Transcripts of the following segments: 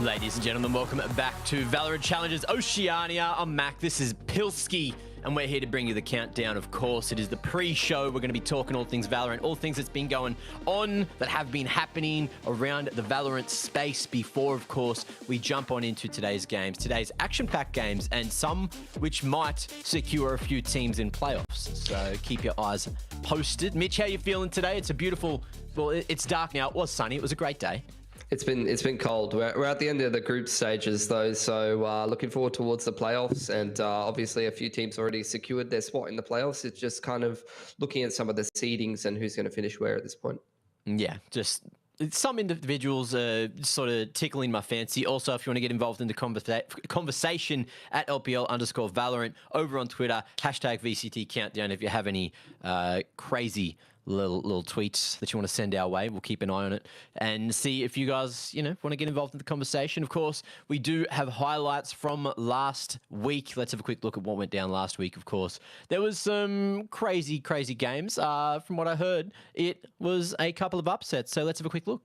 Ladies and gentlemen, welcome back to Valorant Challenges Oceania. I'm Mac, this is Pilski, and we're here to bring you the countdown. Of course, it is the pre-show. We're going to be talking all things Valorant, all things that's been going on, that have been happening around the Valorant space before, of course, we jump on into today's games, today's action-packed games, and some which might secure a few teams in playoffs. So keep your eyes posted. Mitch, how you feeling today? It's a beautiful, well, it's dark now. It was sunny. It was a great day. It's been cold. We're at the end of the group stages though, so looking forward towards the playoffs. And obviously, a few teams already secured their spot in the playoffs. It's just kind of looking at some of the seedings and who's going to finish where at this point. Yeah, just some individuals sort of tickling my fancy. Also, if you want to get involved in the conversation at LPL_Valorant over on Twitter, hashtag VCT Countdown. If you have any crazy little tweets that you want to send our way, we'll keep an eye on it and see if you guys, want to get involved in the conversation. Of course, we do have highlights from last week. Let's have a quick look at what went down last week. Of course, there was some crazy games. From what I heard, it was a couple of upsets. So let's have a quick look.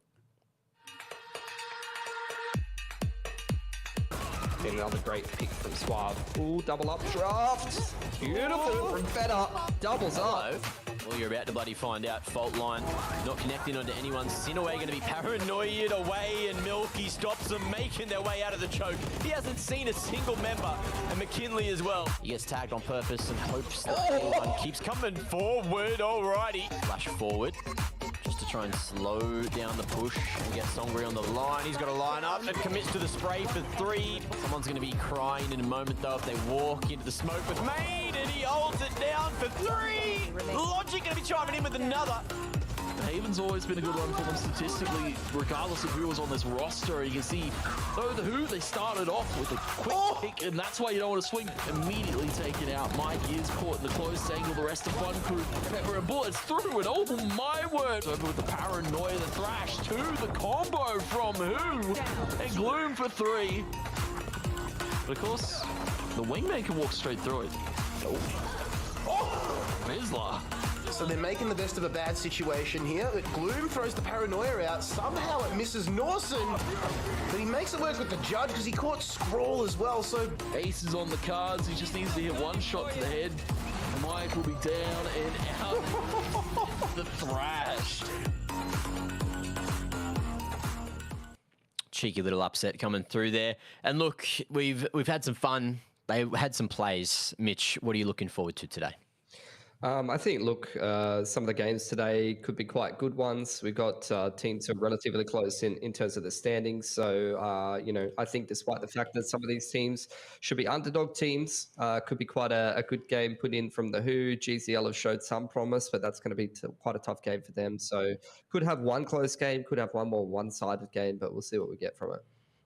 Another great pick from Suave. Ooh, double up draft. Beautiful from Feta. Doubles up. Well, you're about to bloody find out. Fault line not connecting onto anyone. Sinaway going to be paranoid away, and Milky stops them making their way out of the choke. He hasn't seen a single member, and McKinley as well. He gets tagged on purpose and hopes that everyone keeps coming forward. Alrighty. Flash forward just to try and slow down the push and get Songri on the line. He's got to line up and commits to the spray for 3. Someone's going to be crying in a moment though if they walk into the smoke with Made, and he holds it down for 3. Logic going to be chiming in with another. Haven's always been a good one for them statistically, regardless of who was on this roster. You can see, though, the Who, they started off with a quick pick, and that's why you don't want to swing. Immediately taken out. Mike is caught in the close angle. The rest of Fun Crew, Pepper and Bullets through, and oh my word! Over with the Paranoia, the Thrash, 2, the combo from Who, and Gloom for 3. But of course, the Wingman can walk straight through it. Mizla. So they're making the best of a bad situation here. Gloom throws the Paranoia out. Somehow it misses Norson. But he makes it work with the Judge because he caught Scrawl as well. So Ace is on the cards. He just needs to hit one shot to the head. Mike will be down and out. The Thrash. Cheeky little upset coming through there. And look, we've had some fun. They had some plays. Mitch, what are you looking forward to today? I think, look, some of the games today could be quite good ones. We've got teams who are relatively close in terms of the standings. So, I think despite the fact that some of these teams should be underdog teams, could be quite a good game put in from the Who. GZL have showed some promise, but that's going to be quite a tough game for them. So could have one close game, could have one more one-sided game, but we'll see what we get from it.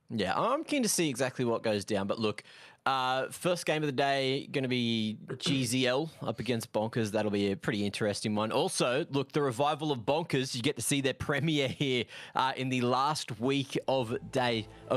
Yeah, I'm keen to see exactly what goes down. But look, first game of the day going to be GZL up against Bonkers. That'll be a pretty interesting one. Also, look, the revival of Bonkers. You get to see their premiere here in the last week of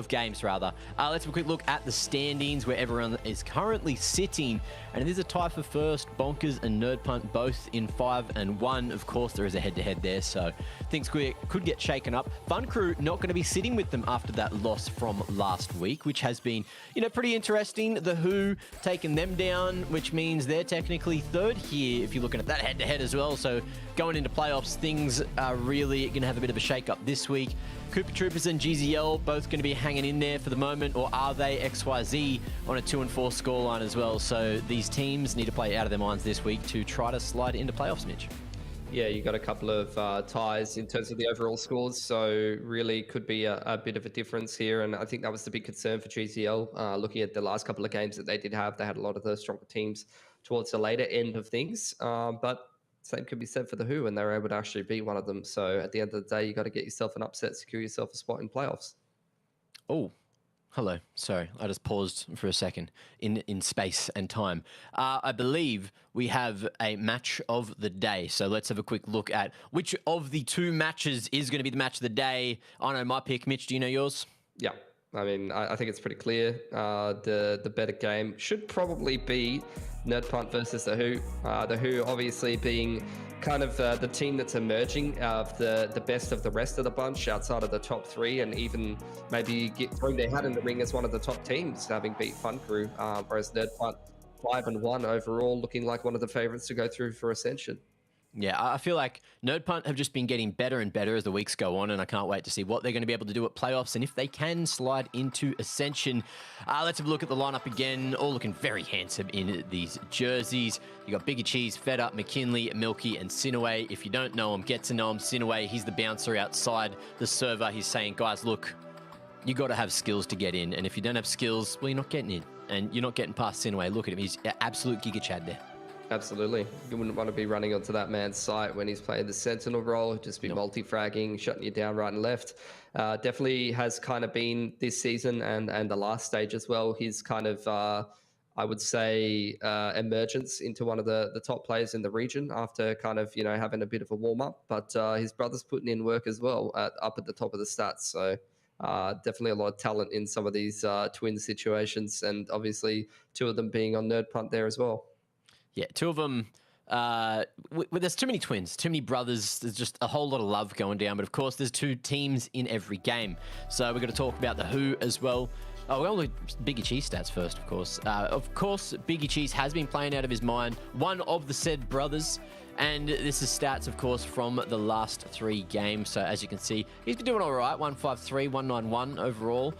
games, rather. Let's have a quick look at the standings where everyone is currently sitting. And it is a tie for first. Bonkers and Nerd Punt both in 5 and 1. Of course, there is a head-to-head there, so things could get shaken up. Fun Crew not going to be sitting with them after that loss from last week, which has been, pretty interesting. The Who taking them down, which means they're technically third here if you're looking at that head-to-head as well. So going into playoffs, things are really going to have a bit of a shake-up this week. Cooper Troopers and GZL both going to be hanging in there for the moment, or are they? XYZ on a 2-4 scoreline as well. So these teams need to play out of their minds this week to try to slide into playoffs, Mitch. Yeah, you got a couple of ties in terms of the overall scores, so really could be a bit of a difference here. And I think that was the big concern for GZL. Looking at the last couple of games that they did have, they had a lot of the stronger teams towards the later end of things. But same could be said for the Who, and they were able to actually beat one of them. So at the end of the day, you got to get yourself an upset, secure yourself a spot in playoffs. Oh. Hello. Sorry, I just paused for a second in space and time. I believe we have a match of the day. So let's have a quick look at which of the 2 matches is going to be the match of the day. I know my pick. Mitch, do you know yours? Yeah. I mean, I think it's pretty clear. The better game should probably be Nerd Punt versus the Who. The Who obviously being kind of the team that's emerging of the best of the rest of the bunch outside of the top three, and even maybe throwing their hat in the ring as one of the top teams, having beat Fun Crew, whereas Nerd Punt 5-1 overall, looking like one of the favorites to go through for Ascension. Yeah, I feel like Nerd Punt have just been getting better and better as the weeks go on, and I can't wait to see what they're going to be able to do at playoffs and if they can slide into Ascension. Let's have a look at the lineup again, all looking very handsome in these jerseys. You got Biggie Cheese, Feta, McKinley, Milky, and Sinaway. If you don't know him, get to know him. Sinaway, he's the bouncer outside the server. He's saying, guys, look, you got to have skills to get in, and if you don't have skills, well, you're not getting in, and you're not getting past Sinaway. Look at him, he's an absolute Giga Chad there. Absolutely. You wouldn't want to be running onto that man's site when he's playing the Sentinel role, just be multi-fragging, shutting you down right and left. Definitely has kind of been this season and the last stage as well. He's kind of, I would say, emergence into one of the top players in the region after kind of, having a bit of a warm-up. But his brother's putting in work as well up at the top of the stats. So definitely a lot of talent in some of these twin situations, and obviously two of them being on Nerd Punt there as well. Yeah, two of them. There's too many twins, too many brothers. There's just a whole lot of love going down. But of course, there's two teams in every game. So we're going to talk about the Who as well. Oh, we're going to look at Biggie Cheese stats first, of course. Biggie Cheese has been playing out of his mind, one of the said brothers. And this is stats, of course, from the last 3 games. So as you can see, he's been doing all right. 153, 191 overall.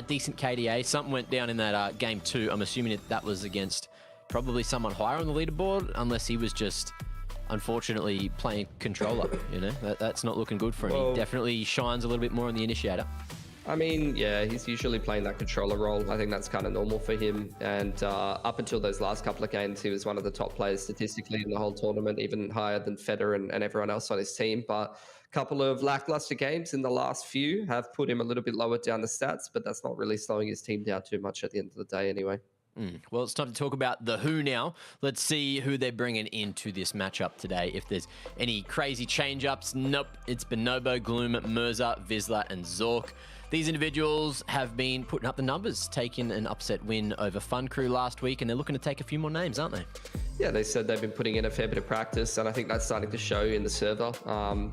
Decent KDA. Something went down in that game 2. I'm assuming that was against probably someone higher on the leaderboard, unless he was just unfortunately playing controller. That's not looking good for him. He definitely shines a little bit more on the initiator. I mean, yeah, he's usually playing that controller role. I think that's kind of normal for him. And up until those last couple of games, he was one of the top players statistically in the whole tournament, even higher than Feder and everyone else on his team. But a couple of lackluster games in the last few have put him a little bit lower down the stats, but that's not really slowing his team down too much at the end of the day anyway. Well, it's time to talk about the Who now. Let's see who they're bringing into this matchup today. If there's any crazy change-ups, nope. It's Bonobo, Gloom, Mirza, Vizsla, and Zork. These individuals have been putting up the numbers, taking an upset win over Fun Crew last week, and they're looking to take a few more names, aren't they? Yeah, they said they've been putting in a fair bit of practice, and I think that's starting to show in the server,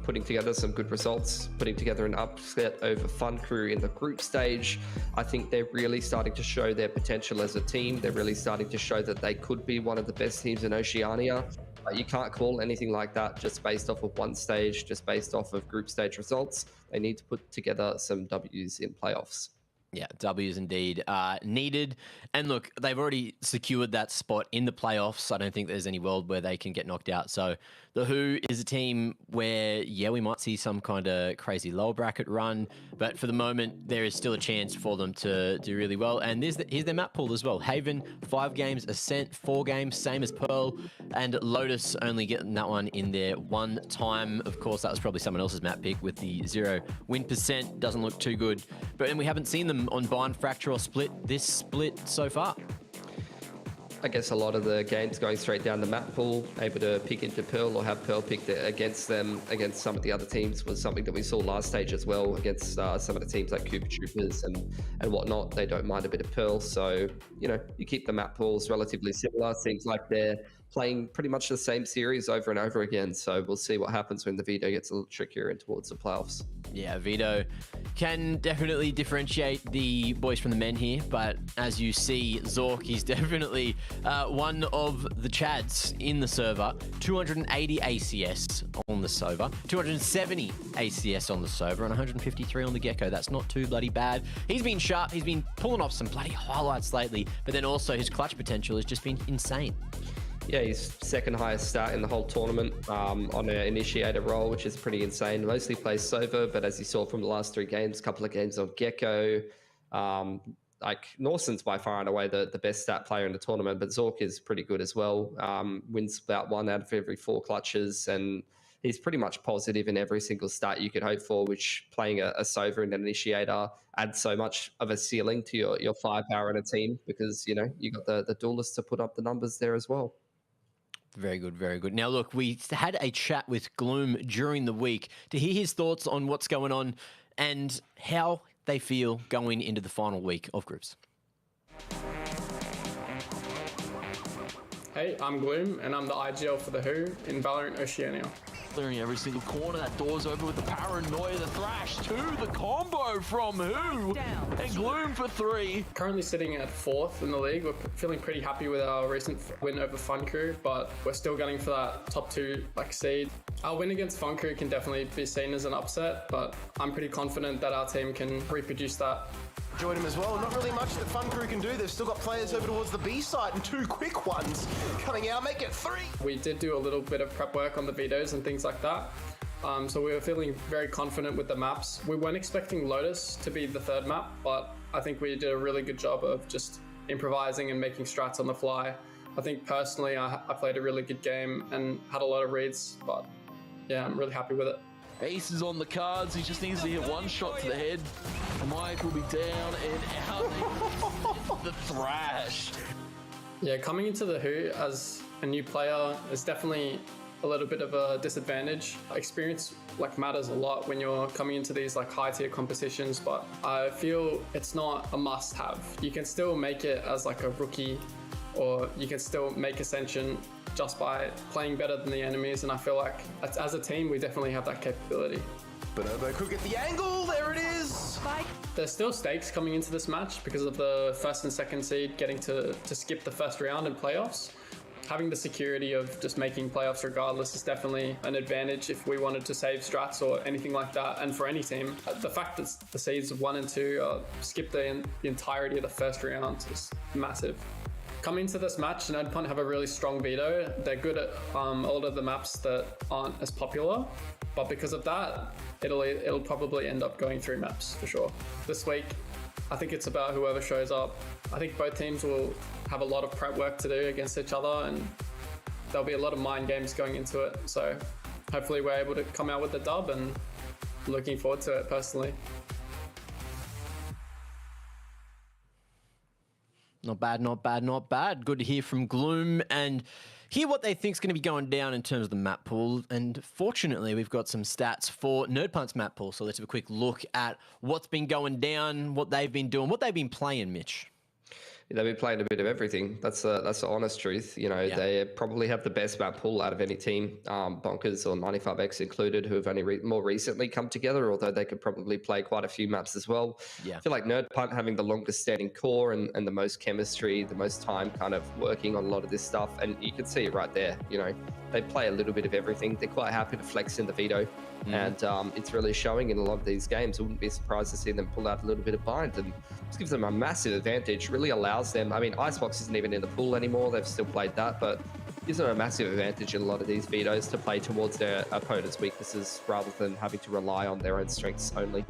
putting together some good results, putting together an upset over Fun Crew in the group stage. I think they're really starting to show their potential as a team. They're really starting to show that they could be one of the best teams in Oceania. You can't call anything like that just based off of one stage, just based off of group stage results. They need to put together some W's in playoffs. Yeah, W's indeed needed. And look, they've already secured that spot in the playoffs. I don't think there's any world where they can get knocked out. So the Who is a team where, yeah, we might see some kind of crazy lower bracket run. But for the moment, there is still a chance for them to do really well. And here's their map pool as well. Haven, 5 games. Ascent, 4 games, same as Pearl. And Lotus only getting that one in there 1 time. Of course, that was probably someone else's map pick with the 0 win percent. Doesn't look too good. But then we haven't seen them on Bind, Fracture, or Split this split so far. I guess a lot of the games going straight down the map pool, able to pick into Pearl or have Pearl pick against them, against some of the other teams, was something that we saw last stage as well against some of the teams like Cooper Troopers and whatnot. They don't mind a bit of Pearl. So, you keep the map pools relatively similar. Seems like they're playing pretty much the same series over and over again. So we'll see what happens when the Vito gets a little trickier and towards the playoffs. Yeah, Vito can definitely differentiate the boys from the men here, but as you see, Zork, he's definitely one of the Chads in the server. 280 ACS on the server, 270 ACS on the server, and 153 on the Gecko. That's not too bloody bad. He's been sharp, he's been pulling off some bloody highlights lately, but then also his clutch potential has just been insane. Yeah, he's second highest stat in the whole tournament on an initiator role, which is pretty insane. Mostly plays Sova, but as you saw from the last 3 games, a couple of games on Gecko. Norsen's by far and away the best stat player in the tournament, but Zork is pretty good as well. Wins about 1 out of every 4 clutches, and he's pretty much positive in every single stat you could hope for, which playing a Sova and an initiator adds so much of a ceiling to your firepower in a team, because, you got the duelists to put up the numbers there as well. Very good, very good. Now, look, we had a chat with Gloom during the week to hear his thoughts on what's going on and how they feel going into the final week of groups. Hey, I'm Gloom, and I'm the IGL for the Who in VALORANT Oceania. Clearing every single corner. That door's open with the paranoia, the thrash, 2, the combo from Who, and Gloom for 3. Currently sitting at 4th in the league. We're feeling pretty happy with our recent win over Fun Crew, but we're still gunning for that top 2 seed. Our win against Fun Crew can definitely be seen as an upset, but I'm pretty confident that our team can reproduce that. Join him as well. Not really much that Fun Crew can do. They've still got players over towards the B side and 2 quick ones coming out, make it 3. We did do a little bit of prep work on the vetoes and things like that. So we were feeling very confident with the maps. We weren't expecting Lotus to be the 3rd map, but I think we did a really good job of just improvising and making strats on the fly. I think personally, I played a really good game and had a lot of reads, but yeah, I'm really happy with it. Ace is on the cards. He just needs to hit 1 shot to the head. Mike will be down and out. The thrash. Yeah, coming into the Who as a new player is definitely a little bit of a disadvantage. Experience matters a lot when you're coming into these high tier competitions, but I feel it's not a must have. You can still make it as a rookie, or you can still make Ascension just by playing better than the enemies, and I feel like as a team we definitely have that capability. Bonobo could get the angle, there it is! There's still stakes coming into this match because of the 1st and 2nd seed getting to skip the 1st round in playoffs. Having the security of just making playoffs regardless is definitely an advantage if we wanted to save strats or anything like that, and for any team. The fact that the seeds 1 and 2 skip the entirety of the 1st round is massive. Coming into this match, Punt have a really strong veto. They're good at a lot of the maps that aren't as popular, but because of that, it'll probably end up going 3 maps for sure. This week, I think it's about whoever shows up. I think both teams will have a lot of prep work to do against each other, and there'll be a lot of mind games going into it. So hopefully we're able to come out with the dub, and looking forward to it personally. Not bad, not bad, not bad. Good to hear from Gloom and hear what they think is going to be going down in terms of the map pool. And fortunately, we've got some stats for NerdPunt's map pool. So let's have a quick look at what's been going down, what they've been doing, what they've been playing, Mitch. They've been playing a bit of everything. That's the honest truth. They probably have the best map pool out of any team, Bonkers or 95X included, who have only more recently come together, although they could probably play quite a few maps as well. Yeah. I feel like NerdPunt having the longest standing core and the most chemistry, the most time kind of working on a lot of this stuff. And you can see it right there. They play a little bit of everything. They're quite happy to flex in the veto. And it's really showing in a lot of these games. I wouldn't be surprised to see them pull out a little bit of bind, and this gives them a massive advantage. Really allows them, Icebox isn't even in the pool anymore. They've still played that, but gives them a massive advantage in a lot of these vetoes to play towards their opponent's weaknesses rather than having to rely on their own strengths only.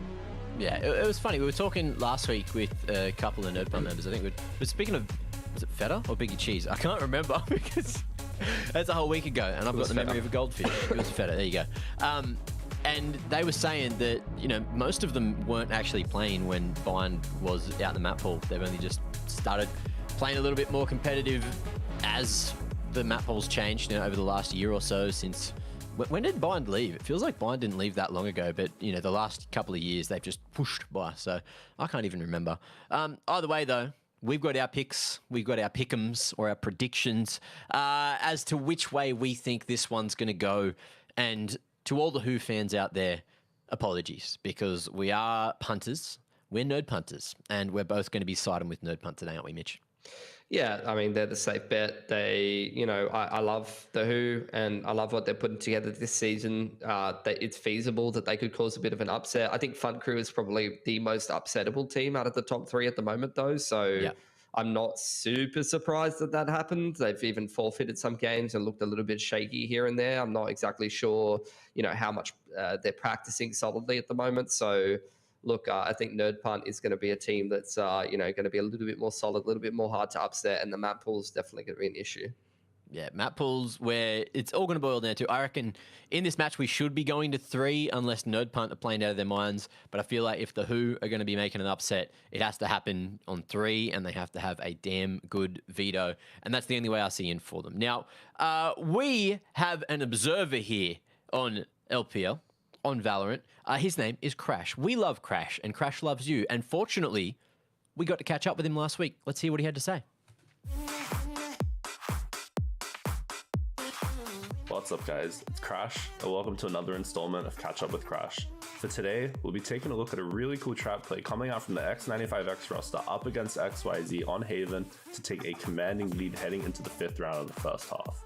Yeah, it was funny. We were talking last week with a couple of NerdPunt members. I think we're speaking of, was it Feta or Biggie Cheese? I can't remember because that's a whole week ago, and I've got the memory of a goldfish. It was Feta. There you go. And they were saying that, most of them weren't actually playing when Bind was out in the map pool. They've only just started playing a little bit more competitive as the map pool's changed over the last year or so since... When did Bind leave? It feels like Bind didn't leave that long ago, but, the last couple of years they've just pushed by, so I can't even remember. Either way, though, we've got our picks, we've got our pick'ems or our predictions as to which way we think this one's going to go, and... To all the Who fans out there, apologies, because we are punters, we're nerd punters, and we're both going to be siding with nerd punt today, aren't we, Mitch? Yeah, they're the safe bet. I love the Who, and I love what they're putting together this season. That it's feasible that they could cause a bit of an upset. I think Fun Crew is probably the most upsettable team out of the top 3 at the moment, though, so... Yeah. I'm not super surprised that happened. They've even forfeited some games and looked a little bit shaky here and there. I'm not exactly sure, how much they're practicing solidly at the moment. So, look, I think NerdPunt is going to be a team that's, going to be a little bit more solid, a little bit more hard to upset, and the map pool is definitely going to be an issue. Yeah, map pools where it's all going to boil down to, I reckon in this match we should be going to 3 unless NerdPunt are playing out of their minds. But I feel like if the Who are going to be making an upset, it has to happen on 3 and they have to have a damn good veto. And that's the only way I see in for them. Now, we have an observer here on LPL. on Valorant. His name is Crash. We love Crash, and Crash loves you. And fortunately, we got to catch up with him last week. Let's hear what he had to say. What's up, guys? It's Crash, and welcome to another installment of Catch Up with Crash. For today, we'll be taking a look at a really cool trap play coming out from the X95X roster up against XYZ on Haven to take a commanding lead heading into the 5th round of the first half.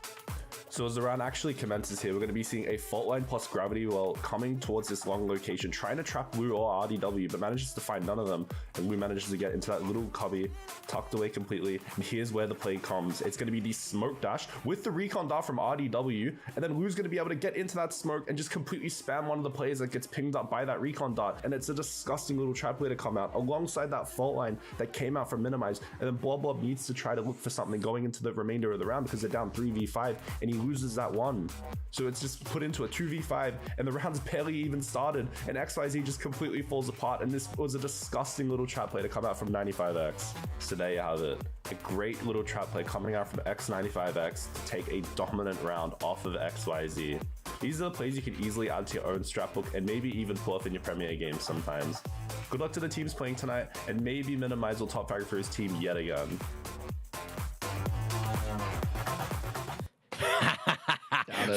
So as the round actually commences here, we're going to be seeing a fault line plus gravity well coming towards this long location, trying to trap Wu or RDW, but manages to find none of them, and Wu manages to get into that little cubby, tucked away completely, and here's where the play comes. It's going to be the smoke dash with the recon dart from RDW, and then Wu's going to be able to get into that smoke and just completely spam one of the players that gets pinged up by that recon dart, and it's a disgusting little trap play to come out, alongside that fault line that came out from Minimize, and then Blob needs to try to look for something going into the remainder of the round because they're down 3v5, and he loses that one. So it's just put into a 2v5 and the round's barely even started and XYZ just completely falls apart, and this was a disgusting little trap play to come out from 95X. So there you have it. A great little trap play coming out from X95X to take a dominant round off of XYZ. These are the plays you can easily add to your own strat book and maybe even pull off in your Premier games sometimes. Good luck to the teams playing tonight, and maybe Minimize will top frag for his team yet again.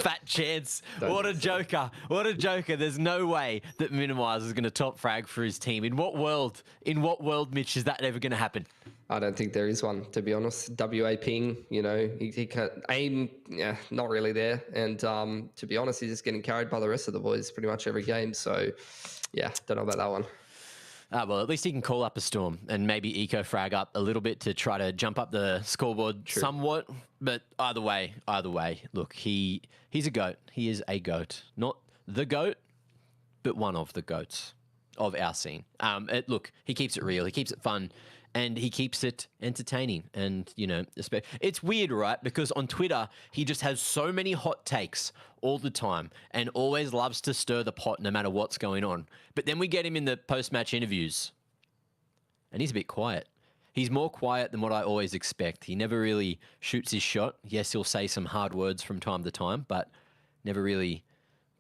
Fat chance. What a joker. What a joker. There's no way that Minimize is going to top frag for his team. In what world, Mitch, is that ever going to happen? I don't think there is one, to be honest. WA ping, you know, he can't aim, yeah, not really there. And to be honest, he's just getting carried by the rest of the boys pretty much every game. So, yeah, don't know about that one. Well, at least he can call up a storm and maybe eco frag up a little bit to try to jump up the scoreboard somewhat. But either way, look, he's a GOAT. He is a GOAT. Not the GOAT, but one of the GOATs of our scene. Look, he keeps it real. He keeps it fun. And he keeps it entertaining. And, you know, it's weird, right? Because on Twitter, he just has so many hot takes all the time and always loves to stir the pot no matter what's going on. But then we get him in the post-match interviews and he's a bit quiet. He's more quiet than what I always expect. He never really shoots his shot. Yes, he'll say some hard words from time to time, but never really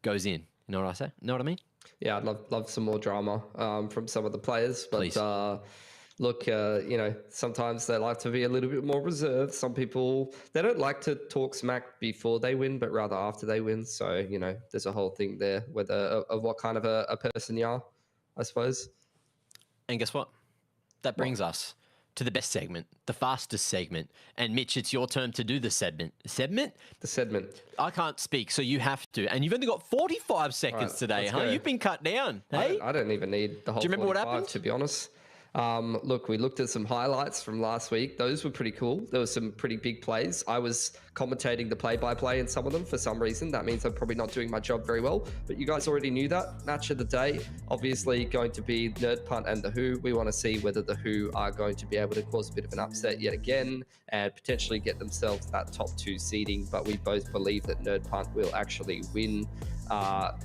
goes in. You know what I say? Know what I mean? Yeah, I'd love some more drama from some of the players. But Please. Look, you know, sometimes they like to be a little bit more reserved. Some people, they don't like to talk smack before they win, but rather after they win. So, you know, there's a whole thing there whether of what kind of a person you are, I suppose. And guess what? That brings us to the best segment, the fastest segment. And Mitch, it's your turn to do the segment. Segment? The segment. I can't speak, so you have to. And you've only got 45 seconds today, huh? Go. You've been cut down. Hey? I don't even need the whole. Do you remember what 45, happened? to be honest? Look, we looked at some highlights from last week. Those were pretty cool. There were some pretty big plays. I was commentating the play-by-play in some of them for some reason. That means I'm probably not doing my job very well, but you guys already knew that. Match of the day, obviously going to be Nerd Punt and the Who. We want to see whether the Who are going to be able to cause a bit of an upset yet again and potentially get themselves that top 2 seeding, but we both believe that Nerd Punt will actually win.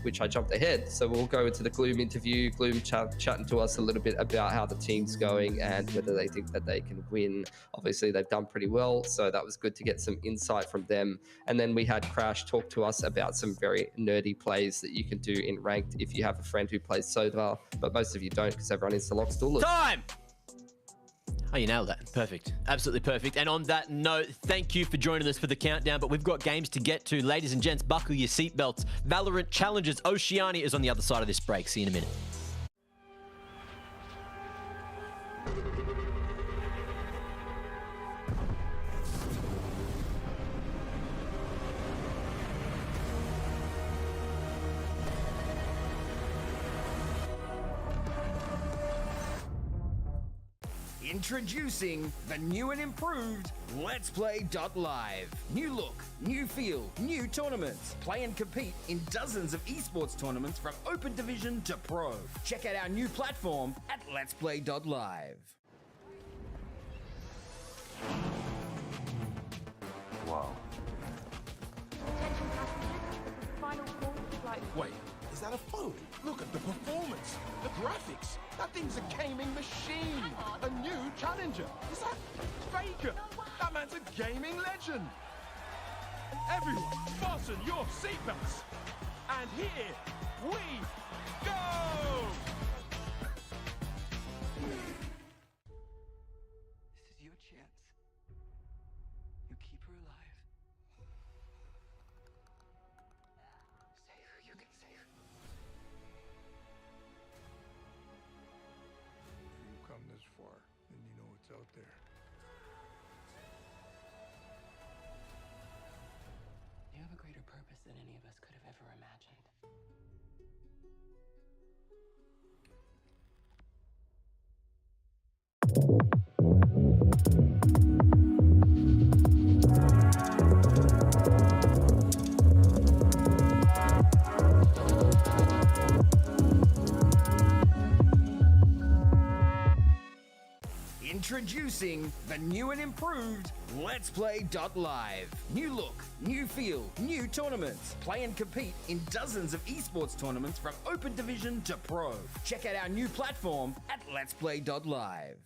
Which I jumped ahead. So we'll go into the Gloom interview. Gloom chatting to us a little bit about how the team's going and whether they think that they can win. Obviously, they've done pretty well, so that was good to get some insight from them. And then we had Crash talk to us about some very nerdy plays that you can do in ranked if you have a friend who plays Soda, but most of you don't because everyone is the lock stoolers. Time! Oh, you nailed that. Perfect. Absolutely perfect. And on that note, thank you for joining us for the countdown, but we've got games to get to. Ladies and gents, buckle your seatbelts. Valorant challenges. Oceania is on the other side of this break. See you in a minute. Introducing the new and improved LetsPlay.Live. New look, new feel, new tournaments. Play and compete in dozens of esports tournaments from Open Division to Pro. Check out our new platform at LetsPlay.Live. Wow. Wait, is that a phone? Look at the performance, the graphics. That thing's a gaming machine. A new challenger. Is that Faker? That man's a gaming legend. Everyone, fasten your seatbelts. And here we go! This is your chance. You keep her alive. Save her, you can save her. If you've come this far, then you know what's out there. You have a greater purpose than any of us could have ever imagined. Introducing the new and improved LetsPlay.Live. New look, new feel, new tournaments. Play and compete in dozens of esports tournaments from Open Division to Pro. Check out our new platform at LetsPlay.Live.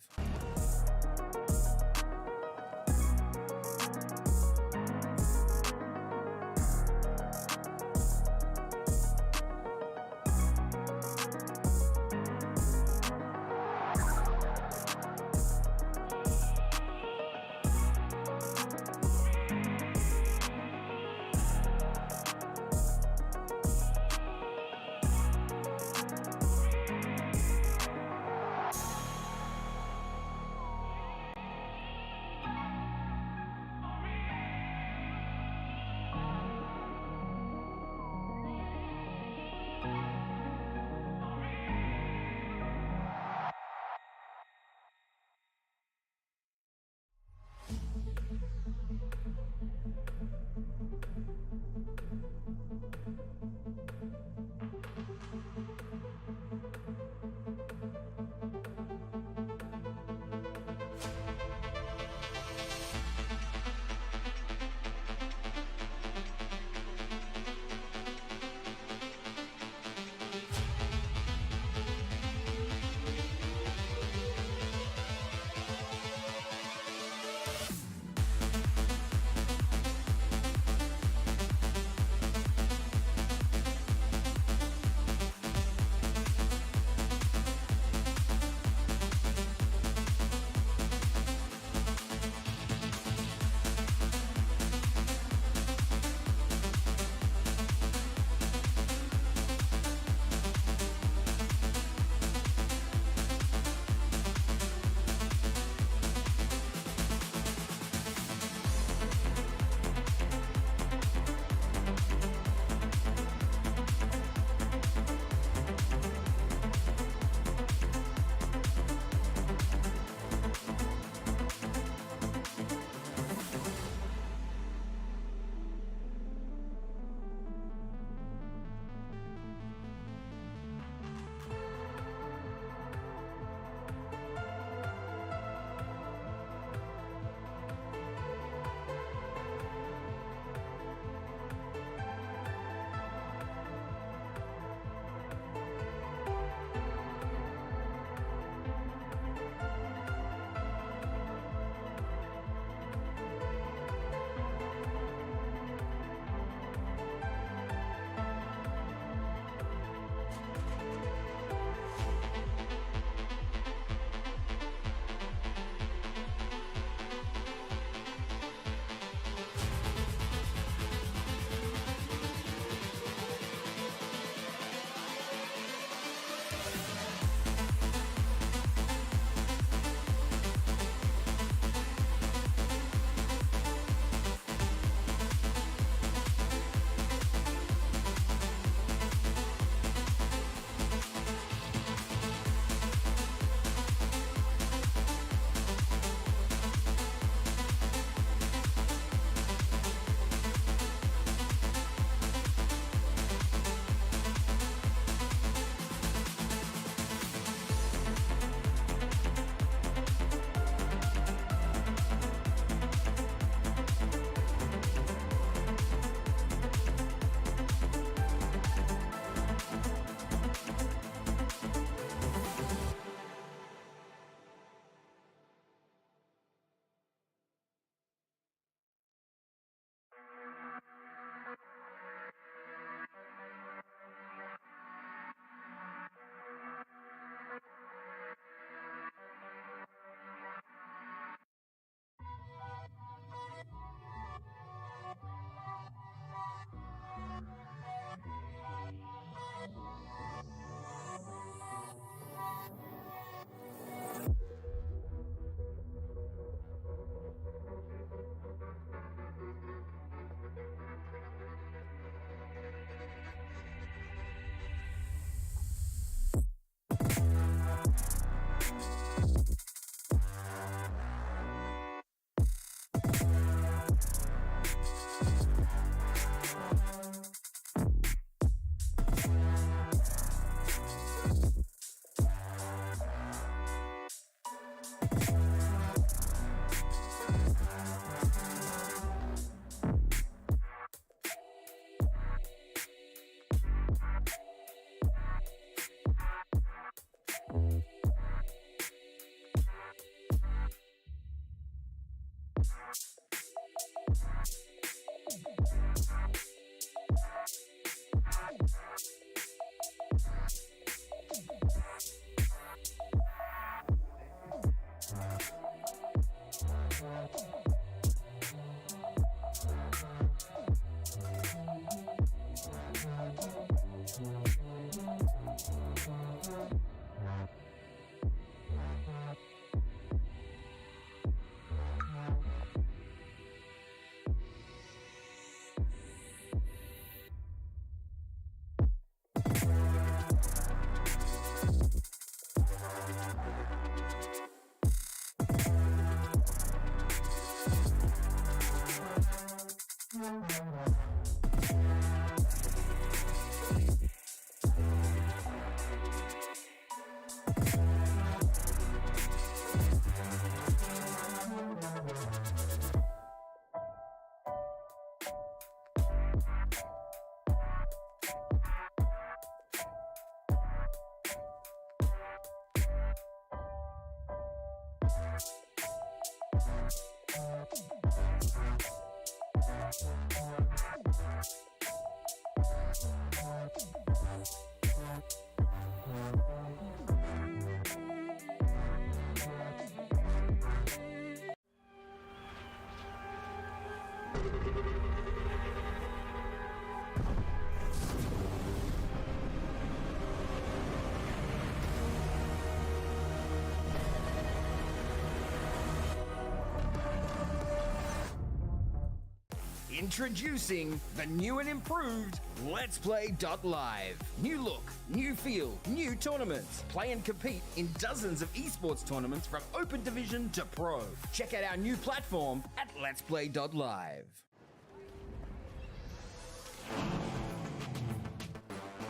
Introducing the new and improved LetsPlay.Live. New look, new feel, new tournaments. Play and compete in dozens of esports tournaments from Open Division to Pro. Check out our new platform at LetsPlay.Live.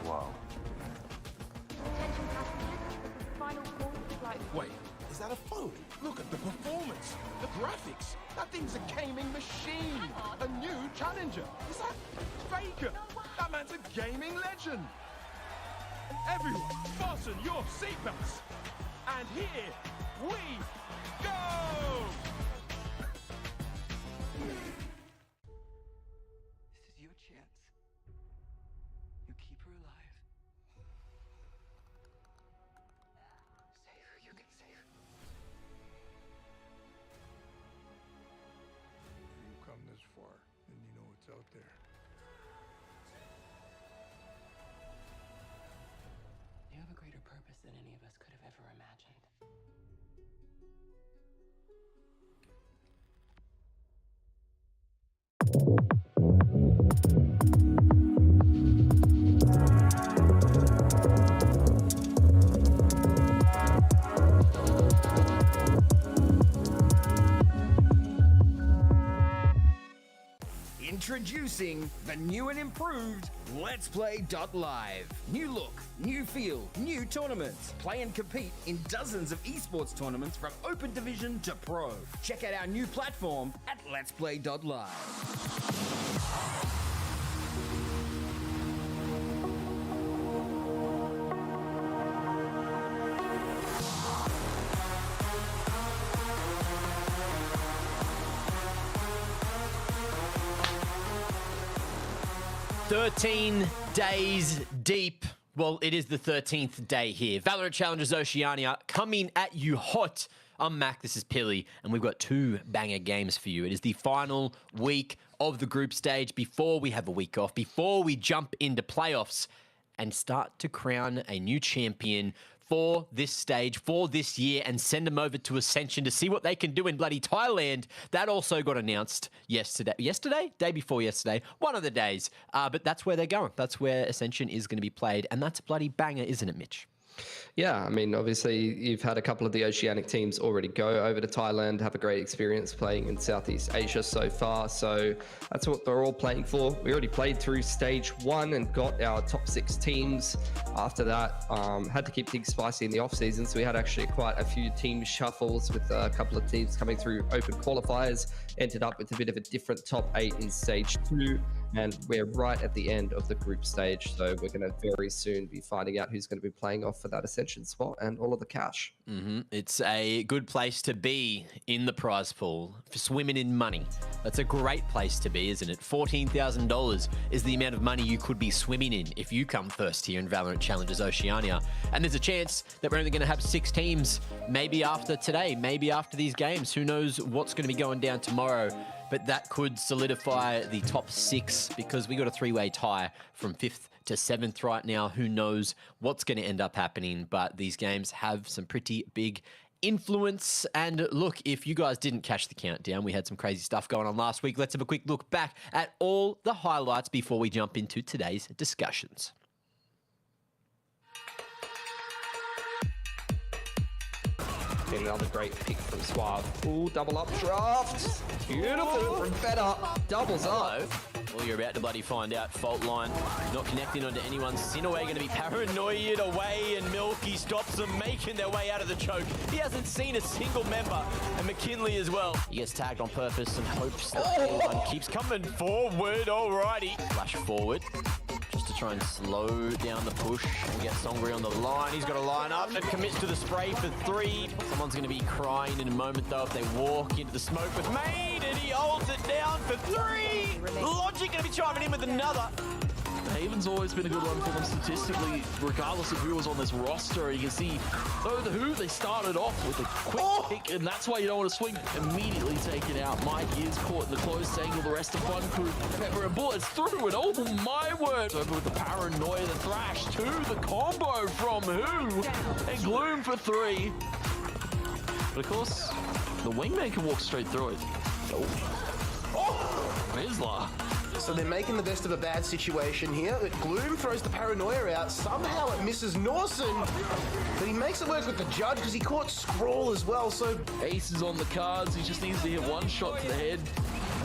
Wow. Attention passengers, final call for flight. Wait, is that a phone? Look at the performance, the graphics. That thing's a gaming machine. A new challenger. Is that Faker? That man's a gaming legend. Everyone, fasten your seatbelts. And here we go! This is your chance. You keep her alive. Save who you can save. You come this far, then you know it's out there. You have a greater purpose than any of us could have ever imagined. Introducing the new and improved LetsPlay.Live. New look, new feel, new tournaments. Play and compete in dozens of esports tournaments from Open Division to Pro. Check out our new platform at LetsPlay.Live. "13 days deep." Well, it is the 13th day here. VALORANT Challengers Oceania coming at you hot. I'm Mac, this is Pilly, and we've got two banger games for you. It is the final week of the group stage before we have a week off, before we jump into playoffs and start to crown a new champion for this stage, for this year, and send them over to Ascension to see what they can do in bloody Thailand. That also got announced yesterday? Day before yesterday. One of the days. But that's where they're going. That's where Ascension is going to be played. And that's a bloody banger, isn't it, Mitch? Yeah, I mean, obviously, you've had a couple of the Oceanic teams already go over to Thailand, have a great experience playing in Southeast Asia so far. So that's what they're all playing for. We already played through stage 1 and got our top 6 teams. After that, had to keep things spicy in the off season. So we had actually quite a few team shuffles with a couple of teams coming through open qualifiers. Ended up with a bit of a different top 8 in stage 2. And we're right at the end of the group stage. So we're going to very soon be finding out who's going to be playing off for that Ascension spot and all of the cash. It's a good place to be in the prize pool for swimming in money. That's a great place to be, isn't it? $14,000 is the amount of money you could be swimming in if you come first here in VALORANT Challengers Oceania. And there's a chance that we're only going to have 6 teams, maybe after today, maybe after these games. Who knows what's going to be going down tomorrow? But that could solidify the top 6 because we got a 3-way tie from 5th to 7th right now. Who knows what's going to end up happening? But these games have some pretty big influence. And look, if you guys didn't catch the countdown, we had some crazy stuff going on last week. Let's have a quick look back at all the highlights before we jump into today's discussions. Getting another great pick from Suave. Ooh, double up draft. Beautiful from Feta. Doubles up. Well, you're about to bloody find out. Fault line not connecting onto anyone. Sinaway going to be paranoid away, and Milky stops them making their way out of the choke. He hasn't seen a single member, and McKinley as well. He gets tagged on purpose and hopes that everyone keeps coming forward. Alrighty. Flash forward just to try and slow down the push and get Songri on the line. He's got to line up and commits to the spray for 3. Someone's going to be crying in a moment though if they walk into the smoke with Maid, and he holds it down for 3. Logic going to be chiming in with another. Haven's always been a good one for them statistically, regardless of who was on this roster. You can see, though, the Who, they started off with a quick pick, and that's why you don't want to swing. Immediately taken out. Mike is caught in the close angle. The rest of Fun Crew, Pepper and Bullets through, and oh my word. Over with the Paranoia, the Thrash, 2, the combo from Who, and Gloom for 3. But of course, the Wingman can walk straight through it. Mizla. So they're making the best of a bad situation here. Gloom throws the Paranoia out. Somehow it misses Norson, but he makes it work with the judge because he caught Scrawl as well. So Ace is on the cards. He just needs to hit one shot to the head.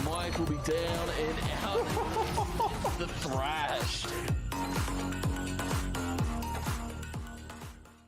Mike will be down and out. The Thrash.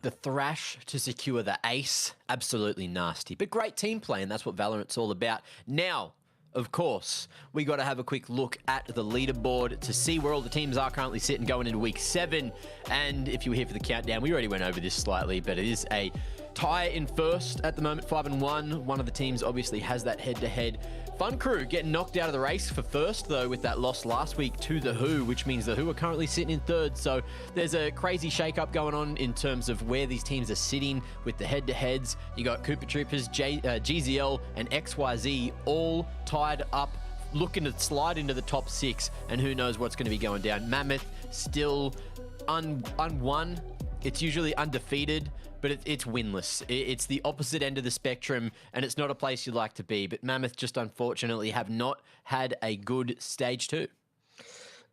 The Thrash to secure the ace. Absolutely nasty, but great team play, and that's what Valorant's all about. Now, of course, we got to have a quick look at the leaderboard to see where all the teams are currently sitting going into week 7. And if you were here for the countdown, we already went over this slightly, but it is a tie in first at the moment, 5-1. One of the teams obviously has that head-to-head. Fun Crew getting knocked out of the race for first, though, with that loss last week to the Who, which means the Who are currently sitting in third. So there's a crazy shake-up going on in terms of where these teams are sitting with the head-to-heads. You got Cooper Troopers, GZL, and XYZ all tied up, looking to slide into the top 6, and who knows what's going to be going down. Mammoth still unwon. It's usually undefeated, but it's winless. It's the opposite end of the spectrum, and it's not a place you'd like to be. But Mammoth just unfortunately have not had a good stage 2.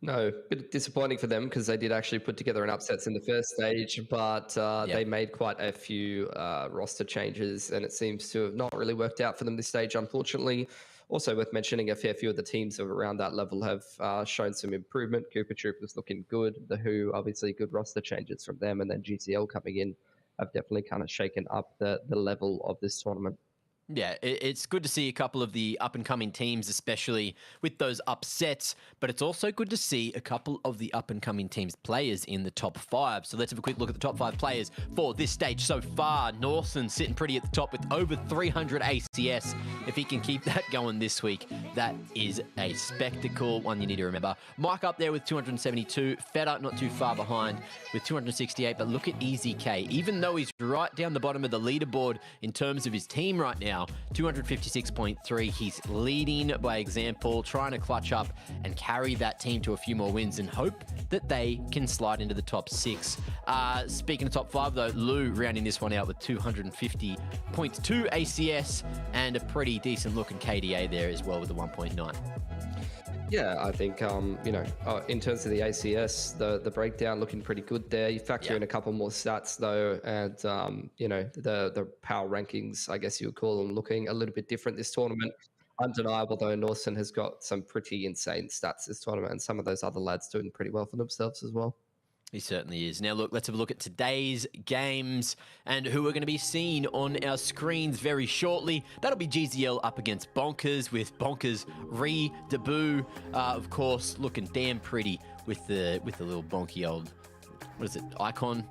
No, a bit disappointing for them because they did actually put together an upsets in the first stage, but they made quite a few roster changes, and it seems to have not really worked out for them this stage, unfortunately. Also worth mentioning, a fair few of the teams of around that level have shown some improvement. Cooper Troopers looking good. The Who, obviously good roster changes from them, and then GCL coming in have definitely kind of shaken up the level of this tournament. Yeah, it's good to see a couple of the up-and-coming teams, especially with those upsets, but it's also good to see a couple of the up-and-coming teams' players in the top 5. So let's have a quick look at the top 5 players for this stage so far. Norson sitting pretty at the top with over 300 ACS. If he can keep that going this week, that is a spectacle, one you need to remember. Mike up there with 272, Feta not too far behind with 268, but look at EZK. Even though he's right down the bottom of the leaderboard in terms of his team right now, 256.3. He's leading by example, trying to clutch up and carry that team to a few more wins and hope that they can slide into the top 6. Speaking of top 5, though, Lou rounding this one out with 250.2 ACS and a pretty decent looking KDA there as well with the 1.9. Yeah, I think, in terms of the ACS, the breakdown looking pretty good there. You factor in a couple more stats, though, and, the power rankings, I guess you would call them, looking a little bit different this tournament. Undeniable, though, Norson has got some pretty insane stats this tournament, and some of those other lads doing pretty well for themselves as well. He certainly is. Now, look, let's have a look at today's games and who we're going to be seeing on our screens very shortly. That'll be GZL up against Bonkers, with Bonkers re-debut, of course, looking damn pretty with the little bonky old, what is it, icon?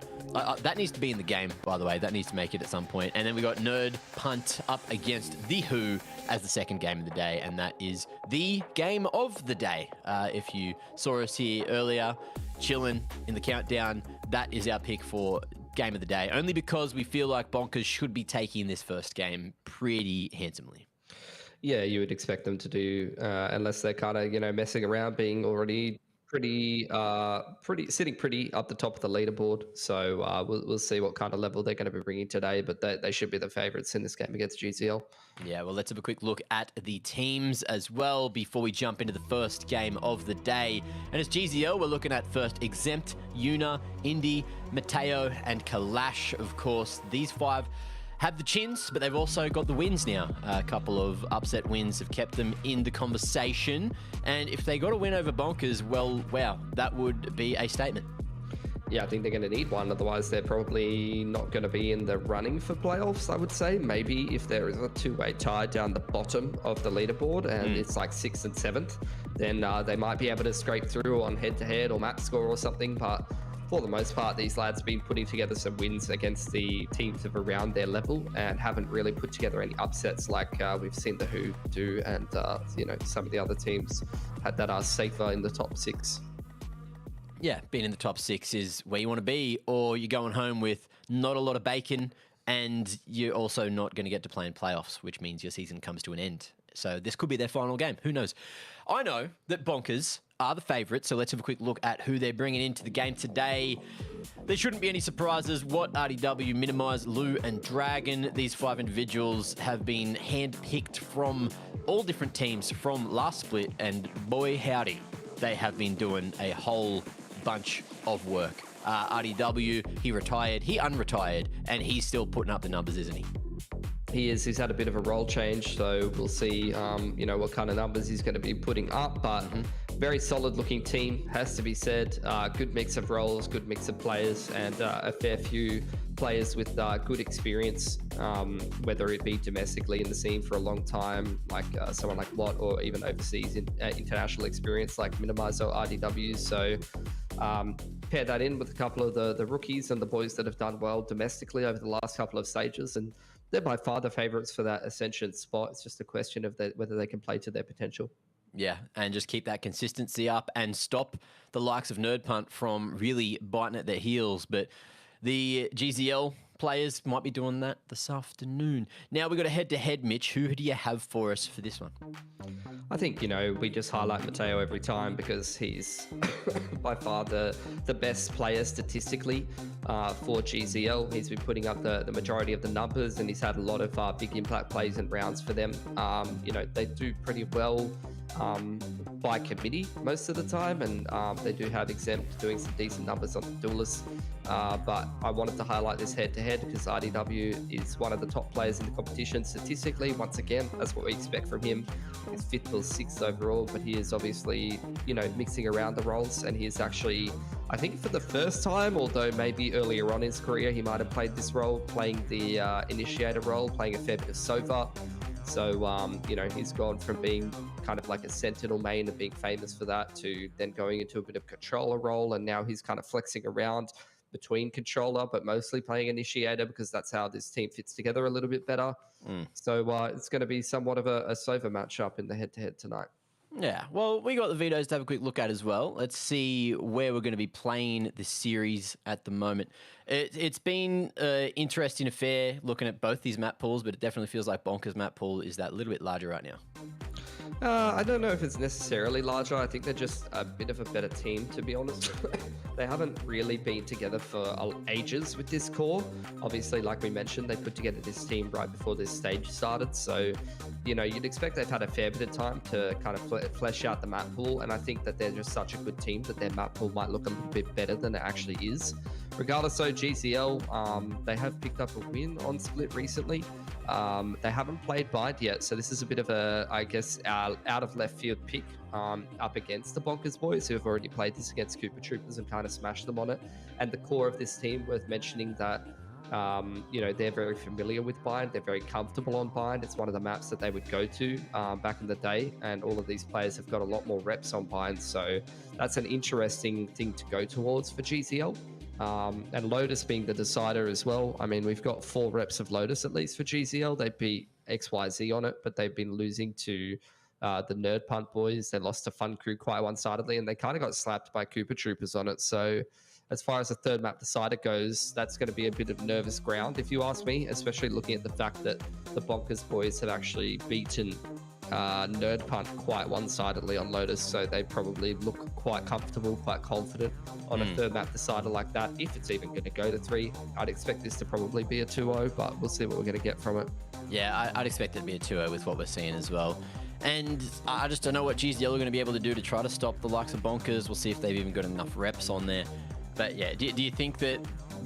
That needs to be in the game, by the way. That needs to make it at some point. And then we got Nerd Punt up against The Who as the second game of the day, and that is the game of the day. If you saw us here earlier, chilling in the countdown, that is our pick for game of the day, only because we feel like Bonkers should be taking this first game pretty handsomely. Yeah, you would expect them to do, unless they're kind of, messing around, being already sitting pretty up the top of the leaderboard. So we'll see what kind of level they're going to be bringing today, but they should be the favorites in this game against GCL. Yeah, well, let's have a quick look at the teams as well before we jump into the first game of the day. And as GZL, we're looking at first Exempt, Yuna, Indy, Mateo, and Kalash, of course. These 5 have the chins, but they've also got the wins now. A couple of upset wins have kept them in the conversation. And if they got a win over Bonkers, well, wow, that would be a statement. Yeah, I think they're going to need one. Otherwise, they're probably not going to be in the running for playoffs, I would say. Maybe if there is a two-way tie down the bottom of the leaderboard and it's like 6th and 7th, then they might be able to scrape through on head-to-head or map score or something. But for the most part, these lads have been putting together some wins against the teams of around their level and haven't really put together any upsets like we've seen the Who do. And, some of the other teams that are safer in the top 6. Yeah, being in the top 6 is where you want to be, or you're going home with not a lot of bacon, and you're also not going to get to play in playoffs, which means your season comes to an end. So this could be their final game. Who knows? I know that Bonkers are the favourites, so let's have a quick look at who they're bringing into the game today. There shouldn't be any surprises. What RDW, Minimize, Lou, and Dragon, these 5 individuals have been handpicked from all different teams from last split, and boy howdy, they have been doing a whole bunch of work. RDW, he retired, he unretired, and he's still putting up the numbers, isn't he? He is. He's had a bit of a role change, so we'll see, what kind of numbers he's going to be putting up. But very solid looking team, has to be said. Good mix of roles, good mix of players, and a fair few players with good experience, whether it be domestically in the scene for a long time, like someone like Lot, or even overseas international experience like Minimize or RDW. So pair that in with a couple of the rookies and the boys that have done well domestically over the last couple of stages, and they're by far the favourites for that Ascension spot. It's just a question of whether they can play to their potential. Yeah, and just keep that consistency up and stop the likes of Nerd Punt from really biting at their heels. But the GZL players might be doing that this afternoon. Now we've got a head-to-head, Mitch. Who do you have for us for this one? I think, we just highlight Mateo every time because he's by far the best player statistically for GZL. He's been putting up the majority of the numbers, and he's had a lot of big impact plays and rounds for them. They do pretty well by committee most of the time, and they do have exempt doing some decent numbers on the duelists. But I wanted to highlight this head-to-head because RDW is one of the top players in the competition statistically. Once again, that's what we expect from him. He's 5th or 6th overall, but he is obviously, mixing around the roles, and he is actually, I think for the first time, although maybe earlier on in his career, he might have played this role, playing the initiator role, playing a fair bit of Sova. So, he's gone from being kind of like a sentinel main and being famous for that to then going into a bit of controller role. And now he's kind of flexing around between controller, but mostly playing initiator because that's how this team fits together a little bit better. So it's going to be somewhat of a Sova matchup in the head-to-head tonight. Yeah, well, we got the vetoes to have a quick look at as well. Let's see where we're going to be playing the series at the moment. It's been an interesting affair looking at both these map pools, but it definitely feels like Bonkers map pool is that little bit larger right now. I don't know if it's necessarily larger. I think they're just a bit of a better team, to be honest. They haven't really been together for ages with this core. Obviously, like we mentioned, they put together this team right before this stage started. So, you'd expect they've had a fair bit of time to kind of flesh out the map pool. And I think that they're just such a good team that their map pool might look a little bit better than it actually is. Regardless, though, GCL, they have picked up a win on Split recently. They haven't played Bind yet, so this is a bit of a, I guess, out of left field pick up against the Bonkers boys who have already played this against Cooper Troopers and kind of smashed them on it. And the core of this team, worth mentioning that, they're very familiar with Bind. They're very comfortable on Bind. It's one of the maps that they would go to back in the day, and all of these players have got a lot more reps on Bind, so that's an interesting thing to go towards for GCL. And Lotus being the decider as well. I mean, we've got 4 reps of Lotus at least for GCL. They beat XYZ on it, but they've been losing to the Nerd Punt boys. They lost to Fun Crew quite one-sidedly, and they kind of got slapped by Cooper Troopers on it. So as far as the third map decider goes, that's going to be a bit of nervous ground, if you ask me, especially looking at the fact that the Bonkers boys have actually beaten Nerd Punt quite one-sidedly on Lotus, so they probably look quite comfortable, quite confident on a third map decider like that. If it's even going to go to 3, I'd expect this to probably be a 2-0, but we'll see what we're going to get from it. Yeah, I'd expect it to be a 2-0 with what we're seeing as well. And I just don't know what GZL are going to be able to do to try to stop the likes of Bonkers. We'll see if they've even got enough reps on there. But yeah, do you think that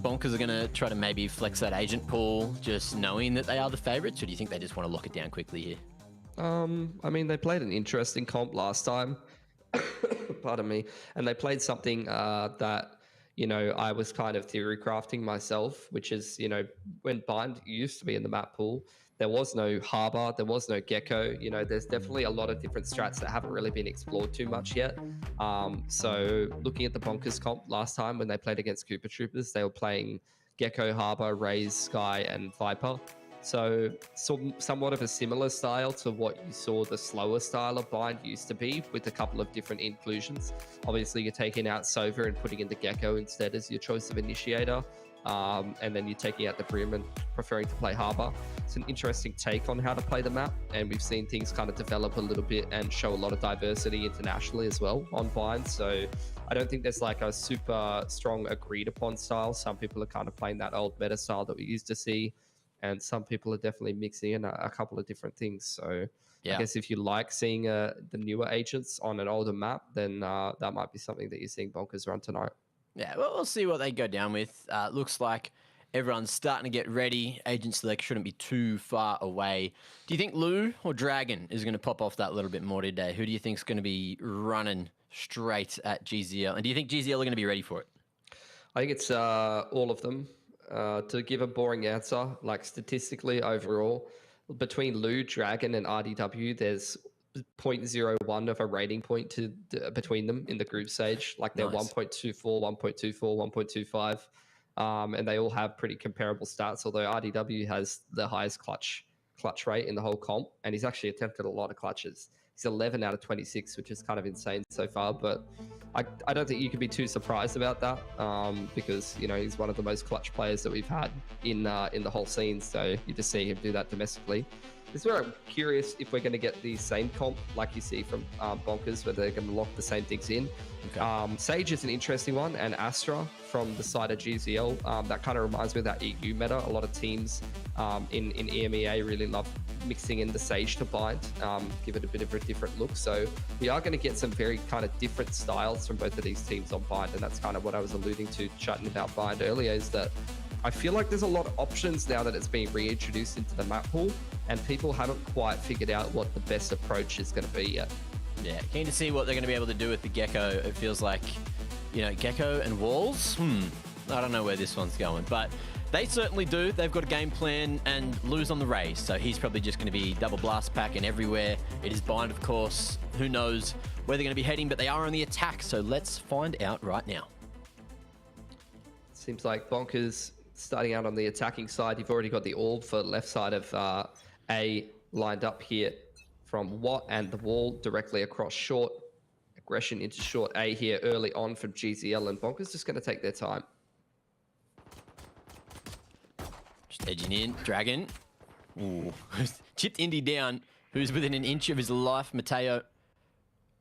Bonkers are going to try to maybe flex that agent pool, just knowing that they are the favourites, or do you think they just want to lock it down quickly here? I mean, they played an interesting comp last time. Pardon me. And they played something that, you know, I was kind of theory crafting myself, which is, you know, when Bind used to be in the map pool, there was no Harbor, there was no Gecko. You know, there's definitely a lot of different strats that haven't really been explored too much yet. So looking at the Bonkers comp last time when they played against Cooper Troopers, they were playing Gecko, Harbor, Raze, Sky, and Viper. So somewhat of a similar style to what you saw the slower style of Bind used to be, with a couple of different inclusions. Obviously, you're taking out Sova and putting in the Gecko instead as your choice of initiator. And then you're taking out the Brim and preferring to play Harbor. It's an interesting take on how to play the map, and we've seen things kind of develop a little bit and show a lot of diversity internationally as well on Bind. So I don't think there's like a super strong agreed upon style. Some people are kind of playing that old meta style that we used to see, and some people are definitely mixing in a couple of different things. So I guess if you like seeing the newer agents on an older map, then that might be something that you're seeing Bonkers run tonight. Yeah, well, we'll see what they go down with. Looks like everyone's starting to get ready. Agent select shouldn't be too far away. Do you think Lou or Dragon is going to pop off that little bit more today? Who do you think is going to be running straight at GZL? And do you think GZL are going to be ready for it? I think it's all of them. To give a boring answer, like statistically overall, between Lou, Dragon, and RDW, there's 0.01 of a rating point between them in the group stage. Like they're nice. 1.24, 1.24, 1.25, and they all have pretty comparable stats. Although RDW has the highest clutch rate in the whole comp, and he's actually attempted a lot of clutches. He's 11 out of 26, which is kind of insane so far. But I don't think you can be too surprised about that because, you know, he's one of the most clutch players that we've had in the whole scene. So you just see him do that domestically. This is where I'm curious if we're going to get the same comp like you see from Bonkers, where they're going to lock the same things in. Okay. Sage is an interesting one, and Astra from the side of GZL. That kind of reminds me of that EU meta. A lot of teams in EMEA really love mixing in the Sage to Bind, give it a bit of a different look. So we are going to get some very kind of different styles from both of these teams on Bind, and that's kind of what I was alluding to chatting about Bind earlier, is that I feel like there's a lot of options now that it's being reintroduced into the map pool, and people haven't quite figured out what the best approach is going to be yet. Yeah, keen to see what they're going to be able to do with the Gecko. It feels like, you know, Gecko and walls. I don't know where this one's going, but they certainly do. They've got a game plan, and Lou's on the race, so he's probably just going to be double blast packing everywhere. It is Bind, of course. Who knows where they're going to be heading, but they are on the attack, so let's find out right now. Seems like Bonkers starting out on the attacking side. You've already got the orb for left side of A lined up here from Watt, and the wall directly across short. Aggression into short A here early on from GZL, and Bonkers just going to take their time. Just edging in. Dragon. Ooh. Chipped Indy down, who's within an inch of his life. Mateo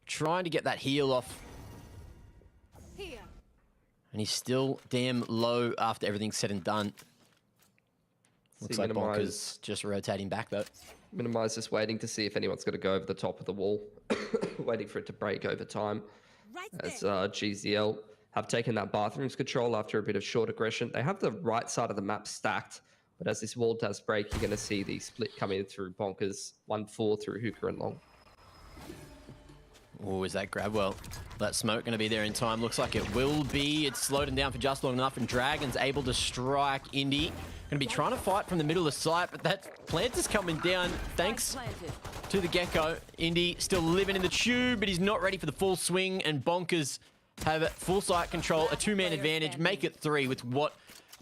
trying to get that heal off. Here. And he's still damn low after everything's said and done. Looks like Bonkers just rotating back, though. Minimize just waiting to see if anyone's going to go over the top of the wall. Waiting for it to break over time. Right as GZL have taken that bathrooms control after a bit of short aggression. They have the right side of the map stacked, but as this wall does break, you're going to see the split coming through Bonkers. 1-4 through Hookah and Long. Oh, is that grab? Well, that smoke going to be there in time? Looks like it will be. It's slowed him down for just long enough, and Dragon's able to strike Indy. Going to be trying to fight from the middle of the site, but that plant is coming down thanks to the Gecko. Indy still living in the tube, but he's not ready for the full swing, and Bonkers have full site control, a two-man advantage, make it 3 with what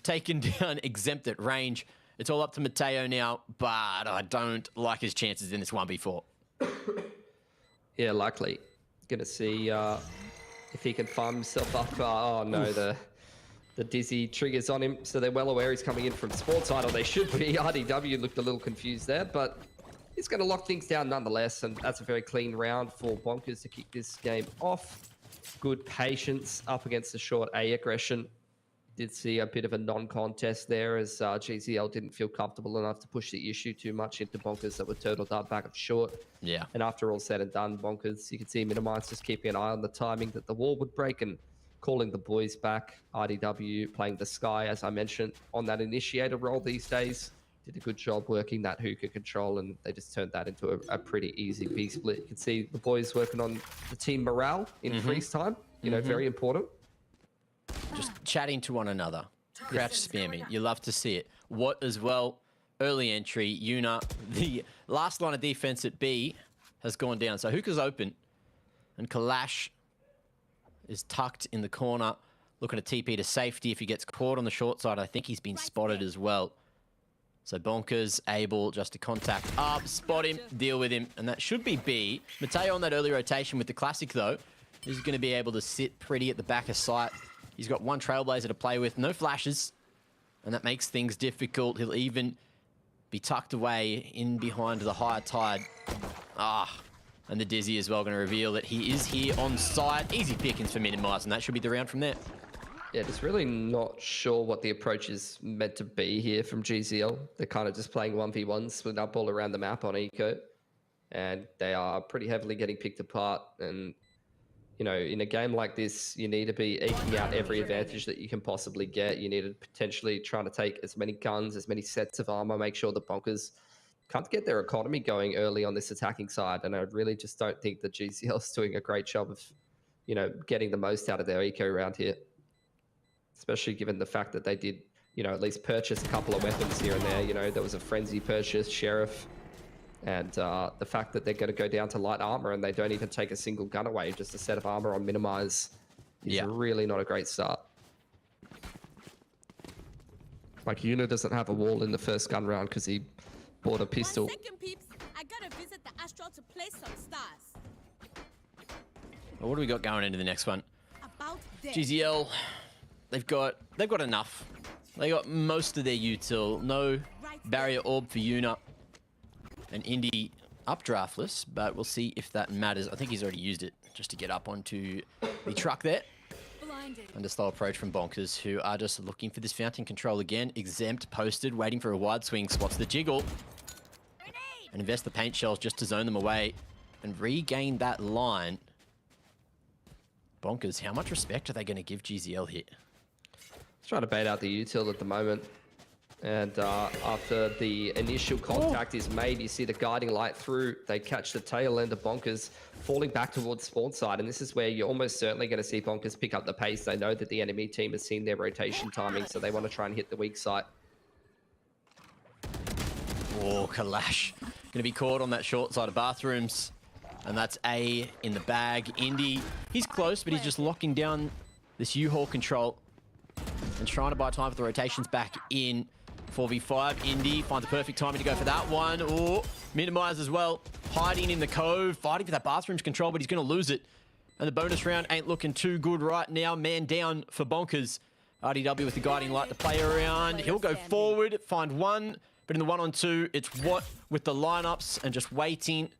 taken down exempt at range. It's all up to Mateo now, but I don't like his chances in this 1v4. Yeah, likely. Gonna see if he can farm himself up. Oh no, the dizzy triggers on him, so they're well aware he's coming in from Sports side, or they should be. RDW looked a little confused there, but he's going to lock things down nonetheless, and that's a very clean round for Bonkers to kick this game off. Good patience up against the short A aggression. Did see a bit of a non-contest there as GZL didn't feel comfortable enough to push the issue too much into Bonkers that were turtled up back of short. Yeah. And after all said and done, Bonkers, you can see Minimize just keeping an eye on the timing that the wall would break and calling the boys back. RDW playing the Sky, as I mentioned, on that initiator role these days. Did a good job working that hookah control, and they just turned that into a pretty easy B split. You can see the boys working on the team morale in freeze time. You know, very important. Just chatting to one another. Crouch spamming. You love to see it. What as well, early entry, Yuna, the last line of defense at B has gone down. So hookah's open, and Kalash is tucked in the corner, looking to TP to safety. If he gets caught on the short side, I think he's been spotted as well. So Bonkers able just to contact up, spot him, deal with him, and that should be B. Mateo on that early rotation with the Classic, though, is going to be able to sit pretty at the back of sight. He's got one Trailblazer to play with, no flashes, and that makes things difficult. He'll even be tucked away in behind the higher tide. And the Dizzy as well going to reveal that he is here on site. Easy pickings for Minimize, and that should be the round from there. Yeah, just really not sure what the approach is meant to be here from GZL. They're kind of just playing 1v1s, split up all around the map on Eco. And they are pretty heavily getting picked apart. And, you know, in a game like this, you need to be eking out every advantage that you can possibly get. You need to potentially try to take as many guns, as many sets of armor, make sure the Bonkers can't get their economy going early on this attacking side. And I really just don't think that GZL is doing a great job of, you know, getting the most out of their Eco round here. Especially given the fact that they did, you know, at least purchase a couple of weapons here and there. You know, there was a Frenzy purchase, Sheriff, and the fact that they're going to go down to light armor and they don't even take a single gun away, just a set of armor on Minimize, is really not a great start. Like, Yuna doesn't have a wall in the first gun round because he bought a pistol. 1 second, peeps. I gotta visit the Astral to play some stars. Well, what do we got going into the next one? About this. GZL, they've got enough. They got most of their util. No barrier orb for Yuna. And Indy updraftless, but we'll see if that matters. I think he's already used it just to get up onto the truck there. Under slow approach from Bonkers, who are just looking for this fountain control again. Exempt, posted, waiting for a wide swing. Spots the jiggle. And invest the paint shells just to zone them away and regain that line. Bonkers, how much respect are they going to give GZL here? Trying to bait out the util at the moment. And after the initial contact is made, you see the guiding light through. They catch the tail end of Bonkers falling back towards spawn side. And this is where you're almost certainly going to see Bonkers pick up the pace. They know that the enemy team has seen their rotation timing, so they want to try and hit the weak side. Oh, Kalash. Going to be caught on that short side of bathrooms. And that's A in the bag. Indy, he's close, but he's just locking down this U-Haul control and trying to buy time for the rotations back in. 4v5, Indy finds a perfect timing to go for that one. Oh, Minimize as well. Hiding in the cove, fighting for that bathrooms control, but he's going to lose it. And the bonus round ain't looking too good right now. Man down for Bonkers. RDW with the guiding light to play around. He'll go forward, find one, but in the 1-on-2, it's what with the lineups and just waiting.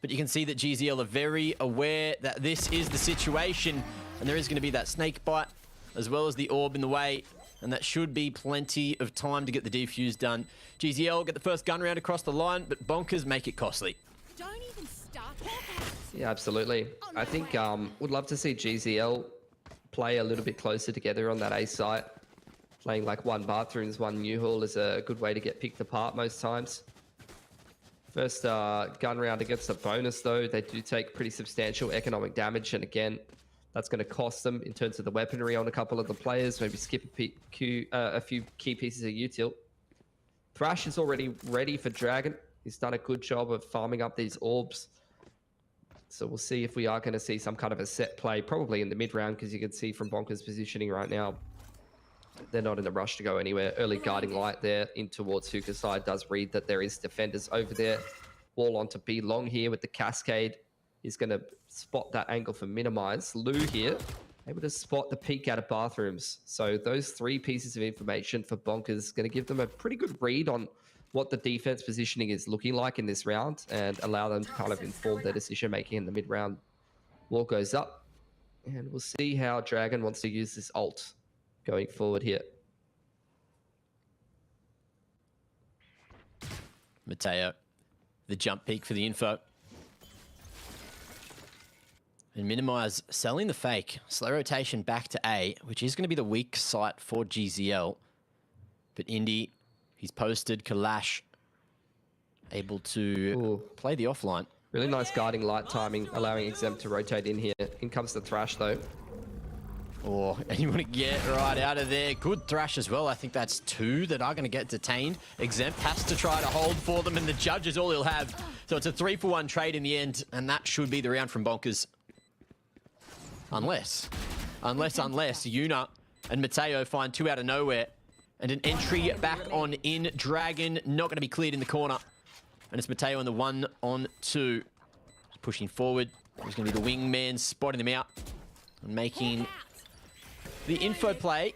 But you can see that GZL are very aware that this is the situation, and there is going to be that snake bite as well as the orb in the way. And that should be plenty of time to get the defuse done. GZL get the first gun round across the line, but Bonkers make it costly. Don't even start. Yeah, absolutely. I think would love to see GZL play a little bit closer together on that A site. Playing like one bathrooms, one U-Haul is a good way to get picked apart most times. First gun round against a bonus, though, they do take pretty substantial economic damage. And again, that's going to cost them in terms of the weaponry on a couple of the players. Maybe skip a few key pieces of util. Thrash is already ready for Dragon. He's done a good job of farming up these orbs. So we'll see if we are going to see some kind of a set play, probably in the mid round, because you can see from Bonkers' positioning right now, they're not in a rush to go anywhere. Early guiding light there in towards Hookah's side does read that there is defenders over there. Wall onto B long here with the Cascade. He's going to spot that angle for Minimize. Lou here, able to spot the peek out of bathrooms. So those three pieces of information for Bonkers going to give them a pretty good read on what the defense positioning is looking like in this round and allow them to kind of inform their decision making in the mid round. Wall goes up, and we'll see how Dragon wants to use this ult going forward here. Mateo, the jump peak for the info. And Minimize selling the fake. Slow rotation back to A, which is going to be the weak site for GZL. But Indy, he's posted. Kalash able to play the offline. Really nice guarding light timing, allowing Exempt to rotate in here. In comes the Thrash though. Oh, and you want to get right out of there. Good Thrash as well. I think that's 2 that are going to get detained. Exempt has to try to hold for them, and the judge is all he'll have. So it's a 3-for-1 trade in the end, and that should be the round from Bonkers. Unless Yuna and Mateo find 2 out of nowhere, and an entry back on in. Dragon not going to be cleared in the corner. And it's Mateo on the 1-on-2. Pushing forward. He's going to be the wingman, spotting them out. And making the info play.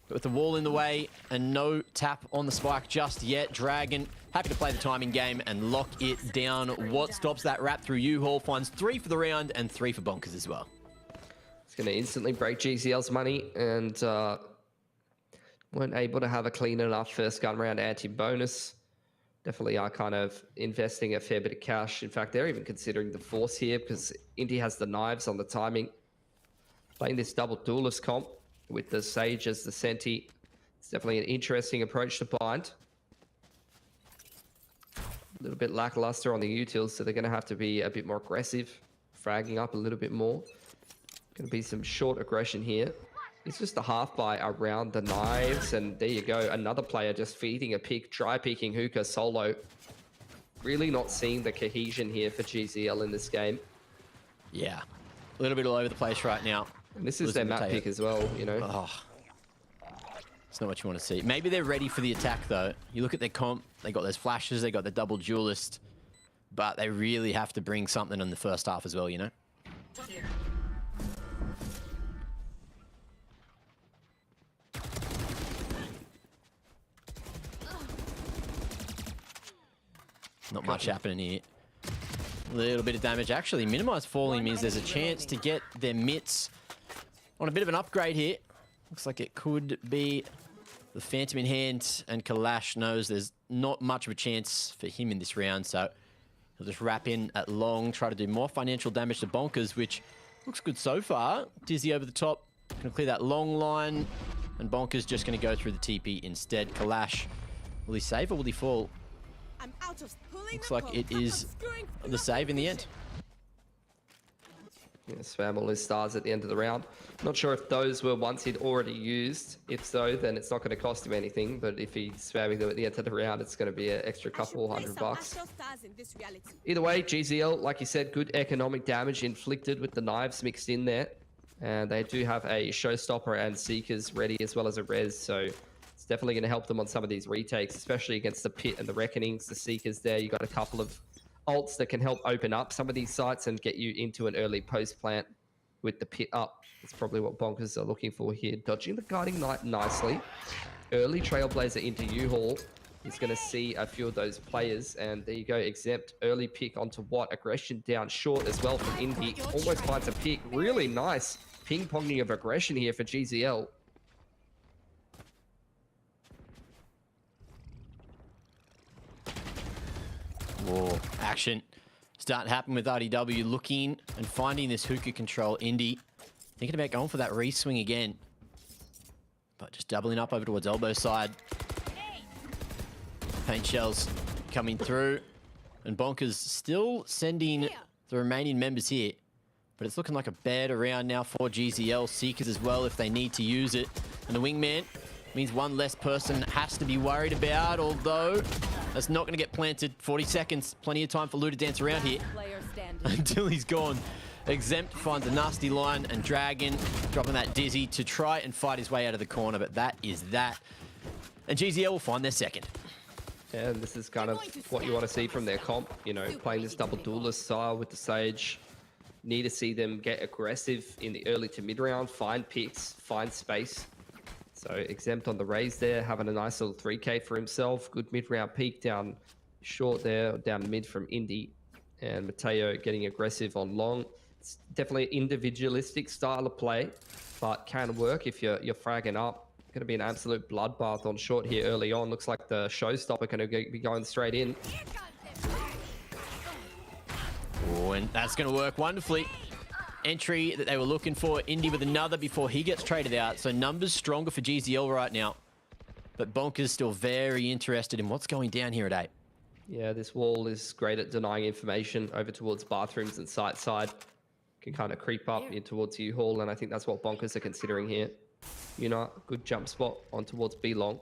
But with the wall in the way and no tap on the spike just yet. Dragon happy to play the timing game and lock it down. What stops that wrap through U-Haul? Finds 3 for the round and 3 for Bonkers as well. It's going to instantly break GCL's money and weren't able to have a clean enough first gun round anti-bonus. Definitely are kind of investing a fair bit of cash. In fact, they're even considering the force here because Indy has the knives on the timing. Playing this double duelist comp with the Sage as the Senti. It's definitely an interesting approach to bind. A little bit lackluster on the utils, so they're going to have to be a bit more aggressive, fragging up a little bit more. Going to be some short aggression here. It's just a half buy around the knives, and there you go. Another player just feeding a pick, dry peeking hookah solo. Really not seeing the cohesion here for GZL in this game. Yeah, a little bit all over the place right now. And this is their map pick as well, you know. Oh, it's not what you want to see. Maybe they're ready for the attack, though. You look at their comp, they got those flashes, they got the double duelist, but they really have to bring something in the first half as well, you know? Not much happening here. A little bit of damage. Actually, Minimize falling means there's a chance to get their mitts on a bit of an upgrade here. Looks like it could be the Phantom in hand, and Kalash knows there's not much of a chance for him in this round, so he'll just wrap in at long, try to do more financial damage to Bonkers, which looks good so far. Dizzy over the top, gonna clear that long line, and Bonkers just gonna go through the TP instead. Kalash, will he save or will he fall? I'm out of Looks like it is the save in the end. Yeah, spam all his stars at the end of the round. Not sure if those were ones he'd already used. If so, then it's not going to cost him anything. But if he's spamming them at the end of the round, it's going to be an extra couple $100. Either way, GZL, like you said, good economic damage inflicted with the knives mixed in there. And they do have a Showstopper and Seekers ready as well as a Res. So it's definitely going to help them on some of these retakes, especially against the Pit and the Reckonings. The Seekers there, you got a couple of ults that can help open up some of these sites and get you into an early post plant with the Pit up. That's probably what Bonkers are looking for here. Dodging the Guarding Knight nicely. Early Trailblazer into U-Haul. He's going to see a few of those players, and there you go, Exempt. Early pick onto what? Aggression down short as well from Indy. Almost finds a pick. Really nice ping-ponging of aggression here for GZL. Whoa, action starting to happen with RDW, looking and finding this hookah control. Indy thinking about going for that re-swing again, but just doubling up over towards elbow side. Paint shells coming through, and Bonkers still sending the remaining members here, but it's looking like a better round now for GZL. Seekers as well if they need to use it, and the wingman means one less person has to be worried about, although that's not going to get planted. 40 seconds, plenty of time for Lou to dance around here until he's gone. Exempt finds a nasty line, and Dragon dropping that Dizzy to try and fight his way out of the corner, but that is that. And GZL will find their second. Yeah, this is kind of what you want to see from their comp, you know, playing this double duelist style with the Sage. Need to see them get aggressive in the early to mid round, find picks, find space. So Exempt on the raise there, having a nice little 3K for himself. Good mid-round peak down short there, down mid from Indy. And Mateo getting aggressive on long. It's definitely an individualistic style of play, but can work if you're fragging up. Going to be an absolute bloodbath on short here early on. Looks like the Showstopper going to be going straight in. Oh, and that's going to work wonderfully. entry that they were looking for. Indy with another before he gets traded out. So numbers stronger for GZL right now. But Bonkers still very interested in what's going down here at 8. Yeah, this wall is great at denying information over towards bathrooms and side. Can kind of creep up in towards U-Haul, and I think that's what Bonkers are considering here. Good jump spot on towards B-Long.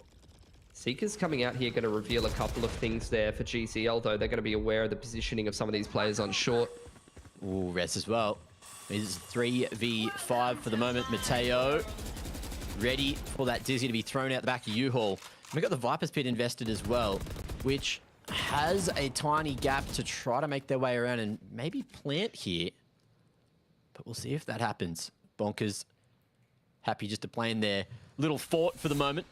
Seeker's coming out here, going to reveal a couple of things there for GCL, though. They're going to be aware of the positioning of some of these players on short. Ooh, Res as well. It's 3v5 for the moment. Mateo ready for that Dizzy to be thrown out the back of U-Haul. We've got the Viper's Pit invested as well, which has a tiny gap to try to make their way around and maybe plant here. But we'll see if that happens. Bonkers happy just to play in their little fort for the moment.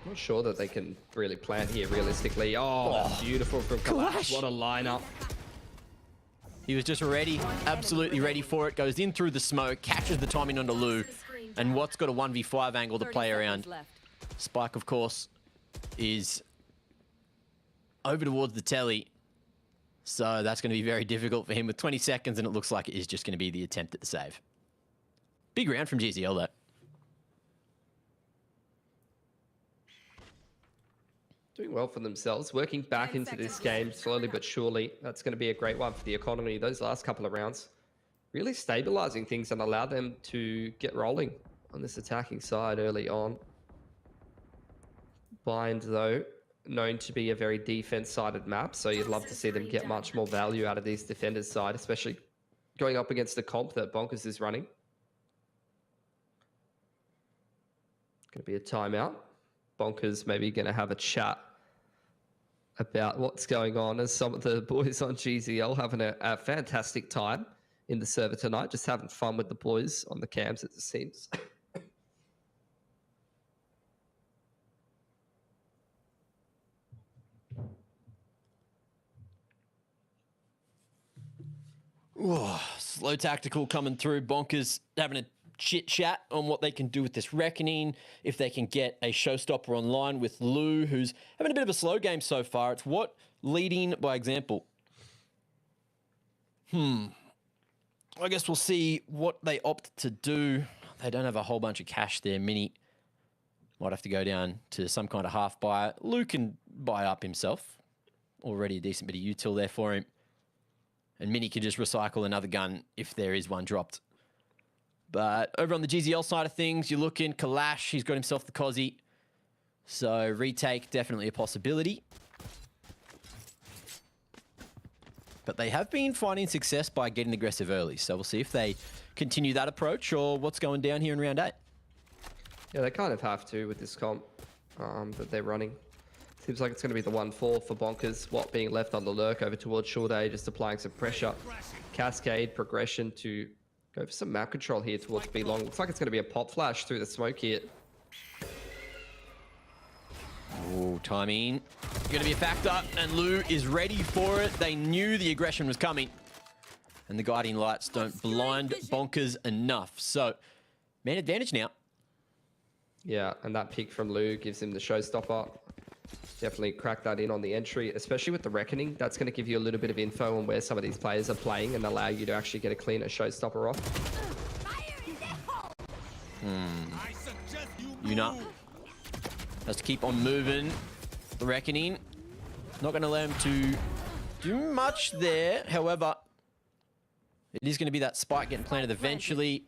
Not sure that they can really plant here realistically. Oh, beautiful from Kalash. What a lineup. He was just ready, absolutely ready for it. Goes in through the smoke, catches the timing onto Lou. And what's got a 1v5 angle to play around. Spike, of course, is over towards the telly. So that's going to be very difficult for him with 20 seconds, and it looks like it is just going to be the attempt at the save. Big round from GZL, though. Doing well for themselves, working back into this game slowly but surely. That's going to be a great one for the economy. Those last couple of rounds really stabilizing things and allow them to get rolling on this attacking side early on. Bind, though, known to be a very defense-sided map, so you'd love to see them get much more value out of these defenders' side, especially going up against the comp that Bonkers is running. Going to be a timeout. Bonkers maybe going to have a chat about what's going on, as some of the boys on GZL having a fantastic time in the server tonight, just having fun with the boys on the cams, it seems. Whoa, slow tactical coming through. Bonkers having a chit chat on what they can do with this reckoning, if they can get a showstopper online with Lou, who's having a bit of a slow game so far. It's what leading by example. I guess we'll see what they opt to do. They don't have a whole bunch of cash there. Mini might have to go down to some kind of half buy. Lou can buy up himself. Already a decent bit of util there for him. And Mini can just recycle another gun if there is one dropped. But over on the GZL side of things, you look in Kalash, he's got himself the Cozzy. So retake, definitely a possibility. But they have been finding success by getting aggressive early. So we'll see if they continue that approach or what's going down here in round 8. Yeah, they kind of have to with this comp that they're running. Seems like it's going to be the 1-4 for Bonkers. Watt being left on the lurk over towards Short A, just applying some pressure. Cascade progression to go for some map control here towards B long. Looks like it's going to be a pop flash through the smoke here. Oh, timing. Going to be a factor, and Lou is ready for it. They knew the aggression was coming. And the guiding lights don't blind Bonkers enough. So, man advantage now. Yeah, and that pick from Lou gives him the showstopper. Definitely crack that in on the entry, especially with the Reckoning. That's going to give you a little bit of info on where some of these players are playing and allow you to actually get a cleaner showstopper off. Yuna has to keep on moving. The Reckoning not going to allow him to do much there. However, it is going to be that spike getting planted eventually.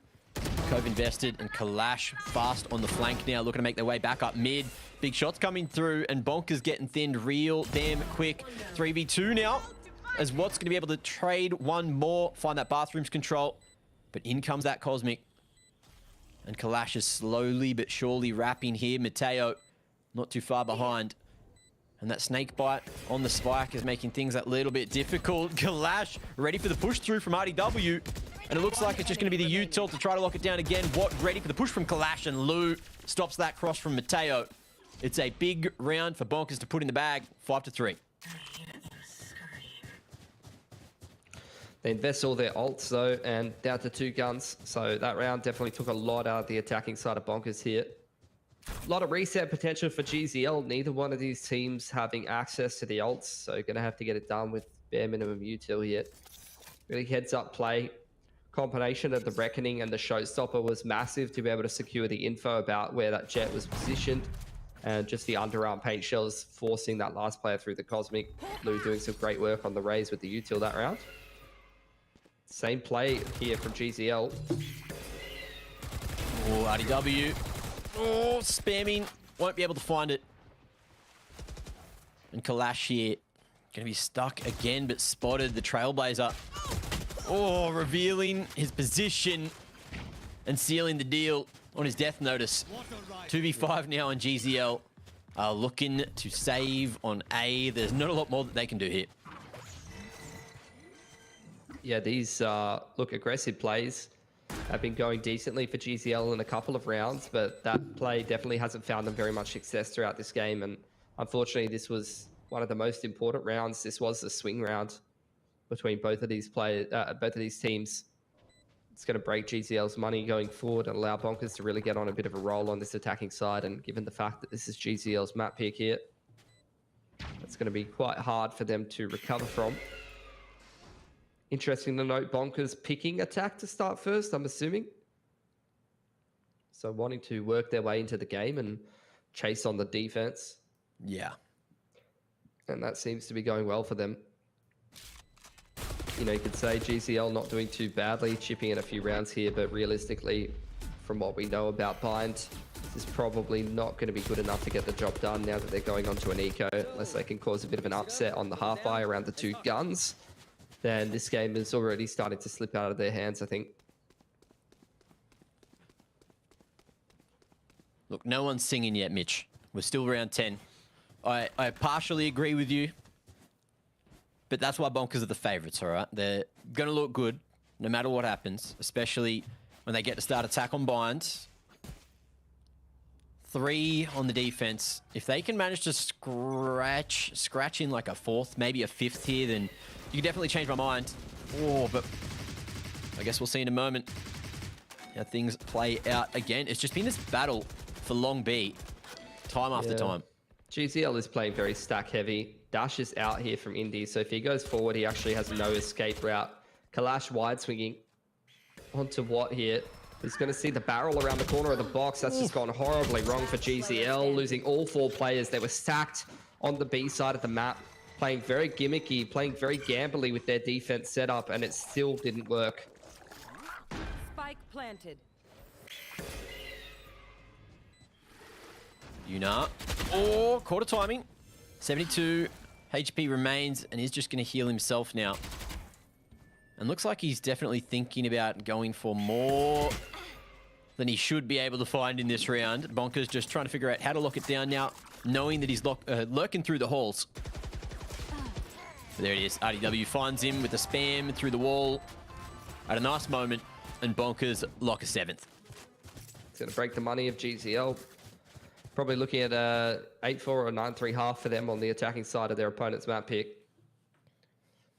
Cove invested, and Kalash fast on the flank now, looking to make their way back up mid. Big shots coming through, and Bonkers getting thinned real damn quick. 3v2 now, as Watt's going to be able to trade one more, find that bathrooms control. But in comes that Cosmic. And Kalash is slowly but surely wrapping here. Mateo not too far behind. And that snake bite on the spike is making things a little bit difficult. Kalash ready for the push through from RDW. And it looks like it's just going to be the util to try to lock it down again. Watt ready for the push from Kalash, and Lou stops that cross from Mateo. It's a big round for Bonkers to put in the bag, 5-3. They invest all their ults, though, and down to 2 guns. So that round definitely took a lot out of the attacking side of Bonkers here. A lot of reset potential for GZL. Neither one of these teams having access to the ults, so going to have to get it done with bare minimum util here. Really heads up play. combination of the Reckoning and the Showstopper was massive to be able to secure the info about where that jet was positioned. And just the underarm paint shells forcing that last player through the Cosmic. Lou doing some great work on the Rays with the util that round. Same play here from GZL. Oh, RDW. Oh, spamming. Won't be able to find it. And Kalash here. Going to be stuck again, but spotted the Trailblazer. Oh, revealing his position and sealing the deal on his death notice. 2v5 now on GZL. Looking to save on A. There's not a lot more that they can do here. Yeah, these look aggressive plays have been going decently for GZL in a couple of rounds, but that play definitely hasn't found them very much success throughout this game. And unfortunately, this was one of the most important rounds. This was the swing round between both of these players, both of these teams. It's going to break GZL's money going forward and allow Bonkers to really get on a bit of a roll on this attacking side. And given the fact that this is GZL's map pick here, it's going to be quite hard for them to recover from. Interesting to note, Bonkers picking attack to start first, I'm assuming. So wanting to work their way into the game and chase on the defense. Yeah. And that seems to be going well for them. You know, you could say GZL not doing too badly, chipping in a few rounds here, but realistically, from what we know about Bind, this is probably not going to be good enough to get the job done now that they're going onto an eco, unless they can cause a bit of an upset on the half buy around the two guns. Then this game is already starting to slip out of their hands, I think. Look, no one's singing yet, Mitch. We're still round 10. I partially agree with you, but that's why Bonkers are the favorites, all right? They're going to look good no matter what happens, especially when they get to start attack on Bind. 3 on the defense. If they can manage to scratch in like a 4th, maybe a 5th here, then you can definitely change my mind. Oh, but I guess we'll see in a moment how things play out again. It's just been this battle for Long B, time after time. GZL is playing very stack heavy. Dash is out here from Indy, so if he goes forward, he actually has no escape route. Kalash wide swinging onto Watt here. He's going to see the barrel around the corner of the box. That's just gone horribly wrong for GZL, losing all 4 players. They were stacked on the B side of the map, playing very gimmicky, playing very gambly with their defense setup, and it still didn't work. Spike planted. Yuna. Oh, quarter timing. 72 HP remains, and he's just going to heal himself now. And looks like he's definitely thinking about going for more than he should be able to find in this round. Bonkers just trying to figure out how to lock it down now, knowing that he's lurking through the halls. But there it is. RDW finds him with the spam through the wall at a nice moment, and Bonkers lock a 7th. It's going to break the money of GZL. Probably looking at a 8-4 or 9-3 half for them on the attacking side of their opponent's map pick.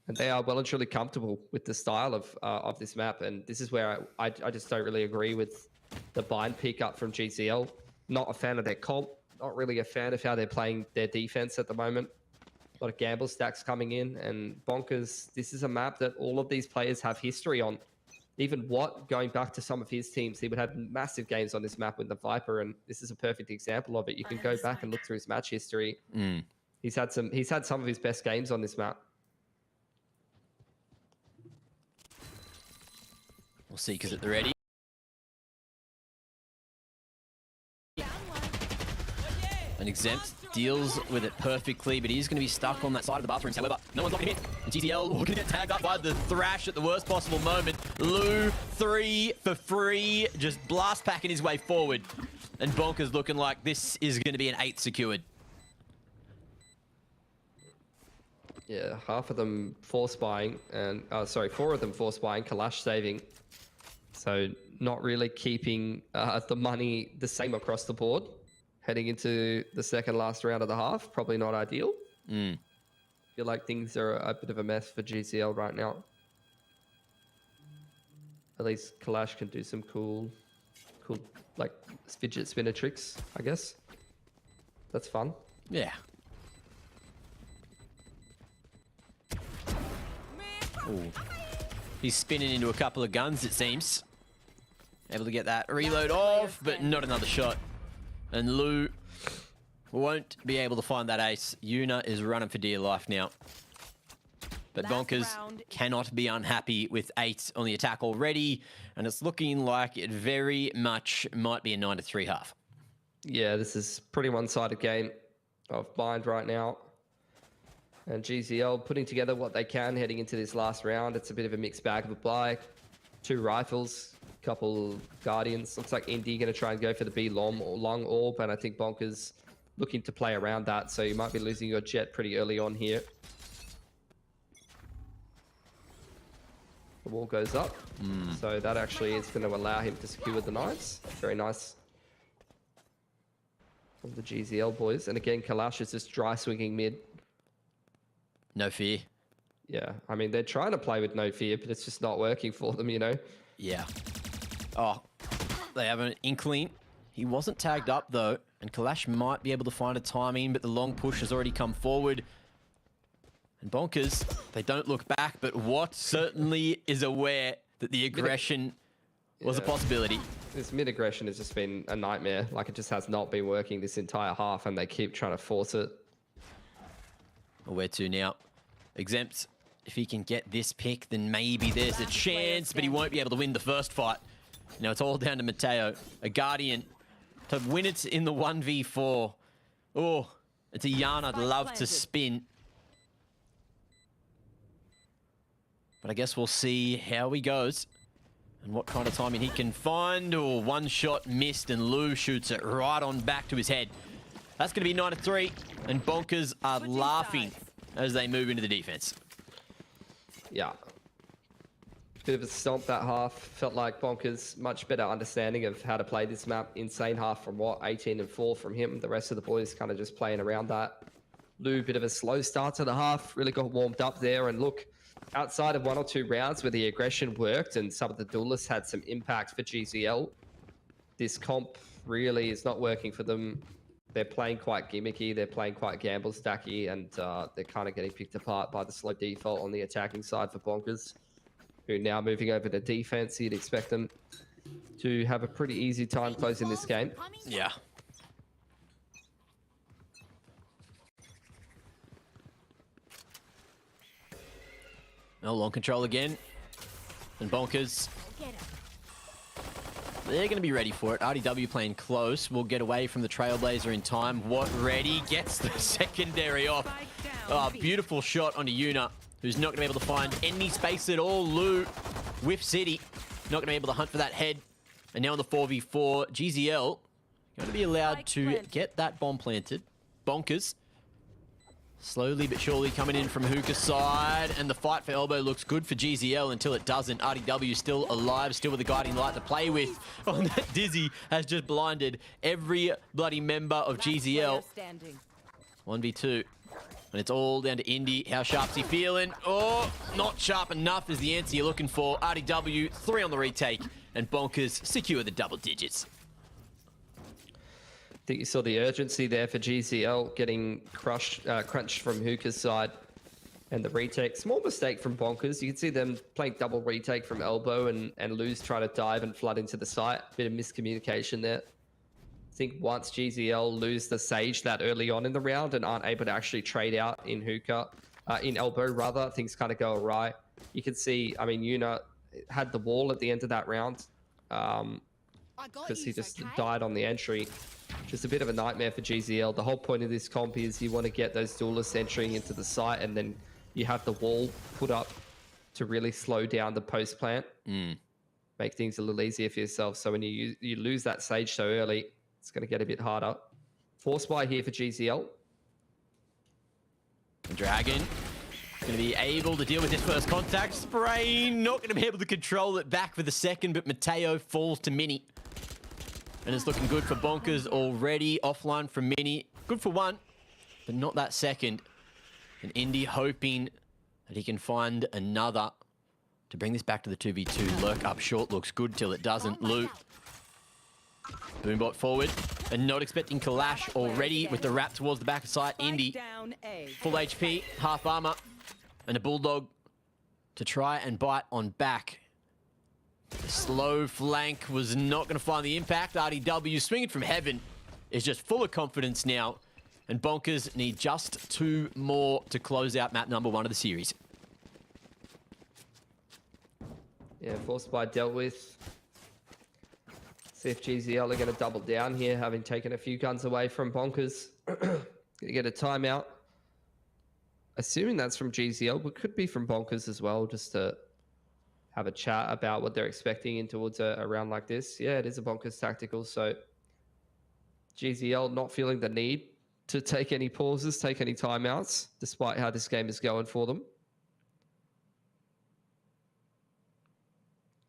And they are well and truly comfortable with the style of this map. And this is where I just don't really agree with the Bind pick up from GZL. Not a fan of their comp. Not really a fan of how they're playing their defense at the moment. A lot of gamble stacks coming in. And Bonkers, this is a map that all of these players have history on. Even Watt, going back to some of his teams, he would have massive games on this map with the Viper, and this is a perfect example of it. You can go back and look through his match history. He's had some of his best games on this map. We'll see, because at the ready. And Exempt deals with it perfectly, but he's going to be stuck on that side of the bathroom. However, no one's locking him in. And GZL going to get tagged up by the Thrash at the worst possible moment. Lou, 3 for free, just blast packing his way forward. And Bonkers looking like this is going to be an 8 secured. Yeah, half of them force buying, and 4 of them force buying, Kalash saving. So not really keeping the money the same across the board. Heading into the second last round of the half, probably not ideal. Feel like things are a bit of a mess for GZL right now. At least Kalash can do some cool like fidget spinner tricks, I guess. That's fun. Yeah. Ooh. He's spinning into a couple of guns, it seems. Able to get that reload off, but not another shot. And Lou won't be able to find that ace. Yuna is running for dear life now. But Bonkers cannot be unhappy with 8 on the attack already, and it's looking like it very much might be a 9-3 half. Yeah, this is pretty one-sided game of Bind right now. And GZL putting together what they can heading into this last round. It's a bit of a mixed bag of a buy. 2 rifles, couple Guardians. Looks like Indy going to try and go for the B long orb, and I think Bonkers looking to play around that, so you might be losing your jet pretty early on here. The wall goes up, so that actually is going to allow him to secure the knives. Very nice from the GZL boys. And again, Kalash is just dry swinging mid. No fear. Yeah, I mean, they're trying to play with no fear, but it's just not working for them, you know? Yeah. Oh, they have an inkling. He wasn't tagged up, though, and Kalash might be able to find a timing, but the long push has already come forward. And Bonkers, they don't look back, but Watt certainly is aware that the aggression was a possibility. This mid-aggression has just been a nightmare. Like, it just has not been working this entire half, and they keep trying to force it. Where to now? Exempt. If he can get this pick, then maybe there's a chance, but he won't be able to win the first fight. Now it's all down to Mateo, a Guardian, to win it in the 1v4. Oh, it's a yarn I'd love to spin. But I guess we'll see how he goes and what kind of timing he can find. Oh, one shot missed, and Lou shoots it right on back to his head. That's going to be 9-3, and Bonkers are laughing as they move into the defense. Yeah. Bit of a stomp that half. Felt like Bonkers much better understanding of how to play this map. Insane half from what? 18-4 from him. The rest of the boys kind of just playing around that. Lou, bit of a slow start to the half. Really got warmed up there. And look, outside of 1 or 2 rounds where the aggression worked and some of the duelists had some impact for GZL, this comp really is not working for them. They're playing quite gimmicky, they're playing quite gamble stacky, and they're kind of getting picked apart by the slow default on the attacking side for Bonkers, who now moving over to defense. You'd expect them to have a pretty easy time closing this game. Yeah. No, long control again. And Bonkers, they're going to be ready for it. RDW playing close. Will get away from the Trailblazer in time. Watt ready. Gets the secondary off. Oh, beautiful shot onto Yuna, who's not going to be able to find any space at all. Lou with City. Not going to be able to hunt for that head. And now on the 4v4, GZL going to be allowed to get that bomb planted. Bonkers slowly but surely coming in from Hookah's side, and the fight for elbow looks good for GZL until it doesn't. RDW still alive, still with a guiding light to play with. Oh, that Dizzy has just blinded every bloody member of GZL. 1v2. And it's all down to Indy. How sharp's he feeling? Oh, not sharp enough is the answer you're looking for. RDW, 3 on the retake, and Bonkers secure the double digits. I think you saw the urgency there for GZL getting crunched from Hookah's side, and the retake. Small mistake from Bonkers. You can see them playing double retake from elbow, and Lou's trying to dive and flood into the site. Bit of miscommunication there. I think once GZL lose the Sage that early on in the round and aren't able to actually trade out in Hookah, in elbow rather, things kind of go awry. You can see, I mean, Yuna had the wall at the end of that round because he just died on the entry. Just a bit of a nightmare for GZL. The whole point of this comp is you want to get those duelists entering into the site, and then you have the wall put up to really slow down the post plant. Make things a little easier for yourself. So when you lose that Sage so early, it's going to get a bit harder. Force buy here for GZL. Dragon going to be able to deal with his first contact. Spray not going to be able to control it back for the second, but Mateo falls to Mini. And it's looking good for Bonkers already. Offline from Mini. Good for one, but not that second. And Indy hoping that he can find another to bring this back to the 2v2. Lurk up short looks good till it doesn't. Lou. Boombot forward. And not expecting Kalash already with the wrap towards the back of sight. Indy. Full HP, half armor. And a Bulldog to try and bite on back. The slow flank was not going to find the impact. RDW swinging from heaven is just full of confidence now. And Bonkers need just 2 more to close out map number 1 of the series. Yeah, force buy dealt with. See if GZL are going to double down here, having taken a few guns away from Bonkers. Gonna get a timeout. Assuming that's from GZL, but could be from Bonkers as well, just to have a chat about what they're expecting in towards a round like this. Yeah, it is a Bonkers tactical, so GZL not feeling the need to take any pauses, take any timeouts, despite how this game is going for them.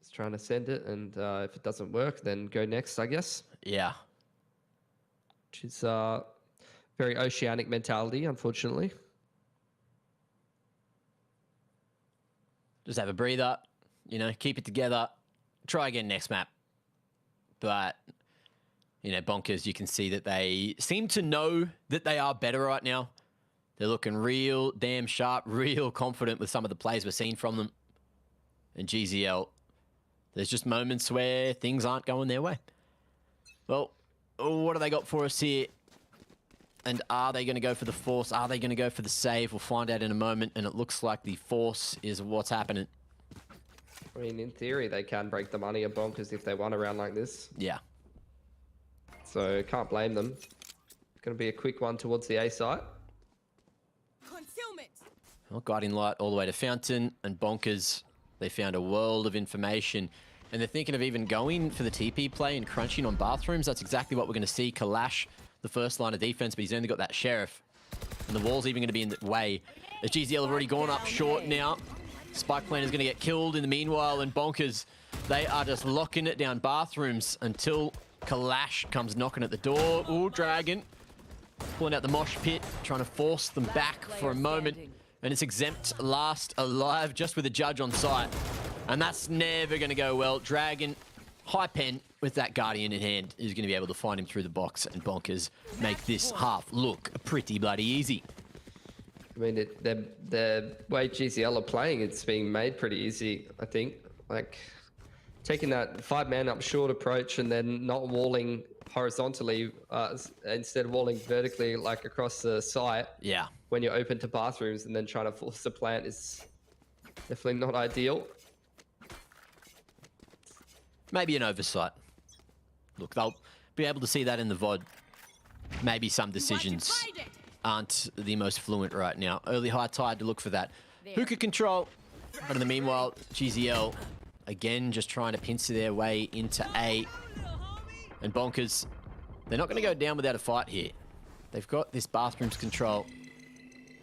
Just trying to send it, and if it doesn't work, then go next, I guess. Yeah. Which is very Oceanic mentality, unfortunately. Just have a breather, you know, keep it together, try again next map. But, you know, Bonkers, you can see that they seem to know that they are better right now. They're looking real damn sharp, real confident with some of the plays we're seeing from them. And GZL, there's just moments where things aren't going their way. Well, what do they got for us here? And are they going to go for the force? Are they going to go for the save? We'll find out in a moment. And it looks like the force is what's happening. I mean, in theory, they can break the money of Bonkers if they want a round like this. Yeah. So, can't blame them. It's going to be a quick one towards the A site. Concealment. Well, Guiding Light all the way to Fountain. And Bonkers, they found a world of information. And they're thinking of even going for the TP play and crunching on bathrooms. That's exactly what we're going to see. Kalash, the first line of defense, but he's only got that Sheriff. And the wall's even going to be in the way. As GZL have already gone up short now. Spike Plan is going to get killed in the meanwhile, and Bonkers, they are just locking it down bathrooms until Kalash comes knocking at the door. Ooh, Dragon. Pulling out the mosh pit, trying to force them back for a moment. And it's Exempt last alive, just with a judge on site. And that's never going to go well. Dragon, high pen with that Guardian in hand, is going to be able to find him through the box, and Bonkers make this half look pretty bloody easy. I mean, the way GZL are playing, it's being made pretty easy, I think. Like, taking that 5-man up short approach and then not walling horizontally, instead of walling vertically, like across the site. Yeah. When you're open to bathrooms, and then trying to force the plant is definitely not ideal. Maybe an oversight. Look, they'll be able to see that in the VOD. Maybe some decisions aren't the most fluent right now. Early high tide to look for that. Hookah control. But in the meanwhile, GZL, again, just trying to pincer their way into A. And Bonkers, they're not going to go down without a fight here. They've got this bathrooms control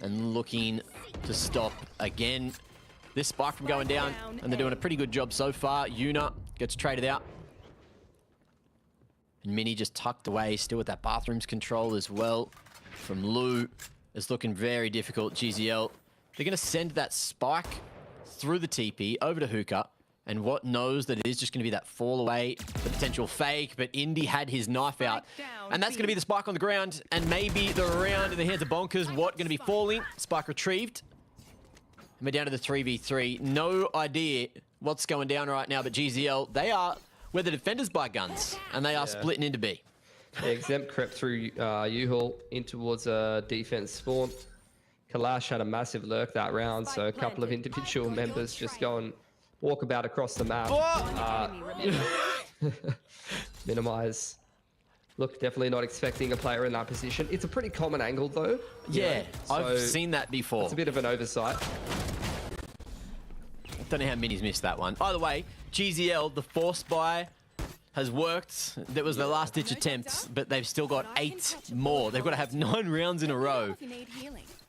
and looking to stop again this spike from going down, and they're doing a pretty good job so far. Yuna gets traded out. And Mini just tucked away, still with that bathrooms control as well. From Lou, it's looking very difficult. GZL, they're going to send that spike through the TP over to Hookah. And what knows that it is just going to be that fall away, the potential fake, but Indy had his knife out. And that's going to be the spike on the ground, and maybe the round in the hands of Bonkers. What going to be falling? Spike retrieved. And we're down to the 3v3. No idea what's going down right now, but GZL, they are where the defenders buy guns, and they are splitting into B. Yeah, Exempt crept through U-Haul in towards a defense spawn. Kalash had a massive lurk that round, so a couple of individual members just go and walk about across the map. Minimize. Look, definitely not expecting a player in that position. It's a pretty common angle, though. Yeah, I've seen that before. It's a bit of an oversight. Don't know how Mini's missed that one. By the way, GZL, the force buy has worked. That was the last-ditch attempt, but they've still got 8 more. They've got to have 9 rounds in a row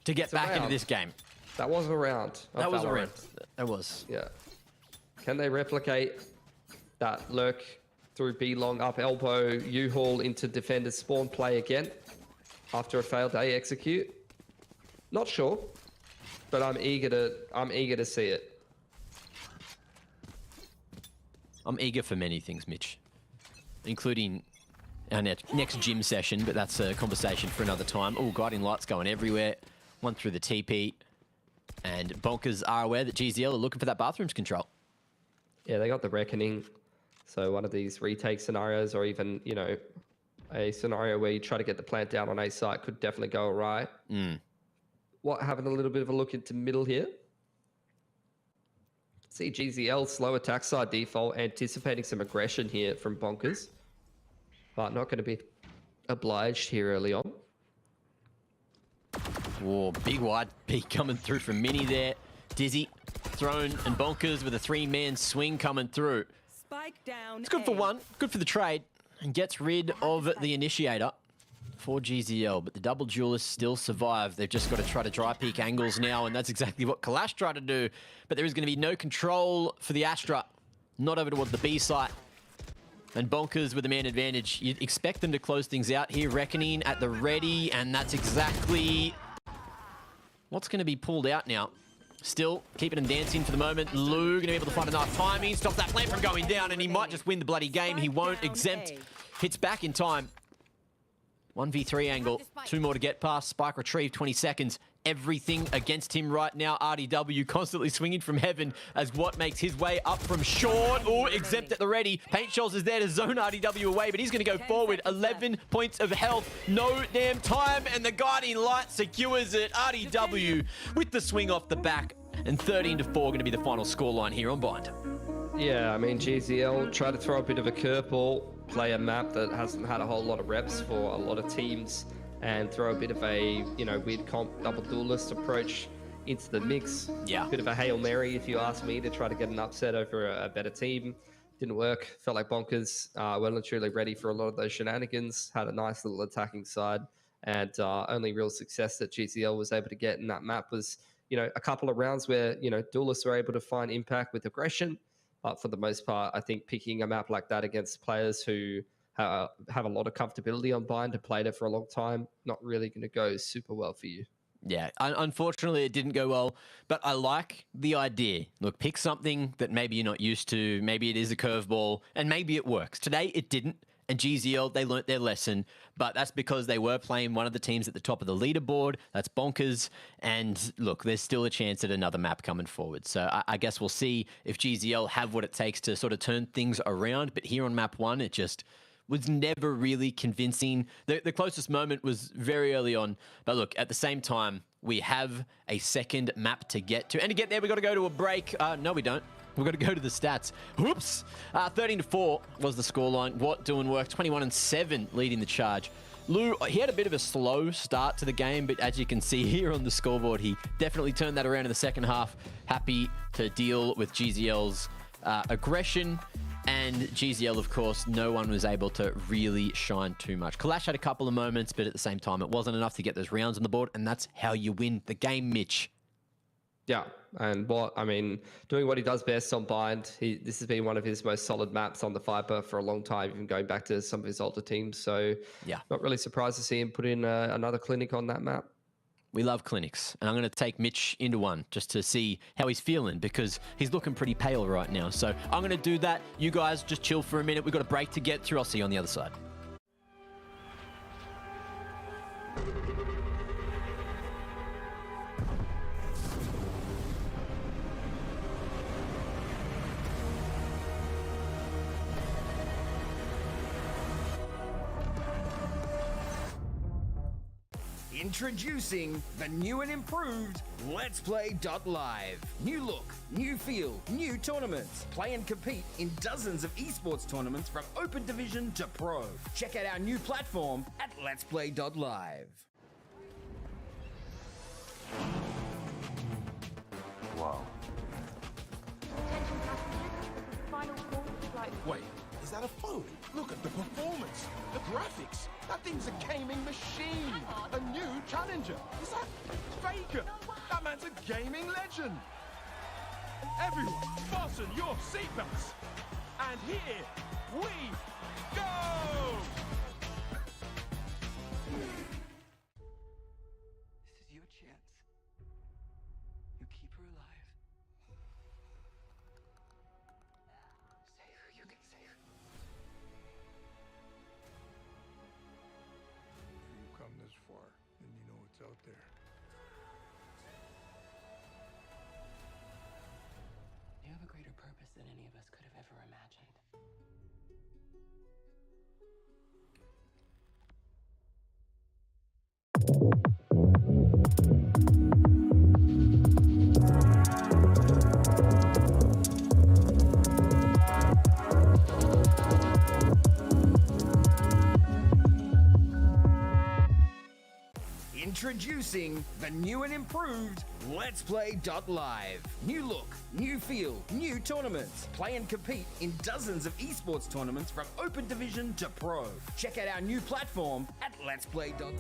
to get back into this game. That was a round. That was a round. That was. Yeah. Can they replicate that lurk through B long up elbow, U-Haul into defender spawn play again after a failed A execute? Not sure, but I'm eager to see it. I'm eager for many things, Mitch, including our next gym session, but that's a conversation for another time. Oh, Guiding Light's going everywhere. One through the TP. And Bonkers are aware that GZL are looking for that bathrooms control. Yeah, they got the Reckoning. So one of these retake scenarios, or even, you know, a scenario where you try to get the plant down on a site could definitely go awry. Having a little bit of a look into middle here. See GZL, slow attack side default, anticipating some aggression here from Bonkers. But not going to be obliged here early on. Whoa, big wide peak coming through from Mini there. Dizzy thrown and Bonkers with a 3-man swing coming through. Spike down. It's good for one, good for the trade, and gets rid of the initiator for GZL, but the double duelists still survive. They've just got to try to dry peek angles now, and that's exactly what Kalash tried to do, but there is going to be no control for the Astra. Not over towards the B site. And Bonkers with the man advantage. You'd expect them to close things out here. Reckoning at the ready, and that's exactly what's going to be pulled out now. Still keeping him dancing for the moment. Lou going to be able to find enough timing. Stops that plant from going down, and he might just win the bloody game. He won't. Exempt. Hits back in time. 1v3 angle. 2 more to get past. Spike retrieve, 20 seconds. Everything against him right now. RDW constantly swinging from heaven as what makes his way up from short. Oh, Exempt at the ready. Paint Shells is there to zone RDW away, but he's going to go forward. 11 points of health. No damn time, and the Guiding Light secures it. RDW with the swing off the back, and 13-4 going to be the final scoreline here on Bind. Yeah, I mean, GZL tried to throw a bit of a curveball, play a map that hasn't had a whole lot of reps for a lot of teams, and throw a bit of a, you know, weird comp double duelist approach into the mix. Yeah. Bit of a Hail Mary, if you ask me, to try to get an upset over a better team. Didn't work. Felt like Bonkers well and truly ready for a lot of those shenanigans. Had a nice little attacking side, and only real success that GZL was able to get in that map was, you know, a couple of rounds where, you know, duelists were able to find impact with aggression. But for the most part, I think picking a map like that against players who have a lot of comfortability on Bind and played it for a long time, not really going to go super well for you. Yeah, unfortunately it didn't go well, but I like the idea. Look, pick something that maybe you're not used to. Maybe it is a curveball, and maybe it works. Today it didn't, and GZL, they learnt their lesson, but that's because they were playing one of the teams at the top of the leaderboard. That's Bonkers, and look, there's still a chance at another map coming forward. So I guess we'll see if GZL have what it takes to sort of turn things around, but here on map 1, it just was never really convincing. The closest moment was very early on. But look, at the same time, we have a second map to get to. And to get there, we've got to go to a break. No, we don't. We've got to go to the stats. Whoops. 13-4 was the scoreline. What doing work? 21-7 leading the charge. Lou, he had a bit of a slow start to the game, but as you can see here on the scoreboard, he definitely turned that around in the second half. Happy to deal with GZL's aggression. And GZL, of course, no one was able to really shine too much. Kalash had a couple of moments, but at the same time, it wasn't enough to get those rounds on the board, and that's how you win the game, Mitch. Yeah, and doing what he does best on Bind. This has been one of his most solid maps on the Viper for a long time, even going back to some of his older teams. So, yeah, not really surprised to see him put in another clinic on that map. We love clinics, and I'm going to take Mitch into one just to see how he's feeling, because he's looking pretty pale right now. So I'm going to do that. You guys just chill for a minute. We've got a break to get through. I'll see you on the other side. Introducing the new and improved LetsPlay.Live. New look, new feel, new tournaments. Play and compete in dozens of esports tournaments from Open Division to Pro. Check out our new platform at LetsPlay.Live. Wow. Wait, is that a phone? Look at the performance, the graphics. That thing's a gaming machine. A new challenger. Is that Faker? That man's a gaming legend. Everyone, fasten your seatbelts. And here we go. This is your chance. You keep her alive. Save her. You can save her. If you come this far, then you know it's out there. purpose than any of us could have ever imagined. Introducing the new and improved LetsPlay.Live. New look, new feel, new tournaments. Play and compete in dozens of esports tournaments from Open Division to Pro. Check out our new platform at LetsPlay.Live.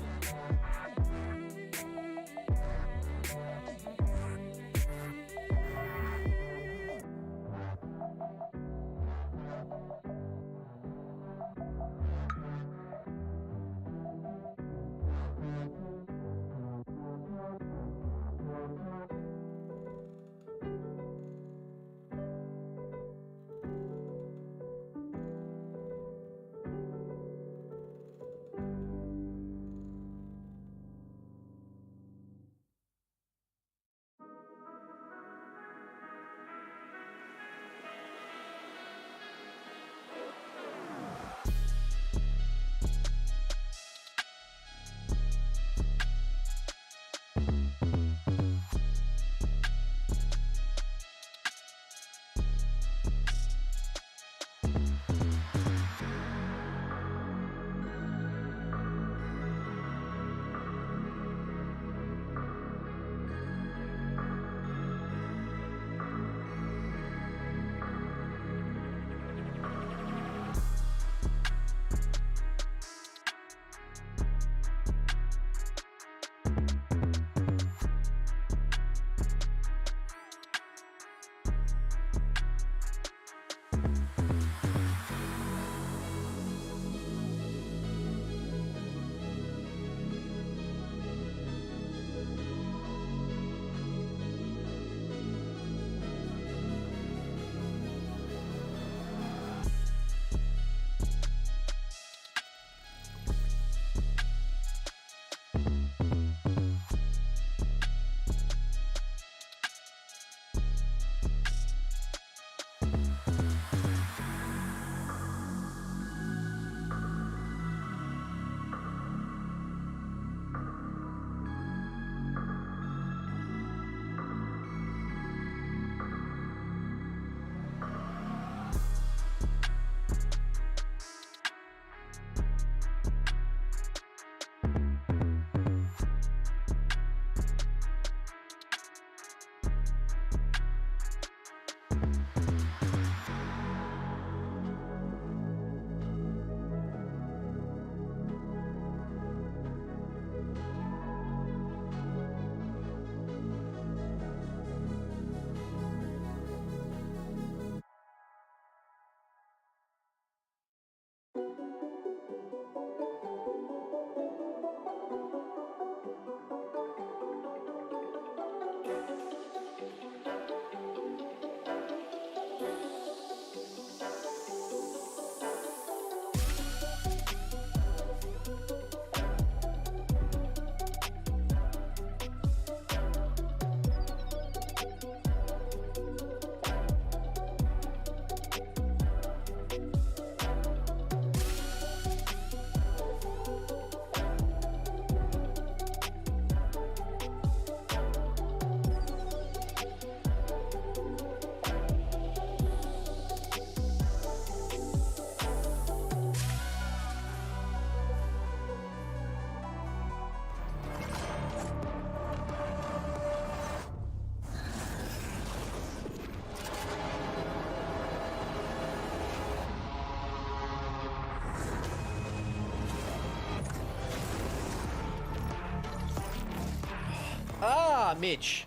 Mitch.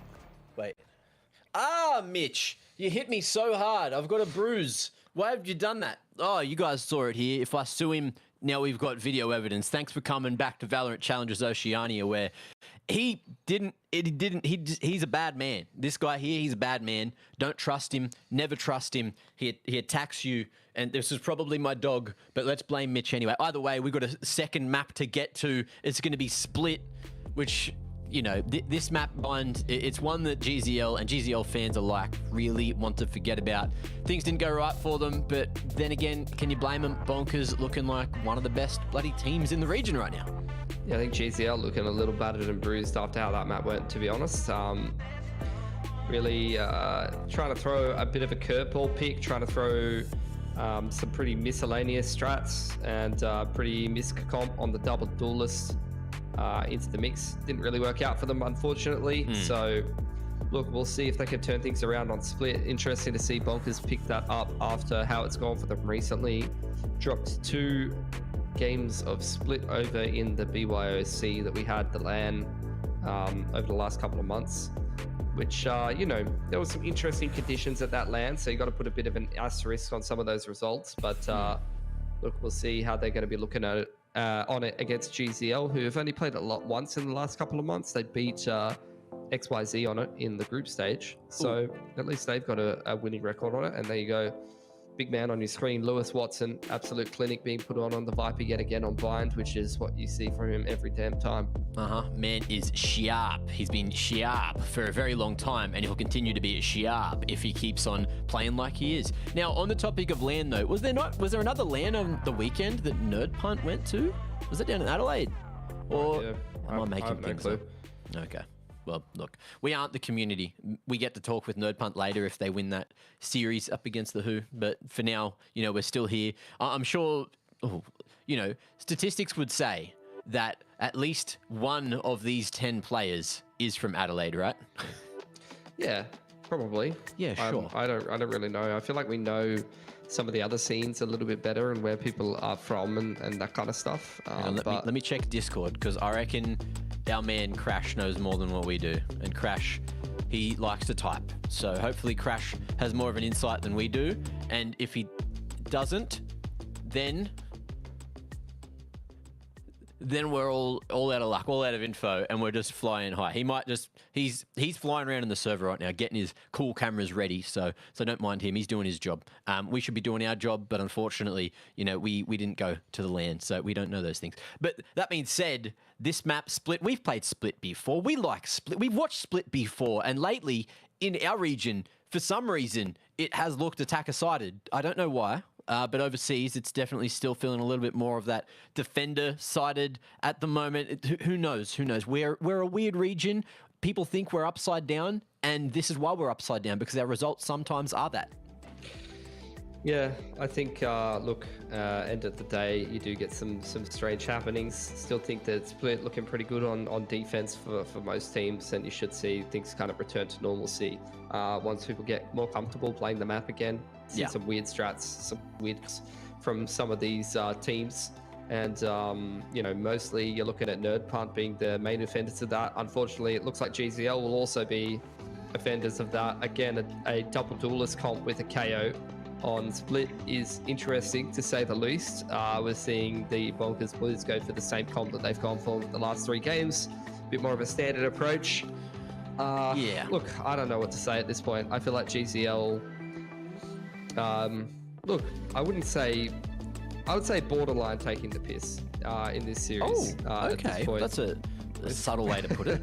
Wait. Mitch. You hit me so hard. I've got a bruise. Why have you done that? Oh, you guys saw it here. If I sue him, now we've got video evidence. Thanks for coming back to Valorant Challengers Oceania, where he's a bad man. This guy here, he's a bad man. Don't trust him. Never trust him. He attacks you. And this is probably my dog, but let's blame Mitch anyway. Either way, we've got a second map to get to. It's going to be Split, which you know, this map bind, it's one that GZL and GZL fans alike really want to forget about. Things didn't go right for them, but then again, can you blame them? Bonkers looking like one of the best bloody teams in the region right now. Yeah, I think GZL looking a little battered and bruised after how that map went, to be honest. Really trying to throw a bit of a curveball pick, trying to throw some pretty miscellaneous strats and pretty misc comp on the double duelist into the mix. Didn't really work out for them, unfortunately. So, look, we'll see if they can turn things around on Split. Interesting to see Bonkers pick that up after how it's gone for them recently. Dropped 2 games of Split over in the BYOC that we had the LAN over the last couple of months, which, you know, there was some interesting conditions at that LAN, so you got to put a bit of an asterisk on some of those results. But look, we'll see how they're going to be looking at it on it against GZL, who have only played it once in the last couple of months. They beat XYZ on it in the group stage, so at least they've got a winning record on it. And there you go, big man on your screen, Lewis Watson, absolute clinic being put on the Viper yet again on blind, which is what you see from him every damn time. Man is sharp. He's been sharp for a very long time, and he'll continue to be sharp if he keeps on playing like he is. Now, on the topic of LAN though, was there another LAN on the weekend that Nerd Punt went to? Was it down in Adelaide? Or am I making things up? Okay. Well, look, we aren't the community. We get to talk with Nerd Punt later if they win that series up against the Who. But for now, you know, we're still here. I'm sure, you know, statistics would say that at least one of these 10 players is from Adelaide, right? Yeah, probably. Yeah, sure. I don't really know. I feel like we know some of the other scenes a little bit better and where people are from and that kind of stuff. Let me check Discord, because I reckon our man Crash knows more than what we do. And Crash, he likes to type. So hopefully Crash has more of an insight than we do. And if he doesn't, then we're all out of luck, all out of info, and we're just flying high. He might just, he's flying around in the server right now, getting his cool cameras ready, so don't mind him. He's doing his job. We should be doing our job, but unfortunately, you know, we didn't go to the LAN, so we don't know those things. But that being said, this map Split, we've played Split before. We like Split. We've watched Split before, and lately, in our region, for some reason, it has looked attacker-sided. I don't know why. But overseas, it's definitely still feeling a little bit more of that defender-sided at the moment. Who knows? Who knows? We're a weird region. People think we're upside down, and this is why we're upside down, because our results sometimes are that. Yeah, I think, look, end of the day, you do get some strange happenings. Still think that Split looking pretty good on defense for most teams, and you should see things kind of return to normalcy once people get more comfortable playing the map again. See some weird strats, some weirds from some of these teams. And, you know, mostly you're looking at Nerd Punt being the main offenders of that. Unfortunately, it looks like GZL will also be offenders of that. Again, a double duelist comp with a KO on Split is interesting, to say the least. We're seeing the Bonkers Blues go for the same comp that they've gone for the last 3 games. A bit more of a standard approach. Look, I don't know what to say at this point. I feel like GZL... look, I would say borderline taking the piss in this series. Okay. At this point. That's a subtle way to put it.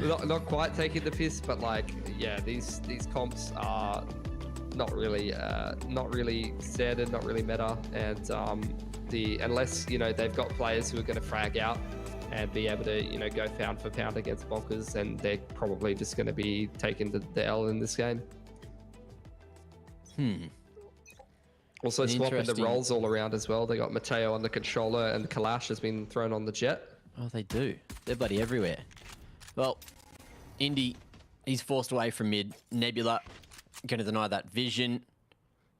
not quite taking the piss, but like, yeah, these comps are not really standard, not really meta, and unless, you know, they've got players who are going to frag out and be able to, you know, go pound for pound against Bonkers, and they're probably just going to be taking the L in this game. Also swapping the roles all around as well. They got Mateo on the controller, and Kalash has been thrown on the jet. Oh, they do. They're bloody everywhere. Well, Indy, he's forced away from mid. Nebula going to deny that vision.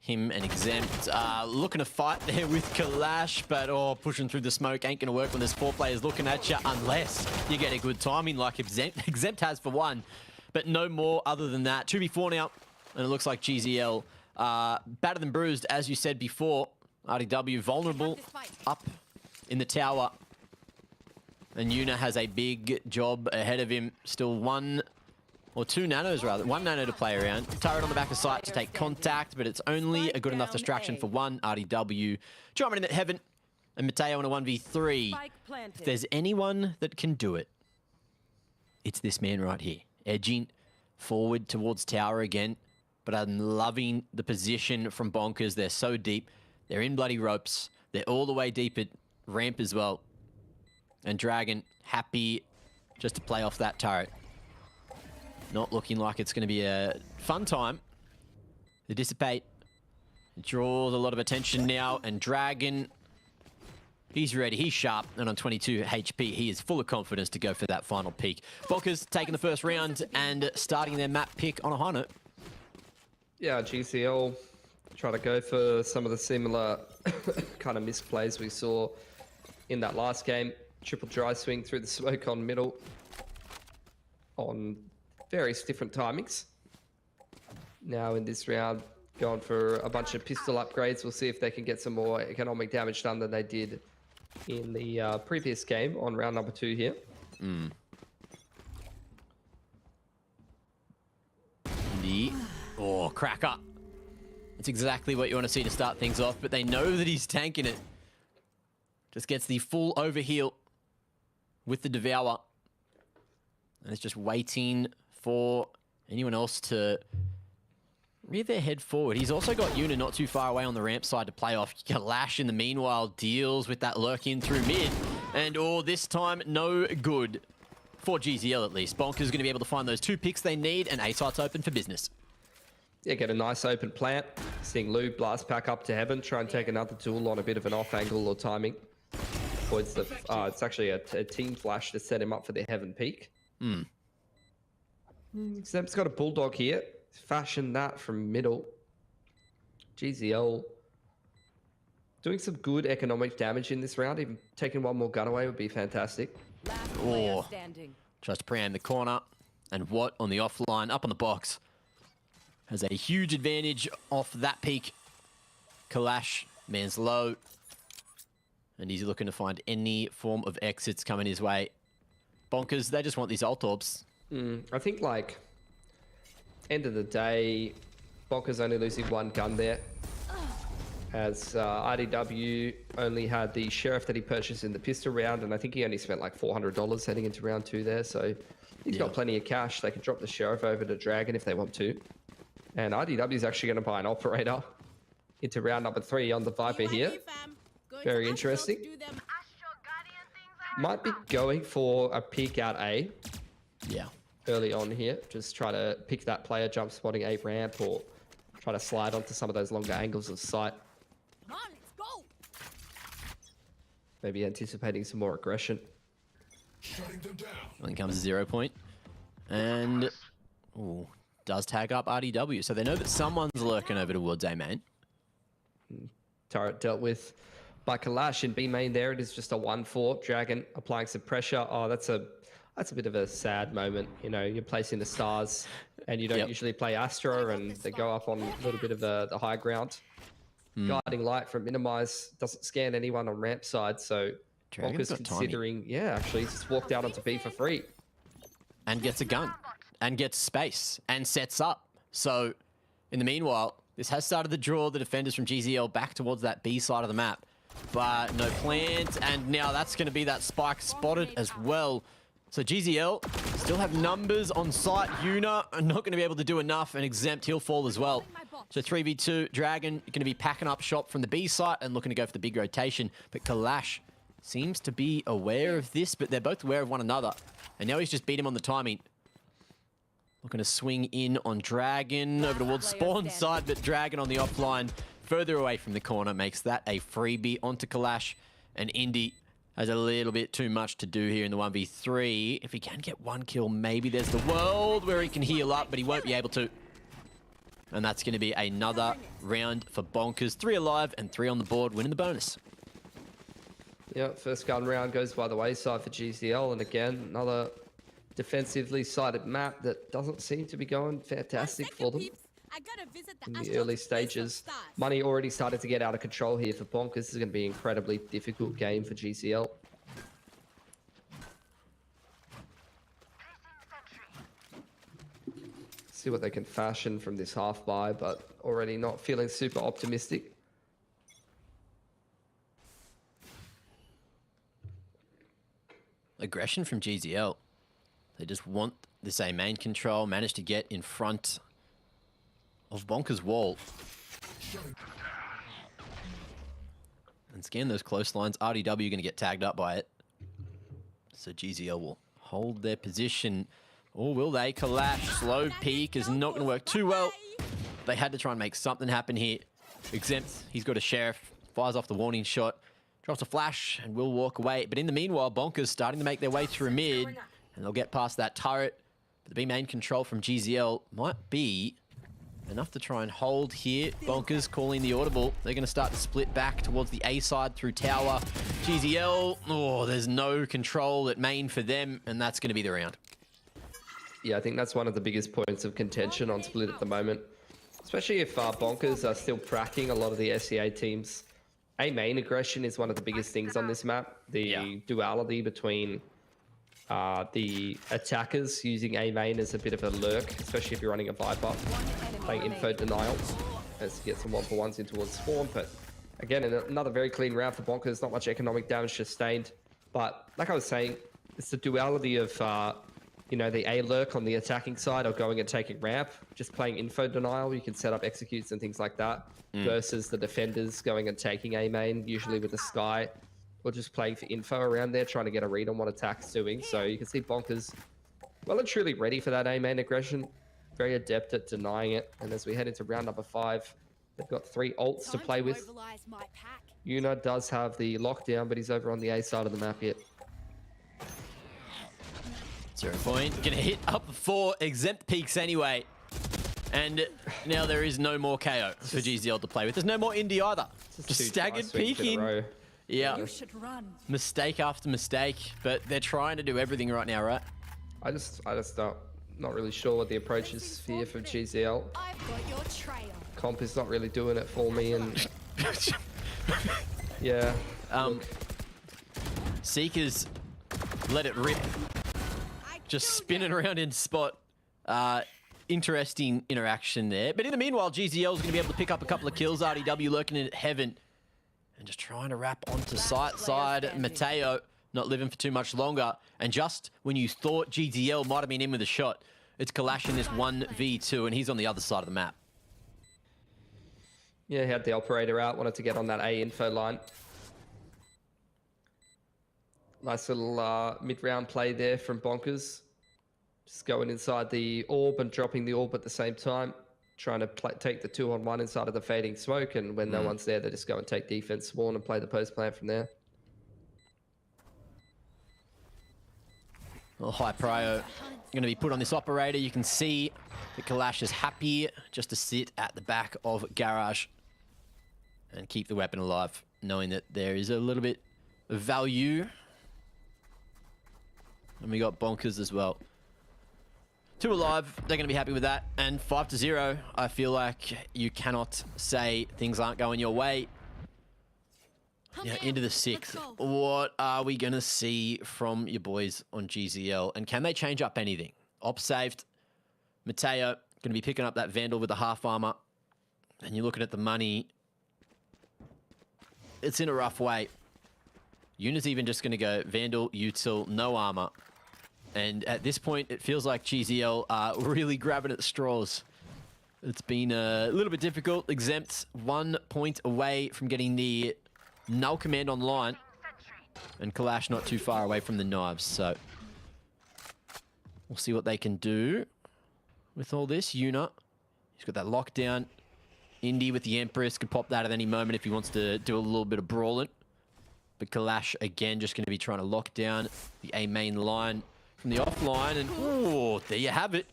Him and Exempt looking to fight there with Kalash, but pushing through the smoke ain't going to work when there's 4 players looking at you, unless you get a good timing like Exempt has for one. But no more other than that. 2v4 now, and it looks like GZL battered and bruised, as you said before. RDW vulnerable up in the tower. And Yuna has a big job ahead of him. Still 1 or 2 nanos rather. 1 nano to play around. Turret on the back of site to take contact, but it's only a good enough distraction for 1. RDW jumping in at heaven. And Mateo in a 1v3. If there's anyone that can do it, it's this man right here. Edging forward towards tower again. But I'm loving the position from Bonkers. They're so deep. They're in bloody ropes. They're all the way deep at ramp as well. And Dragon happy just to play off that turret. Not looking like it's going to be a fun time. They dissipate. It draws a lot of attention now. And Dragon, he's ready. He's sharp. And on 22 HP, he is full of confidence to go for that final peak. Bonkers taking the first round and starting their map pick on a high note. Yeah, GCL try to go for some of the similar kind of misplays we saw in that last game. Triple dry swing through the smoke on middle on various different timings. Now in this round, going for a bunch of pistol upgrades. We'll see if they can get some more economic damage done than they did in the previous game on round number 2 here. Oh, cracker. That's exactly what you want to see to start things off, but they know that he's tanking it. Just gets the full overheal with the Devour. And it's just waiting for anyone else to rear their head forward. He's also got Yuna not too far away on the ramp side to play off. Kalash in the meanwhile deals with that lurk in through mid. And this time, no good. For GZL at least. Bonkers going to be able to find those 2 picks they need, and A-site's open for business. Yeah, get a nice open plant. Seeing Lou blast back up to heaven. Try and take another tool on a bit of an off angle or timing. Avoids the, it's actually a team flash to set him up for the heaven peak. Zemp's got a bulldog here. Fashion that from middle. GZL doing some good economic damage in this round. Even taking one more gun away would be fantastic. Tries to preempt the corner. And what on the offline, up on the box. Has a huge advantage off that peak. Kalash, man's low. And he's looking to find any form of exits coming his way. Bonkers, they just want these ult orbs. I think, like, end of the day, Bonkers only losing 1 gun there. As RDW only had the Sheriff that he purchased in the pistol round, and I think he only spent like $400 heading into round 2 there, so he's got plenty of cash. They can drop the Sheriff over to Dragon if they want to. And RDW is actually going to buy an Operator into round number 3 on the Viper here. Very interesting. Might be going for a peek out A. Yeah. Early on here. Just try to pick that player jump spotting A ramp or try to slide onto some of those longer angles of sight. Come on, let's go. Maybe anticipating some more aggression. Then comes a 0 point. And does tag up RDW. So they know that someone's lurking over towards A main. Turret dealt with by Kalash in B main there. It is just a 1-4. Dragon applying some pressure. Oh, that's a bit of a sad moment. You know, you're placing the stars and you don't usually play Astra, and they go up on a little bit of the high ground. Guiding light from minimize doesn't scan anyone on ramp side, so Bonkers considering, actually he's just walked out onto B for free. And gets a gun, and gets space, and sets up. So, in the meanwhile, this has started to draw the defenders from GZL back towards that B side of the map. But no plant, and now that's going to be that spike spotted as well. So GZL still have numbers on site. Yuna are not going to be able to do enough, and Exempt, he'll fall as well. So 3v2, Dragon going to be packing up shop from the B site and looking to go for the big rotation. But Kalash seems to be aware of this, but they're both aware of one another. And now he's just beat him on the timing. Looking to swing in on Dragon over towards spawn side, but Dragon on the offline, further away from the corner, makes that a freebie onto Kalash. And Indy has a little bit too much to do here in the 1v3. If he can get 1 kill, maybe there's the world where he can heal up, but he won't be able to. And that's going to be another round for Bonkers. 3 alive and 3 on the board, winning the bonus. Yeah, first gun round goes by the wayside for GCL, and again, another defensively sided map that doesn't seem to be going fantastic for them in the early stages. Money already started to get out of control here for Bonkers. This is going to be an incredibly difficult game for GCL. See what they can fashion from this half buy, but already not feeling super optimistic. Aggression from GZL. They They just want this A main control, manage to get in front of Bonkers' wall. And scan those close lines. RDW going to get tagged up by it. So GZL will hold their position. Or will they? Kalash, slow peek is not going to work too well. They had to try and make something happen here. Exempt, he's got a sheriff, fires off the warning shot, drops a flash, and will walk away. But in the meanwhile, Bonkers starting to make their way through mid, and they'll get past that turret. But the B main control from GZL might be enough to try and hold here. Bonkers calling the audible. They're going to start to split back towards the A side through tower. GZL, oh, there's no control at main for them, and that's going to be the round. Yeah, I think that's one of the biggest points of contention on split at the moment. Especially if Bonkers are still cracking a lot of the SEA teams. A main aggression is one of the biggest things on this map. The duality between the attackers using A main as a bit of a lurk, especially if you're running a Viper, playing info denial as to get some 1-for-1s in towards spawn. But again, another very clean round for Bonkers, not much economic damage sustained. But like I was saying, it's the duality of you know, the A lurk on the attacking side or going and taking ramp, just playing info denial. You can set up executes and things like that versus the defenders going and taking A main, usually with the Sky, or just playing for info around there, trying to get a read on what attack's doing. So you can see Bonkers well and truly ready for that A main aggression, very adept at denying it. And as we head into round number 5, they've got 3 ults to play with. Yuna does have the lockdown, but he's over on the A side of the map yet. 0 point, gonna hit up 4 exempt peaks anyway. And now there is no more KO for GZL to play with. There's no more Indy either. Just staggered peeking. Yeah. You should run. Mistake after mistake, but they're trying to do everything right now, right? I just not really sure what the approach is here for GZL. I've got your trail. Comp is not really doing it for me, and yeah. Seekers let it rip. Just spinning around in spot. Interesting interaction there. But in the meanwhile, GZL is going to be able to pick up a couple of kills. RDW lurking in heaven. And just trying to wrap onto side. Mateo not living for too much longer. And just when you thought GZL might have been in with a shot, it's Kalash in this 1v2, and he's on the other side of the map. Yeah, he had the operator out, wanted to get on that A info line. Nice little mid-round play there from Bonkers. Just going inside the orb and dropping the orb at the same time. Trying to take the 2-on-1 inside of the fading smoke. And when no one's there, they just go and take defense spawn and play the post plan from there. Well, high prio going to be put on this operator. You can see that Kalash is happy just to sit at the back of Garage and keep the weapon alive, knowing that there is a little bit of value. And we got Bonkers as well. 2 alive, they're going to be happy with that. And 5-0, I feel like you cannot say things aren't going your way. Yeah, into the 6th. What are we going to see from your boys on GZL? And can they change up anything? Op saved. Mateo going to be picking up that Vandal with the half armor. And you're looking at the money. It's in a rough way. Yuna's even just going to go Vandal, Util, no armor. And at this point, it feels like GZL are really grabbing at straws. It's been a little bit difficult. Exempt 1 point away from getting the null command online. And Kalash not too far away from the knives. So we'll see what they can do with all this. Yuna, he's got that lockdown. Indy with the Empress could pop that at any moment if he wants to do a little bit of brawling. But Kalash, again, just going to be trying to lock down the A main line from the offline. And, oh, there you have it.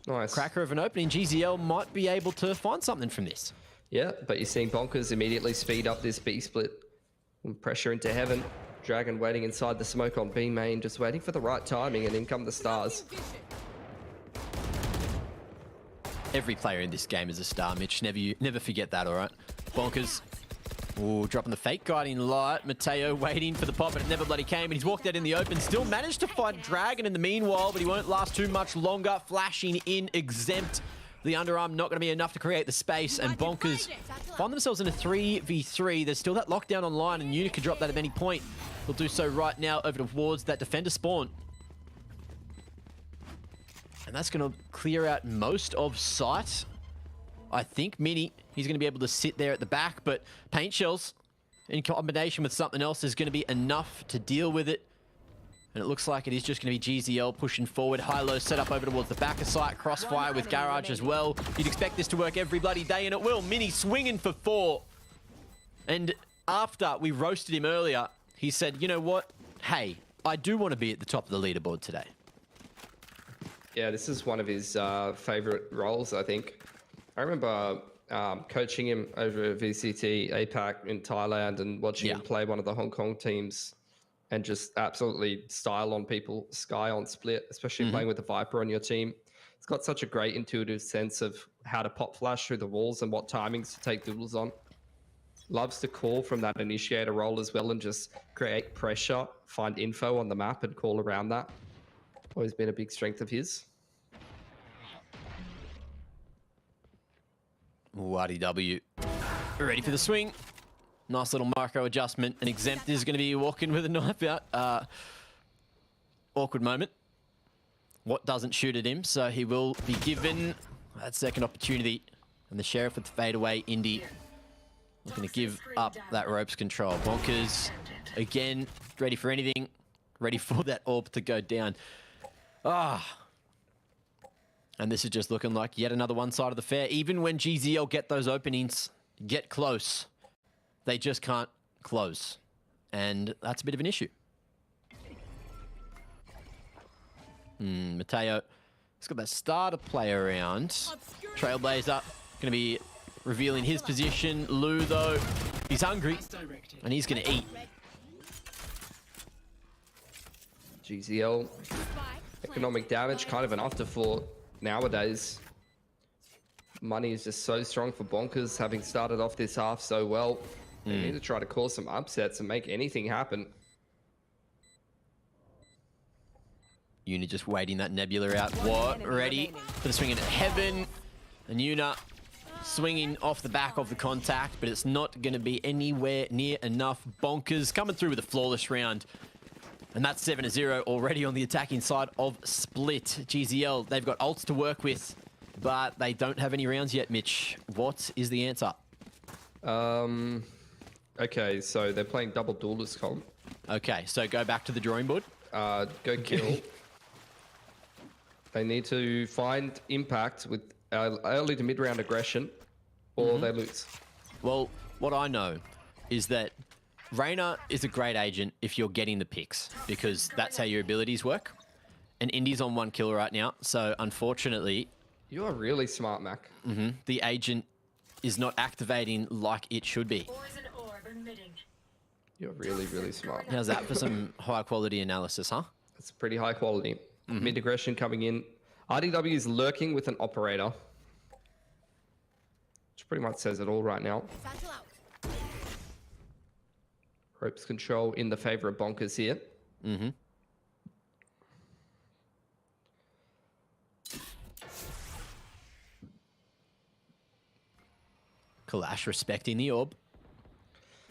Nice. Cracker of an opening. GZL might be able to find something from this. Yeah, but you're seeing Bonkers immediately speed up this B split. And pressure into heaven. Dragon waiting inside the smoke on B main, just waiting for the right timing, and in come the stars. Every player in this game is a star, Mitch. Never forget that, all right? Bonkers. Ooh, dropping the fake guiding light. Mateo waiting for the pop, but it never bloody came. And he's walked out in the open. Still managed to find Dragon in the meanwhile, but he won't last too much longer. Flashing in exempt. The underarm not going to be enough to create the space. And Bonkers find themselves in a 3v3. There's still that lockdown online, and Unit could drop that at any point. They'll do so right now over towards that defender spawn. And that's going to clear out most of sight. I think Mini, he's going to be able to sit there at the back, but paint shells in combination with something else is going to be enough to deal with it. And it looks like it is just going to be GZL pushing forward. High-low set up over towards the back of sight. Crossfire with Garage as well. You'd expect this to work every bloody day, and it will. Mini swinging for 4. And after we roasted him earlier, he said, you know what? Hey, I do want to be at the top of the leaderboard today. Yeah, this is one of his favorite roles, I think. I remember coaching him over at VCT APAC in Thailand and watching him play one of the Hong Kong teams and just absolutely style on people, sky on split, especially playing with the Viper on your team. It's got such a great intuitive sense of how to pop flash through the walls and what timings to take duels on. Loves to call from that initiator role as well and just create pressure, find info on the map and call around that. Always been a big strength of his. RDW ready for the swing. Nice little micro adjustment. And Exempt is going to be walking with a knife out. Awkward moment. What doesn't shoot at him, so he will be given that second opportunity. And the Sheriff with the fadeaway. Indy looking to give up that ropes control. Bonkers again, ready for anything. Ready for that orb to go down. And this is just looking like yet another one side of the fair. Even when GZL get those openings, get close, they just can't close. And that's a bit of an issue. Mateo, he's got that starter play around. Trailblazer, going to be revealing his position. Lou, though, he's hungry, and he's going to eat. GZL, economic damage, kind of an afterthought nowadays. Money is just so strong for Bonkers, having started off this half so well. They need to try to cause some upsets and make anything happen. Yuna just waiting that Nebula out. What? Ready for the swing into heaven. And Yuna swinging off the back of the contact, but it's not going to be anywhere near enough. Bonkers coming through with a flawless round. And that's 7-0 already on the attacking side of Split. GZL, they've got ults to work with, but they don't have any rounds yet, Mitch. What is the answer? Okay, so they're playing double duelist comp. Okay, so go back to the drawing board. Go kill. They need to find impact with early to mid-round aggression, or they lose. Well, what I know is that Reyna is a great agent if you're getting the picks, because that's how your abilities work. And Indy's on 1 kill right now, so unfortunately... You are really smart, Mac. The agent is not activating like it should be. You're really, really smart. How's that for some high-quality analysis, huh? It's pretty high quality. Mid-aggression coming in. RDW is lurking with an operator. Which pretty much says it all right now. Ropes control in the favor of Bonkers here. Kalash respecting the orb.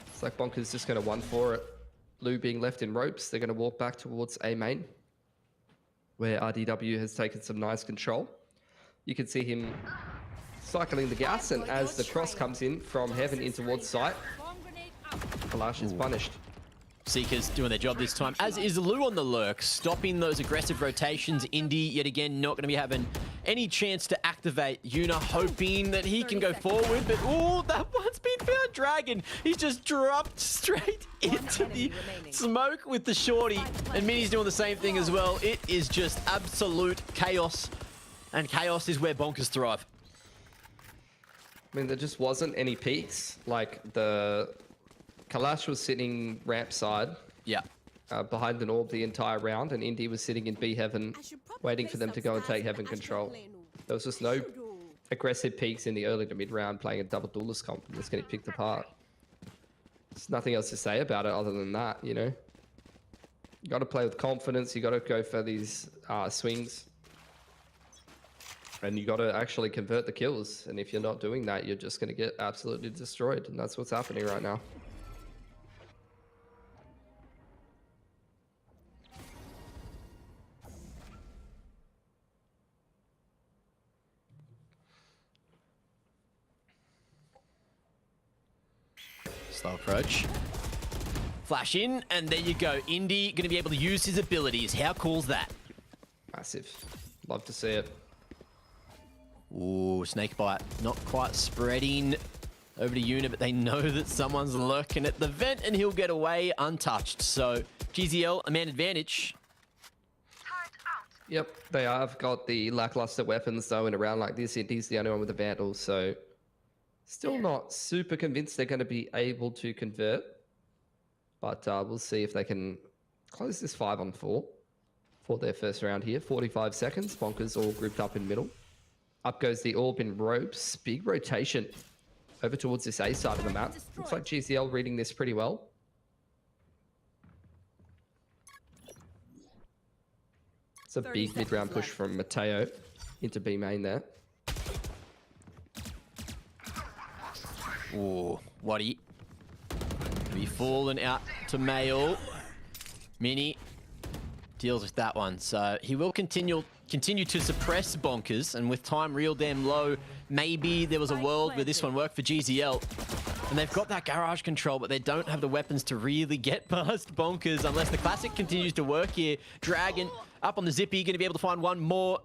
It's like Bonkers just going to 1-4 it. Lou being left in ropes. They're going to walk back towards A main, where RDW has taken some nice control. You can see him cycling the gas, and as the cross comes in from heaven in towards sight, Kalash is punished. Seekers doing their job this time, as is Lou on the lurk, stopping those aggressive rotations. Indy, yet again, not going to be having any chance to activate. Yuna hoping that he can go forward, but oh, that one's been found. Dragon, he's just dropped straight into the smoke with the shorty, and Mini's doing the same thing as well. It is just absolute chaos, and chaos is where Bonkers thrive. I mean, there just wasn't any peaks. Like, the Kalash was sitting ramp side. Yeah. Behind an orb the entire round, and Indy was sitting in B heaven, waiting for them to go and take heaven control. There was just no aggressive peaks in the early to mid round playing a double duelist comp and just getting picked apart. There's nothing else to say about it other than that, you know? You got to play with confidence, you got to go for these swings. And you got to actually convert the kills. And if you're not doing that, you're just going to get absolutely destroyed. And that's what's happening right now. Slow approach. Flash in, and there you go. Indy going to be able to use his abilities. How cool's that? Massive. Love to see it. Ooh, snake bite. Not quite spreading over to Una, but they know that someone's lurking at the vent, and he'll get away untouched. So GZL, a man advantage. Yep, they have got the lackluster weapons though in a round like this. Indy's the only one with the Vandal, so still not super convinced they're going to be able to convert. But we'll see if they can close this 5-on-4 for their first round here. 45 seconds, Bonkers all grouped up in middle. Up goes the orb in ropes. Big rotation over towards this A side of the map. Looks like GZL reading this pretty well. It's a big mid-round push from Mateo into B main there. Ooh, Waddy. Be falling out to Mail. Mini deals with that one. So he will continue to suppress Bonkers, and with time real damn low, maybe there was a world where this one worked for GZL. And they've got that garage control, but they don't have the weapons to really get past Bonkers unless the classic continues to work here. Dragon up on the Zippy, going to be able to find one more.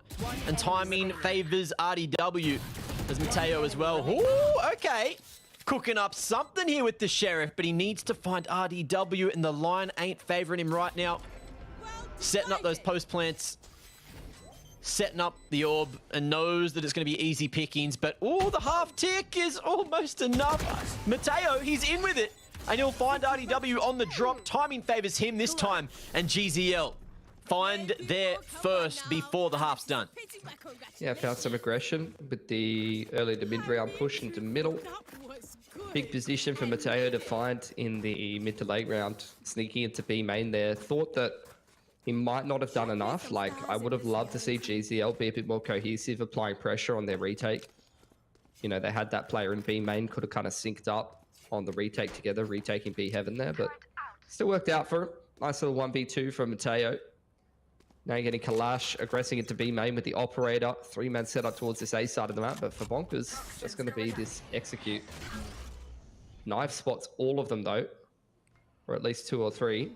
And timing favors RDW. There's Mateo as well. Ooh, okay. Cooking up something here with the Sheriff, but he needs to find RDW, and the line ain't favoring him right now. Setting up those post plants. Setting up the orb, and knows that it's going to be easy pickings, but oh, the half tick is almost enough. Mateo, he's in with it, and he'll find RDW on the drop. Timing favors him this time, and GZL find their first before the half's done. Yeah, found some aggression with the early to mid-round push into middle. Big position for Mateo to find in the mid to late round. Sneaking into B main there. Thought that he might not have done enough. Like, I would have loved to see GZL be a bit more cohesive, applying pressure on their retake. You know, they had that player in B main, could have kind of synced up on the retake together, retaking B heaven there, but still worked out for him. Nice little 1v2 from Mateo. Now you're getting Kalash aggressing into B main with the operator. 3-man setup towards this A side of the map, but for Bonkers, just going to be this execute. Knife spots all of them though, or at least 2 or 3.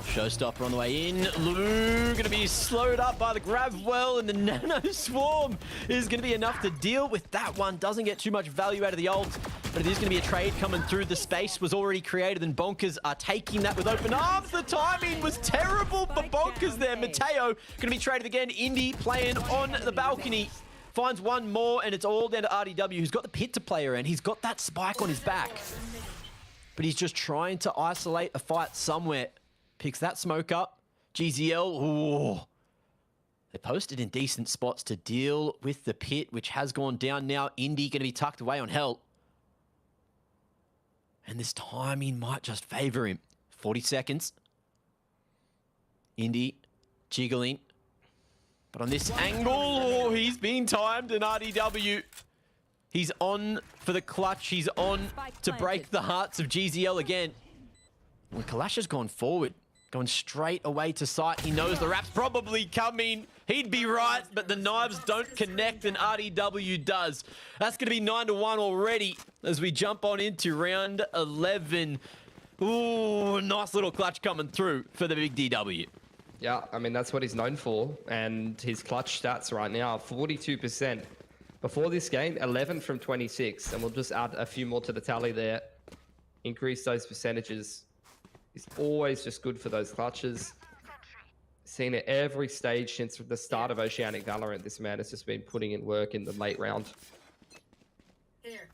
Showstopper on the way in. Lou going to be slowed up by the grab well, and the Nano Swarm is going to be enough to deal with that one. Doesn't get too much value out of the ult, but it is going to be a trade coming through. The space was already created, and Bonkers are taking that with open arms. The timing was terrible for Bonkers there. Mateo going to be traded again. Indy playing on the balcony. Finds one more, and it's all down to RDW, who's got the pit to play around. He's got that spike on his back, but he's just trying to isolate a fight somewhere. Picks that smoke up. GZL, ooh. They posted in decent spots to deal with the pit, which has gone down now. Indy going to be tucked away on Hell. And this timing might just favor him. 40 seconds. Indy jiggling. But on this angle, oh, he's being timed, and RDW, he's on for the clutch. He's on to break the hearts of GZL again. When Kalash has gone forward, going straight away to sight, he knows the wrap's probably coming. He'd be right, but the knives don't connect, and RDW does. That's going to be 9-1 already as we jump on into round 11. Ooh, nice little clutch coming through for the big DW. Yeah, I mean, that's what he's known for. And his clutch stats right now, 42%. Before this game, 11 from 26. And we'll just add a few more to the tally there. Increase those percentages. He's always just good for those clutches. Seen it every stage since the start of Oceanic Valorant. This man has just been putting in work in the late round. Here.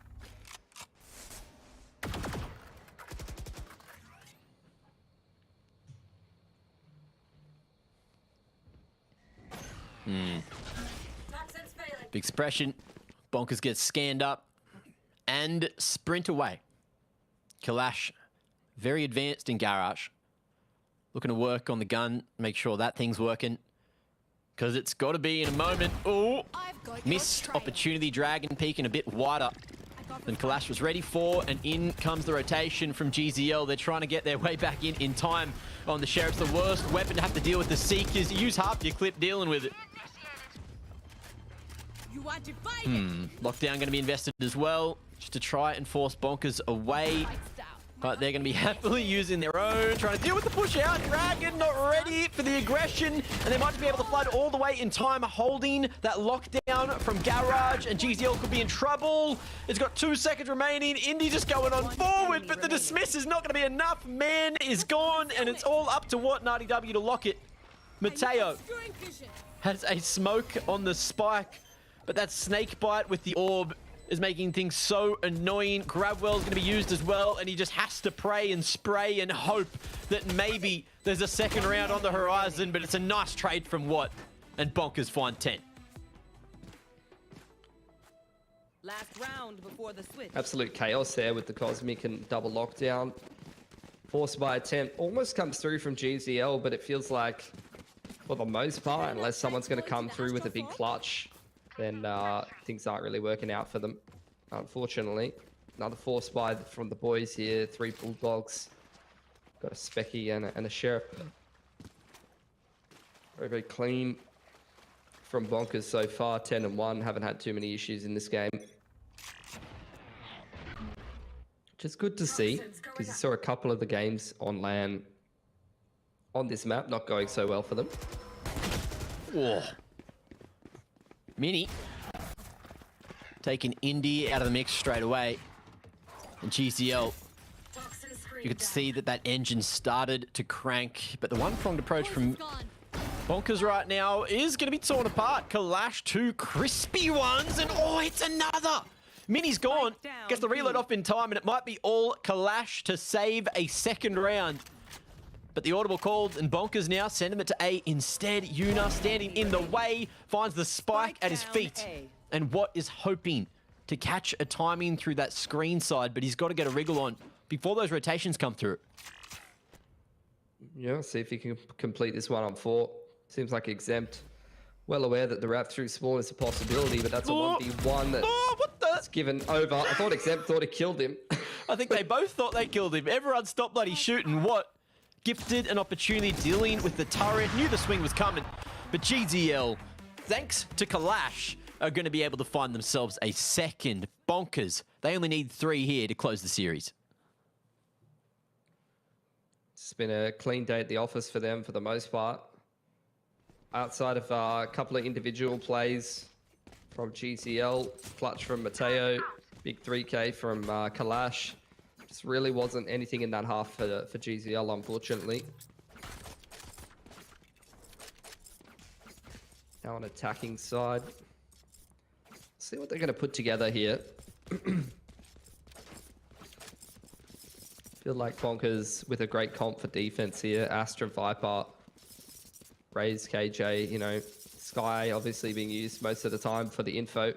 Big suppression. Bonkers gets scanned up and sprint away. Kalash, very advanced in garage. Looking to work on the gun, make sure that thing's working. Because it's got to be in a moment. Oh, missed opportunity. Dragon peeking a bit wider than Kalash was ready for. And in comes the rotation from GZL. They're trying to get their way back in time on the Sheriff's. The worst weapon to have to deal with the Seekers. You use half your clip dealing with it. You are divided. Lockdown going to be invested as well, just to try and force Bonkers away. But they're going to be happily using their own, trying to deal with the push out. Dragon not ready for the aggression, and they might be able to flood all the way in time, holding that lockdown from Garage, and GZL could be in trouble. It's got 2 seconds remaining. Indy just going on forward, but the dismiss is not going to be enough. Man is gone, and it's all up to what RDW to lock it. Mateo has a smoke on the spike, but that snake bite with the orb is making things so annoying. Grabwell's going to be used as well, and he just has to pray and spray and hope that maybe there's a second round on the horizon, but it's a nice trade from Watt, and Bonkers find 10. Last round before the switch. Absolute chaos there with the Cosmic and double lockdown. Forced by attempt almost comes through from GZL, but it feels like, for the most part, unless someone's going to come through with a big clutch, then things aren't really working out for them, unfortunately. Another force buy from the boys here. 3 Bulldogs. Got a Specky and a Sheriff. Very, very clean from Bonkers so far. 10-1. Haven't had too many issues in this game. Which is good to see, because you saw a couple of the games on LAN on this map not going so well for them. Whoa. Mini taking Indy out of the mix straight away, and GCL, you could see that engine started to crank, but the one-pronged approach from Bonkers right now is going to be torn apart. Kalash, 2 crispy ones, and oh, it's another. Mini's gone, gets the reload off in time, and it might be all Kalash to save a second round. But the audible called, and Bonkers now send him it to A instead. Yuna standing in the way, finds the spike at his feet. And Watt is hoping to catch a timing through that screen side, but he's got to get a wriggle on before those rotations come through. Yeah, see if he can complete this one on 4. Seems like Exempt. Well aware that the wrap through spawn is a possibility, but that's a 1v1 that's given over. I thought Exempt thought he killed him. I think they both thought they killed him. Everyone stopped bloody shooting. Watt gifted an opportunity dealing with the turret, knew the swing was coming, but GZL, thanks to Kalash, are going to be able to find themselves a second. Bonkers, they only need 3 here to close the series. It's been a clean day at the office for them for the most part. Outside of a couple of individual plays from GCL, clutch from Mateo, big 3K from Kalash. Just really wasn't anything in that half for GZL, unfortunately. Now on attacking side. See what they're going to put together here. Feel like Bonkers with a great comp for defense here. Astra, Viper, Raze, KJ, you know, Sky obviously being used most of the time for the info.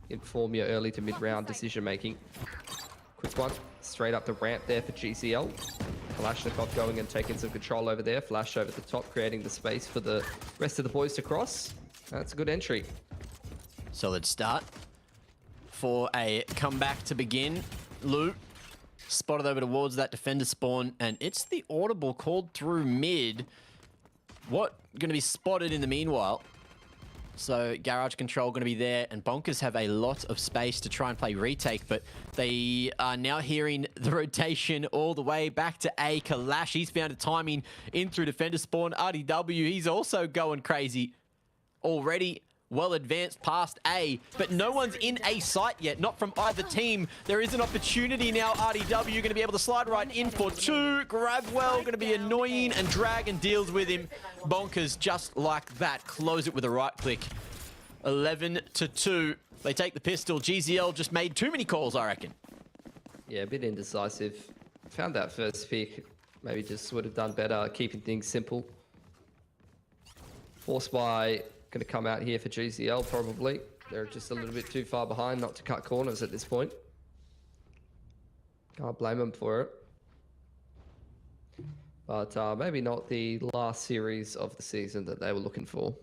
Inform your early to mid-round decision making. Quick one, straight up the ramp there for GCL. Kalashnikov going and taking some control over there. Flash over the top, creating the space for the rest of the boys to cross. That's a good entry. Solid start for a comeback to begin. Lou spotted over towards that defender spawn, and it's the audible called through mid. What going to be spotted in the meanwhile? So garage control going to be there, and Bonkers have a lot of space to try and play retake, but they are now hearing the rotation all the way back to A. Kalash, he's found a timing in through defender spawn. RDW, he's also going crazy. Already well advanced past A, but no one's in A site yet, not from either team. There is an opportunity now. RDW going to be able to slide right in for 2. Grabwell going to be annoying, and Dragon deals with him. Bonkers just like that close it with a right click. 11-2. They take the pistol. GZL just made too many calls, I reckon. Yeah, a bit indecisive. Found that first pick. Maybe just would have done better keeping things simple. Force by going to come out here for GCL, probably. They're just a little bit too far behind not to cut corners at this point. Can't blame them for it. But maybe not the last series of the season that they were looking for.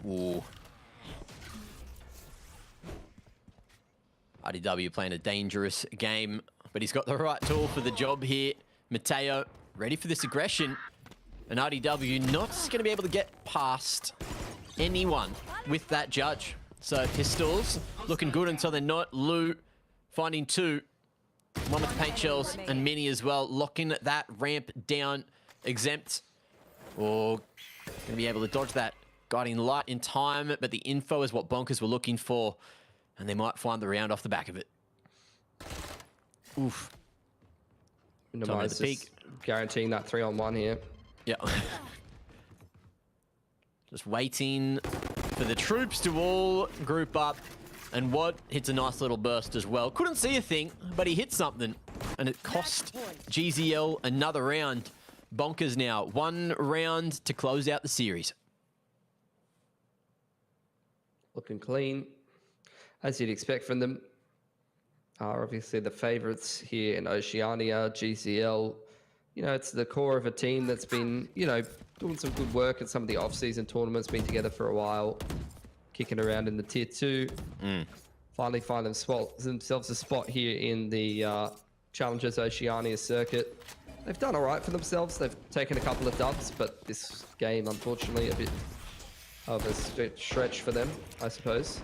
Ooh. RDW playing a dangerous game, but he's got the right tool for the job here. Mateo ready for this aggression. And RDW not going to be able to get past anyone with that judge. So pistols looking good until they're not. Lou finding 2. One with the paint shells and Mini as well. Locking that ramp down. Exempt. Or going to be able to dodge that guiding light in time. But the info is what Bonkers were looking for. And they might find the round off the back of it. Oof. Minimize just guaranteeing that 3-on-1 here. Yeah. Just waiting for the troops to all group up. And Watt hits a nice little burst as well. Couldn't see a thing, but he hit something. And it cost GZL another round. Bonkers now 1 round to close out the series. Looking clean, as you'd expect from them. Are obviously the favourites here in Oceania, GZL. You know, it's the core of a team that's been, you know, doing some good work at some of the off-season tournaments, been together for a while, kicking around in the Tier 2. Finally find themselves a spot here in the Challengers Oceania circuit. They've done all right for themselves. They've taken a couple of dubs, but this game, unfortunately, a bit of a stretch for them, I suppose.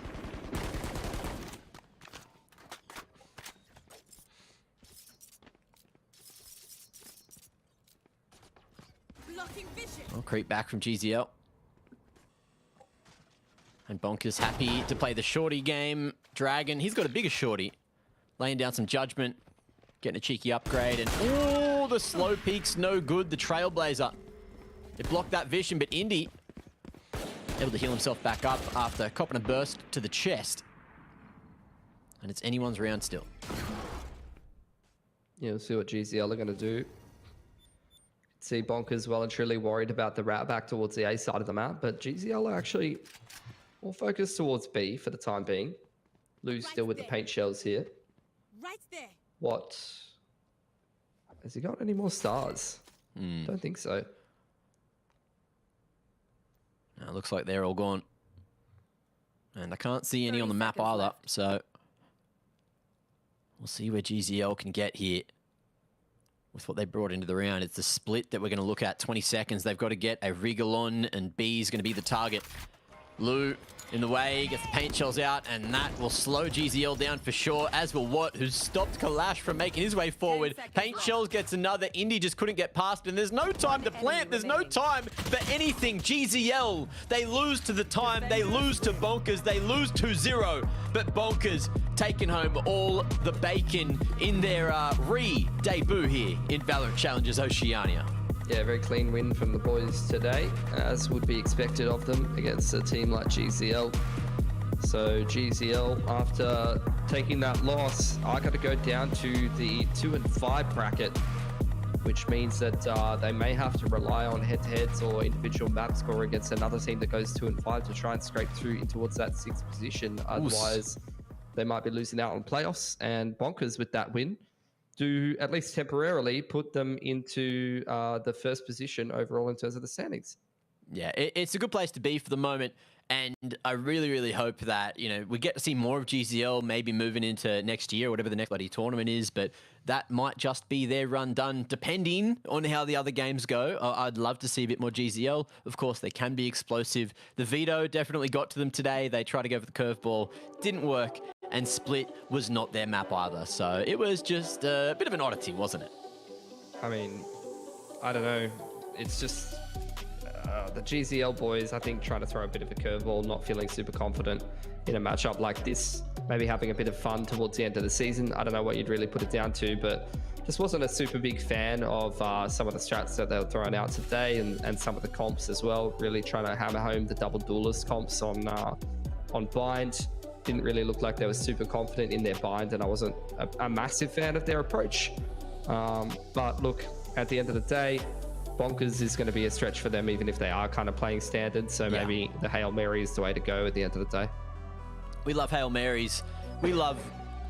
I'll creep back from GZL. And Bonkers happy to play the shorty game. Dragon, he's got a bigger shorty. Laying down some judgment. Getting a cheeky upgrade. And oh, the slow peak's no good. The Trailblazer. It blocked that vision, but Indy able to heal himself back up after copping a burst to the chest. And it's anyone's round still. Yeah, we'll see what GZL are going to do. See Bonkers well and truly worried about the route back towards the A side of the map, but GZL are actually more focused towards B for the time being. Lou's still with the paint shells here. Right there. What? Has he got any more stars? Don't think so. Now, it looks like they're all gone. And I can't see any on the map either, so we'll see where GZL can get here. With what they brought into the round, it's the split that we're going to look at. 20 seconds. They've got to get a Rigalon, and B is going to be the target. Lou in the way, gets the paint shells out, and that will slow GZL down for sure, as will Watt, who's stopped Kalash from making his way forward. Paint shells gets another. Indy just couldn't get past, and there's no time to plant. There's no time for anything. GZL, they lose to the time. They lose to Bonkers. They lose 2-0, but Bonkers taking home all the bacon in their re-debut here in VALORANT Challengers Oceania. Yeah, very clean win from the boys today, as would be expected of them against a team like GZL. So GZL, after taking that loss, are going to go down to the 2 and 5 bracket, which means that they may have to rely on head-to-heads or individual map score against another team that goes 2 and 5 to try and scrape through in towards that 6th position. Otherwise, they might be losing out on playoffs, and Bonkers with that win do at least temporarily put them into the 1st position overall in terms of the standings. Yeah, it's a good place to be for the moment. And I really, really hope that, you know, we get to see more of GZL maybe moving into next year, whatever the next bloody tournament is. But that might just be their run done, depending on how the other games go. I'd love to see a bit more GZL. Of course, they can be explosive. The veto definitely got to them today. They tried to go for the curveball. Didn't work. And Split was not their map either. So it was just a bit of an oddity, wasn't it? I mean, I don't know. It's just the GZL boys, I think, trying to throw a bit of a curveball, not feeling super confident in a matchup like this. Maybe having a bit of fun towards the end of the season. I don't know what you'd really put it down to, but just wasn't a super big fan of some of the strats that they were throwing out today, and some of the comps as well. Really trying to hammer home the double duelist comps on bind. Didn't really look like they were super confident in their bind, and I wasn't a massive fan of their approach. But look, at the end of the day, Bonkers is going to be a stretch for them, even if they are kind of playing standard. So maybe the Hail Mary is the way to go at the end of the day. We love Hail Marys. We love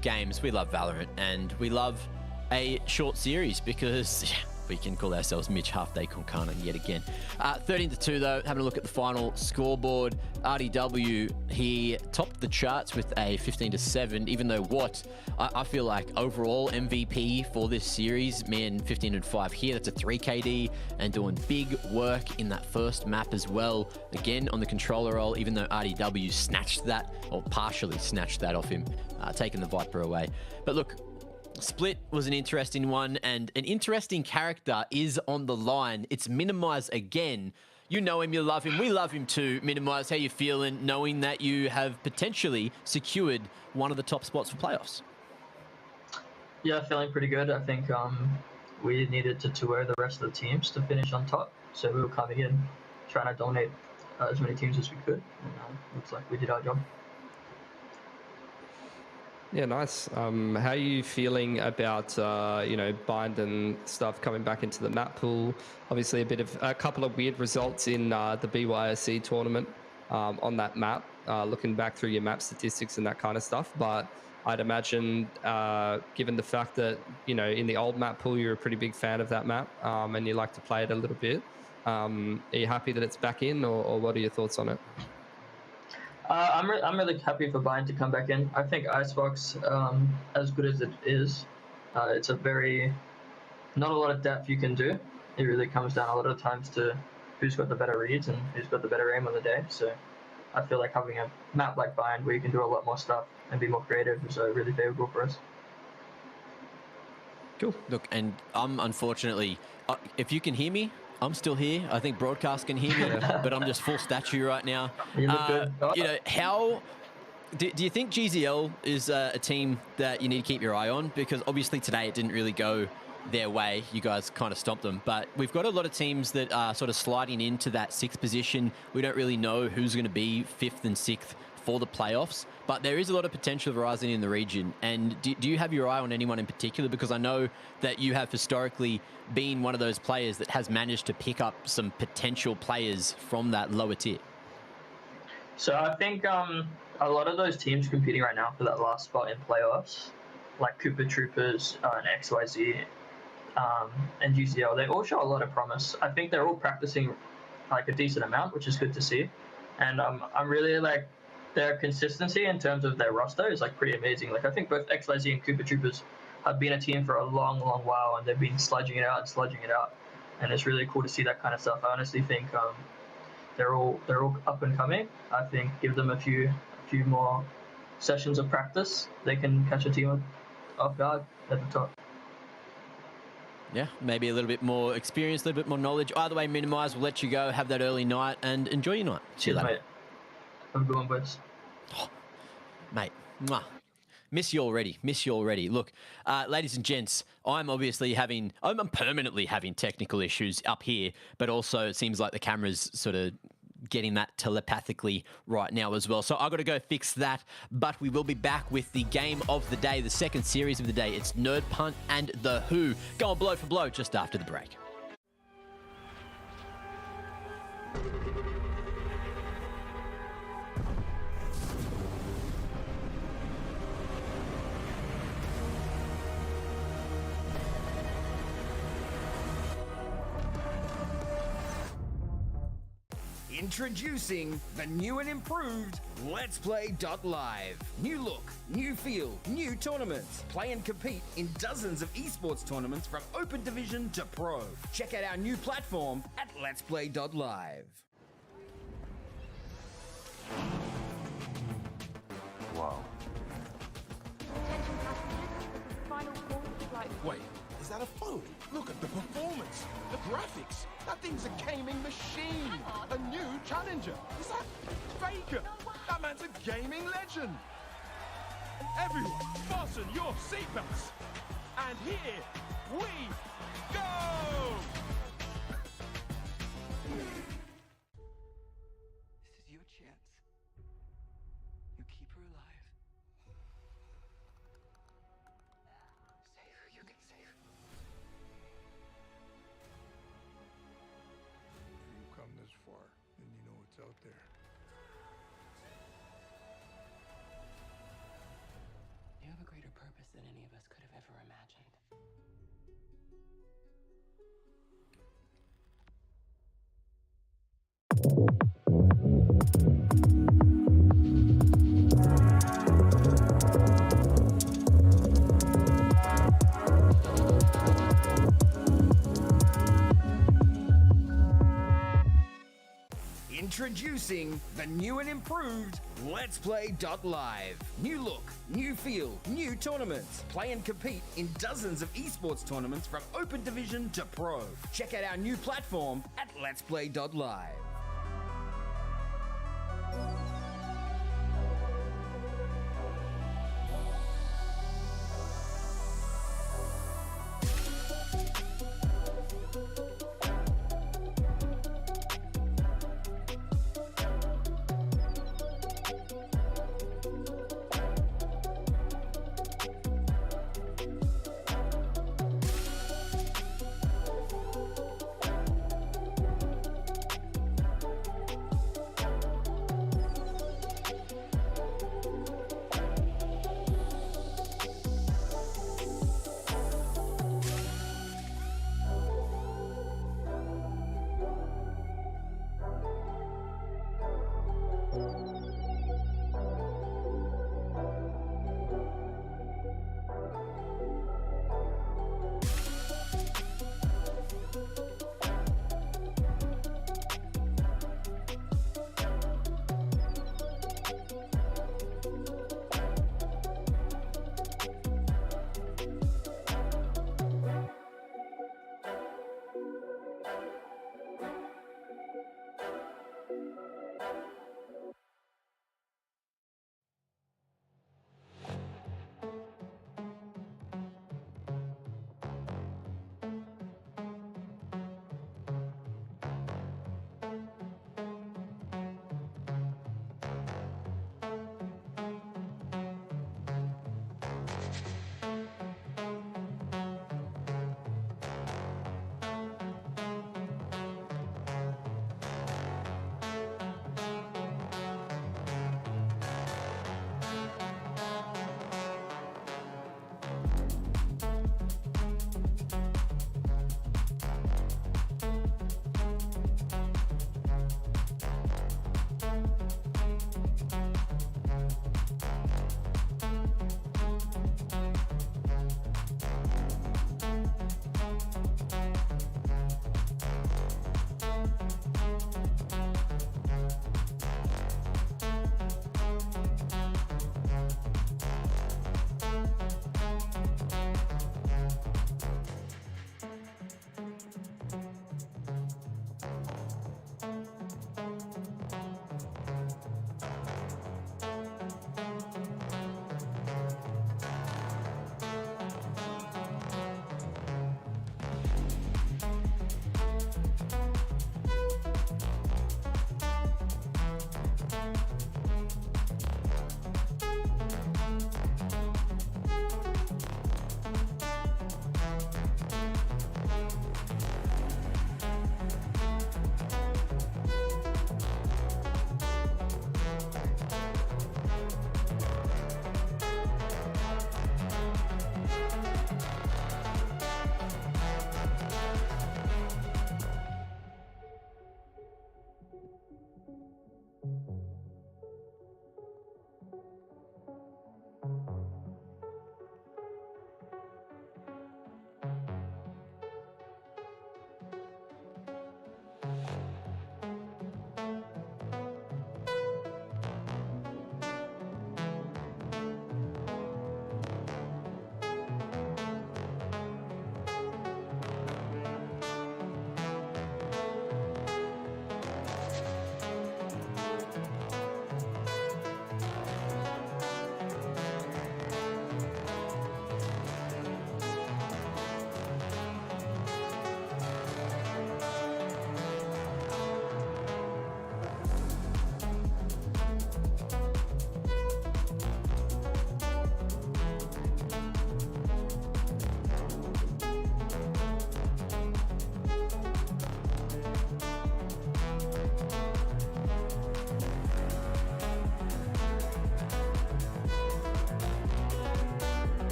games. We love VALORANT. And we love a short series because we can call ourselves Mitch Half-Day Konkana yet again. 13-2 though, having a look at the final scoreboard. RDW, he topped the charts with a 15-7, even though I feel like overall MVP for this series, man, 15-5 here, that's a 3 KD, and doing big work in that first map as well. Again, on the controller role, even though RDW snatched that, or partially snatched that off him, taking the Viper away. But look, Split was an interesting one, and an interesting character is on the line. It's Minimize again. You know him, you love him, we love him too. Minimize, how you feeling knowing that you have potentially secured one of the top spots for playoffs? Yeah, feeling pretty good. I think we needed to tour the rest of the teams to finish on top, so we were coming in trying to dominate as many teams as we could, and looks like we did our job. Yeah, nice. How are you feeling about Bind and stuff coming back into the map pool? Obviously, a couple of weird results in the BYSC tournament on that map. Looking back through your map statistics and that kind of stuff, but I'd imagine, given the fact that in the old map pool you're a pretty big fan of that map, and you like to play it a little bit. Are you happy that it's back in, or what are your thoughts on it? I'm really happy for Bind to come back in. I think Icebox, as good as it is, it's not a lot of depth you can do. It really comes down a lot of times to who's got the better reads and who's got the better aim on the day. So I feel like having a map like Bind where you can do a lot more stuff and be more creative is really favorable for us. Cool. Look, and I'm unfortunately, if you can hear me, I'm still here. I think broadcast can hear me, but I'm just full statue right now. How do you think GZL is a team that you need to keep your eye on? Because obviously today it didn't really go their way. You guys kind of stomped them, but we've got a lot of teams that are sort of sliding into that 6th position. We don't really know who's going to be 5th and 6th for the playoffs, but there is a lot of potential rising in the region. And do you have your eye on anyone in particular? Because I know that you have historically been one of those players that has managed to pick up some potential players from that lower tier. So I think a lot of those teams competing right now for that last spot in playoffs, like Cooper Troopers and XYZ and GCL, they all show a lot of promise. I think they're all practicing like a decent amount, which is good to see. And I'm really like, their consistency in terms of their roster is like pretty amazing. Like I think both XYZ and Cooper Troopers have been a team for a long, long while, and they've been sludging it out, and it's really cool to see that kind of stuff. I honestly think they're all up and coming. I think give them a few more sessions of practice, they can catch a team off guard at the top. Yeah, maybe a little bit more experience, a little bit more knowledge. Either way, Minimize, we'll let you go, have that early night, and enjoy your night. See you later. Mate. Have a good one, boys. Oh, mate, mwah. Miss you already. Look, ladies and gents, I'm permanently having technical issues up here, but also it seems like the camera's sort of getting that telepathically right now as well. So I've got to go fix that, but we will be back with the game of the day, the second series of the day. It's Nerd Punt and The Who. Going blow for blow just after the break. Introducing the new and improved LetsPlay.Live. New look, new feel, new tournaments. Play and compete in dozens of esports tournaments from Open Division to Pro. Check out our new platform at LetsPlay.Live. Wow. Wait, is that a phone? Look at the performance, the graphics. That thing's a gaming machine. A new challenger. Is that Faker? That man's a gaming legend. Everyone, fasten your seatbelts. And here we go. This is your chance. You keep her alive. Save her. You can save her. You've come this far, and you know what's out there. You have a greater purpose than any of us could have ever imagined. Introducing the new and improved LetsPlay.Live. New look, new feel, new tournaments. Play and compete in dozens of esports tournaments from Open Division to Pro. Check out our new platform at LetsPlay.Live.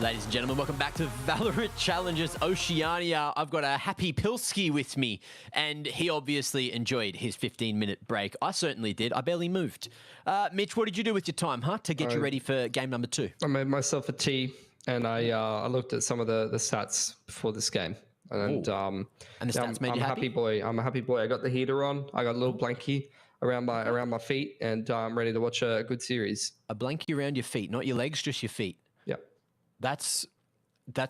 Ladies and gentlemen, welcome back to Valorant Challengers Oceania. I've got a Happy Pilski with me, and he obviously enjoyed his 15-minute break. I certainly did. I barely moved. Mitch, what did you do with your time, to get you ready for game number 2? I made myself a tea, and I looked at some of the stats before this game. And the stats made you happy? Happy boy. I'm a happy boy. I got the heater on. I got a little blankie around my feet, and I'm ready to watch a good series. A blankie around your feet, not your legs, just your feet. Yep. That's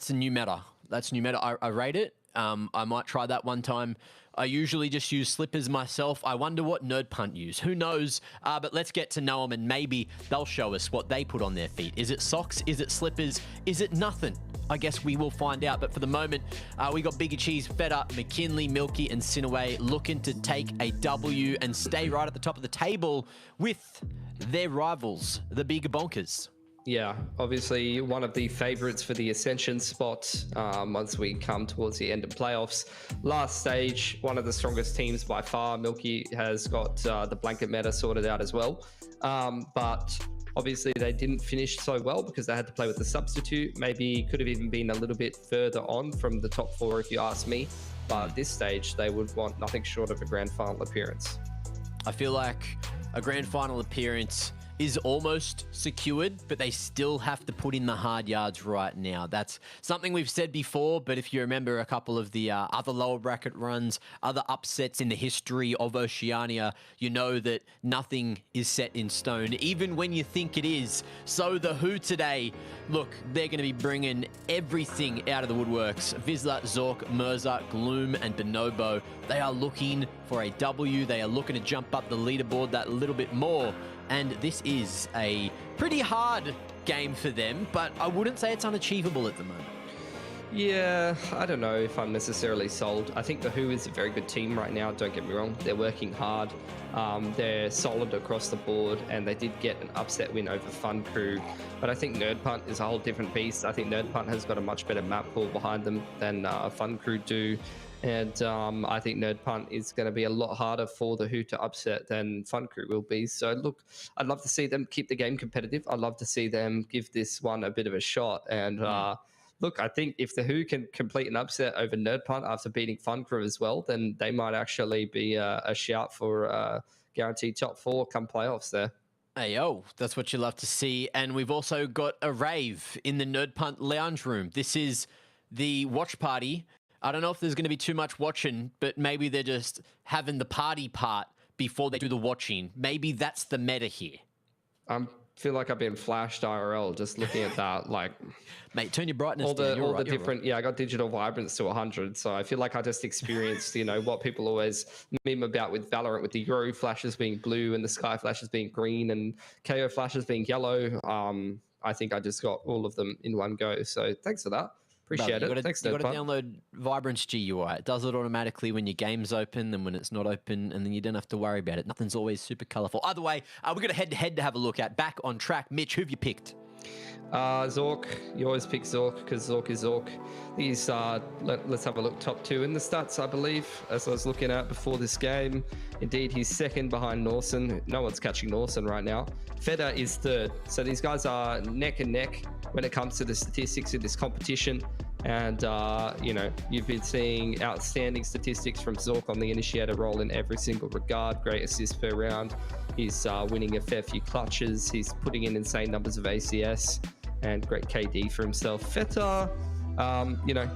a new meta. That's new meta. I rate it. I might try that one time. I usually just use slippers myself. I wonder what Nerd Punt use. Who knows? But let's get to know them, and maybe they'll show us what they put on their feet. Is it socks? Is it slippers? Is it nothing? I guess we will find out. But for the moment, we got Bigger Cheese, Feta, McKinley, Milky, and Sinaway looking to take a W and stay right at the top of the table with their rivals, the Big Bonkers. Yeah, obviously one of the favorites for the Ascension spot once we come towards the end of playoffs. Last stage, one of the strongest teams by far. Milky has got the blanket meta sorted out as well. But obviously they didn't finish so well because they had to play with the substitute. Maybe could have even been a little bit further on from the top 4 if you ask me. But at this stage, they would want nothing short of a grand final appearance. I feel like a grand final appearance is almost secured, but they still have to put in the hard yards right now. That's something we've said before, but if you remember a couple of the other lower bracket runs, other upsets in the history of Oceania, you know that nothing is set in stone, even when you think it is. So the Who today, look, they're going to be bringing everything out of the woodworks. Vizsla, Zork, Mirza, Gloom, and Bonobo, they are looking for a W. They are looking to jump up the leaderboard that little bit more. And this is a pretty hard game for them, but I wouldn't say it's unachievable at the moment. Yeah, I don't know if I'm necessarily sold. I think the Who is a very good team right now, don't get me wrong. They're working hard. They're solid across the board, and they did get an upset win over Fun Crew. But I think Nerd Punt is a whole different beast. I think Nerd Punt has got a much better map pool behind them than Fun Crew do. And I think Nerd Punt is going to be a lot harder for the Who to upset than Fun Crew will be. So, look, I'd love to see them keep the game competitive. I'd love to see them give this one a bit of a shot. And look, I think if the Who can complete an upset over Nerd Punt after beating Fun Crew as well, then they might actually be a shout for guaranteed top 4 come playoffs there. Hey, yo, that's what you love to see. And we've also got a rave in the Nerd Punt lounge room. This is the watch party. I don't know if there's going to be too much watching, but maybe they're just having the party part before they do the watching. Maybe that's the meta here. I feel like I've been flashed IRL just looking at that. Like, mate, turn your brightness all down. the different. Right. Yeah, I got digital vibrance to 100, so I feel like I just experienced, what people always meme about with Valorant, with the Euro flashes being blue and the Sky flashes being green and KO flashes being yellow. I think I just got all of them in one go. So thanks for that. Appreciate it. Thanks, you got to download Vibrance GUI. It does it automatically when your game's open and when it's not open, and then you don't have to worry about it. Nothing's always super colorful. Either way, we've got a head-to-head to have a look at. Back on track. Mitch, who've you picked? Zork. You always pick Zork because Zork is Zork. He's, let's have a look, top 2 in the stats, I believe, as I was looking at before this game. Indeed, he's second behind Norson. No one's catching Norson right now. Feta is third. So these guys are neck and neck when it comes to the statistics in this competition. And, you've been seeing outstanding statistics from Zork on the initiator role in every single regard. Great assists per round. He's winning a fair few clutches. He's putting in insane numbers of ACS and great KD for himself. Feta,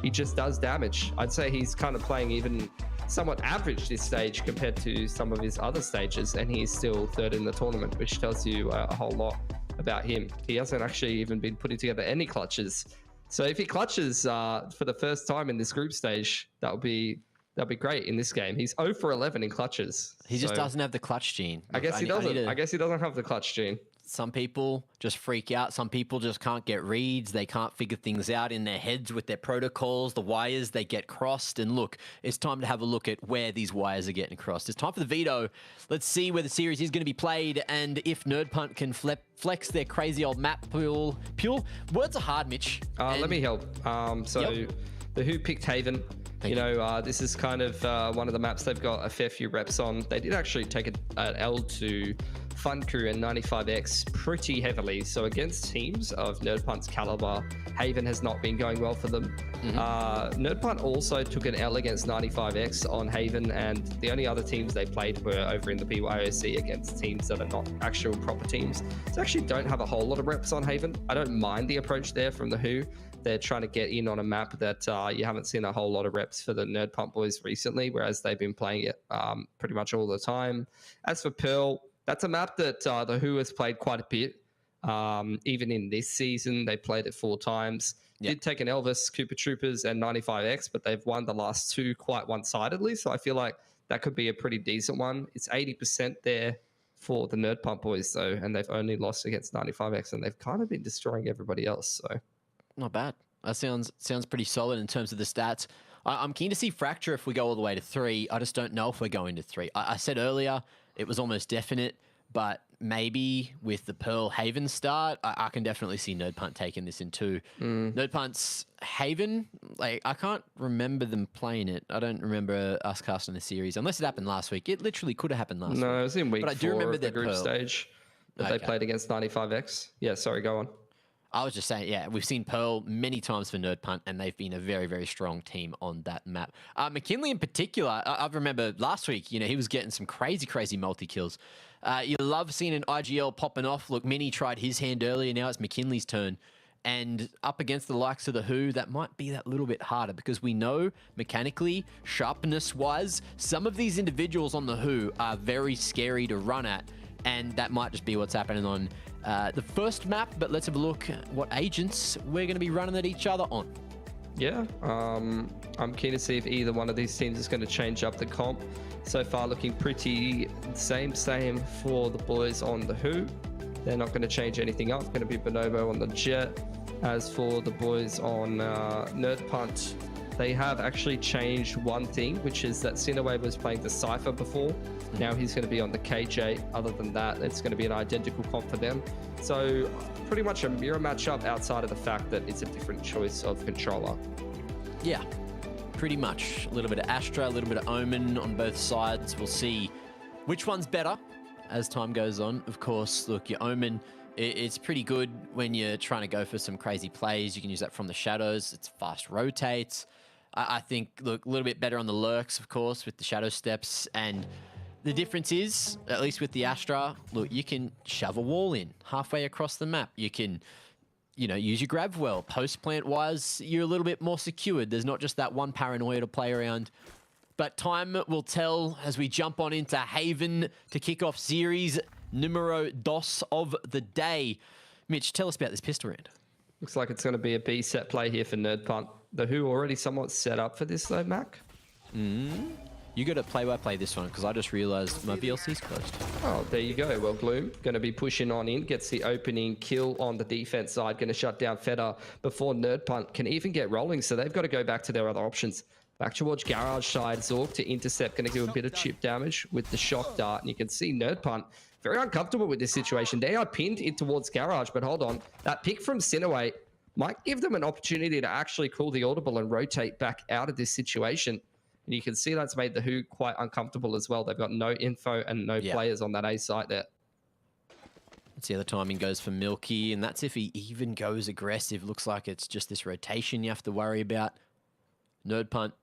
he just does damage. I'd say he's kind of playing even somewhat average this stage compared to some of his other stages, and he's still third in the tournament, which tells you a whole lot about him. He hasn't actually even been putting together any clutches. So if he clutches for the first time in this group stage, that'll be great in this game. He's 0 for 11 in clutches. He just doesn't have the clutch gene. I guess he doesn't. I guess he doesn't have the clutch gene. Some people just freak out. Some people just can't get reads. They can't figure things out in their heads with their protocols. The wires, they get crossed. And look, it's time to have a look at where these wires are getting crossed. It's time for the veto. Let's see where the series is going to be played and if Nerd Punt can flex their crazy old map pool. Words are hard, Mitch. Let me help. The Who picked Haven. This is kind of one of the maps they've got a fair few reps on. They did actually take an L to Fun Crew and 95X pretty heavily. So against teams of Nerd Punt's caliber, Haven has not been going well for them. Nerd Punt also took an L against 95X on Haven, and the only other teams they played were over in the BYOC against teams that are not actual proper teams. So actually don't have a whole lot of reps on Haven. I don't mind the approach there from the Who. They're trying to get in on a map that you haven't seen a whole lot of reps for the Nerd Punt boys recently, whereas they've been playing it pretty much all the time. As for Pearl, that's a map that the Who has played quite a bit. Even in this season, they played it 4 times. Did take an Elvis, Cooper Troopers, and 95X, but they've won the last 2 quite one-sidedly. So I feel like that could be a pretty decent one. It's 80% there for the Nerd Punt boys, though, and they've only lost against 95X, and they've kind of been destroying everybody else. So not bad. That sounds pretty solid in terms of the stats. I'm keen to see Fracture if we go all the way to 3. I just don't know if we're going to 3. I said earlier it was almost definite, but maybe with the Pearl Haven start, I can definitely see Nerd Punt taking this in 2. Nerd Punt's Haven, like I can't remember them playing it. I don't remember us casting the series unless it happened last week. It literally could have happened last week. No, it was in week 4 but I do remember of the that group Pearl stage that they played against 95X. Yeah, sorry, go on. I was just saying, yeah, we've seen Pearl many times for Nerd Punt, and they've been a very, very strong team on that map. McKinley in particular, I remember last week, he was getting some crazy multi-kills. You love seeing an IGL popping off. Look, Mini tried his hand earlier. Now it's McKinley's turn. And up against the likes of the Who, that might be that little bit harder because we know mechanically, sharpness-wise, some of these individuals on the Who are very scary to run at. And that might just be what's happening on the first map. But let's have a look at what agents we're going to be running at each other on. Yeah, I'm keen to see if either one of these teams is going to change up the comp. So far looking pretty same for the boys on the Who. They're not going to change anything up. Going to be Bonobo on the Jet. As for the boys on Nerd Punt, they have actually changed one thing, which is that Cinewave was playing the Cypher before. Now he's going to be on the KJ. Other than that, it's going to be an identical comp for them. So pretty much a mirror matchup outside of the fact that it's a different choice of controller. Yeah, pretty much. A little bit of Astra, a little bit of Omen on both sides. We'll see which one's better as time goes on. Of course, look, your Omen, it's pretty good when you're trying to go for some crazy plays. You can use that from the shadows. It's fast rotates. I think, look, a little bit better on the lurks, of course, with the shadow steps. And the difference is, at least with the Astra, look, you can shove a wall in halfway across the map. You can, use your grab well. Post plant wise, you're a little bit more secured. There's not just that one paranoia to play around. But time will tell as we jump on into Haven to kick off series numero dos of the day. Mitch, tell us about this pistol round. Looks like it's going to be a B set play here for Nerd Punt. The Who already somewhat set up for this though, Mac. You got to play-by-play this one because I just realized my VLC's closed. Oh, there you go. Well, Gloom going to be pushing on in, gets the opening kill on the defense side, going to shut down Feta before Nerd Punt can even get rolling. So they've got to go back to their other options. Back towards Garage side, Zork to intercept, going to do a bit of chip damage with the shock dart. And you can see Nerd Punt very uncomfortable with this situation. They are pinned in towards Garage, but hold on. That pick from Cineway might give them an opportunity to actually call the audible and rotate back out of this situation. And you can see that's made the Who quite uncomfortable as well. They've got no info and no players on that A site there. Let's see how the timing goes for Milky, and that's if he even goes aggressive. Looks like it's just this rotation you have to worry about. Nerd Punt.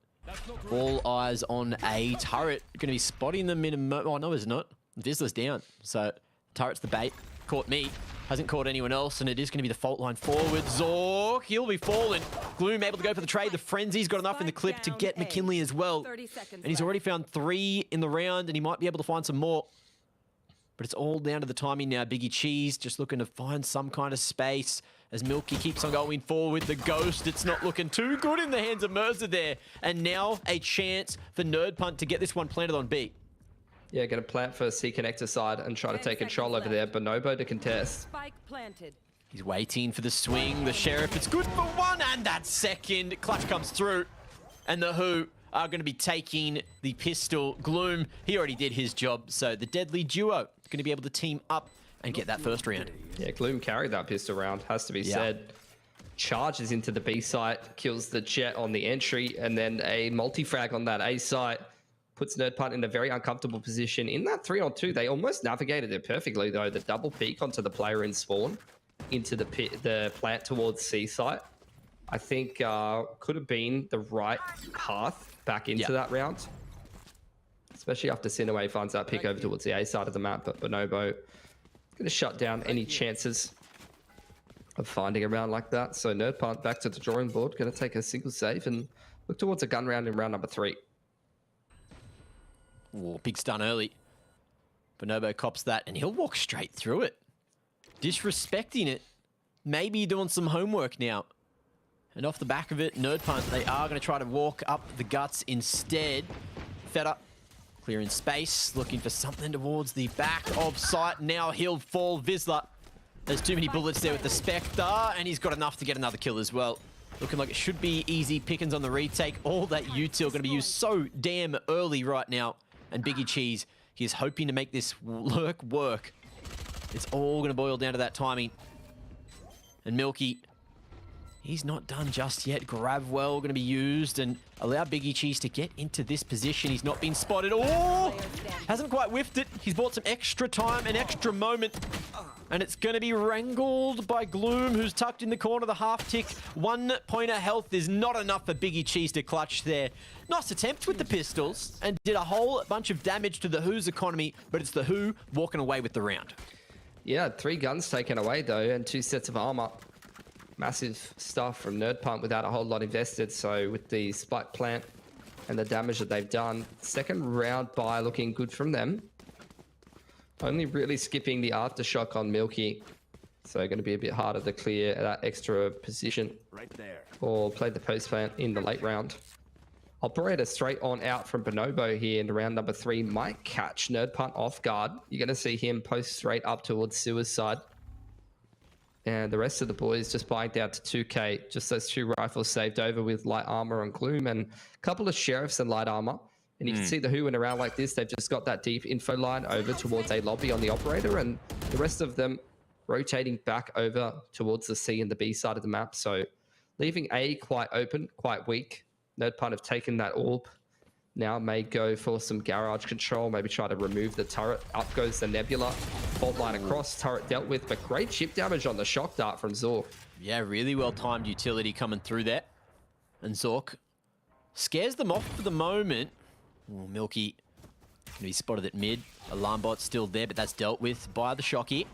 All eyes on A turret. Going to be spotting them in a oh, no, it's not. Vizslar's down. So turret's the bait. Caught me. Hasn't caught anyone else, and it is going to be the fault line forward. Zork, he'll be falling. Gloom able to go for the trade. The Frenzy's got enough in the clip to get McKinley as well. And he's already found 3 in the round, and he might be able to find some more. But it's all down to the timing now. Biggie Cheese just looking to find some kind of space as Milky keeps on going forward. The Ghost, it's not looking too good in the hands of Mercer there. And now a chance for Nerd Punt to get this one planted on B. Yeah, going to plant for C connector side and try to take control over there. Bonobo to contest. Spike planted. He's waiting for the swing. The Sheriff, it's good for 1, and that second clutch comes through. And the Who are going to be taking the pistol. Gloom, he already did his job, so the deadly duo is going to be able to team up and get that first round. Yeah, Gloom carried that pistol round, has to be said. Charges into the B site, kills the Jet on the entry, and then a multi-frag on that A site. puts Nerd Punt in a very uncomfortable position. In that 3-on-2, they almost navigated it perfectly, though. The double peek onto the player in spawn, into the plant towards C site, I think could have been the right path back into that round. Especially after Sinaway finds that pick over towards the A side of the map, but Bonobo going to shut down any chances of finding a round like that. So Nerd Punt back to the drawing board, going to take a single save and look towards a gun round in round number 3. Ooh, big stun early. Bonobo cops that, and he'll walk straight through it. Disrespecting it. Maybe doing some homework now. And off the back of it, Nerd Punt, they are going to try to walk up the guts instead. Feta clearing space, looking for something towards the back of sight. Now he'll fall. Vizsla. There's too many bullets there with the Spectre, and he's got enough to get another kill as well. Looking like it should be easy pickings on the retake. All that util going to be used so damn early right now. And Biggie Cheese, he is hoping to make this lurk work. It's all going to boil down to that timing. And Milky, he's not done just yet. Grab well going to be used and allow Biggie Cheese to get into this position. He's not been spotted. Oh! Hasn't quite whiffed it. He's bought some extra time, an extra moment. And it's going to be wrangled by Gloom, who's tucked in the corner. The half tick, 1 point of health is not enough for Biggie Cheese to clutch there. Nice attempt with the pistols and did a whole bunch of damage to the Who's economy, but it's the Who walking away with the round. Yeah, 3 guns taken away though, and 2 sets of armor. Massive stuff from Nerd Punt without a whole lot invested. So with the spike plant and the damage that they've done, second round buy looking good from them. Only really skipping the aftershock on Milky. So going to be a bit harder to clear that extra position. Right there. Or play the post plant in the late round. Operator straight on out from Bonobo here in round number 3. Might catch Nerd Punt off guard. You're going to see him post straight up towards Suicide. And the rest of the boys just buying down to 2k. Just those 2 rifles saved over with light armor and Gloom. And a couple of sheriffs and light armor. And you can see the Who in a round like this, they've just got that deep info line over towards a lobby on the operator, and the rest of them rotating back over towards the C and the B side of the map. So leaving A quite open, quite weak. Nerd Punt have taken that AWP. Now may go for some garage control, maybe try to remove the turret. Up goes the Nebula. Fault line across, turret dealt with, but great chip damage on the shock dart from Zork. Yeah, really well-timed utility coming through there. And Zork scares them off for the moment. Oh, Milky going to be spotted at mid. Alarm bot's still there, but that's dealt with by the Shocky.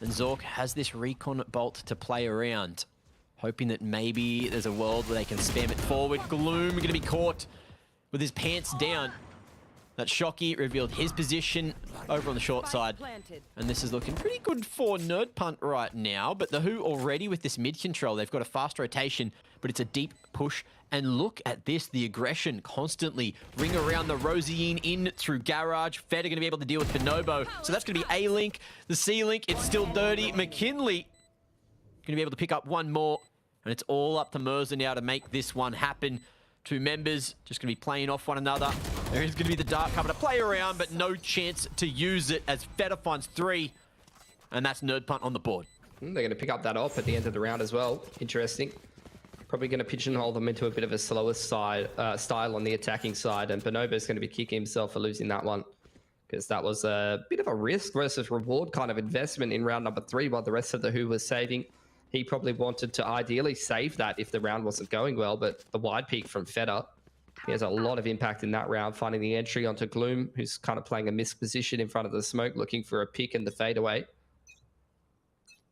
And Zork has this recon bolt to play around, hoping that maybe there's a world where they can spam it forward. Gloom going to be caught with his pants down. That Shocky revealed his position over on the short side. And this is looking pretty good for Nerd Punt right now. But the Who already with this mid control, they've got a fast rotation, but it's a deep push. And look at this, the aggression constantly ring around the Rosine in through garage. Fed are going to be able to deal with Bonobo. So that's going to be A-Link. The C-Link, it's still dirty. McKinley going to be able to pick up one more. And it's all up to Mercer now to make this one happen. 2 members just going to be playing off one another. There is going to be the dart cover to play around, but no chance to use it as Feta finds 3. And that's Nerd Punt on the board. They're going to pick up that off at the end of the round as well. Interesting. Probably going to pigeonhole them into a bit of a slower side, style on the attacking side. And Bonobo's going to be kicking himself for losing that one, because that was a bit of a risk versus reward kind of investment in round number 3 while the rest of the Who was saving. He probably wanted to ideally save that if the round wasn't going well, but the wide peak from Feta, he has a lot of impact in that round, finding the entry onto Gloom, who's kind of playing a missed position in front of the smoke, looking for a pick and the fadeaway.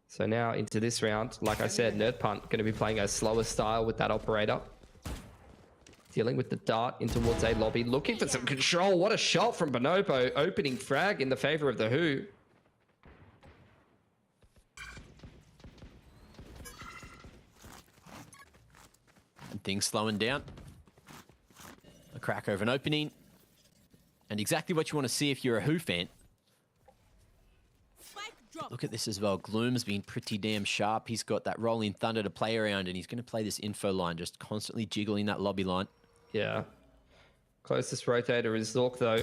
So now into this round, like I said, Nerd Punt going to be playing a slower style with that operator. Dealing with the dart in towards a lobby, looking for some control. What a shot from Bonobo, opening frag in the favor of the Who. And things slowing down. A crack over an opening. And exactly what you want to see if you're a Who fan. Look at this as well. Gloom's been pretty damn sharp. He's got that rolling thunder to play around, and he's going to play this info line, just constantly jiggling that lobby line. Yeah. Closest rotator is Zork, though.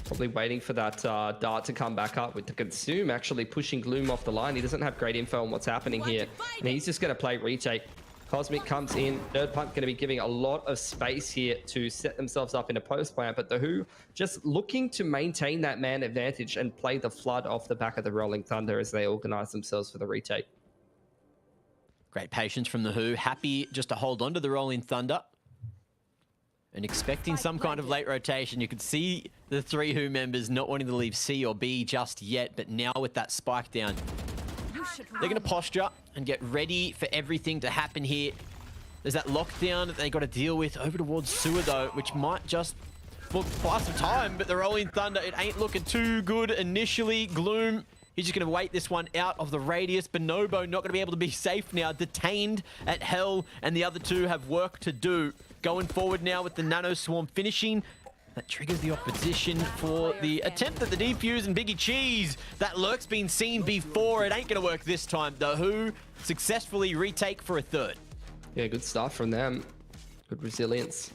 Probably waiting for that dart to come back up with the Consume actually pushing Gloom off the line. He doesn't have great info on what's happening here. And he's just going to play retake. Cosmic comes in. Nerd Punt going to be giving a lot of space here to set themselves up in a post plant, but the Who just looking to maintain that man advantage and play the flood off the back of the Rolling Thunder as they organize themselves for the retake. Great patience from the Who. Happy just to hold on to the Rolling Thunder. And expecting some kind of late rotation. You could see the 3 Who members not wanting to leave C or B just yet, but now with that spike down, they're going to posture and get ready for everything to happen here. There's that lockdown that they got to deal with over towards Sewer, though, which might just, well, buy some time, but the Rolling Thunder, it ain't looking too good initially. Gloom, he's just going to wait this one out of the radius. Bonobo not going to be able to be safe now, detained at Hell, and the other 2 have work to do. Going forward now with the Nano Swarm finishing. That triggers the opposition for the attempt at the defuse, and Biggie Cheese. That lurk's been seen before. It ain't going to work this time. The Who successfully retake for a 3rd. Yeah, good stuff from them. Good resilience.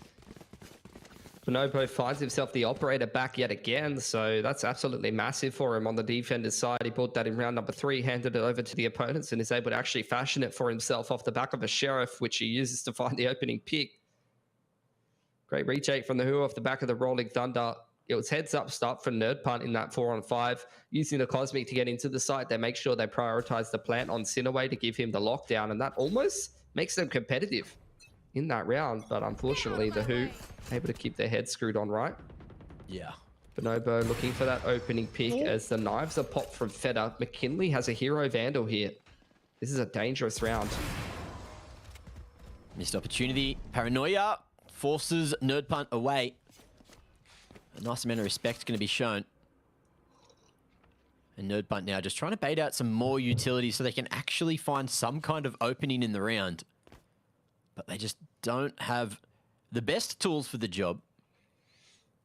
Bonobo finds himself the operator back yet again, so that's absolutely massive for him on the defender's side. He brought that in round number 3, handed it over to the opponents, and is able to actually fashion it for himself off the back of a Sheriff, which he uses to find the opening pick. Great retake from the Who off the back of the Rolling Thunder. It was heads up start for Nerd Punt in that 4-on-5. Using the Cosmic to get into the site, they make sure they prioritize the plant on Cinnaway to give him the lockdown, and that almost makes them competitive in that round. But unfortunately, the Who able to keep their heads screwed on right. Yeah. Bonobo looking for that opening pick as the knives are popped from Feta. McKinley has a Hero Vandal here. This is a dangerous round. Missed opportunity. Paranoia forces Nerd Punt away. A nice amount of respect going to be shown. And Nerd Punt now just trying to bait out some more utility so they can actually find some kind of opening in the round. But they just don't have the best tools for the job.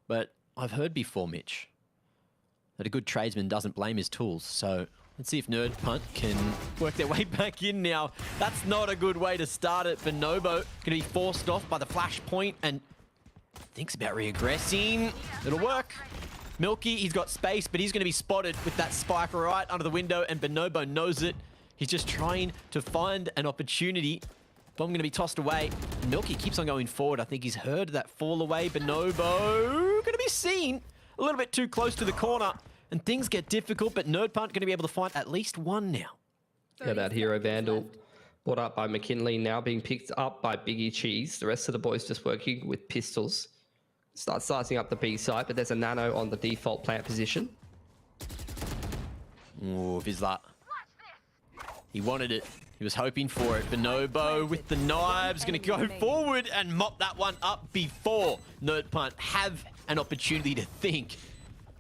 But I've heard before, Mitch, that a good tradesman doesn't blame his tools. So let's see if Nerd Punt can work their way back in now. That's not a good way to start it. Bonobo going to be forced off by the flash point and thinks about reaggressing. It'll work. Milky, he's got space, but he's going to be spotted with that spike right under the window, and Bonobo knows it. He's just trying to find an opportunity. Bomb going to be tossed away. Milky keeps on going forward. I think he's heard that fall away. Bonobo going to be seen a little bit too close to the corner. And things get difficult, but Nerd Punt going to be able to find at least one now. Yeah, that Hero Vandal brought up by McKinley, now being picked up by Biggie Cheese. The rest of the boys just working with pistols. Start sizing up the B side, but there's a Nano on the default plant position. Ooh, Vizsla. He wanted it. He was hoping for it. Bonobo with the knives going to go forward and mop that one up before Nerd Punt have an opportunity to think.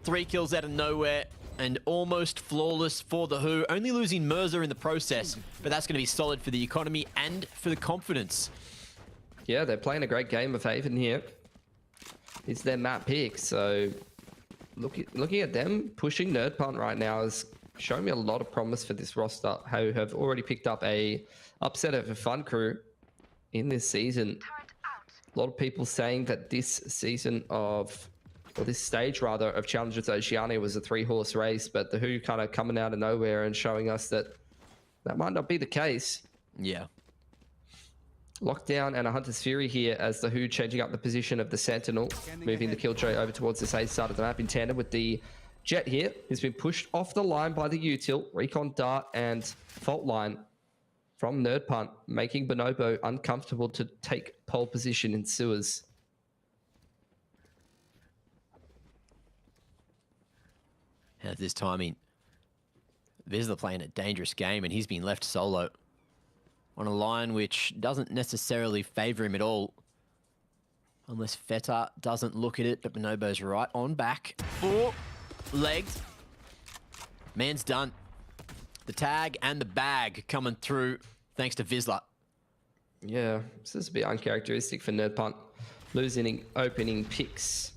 3 kills out of nowhere and almost flawless for the Who. Only losing Merzer in the process, but that's going to be solid for the economy and for the confidence. Yeah, they're playing a great game of Haven here. It's their map pick, so looking at them pushing Nerd Punt right now is showing me a lot of promise for this roster, who have already picked up a upset of a fun crew in this season. A lot of people saying that this season of, or this stage rather, of Challengers Oceania was a 3-horse race, but the Who kind of coming out of nowhere and showing us that that might not be the case. Yeah. Lockdown and a Hunter's Fury here as the Who changing up the position of the Sentinel, moving the Killjoy over towards this A side of the map in tandem with the Jet here. He's been pushed off the line by the Util, Recon Dart and Fault Line from Nerd Punt, making Bonobo uncomfortable to take pole position in sewers. How's this timing? Vizsla playing a dangerous game and he's been left solo on a line which doesn't necessarily favor him at all. Unless Feta doesn't look at it, but Bonobo's right on back. 4 legs. Man's done. The tag and the bag coming through thanks to Vizsla. Yeah, this is a bit uncharacteristic for Nerd Punt. Losing opening picks.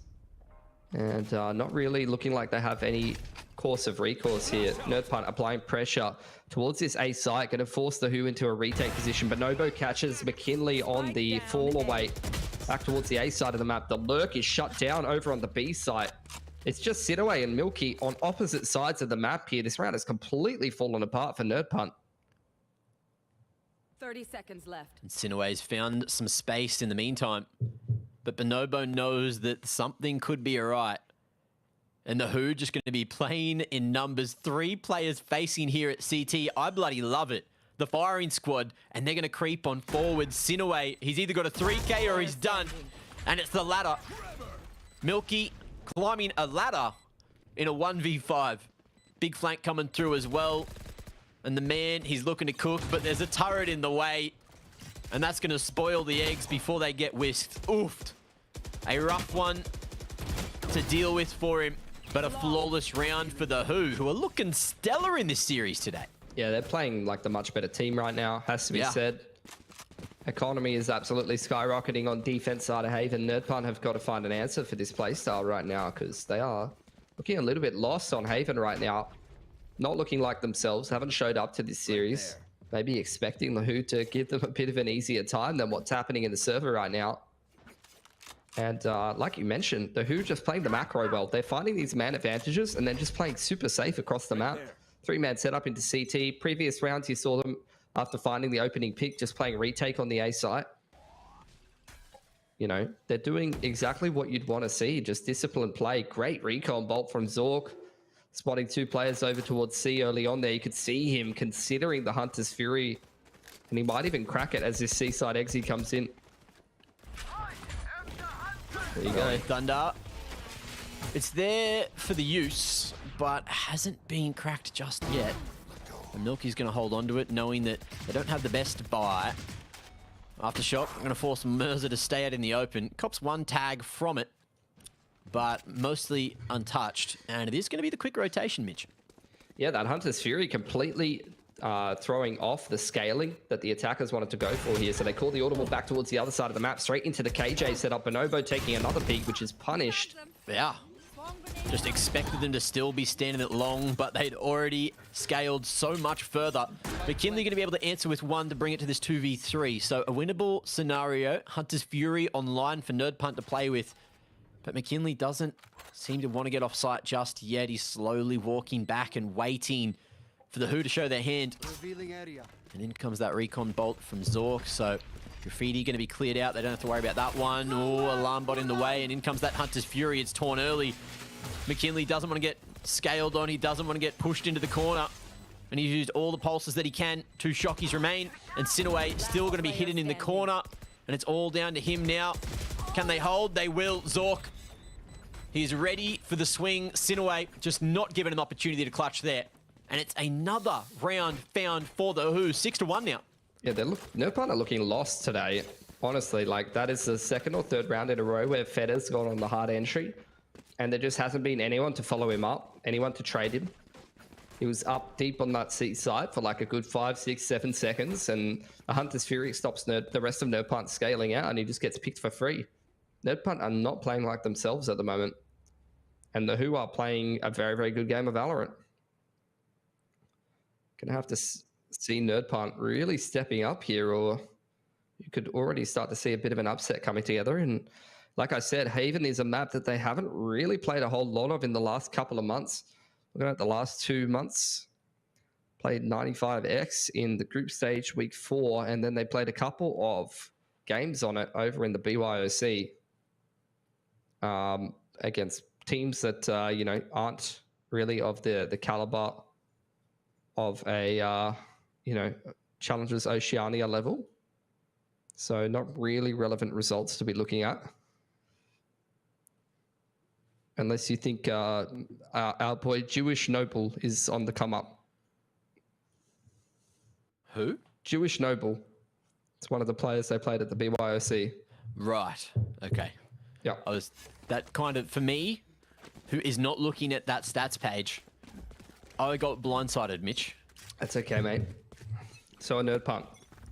And not really looking like they have any course of recourse here. Nerd Punt applying pressure towards this A site, going to force the Who into a retake position. Bonobo catches McKinley on the fall away back towards the A side of the map. The lurk is shut down over on the B site. It's just Sitaway and Milky on opposite sides of the map here. This round has completely fallen apart for Nerd Punt. 30 seconds left. And Sinaway's found some space in the meantime. But Bonobo knows that something could be alright. And the Who just going to be playing in numbers. 3 players facing here at CT. I bloody love it. The firing squad, and they're going to creep on forward. Sinaway, he's either got a 3K or he's done. And it's the ladder. Milky climbing a ladder in a 1v5. Big flank coming through as well. And the man, he's looking to cook, but there's a turret in the way. And that's going to spoil the eggs before they get whisked. Oofed. A rough one to deal with for him, but a flawless round for the who are looking stellar in this series today. Yeah, they're playing like the much better team right now, has to be said. Economy is absolutely skyrocketing on defense side of Haven. NerdPunt have got to find an answer for this playstyle right now because they are looking a little bit lost on Haven right now. Not looking like themselves, haven't showed up to this series. Maybe expecting the Who to give them a bit of an easier time than what's happening in the server right now. And like you mentioned, the Who just playing the macro well. They're finding these man advantages and then just playing super safe across the map. 3-man setup into CT. Previous rounds, you saw them after finding the opening pick, just playing retake on the A site. You know, they're doing exactly what you'd want to see. Just disciplined play. Great recon bolt from Zork. Spotting 2 players over towards C early on there. You could see him considering the Hunter's Fury. And he might even crack it as this C-side exit comes in. There you go. Thunder. It's there for the use, but hasn't been cracked just yet. And Milky's going to hold on to it, knowing that they don't have the best buy. Aftershock, I'm going to force Merza to stay out in the open. Cops 1 tag from it, but mostly untouched. And it is going to be the quick rotation, Mitch. Yeah, that Hunter's Fury completely throwing off the scaling that the attackers wanted to go for here. So they call the audible back towards the other side of the map, straight into the KJ setup. Bonobo taking another peek, which is punished. Yeah. Just expected them to still be standing it long, but they'd already scaled so much further. McKinley going to be able to answer with 1 to bring it to this 2v3. So a winnable scenario. Hunter's Fury online for NerdPunt to play with. But McKinley doesn't seem to want to get off site just yet. He's slowly walking back and waiting for the Who to show their hand. And in comes that recon bolt from Zork. So Graffiti going to be cleared out. They don't have to worry about that one. Oh, alarm bot in the way. And in comes that Hunter's Fury. It's torn early. McKinley doesn't want to get scaled on. He doesn't want to get pushed into the corner. And he's used all the pulses that he can. 2 shockies remain. And Sinaway still going to be hidden in the corner. And it's all down to him now. Can they hold? They will. Zork. He's ready for the swing. Sinaway just not given an opportunity to clutch there. And it's another round found for the Who. 6-1 now. Yeah, NerdPunt are looking lost today. Honestly, like that is the 2nd or 3rd round in a row where Fedder's gone on the hard entry. And there just hasn't been anyone to follow him up, anyone to trade him. He was up deep on that C side for like a good 5, 6, 7 seconds. And a Hunter's Fury stops the rest of NerdPunt scaling out and he just gets picked for free. NerdPunt are not playing like themselves at the moment. And the Who are playing a very, very good game of Valorant. Gonna have to see NerdPunt really stepping up here, or you could already start to see a bit of an upset coming together. And like I said, Haven is a map that they haven't really played a whole lot of in the last couple of months. Looking at the last 2 months, played 95X in the group stage week 4, and then they played a couple of games on it over in the BYOC against teams that, you know, aren't really of the caliber of a, you know, Challengers Oceania level. So not really relevant results to be looking at. Unless you think our boy Jewish Noble is on the come up. Who? Jewish Noble. It's one of the players they played at the BYOC. Right. Okay. Yeah. That kind of, for me, who is not looking at that stats page, I got blindsided, Mitch. That's okay, mate. So a NerdPunt.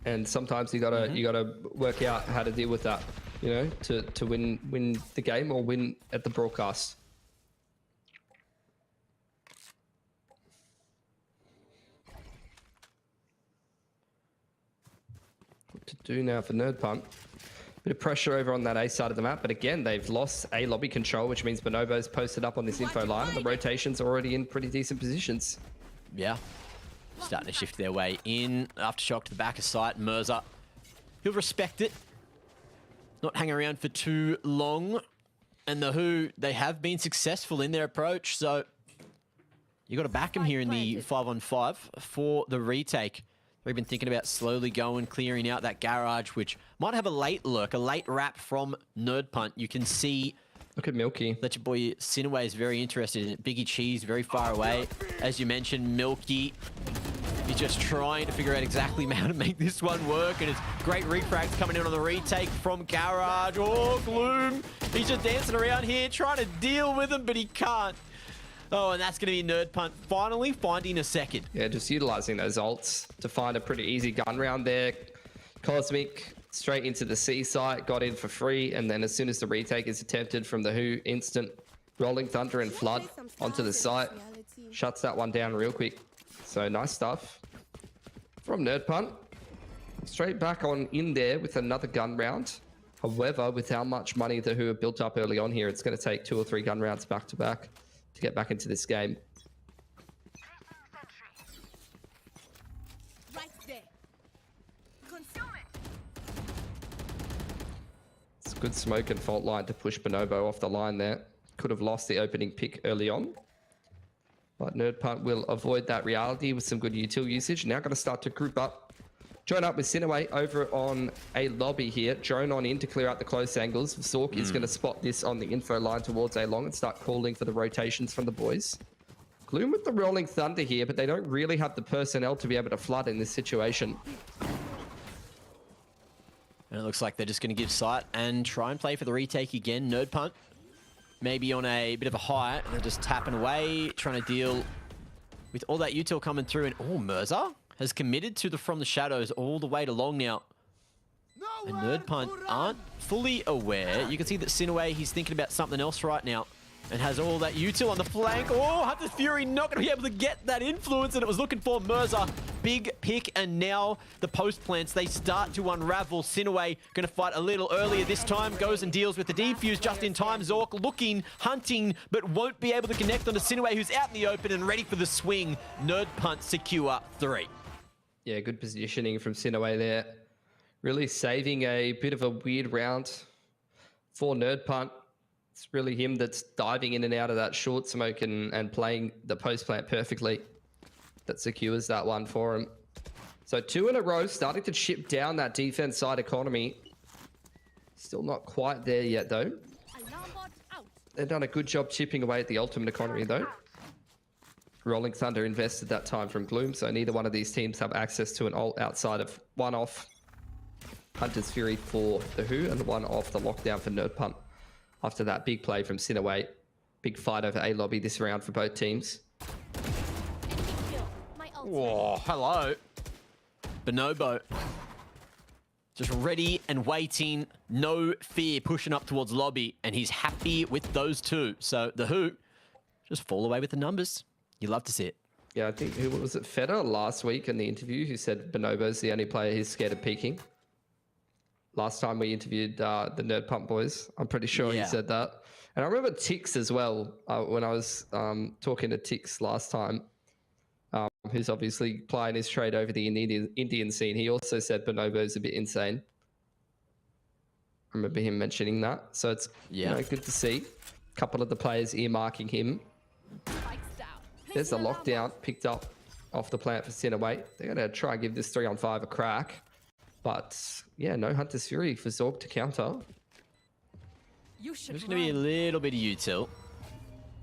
And sometimes you gotta work out how to deal with that, you know, to win the game or win at the broadcast. What to do now for NerdPunt? Bit of pressure over on that A side of the map, but again, they've lost A lobby control, which means Bonobo's posted up on this info line. The rotations are already in pretty decent positions. Yeah. starting to shift their way in. Aftershock to the back of sight. Mirza, he'll respect it. Not hang around for too long. And the Who, they have been successful in their approach, so you got to back them here in the 5-on-5 for the retake. We've been thinking about slowly going, clearing out that garage, which might have a late lurk, a late wrap from Nerd Punt. You can see... Look at Milky. That your boy Sinaway is very interested in it. Biggie Cheese, very far away. As you mentioned, Milky is just trying to figure out exactly how to make this one work. And it's great refrags coming in on the retake from Garage. Oh, Gloom. He's just dancing around here, trying to deal with him, but he can't. Oh, and that's going to be Nerd Punt finally finding a second. Yeah, just utilizing those ults to find a pretty easy gun round there. Cosmic straight into the C site, got in for free, and then as soon as the retake is attempted from the Who, instant Rolling Thunder and Flood onto the site. Shuts that one down real quick. So nice stuff from Nerd Punt. Straight back on in there with another gun round. However, with how much money the Who have built up early on here, it's going to take 2 or 3 gun rounds back to back to get back into this game. Right there. Consume it. It's a good smoke and fault line to push Bonobo off the line there. Could have lost the opening pick early on. But Nerd Punt will avoid that reality with some good util usage. Now got to start to group up. Join up with Sinaway over on a lobby here. Drone on in to clear out the close angles. Zork is going to spot this on the info line towards A long and start calling for the rotations from the boys. Gloom with the Rolling Thunder here, but they don't really have the personnel to be able to flood in this situation. And it looks like they're just going to give sight and try and play for the retake again. Nerd Punt maybe on a bit of a high, and they're just tapping away, trying to deal with all that util coming through. And oh, Mirza has committed to the From the Shadows all the way to long now. And Nerd Punt aren't fully aware. You can see that Sinaway, he's thinking about something else right now and has all that util on the flank. Oh, Hunter's Fury not going to be able to get that influence, and it was looking for Mirza. Big pick, and now the post plants, they start to unravel. Sinaway going to fight a little earlier this time, goes and deals with the defuse just in time. Zork looking, hunting, but won't be able to connect onto Sinaway, who's out in the open and ready for the swing. Nerd Punt secure 3. Yeah, good positioning from Sinaway there. Really saving a bit of a weird round for Nerd Punt. It's really him that's diving in and out of that short smoke and playing the post plant perfectly. That secures that one for him. So 2 in a row, starting to chip down that defense side economy. Still not quite there yet, though. They've done a good job chipping away at the ultimate economy, though. Rolling Thunder invested that time from Gloom, so neither one of these teams have access to an ult outside of one off Hunter's Fury for the Who and one off the lockdown for Nerd Punt. After that big play from Sinaway, big fight over A lobby this round for both teams. Whoa, hello. Bonobo. Just ready and waiting, no fear, pushing up towards lobby, and he's happy with those two. So the Who just fall away with the numbers. You love to see it. Yeah, I think, who was it, Feder last week in the interview who said Bonobo's the only player he's scared of peaking. Last time we interviewed the Nerd Pump boys, I'm pretty sure he said that. And I remember Tix as well, when I was talking to Tix last time, who's obviously playing his trade over the Indian scene. He also said Bonobo's a bit insane. I remember him mentioning that. So it's you know, good to see a couple of the players earmarking him. There's the lockdown picked up off the plant for Sinaway. They're going to try and give this 3-on-5 a crack. But yeah, no Hunter's Fury for Zork to counter. There's going to be a little bit of util.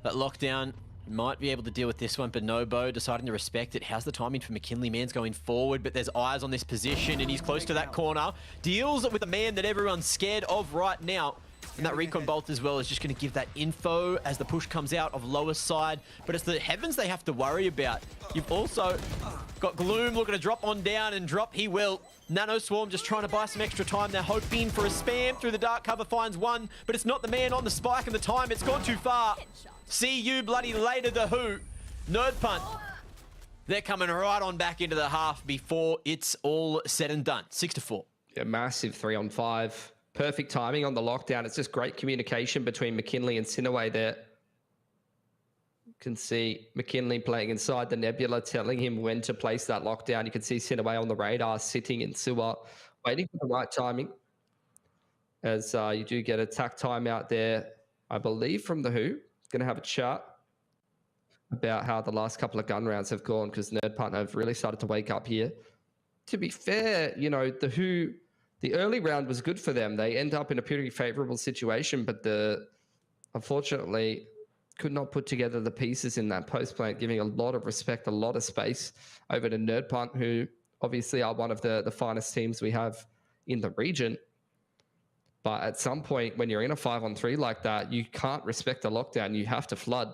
That lockdown might be able to deal with this one, but Bonobo deciding to respect it. How's the timing for McKinley? Man's going forward, but there's eyes on this position, and he's close to that corner. Deals with a man that everyone's scared of right now. And that recon bolt as well is just going to give that info as the push comes out of lower side. But it's the heavens they have to worry about. You've also got Gloom looking to drop on down, and drop he will. Nano Swarm just trying to buy some extra time. They're hoping for a spam through the dark cover, finds one, but it's not the man on the spike, and the time, it's gone too far. See you bloody later, the Who. Nerd Punt. They're coming right on back into the half before it's all said and done. 6-4. Yeah, massive 3-on-5. Perfect timing on the lockdown. It's just great communication between McKinley and Sinaway there. can see McKinley playing inside the Nebula, telling him when to place that lockdown. You can see Sinaway on the radar, sitting in sewer, waiting for the right timing. As you do get a tack timeout there, I believe, from the WHO. Going to have a chat about how the last couple of gun rounds have gone, because Nerd Punt have really started to wake up here. To be fair, you know, the WHO, the early round was good for them. They end up in a pretty favorable situation, but unfortunately could not put together the pieces in that post plant, giving a lot of respect, a lot of space over to Nerd Punt, who obviously are one of the finest teams we have in the region. But at some point, when you're in a 5-on-3 like that, you can't respect the lockdown. You have to flood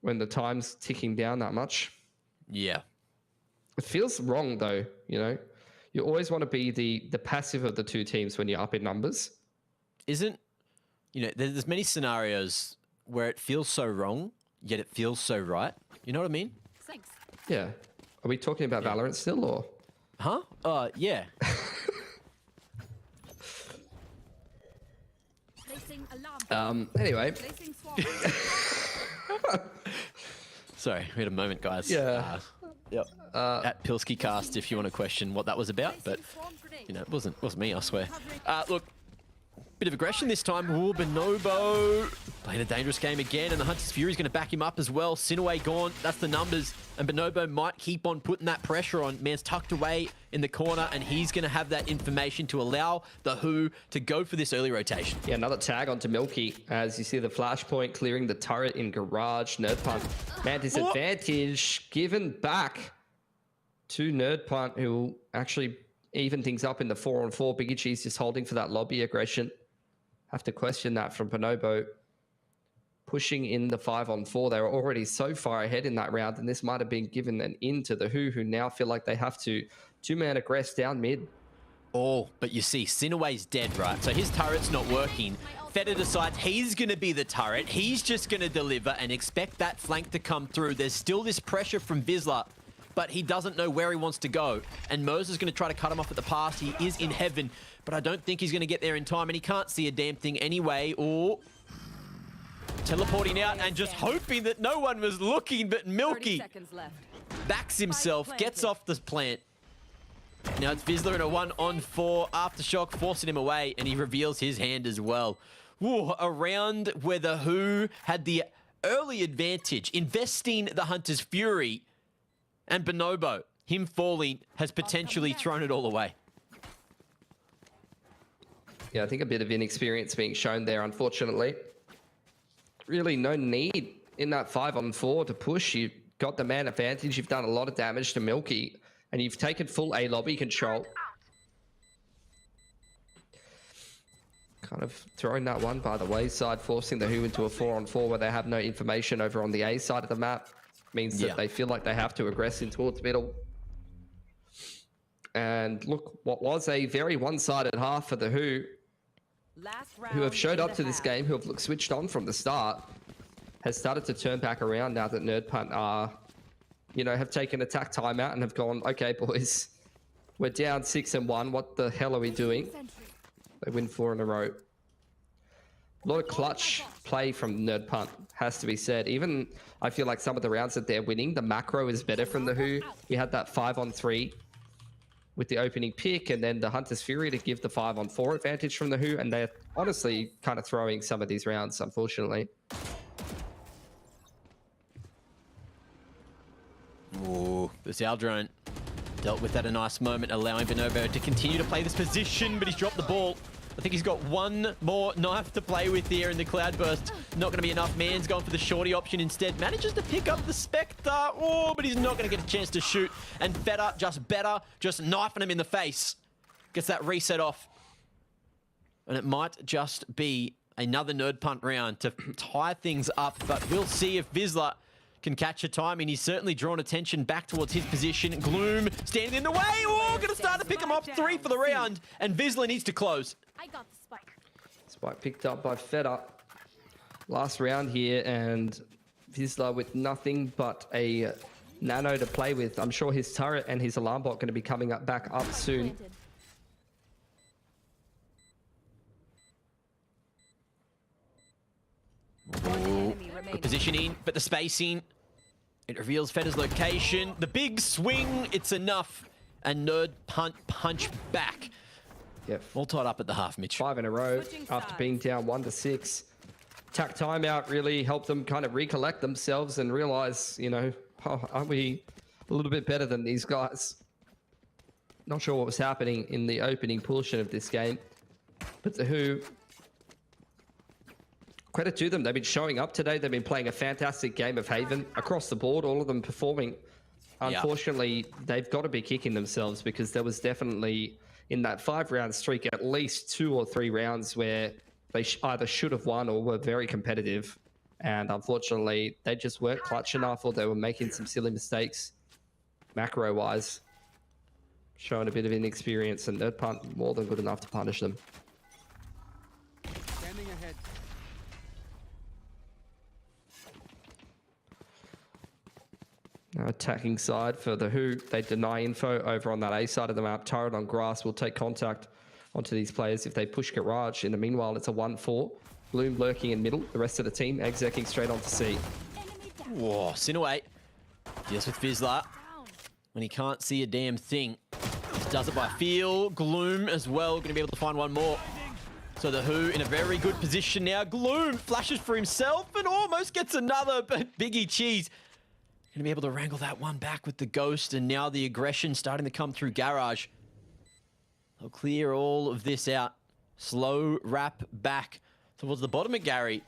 when the time's ticking down that much. Yeah. It feels wrong, though, you know? You always want to be the passive of the two teams when you're up in numbers. Isn't, you know, there's many scenarios where it feels so wrong, yet it feels so right. You know what I mean? Thanks. Yeah. Are we talking about Valorant still, or? Huh? Yeah. Anyway. Sorry, we had a moment, guys. Yeah. Yep. At Pilsky Cast, if you want to question what that was about, but you know, it wasn't me, I swear. Look, bit of aggression this time. Ooh, Bonobo playing a dangerous game again, and the Hunter's Fury's going to back him up as well. Sinaway gone. That's the numbers, and Bonobo might keep on putting that pressure on. Man's tucked away in the corner, and he's going to have that information to allow the WHO to go for this early rotation. Yeah, another tag onto Milky as you see the flashpoint clearing the turret in garage. Nerd Punt, man, disadvantage given back to Nerd Punt, who will actually even things up in the 4-on-4. Biggie Cheese just holding for that lobby aggression. Have to question that from Bonobo. Pushing in the 5-on-4. They were already so far ahead in that round, and this might have been given an in to the WHO, who now feel like they have to two-man aggress down mid. Oh, but you see, Sinaway's dead, right? So his turret's not working. Feta decides he's going to be the turret. He's just going to deliver and expect that flank to come through. There's still this pressure from Vizsla, but he doesn't know where he wants to go. And Mose is going to try to cut him off at the pass. He is in heaven, but I don't think he's going to get there in time, and he can't see a damn thing anyway. Or teleporting out and just hoping that no one was looking, but Milky backs himself, gets off the plant. Now it's Vizsla in a 1-on-4. Aftershock forcing him away, and he reveals his hand as well. Ooh, a round where the WHO had the early advantage, investing the Hunter's Fury, and Bonobo, him falling, has potentially thrown it all away. Yeah, I think a bit of inexperience being shown there, unfortunately. Really no need in that 5-on-4 to push. You've got the man advantage. You've done a lot of damage to Milky, and you've taken full A lobby control. Kind of throwing that one by the wayside, forcing the WHO into a 4-on-4 where they have no information over on the A side of the map. Means that they feel like they have to aggress in towards middle. And look, what was a very one-sided half for the WHO, who have showed up to this game, who have looked switched on from the start, has started to turn back around now that Nerd Punt are, you know, have taken a tack timeout and have gone, okay, boys, we're down 6-1. What the hell are we doing? They win 4 in a row. A lot of clutch play from Nerd Punt, has to be said. Even, I feel like some of the rounds that they're winning, the macro is better from the WHO. We had that 5-on-3 with the opening pick, and then the Hunter's Fury to give the 5-on-4 advantage from the WHO, and they're honestly kind of throwing some of these rounds, unfortunately. Ooh, this Aldrone dealt with that a nice moment, allowing Bonobo to continue to play this position, but he's dropped the ball. I think he's got one more knife to play with here in the Cloudburst. Not going to be enough. Man's gone for the shorty option instead. Manages to pick up the Spectre. Oh, but he's not going to get a chance to shoot. And Feta, just knifing him in the face. Gets that reset off. And it might just be another Nerd Punt round to tie things up. But we'll see if Vizsla can catch a timing. He's certainly drawn attention back towards his position. Gloom standing in the way. Oh, going to start to pick him off. 3 for the round. And Vizsla needs to close. I got the spike. Spike picked up by Feta. Last round here, and Vizsla with nothing but a nano to play with. I'm sure his turret and his alarm bot going to be coming back up soon. Ooh. Good positioning, but the spacing. It reveals Fetter's location. The big swing, it's enough. And Nerd Punt punch back. Yep. All tied up at the half, Mitch. 5 in a row after being down 1-6. Tack timeout really helped them kind of recollect themselves and realize, you know, aren't we a little bit better than these guys? Not sure what was happening in the opening portion of this game. But the Who, credit to them, they've been showing up today. They've been playing a fantastic game of Haven across the board, all of them performing. Unfortunately, they've got to be kicking themselves because there was definitely, in that 5-round streak, at least 2 or 3 rounds where they either should have won or were very competitive. And unfortunately, they just weren't clutch enough, or they were making some silly mistakes macro-wise. Showing a bit of inexperience, and Nerd Punt more than good enough to punish them. Standing ahead. Now attacking side for the Who, they deny info over on that A side of the map. Turret on grass will take contact onto these players if they push Garage. In the meanwhile, it's a 1-4. Gloom lurking in middle. The rest of the team execing straight onto C. Whoa, Sinaway deals with Fizzler when he can't see a damn thing. Just does it by feel. Gloom as well, going to be able to find one more. So the Who in a very good position now. Gloom flashes for himself and almost gets another, but Biggie Cheese going to be able to wrangle that one back with the Ghost, and now the aggression starting to come through Garage. They'll clear all of this out. Slow wrap back towards the bottom of Gary.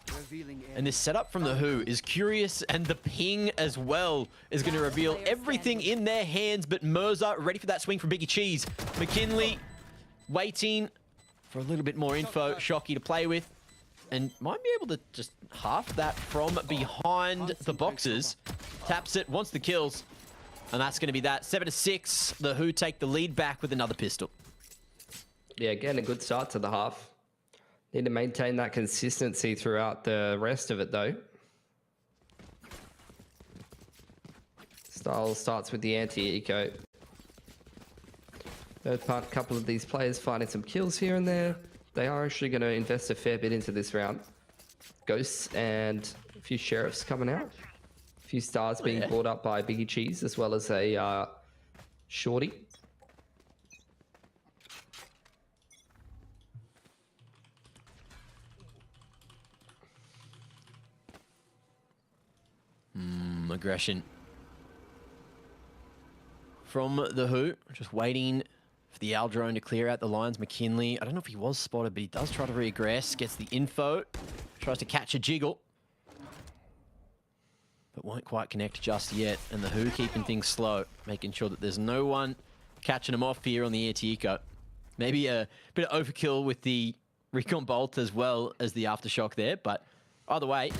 And this setup from the Who is curious, and the ping as well is going to reveal everything in their hands. But Mirza ready for that swing from Biggie Cheese. McKinley waiting for a little bit more info. Shocky to play with. And might be able to just half that from behind the boxes. Taps it, wants the kills. And that's going to be that. 7-6. The Who take the lead back with another pistol. Yeah, again, a good start to the half. Need to maintain that consistency throughout the rest of it, though. Style starts with the anti-eco. Third part, a couple of these players finding some kills here and there. They are actually going to invest a fair bit into this round. Ghosts and a few sheriffs coming out. A few stars being brought up by Biggie Cheese, as well as a shorty. Aggression from the Who. Just waiting for the Al drone to clear out the lines. McKinley, I don't know if he was spotted, but he does try to regress. Gets the info. Tries to catch a jiggle. But won't quite connect just yet. And the Who keeping things slow. Making sure that there's no one catching them off here on the anti-eco. Maybe a bit of overkill with the Recon Bolt as well as the Aftershock there. But either way,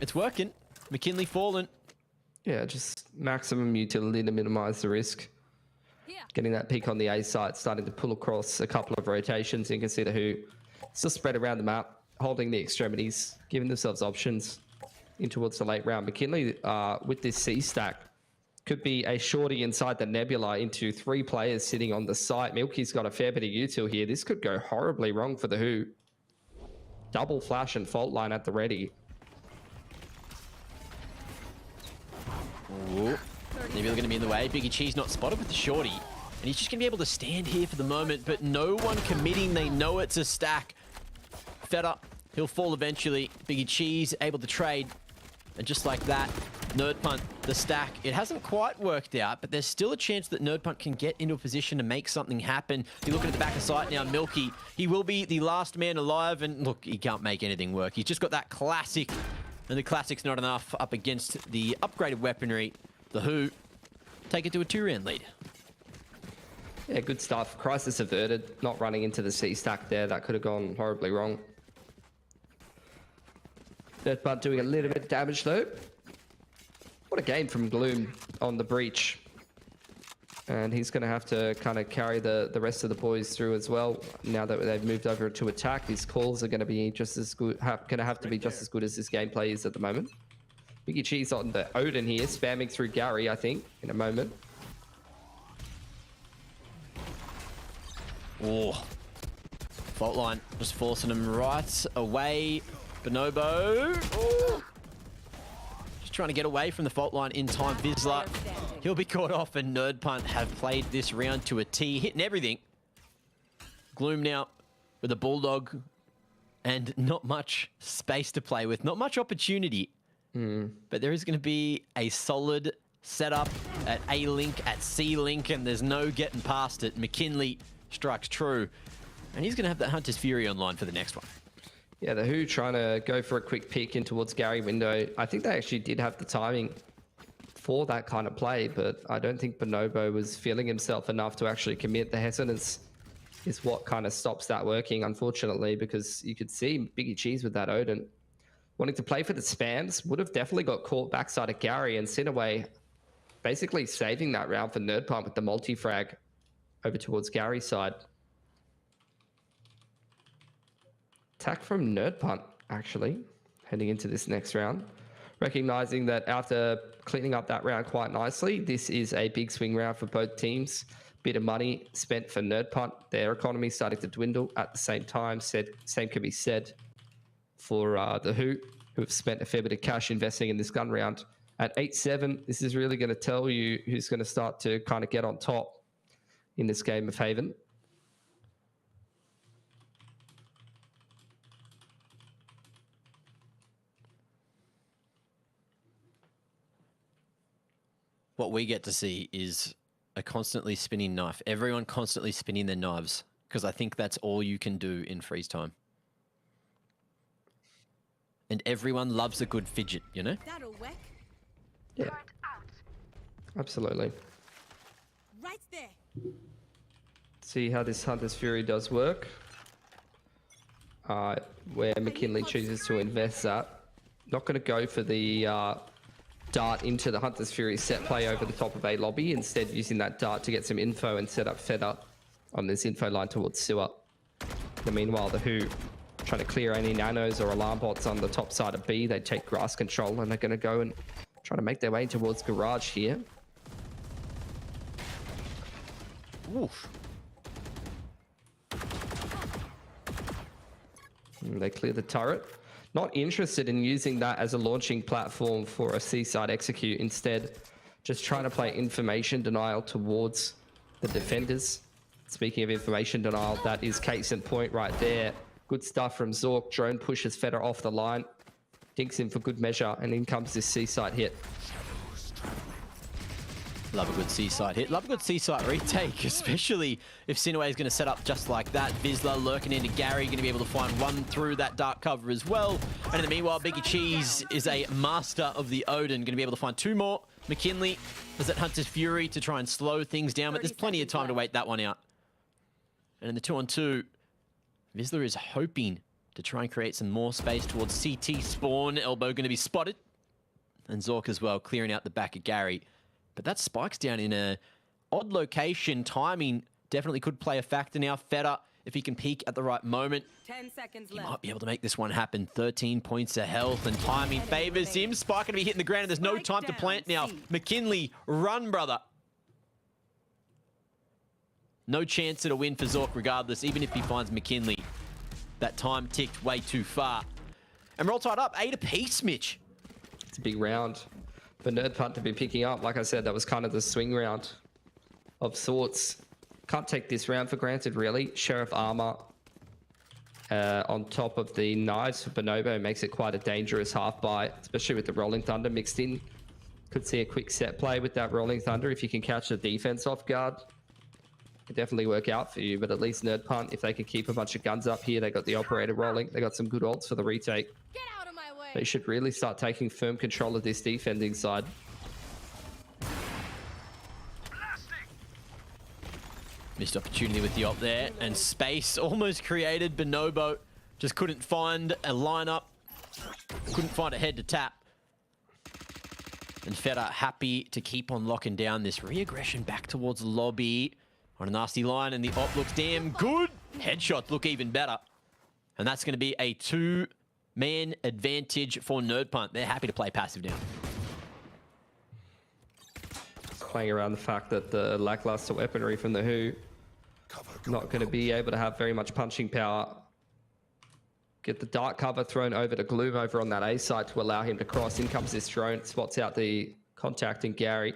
it's working. McKinley fallen. Yeah, just maximum utility to minimize the risk. Getting that peak on the A site, starting to pull across a couple of rotations. You can see the Who still spread around the map, holding the extremities, giving themselves options in towards the late round. McKinley, with this C stack, could be a shorty inside the Nebula into 3 players sitting on the site. Milky's got a fair bit of util here. This could go horribly wrong for the Who. Double flash and fault line at the ready. Ooh. Nebula going to be in the way. Biggie Cheese not spotted with the shorty. And he's just going to be able to stand here for the moment, but no one committing. They know it's a stack. Fed up. He'll fall eventually. Biggie Cheese able to trade. And just like that, Nerd Punt, the stack. It hasn't quite worked out, but there's still a chance that Nerd Punt can get into a position to make something happen. You're looking at the back of sight now, Milky. He will be the last man alive, and look, he can't make anything work. He's just got that classic, and the classic's not enough up against the upgraded weaponry. The Who take it to a 2-round lead. Yeah, good stuff. Crisis averted. Not running into the C stack there. That could have gone horribly wrong. Nerd Punt doing a little bit of damage though. What a game from Gloom on the breach. And he's going to have to kind of carry the rest of the boys through as well. Now that they've moved over to attack, his calls are going to be just as good. Going to have to be just as good as his gameplay is at the moment. Biggie Cheese on the Odin here, spamming through Gary, I think, in a moment. Oh, fault line just forcing him right away. Bonobo. Ooh. Just trying to get away from the fault line in time. Vizsla, he'll be caught off, and Nerd Punt have played this round to a T, hitting everything. Gloom now with a Bulldog and not much space to play with, not much opportunity. But there is going to be a solid setup at A link, at C link, and there's no getting past it. McKinley strikes true, and he's going to have that Hunter's Fury online for the next one. Yeah, the Who trying to go for a quick pick in towards Gary window. I think they actually did have the timing for that kind of play, but I don't think Bonobo was feeling himself enough to actually commit. The hesitance is what kind of stops that working, unfortunately, because you could see Biggie Cheese with that Odin wanting to play for the spans. Would have definitely got caught backside of Gary, and Sinaway basically saving that round for Nerd Punt with the multi-frag over towards Gary's side. Attack from Nerd Punt, actually, heading into this next round. Recognizing that after cleaning up that round quite nicely, this is a big swing round for both teams. Bit of money spent for Nerd Punt. Their economy starting to dwindle at the same time. Same can be said for the who have spent a fair bit of cash investing in this gun round. At 8-7, this is really going to tell you who's going to start to kind of get on top in this game of Haven. What we get to see is a constantly spinning knife. Everyone constantly spinning their knives, because I think that's all you can do in freeze time. And everyone loves a good fidget, you know? That'll work. Yeah. Absolutely. Right there. See how this Hunter's Fury does work. Where McKinley chooses to invest that. Not going to go for the dart into the Hunter's Fury set play over the top of A lobby. Instead, using that dart to get some info and set up Feder on this info line towards Sewer. And meanwhile, the Who trying to clear any nanos or alarm bots on the top side of B. They take grass control, and they're going to go and try to make their way towards Garage here. Oof. And they clear the turret. Not interested in using that as a launching platform for a C-side execute. Instead, just trying to play information denial towards the defenders. Speaking of information denial, that is case in point right there. Good stuff from Zork. Drone pushes Feder off the line. Dinks him for good measure, and in comes this C-side hit. Love a good C-side hit. Love a good C-side retake, especially if Sinaway is going to set up just like that. Vizsla lurking into Gary, going to be able to find one through that dark cover as well. And in the meanwhile, Biggie Cheese is a master of the Odin, going to be able to find two more. McKinley has that Hunter's Fury to try and slow things down, but there's plenty of time to wait that one out. And in the 2-on-2, Vizsla is hoping to try and create some more space towards CT spawn. Elbow going to be spotted. And Zork as well, clearing out the back of Gary. But that spike's down in a odd location. Timing definitely could play a factor now. Feder, if he can peak at the right moment, 10 seconds he left. might be able to make this one happen. 13 points of health, and timing favors him. Spike going to be hitting the ground, and there's no time to plant now. McKinley, run, brother. No chance at a win for Zork regardless, even if he finds McKinley. That time ticked way too far. And we're all tied up. 8 apiece, Mitch. It's a big round for Nerd Punt to be picking up. Like I said, that was kind of the swing round of sorts. Can't take this round for granted, really. Sheriff Armor on top of the knives for Bonobo makes it quite a dangerous half buy, especially with the Rolling Thunder mixed in. Could see a quick set play with that Rolling Thunder if you can catch the defense off guard. Could definitely work out for you, but at least Nerd Punt, if they can keep a bunch of guns up here, they got the operator rolling. They got some good ults for the retake. Get out of my way. They should really start taking firm control of this defending side. Missed opportunity with the op there, and space almost created. Bonobo just couldn't find a lineup, couldn't find a head to tap. And Feder happy to keep on locking down this re-aggression back towards lobby on a nasty line, and the op looks damn good. Headshots look even better. And that's going to be a 2-man advantage for Nerd Punt. They're happy to play passive now. Playing around the fact that the lackluster weaponry from the Who not going to be able to have very much punching power Get the dark cover thrown over to Gloom over on that A side to allow him to cross. In comes this drone, spots out the contact in Gary.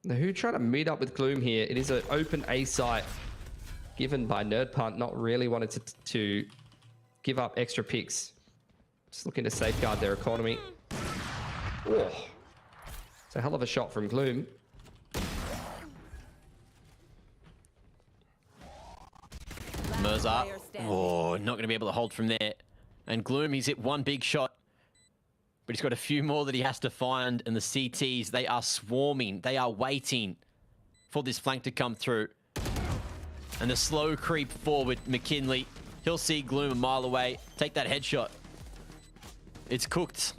The Who trying to meet up with Gloom here. It is an open A site given by Nerd Punt, not really wanted to give up extra picks. Just looking to safeguard their economy. Oh, it's a hell of a shot from Gloom. Mirza, oh, not going to be able to hold from there. And Gloom, he's hit one big shot, but he's got a few more that he has to find. And the CTs, they are swarming. They are waiting for this flank to come through. And the slow creep forward, McKinley, he'll see Gloom a mile away. Take that headshot. It's cooked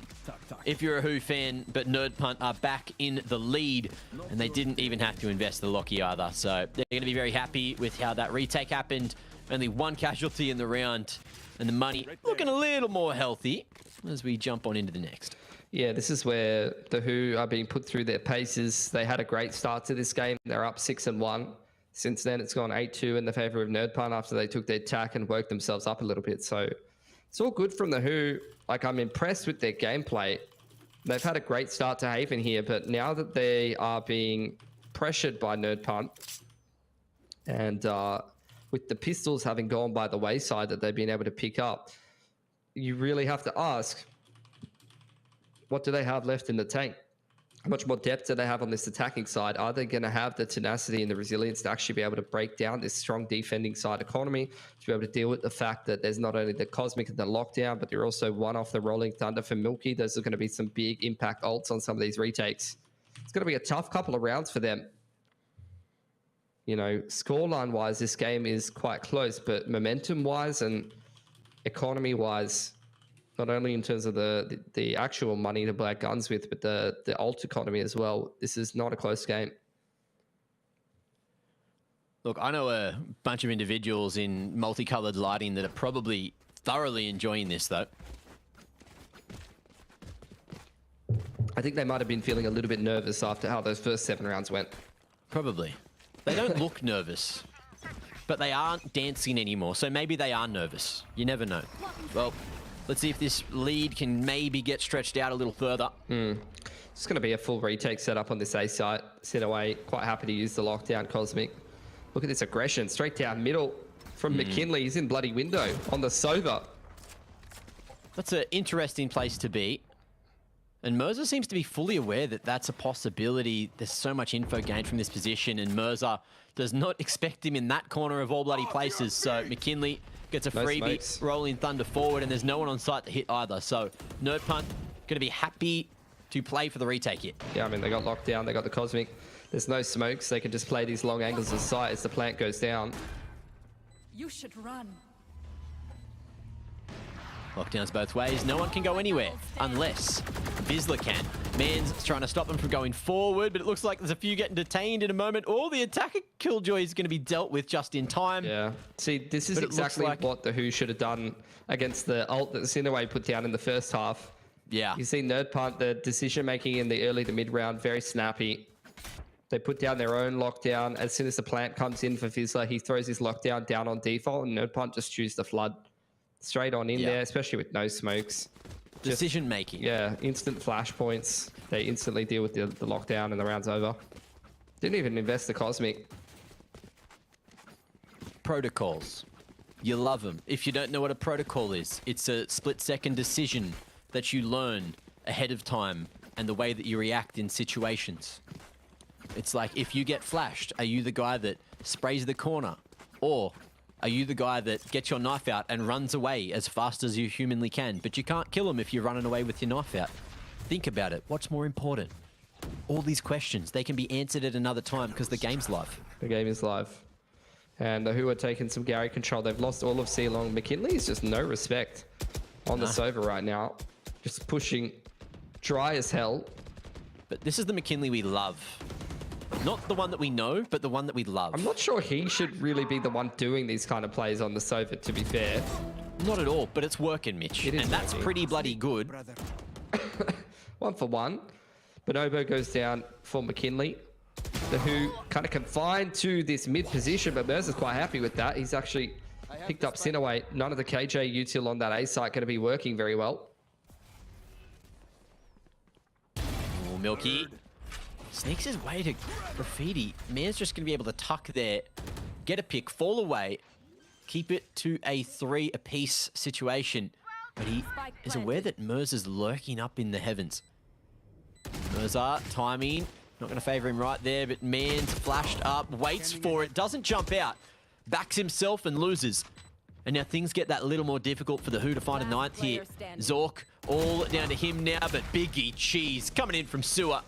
if you're a Who fan, but Nerd Punt are back in the lead, and they didn't even have to invest the Lockie either. So they're going to be very happy with how that retake happened. Only one casualty in the round, and the money looking a little more healthy as we jump on into the next. Yeah, this is where the Who are being put through their paces. They had a great start to this game. They're up 6-1. Since then, it's gone 8-2 in the favor of Nerd Punt after they took their tack and worked themselves up a little bit. So it's all good from the Who. Like, I'm impressed with their gameplay. They've had a great start to Haven here, but now that they are being pressured by Nerd Punt, and with the pistols having gone by the wayside that they've been able to pick up, you really have to ask, what do they have left in the tank? How much more depth do they have on this attacking side? Are they going to have the tenacity and the resilience to actually be able to break down this strong defending side economy, to be able to deal with the fact that there's not only the Cosmic and the lockdown, but they're also one off the Rolling Thunder for Milky? Those are going to be some big impact ults on some of these retakes. It's going to be a tough couple of rounds for them. You know, scoreline-wise, this game is quite close, but momentum-wise and economy-wise, not only in terms of the actual money to black guns with, but the alt economy as well. This is not a close game. Look, I know a bunch of individuals in multicolored lighting that are probably thoroughly enjoying this, though. I think they might have been feeling a little bit nervous after how those first 7 rounds went. Probably. They don't look nervous, but they aren't dancing anymore, so maybe they are nervous. You never know. Well, let's see if this lead can maybe get stretched out a little further. It's going to be a full retake setup on this A site. Sit away. Quite happy to use the lockdown Cosmic. Look at this aggression. Straight down middle from McKinley. He's in bloody window on the Sova. That's an interesting place to be. And Mirza seems to be fully aware that that's a possibility. There's so much info gained from this position, and Mirza does not expect him in that corner of all bloody places. So McKinley gets a freebie, Rolling Thunder forward, and there's no one on site to hit either. So Nerd Punt going to be happy to play for the retake here. Yeah, I mean, they got locked down. They got the Cosmic. There's no smokes. They can just play these long angles of sight as the plant goes down. You should run. Lockdowns both ways. No one can go anywhere unless Vizsla can. Man's trying to stop them from going forward, but it looks like there's a few getting detained in a moment. All the attacker Killjoy is going to be dealt with just in time. Yeah. See, this is exactly what the Who should have done against the ult that Sinaway put down in the first half. Yeah. You see Nerd Punt, the decision making in the early to mid round, very snappy. They put down their own lockdown. As soon as the plant comes in for Vizsla, he throws his lockdown down on default, and Nerd Punt just chooses the flood straight on in there, especially with no smokes. Decision making. Yeah, instant flashpoints. They instantly deal with the lockdown and the round's over. Didn't even invest the Cosmic. Protocols. You love them. If you don't know what a protocol is, it's a split-second decision that you learn ahead of time and the way that you react in situations. It's like, if you get flashed, are you the guy that sprays the corner? Or are you the guy that gets your knife out and runs away as fast as you humanly can? But you can't kill him if you're running away with your knife out. Think about it. What's more important? All these questions, they can be answered at another time because the game's live. The game is live. And the Who are taking some Gary control. They've lost all of C-Long. McKinley is just no respect on the Sova right now. Just pushing dry as hell. But this is the McKinley we love. Not the one that we know, but the one that we love. I'm not sure he should really be the one doing these kind of plays on the Sova, to be fair. Not at all, but it's working, Mitch. And that's pretty bloody good. 1 for 1. Bonobo goes down for McKinley. The Who kind of confined to this mid position, but Mercer's quite happy with that. He's actually picked up Sinaway. None of the KJ util on that A site going to be working very well. Oh, Milky sneaks his way to Graffiti. Man's just going to be able to tuck there, get a pick, fall away, keep it to a 3 apiece situation. But he is aware that Merz is lurking up in the heavens. Merza, timing, not going to favour him right there, but Man's flashed up, waits for it, doesn't jump out, backs himself and loses. And now things get that little more difficult for the Who to find a 9th here. Zork, all down to him now, but Biggie Cheese coming in from sewer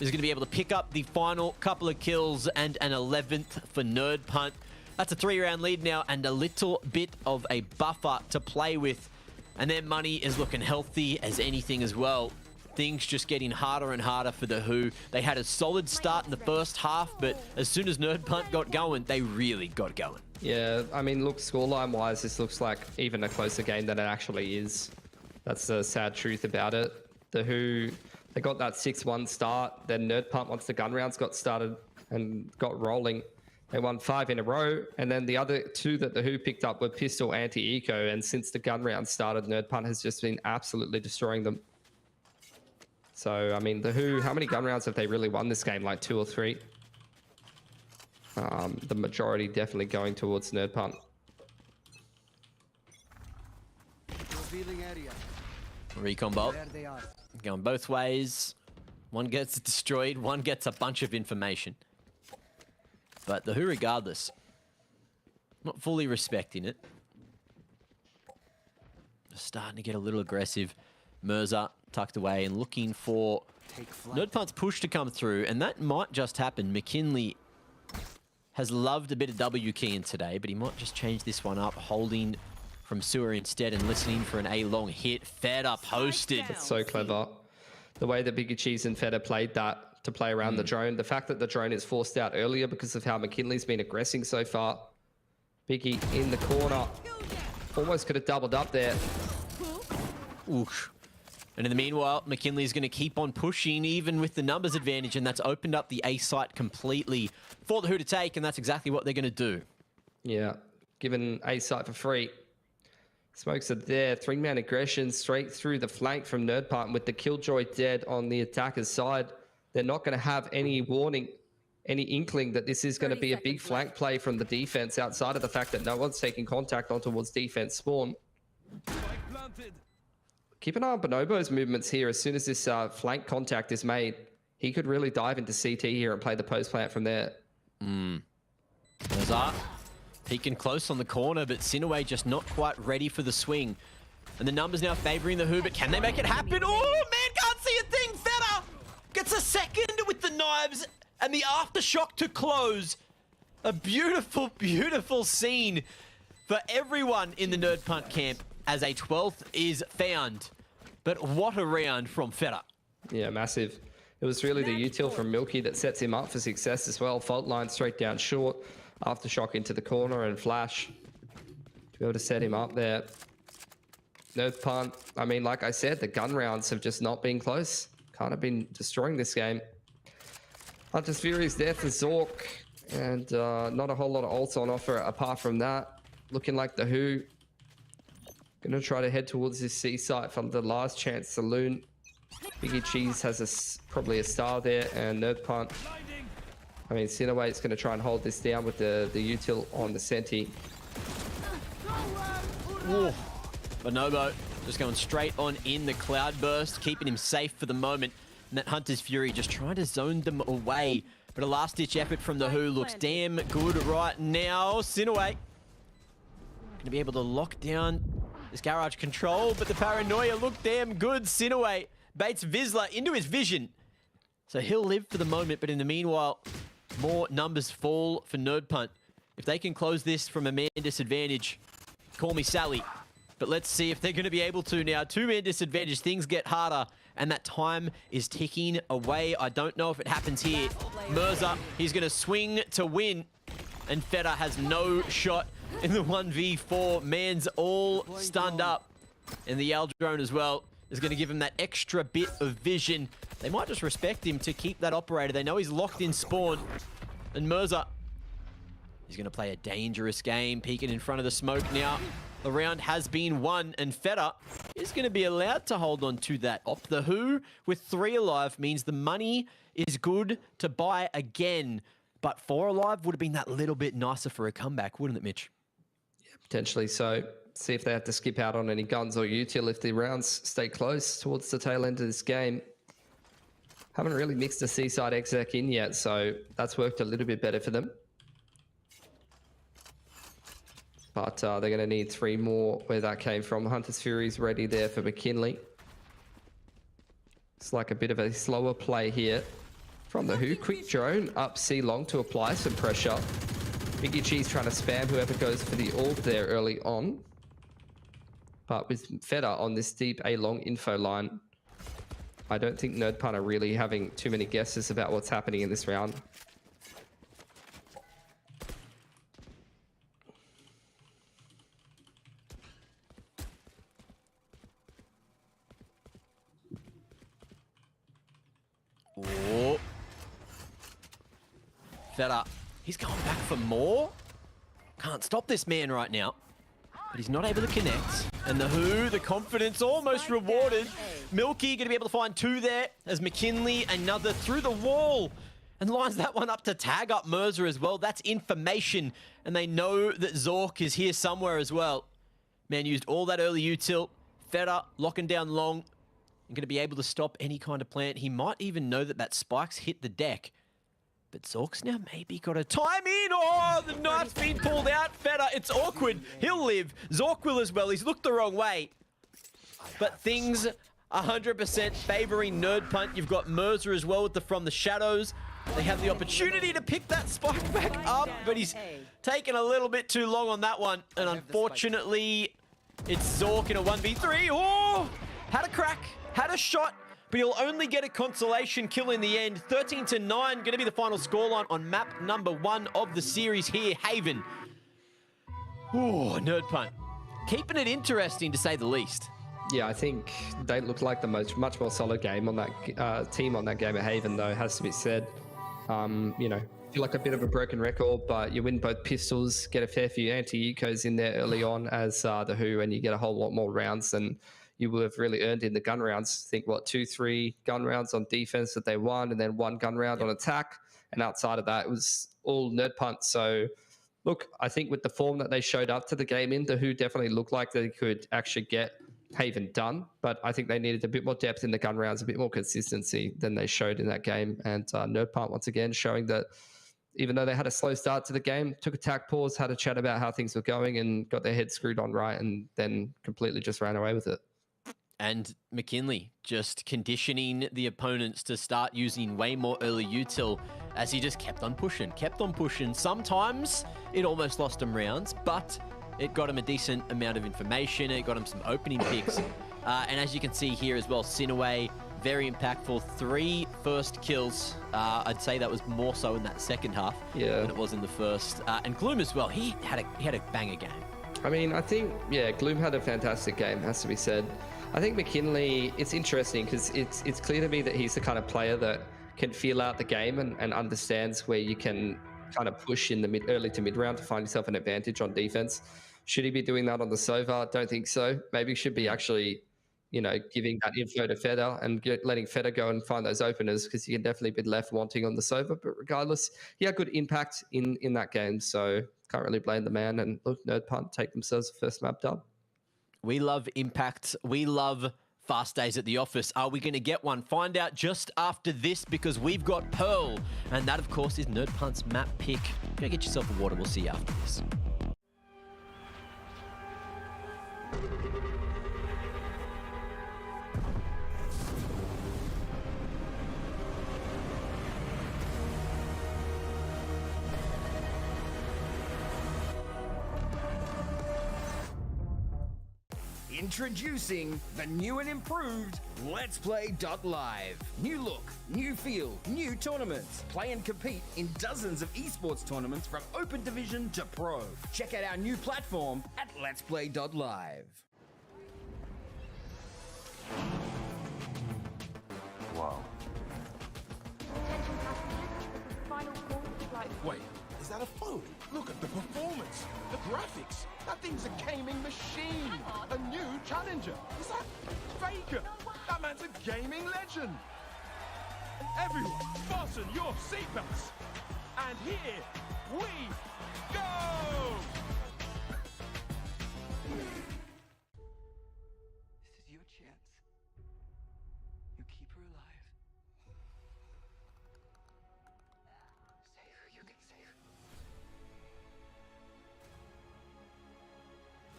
is going to be able to pick up the final couple of kills and an 11th for Nerd Punt. That's a 3-round lead now and a little bit of a buffer to play with. And their money is looking healthy as anything as well. Things just getting harder and harder for the Who. They had a solid start in the first half, but as soon as Nerd Punt got going, they really got going. Yeah, I mean, look, scoreline-wise, this looks like even a closer game than it actually is. That's the sad truth about it. The Who, they got that 6-1 start. Then Nerd Punt, once the gun rounds got started and got rolling, they won 5 in a row. And then the other 2 that the Who picked up were Pistol, Anti-Eco. And since the gun round started, Nerd Punt has just been absolutely destroying them. So, I mean, the Who, how many gun rounds have they really won this game? Like 2 or 3? The majority definitely going towards Nerd Punt. Recon bolt. Going both ways. One gets destroyed, one gets a bunch of information. But the Who, regardless, not fully respecting it. Just starting to get a little aggressive. Merza tucked away and looking for Nerd Punt's push to come through, and that might just happen. McKinley has loved a bit of W keying today, but he might just change this one up, holding from sewer instead and listening for an A-long hit. Feta posted. It's so clever. The way that Biggie Cheese and Feta played that to play around the drone. The fact that the drone is forced out earlier because of how McKinley's been aggressing so far. Biggie in the corner. Almost could have doubled up there. Oof. And in the meanwhile, McKinley's going to keep on pushing, even with the numbers advantage, and that's opened up the A site completely for the Who to take, and that's exactly what they're going to do. Yeah, given A site for free. Smokes are there. 3-man aggression straight through the flank from Nerd Punt with the Killjoy dead on the attacker's side. They're not going to have any warning, any inkling that this is going to be a big flank play from the defense outside of the fact that no one's taking contact on towards defense spawn. Keep an eye on Bonobo's movements here. As soon as this flank contact is made, he could really dive into CT here and play the post plant from there. There's Art peeking close on the corner, but Sinaway just not quite ready for the swing. And the numbers now favoring the Who, but can they make it happen? Oh, man, can't see a thing. Feta gets a second with the knives and the aftershock to close. A beautiful, beautiful scene for everyone in the Nerd Punt camp as a 12th is found. But what a round from Feta. Yeah, massive. It was really the util from Milky that sets him up for success as well. Fault line straight down short, aftershock into the corner and flash to be able to set him up there. Nerd Punt, I mean, like I said, the gun rounds have just not been close. Kind of been destroying this game. Hunter's Fury's there for Zork, and not a whole lot of ults on offer apart from that. Looking like the Who going to try to head towards this C site from the last chance saloon. Biggie Cheese has probably a star there, and Nerd Punt. I mean, Sinaway's going to try and hold this down with the util on the Senti. Bonobo just going straight on in the Cloudburst, keeping him safe for the moment. And that Hunter's Fury just trying to zone them away. But a last-ditch effort from the Who looks damn good right now. Sinaway going to be able to lock down this garage control, but the paranoia looked damn good. Sinaway baits Vizsla into his vision. So he'll live for the moment, but in the meanwhile, more numbers fall for Nerd Punt. If they can close this from a man disadvantage, call me Sally. But let's see if they're going to be able to now. 2-man disadvantage, things get harder, and that time is ticking away. I don't know if it happens here. Merza, he's going to swing to win, and Feta has no shot in the 1v4. Man's all stunned up, and the Aldrone as well is going to give him that extra bit of vision. They might just respect him to keep that operator. They know he's locked in spawn, and Merza He's going to play a dangerous game, peeking in front of the smoke now. The round has been won, and Feta is going to be allowed to hold on to that op. The Who, with 3 alive, means the money is good to buy again. But 4 alive would have been that little bit nicer for a comeback, wouldn't it, Mitch? Yeah, potentially so. See if they have to skip out on any guns or util if the rounds stay close towards the tail end of this game. Haven't really mixed a Seaside exec in yet, so that's worked a little bit better for them. But they're going to need 3 more where that came from. Hunter's Fury's ready there for McKinley. It's like a bit of a slower play here from the Who. Quick drone up C long to apply some pressure. Biggie Cheese trying to spam whoever goes for the AWP there early on. But with Feta on this deep A long info line, I don't think Nerd Punt are really having too many guesses about what's happening in this round. Oh. Feta, he's going back for more. Can't stop this man right now. But he's not able to connect. And the Who, the confidence almost rewarded. Milky going to be able to find 2 there as McKinley, another through the wall. And lines that one up to tag up Mercer as well. That's information. And they know that Zork is here somewhere as well. Man used all that early util. Feta locking down long. And going to be able to stop any kind of plant. He might even know that that spike's hit the deck. But Zork's now maybe got a time in. Oh, the knife's been pulled out. Feta, it's awkward. He'll live. Zork will as well. He's looked the wrong way. But things 100% favoring Nerd Punt. You've got Mercer as well with the From the Shadows. They have the opportunity to pick that spike back up, but he's taken a little bit too long on that one. And unfortunately, it's Zork in a 1v3. Oh, had a crack, had a shot. But he'll only get a consolation kill in the end. 13-9, going to be the final scoreline on map number 1 of the series here, Haven. Oh, Nerd Punt. Keeping it interesting, to say the least. Yeah, I think they look like the much more solid game on that team on that game at Haven, though, has to be said. You know, feel like a bit of a broken record, but you win both pistols, get a fair few anti-ecos in there early on as the Who, and you get a whole lot more rounds than you would have really earned in the gun rounds. I think, what, 2-3 gun rounds on defense that they won, and then 1 gun round on attack. And outside of that, it was all Nerd Punt. So, look, I think with the form that they showed up to the game in, the Who definitely looked like they could actually get Haven done. But I think they needed a bit more depth in the gun rounds, a bit more consistency than they showed in that game. And Nerd Punt, once again, showing that even though they had a slow start to the game, took a tack pause, had a chat about how things were going, and got their head screwed on right, and then completely just ran away with it. And McKinley just conditioning the opponents to start using way more early util as he just kept on pushing. Sometimes it almost lost him rounds, but it got him a decent amount of information. It got him some opening picks. And as you can see here as well, Sinaway, very impactful. 3 first kills. I'd say that was more so in that second half than it was in the first. And Gloom as well. He had a banger game. I mean, I think, yeah, Gloom had a fantastic game, has to be said. I think McKinley, it's interesting because it's clear to me that he's the kind of player that can feel out the game and understands where you can kind of push in the early to mid round to find yourself an advantage on defense. Should he be doing that on the Sova? Don't think so. Maybe he should be actually, you know, giving that info to Feta and letting Feta go and find those openers, because he can definitely be left wanting on the Sova. But regardless, he had good impact in that game. So can't really blame the man. And look, Nerd Punt take themselves the first map dub. We love impact. We love fast days at the office. Are we going to get one? Find out just after this, because we've got Pearl. And that, of course, is Nerd Punt's map pick. Go get yourself a water. We'll see you after this. Introducing the new and improved LetsPlay.Live. New look, new feel, new tournaments. Play and compete in dozens of esports tournaments from Open Division to Pro. Check out our new platform at LetsPlay.Live. Wow. Attention passengers, this is final call to flight. Wait, is Is that a phone? Look at the performance, the graphics. That thing's a gaming machine. A new challenger. Is that Faker? That man's a gaming legend. Everyone, fasten your seatbelts. And here we go! This is your chance. You keep her alive. Save her. You can save her.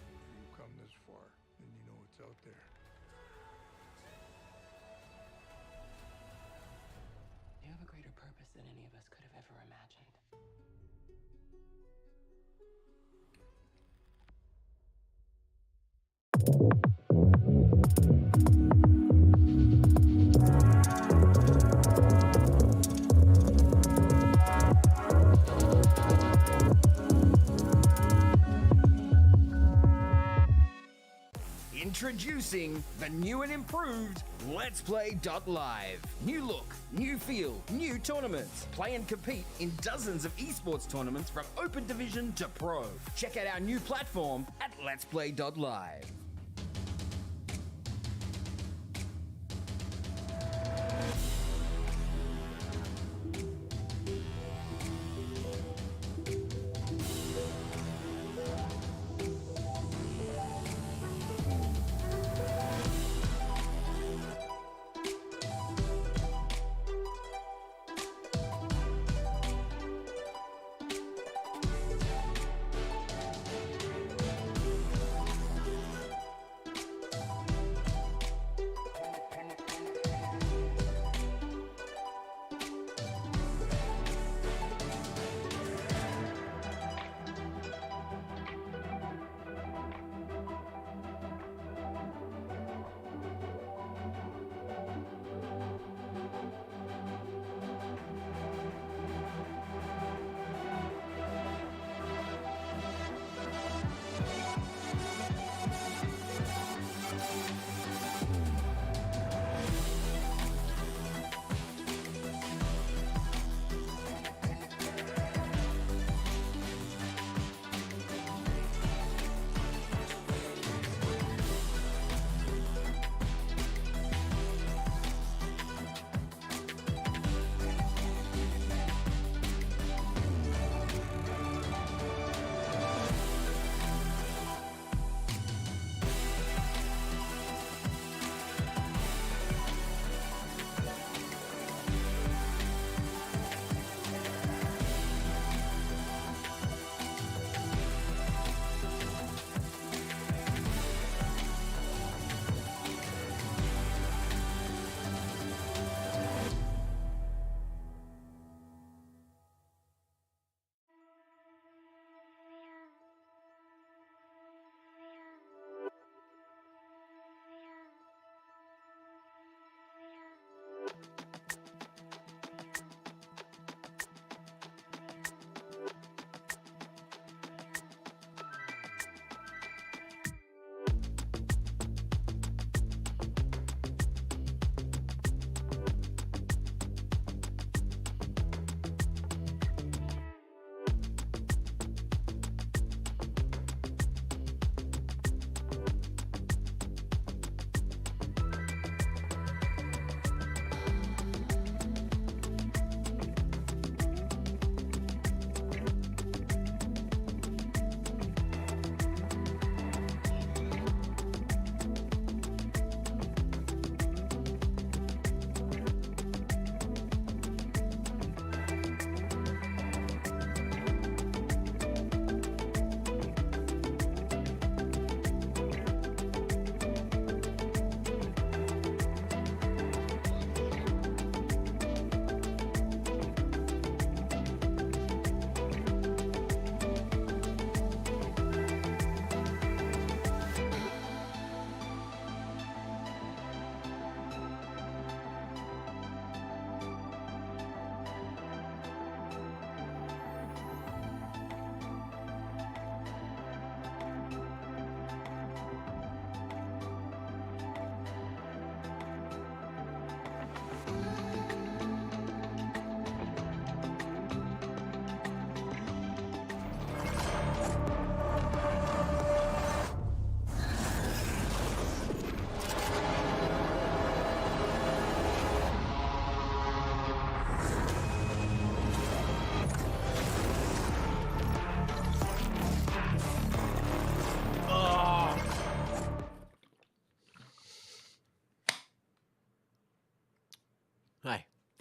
If you've come this far, then you know what's out there. You have a greater purpose than any of us could have ever imagined. Introducing the new and improved LetsPlay.Live. New look, new feel, new tournaments. Play and compete in dozens of esports tournaments from Open Division to Pro. Check out our new platform at LetsPlay.Live.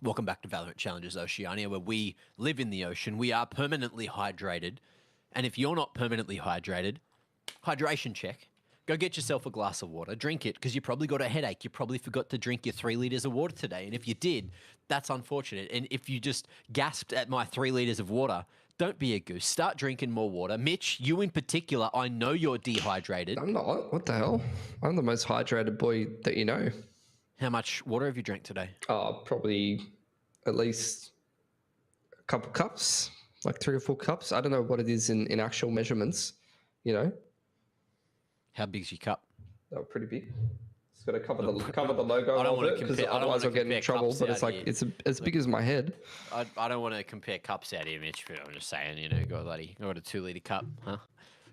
Welcome back to Valorant Challenges Oceania, where we live in the ocean. We are permanently hydrated. And if you're not permanently hydrated, hydration check. Go get yourself a glass of water, drink it, because you probably got a headache. You probably forgot to drink your 3 liters of water today. And if you did, that's unfortunate. And if you just gasped at my 3 liters of water, don't be a goose. Start drinking more water. Mitch, you in particular, I know you're dehydrated. I'm not. What the hell? I'm the most hydrated boy that you know. How much water have you drank today? Probably at least a couple cups, like 3 or 4 cups. I don't know what it is in actual measurements, you know. How big's your cup? They're pretty big. It's got to cover the logo. I don't want to because compare. otherwise I'll get in trouble. But it's like it's as big as my head. I don't want to compare cups out here, Mitch. But I'm just saying, you know, got a 2 liter cup, huh?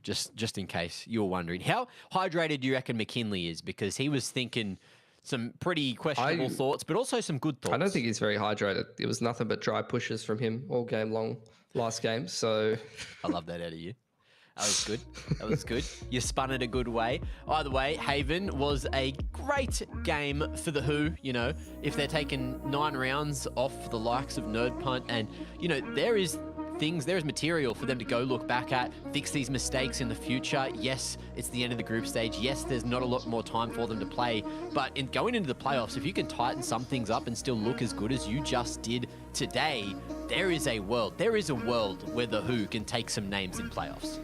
Just in case you were wondering. How hydrated do you reckon McKinley is? Because he was thinking some pretty questionable thoughts, but also some good thoughts. I don't think he's very hydrated. It was nothing but dry pushes from him all game long last game. So I love that out of you. That was good. That was good. You spun it a good way. Either way, Haven was a great game for the Who. You know, if they're taking 9 rounds off the likes of Nerd Punt, and you know there is material for them to go look back at, fix these mistakes in the future. Yes, it's the end of the group stage. Yes, there's not a lot more time for them to play, but in going into the playoffs, if you can tighten some things up and still look as good as you just did today, there is a world where the Who can take some names in playoffs.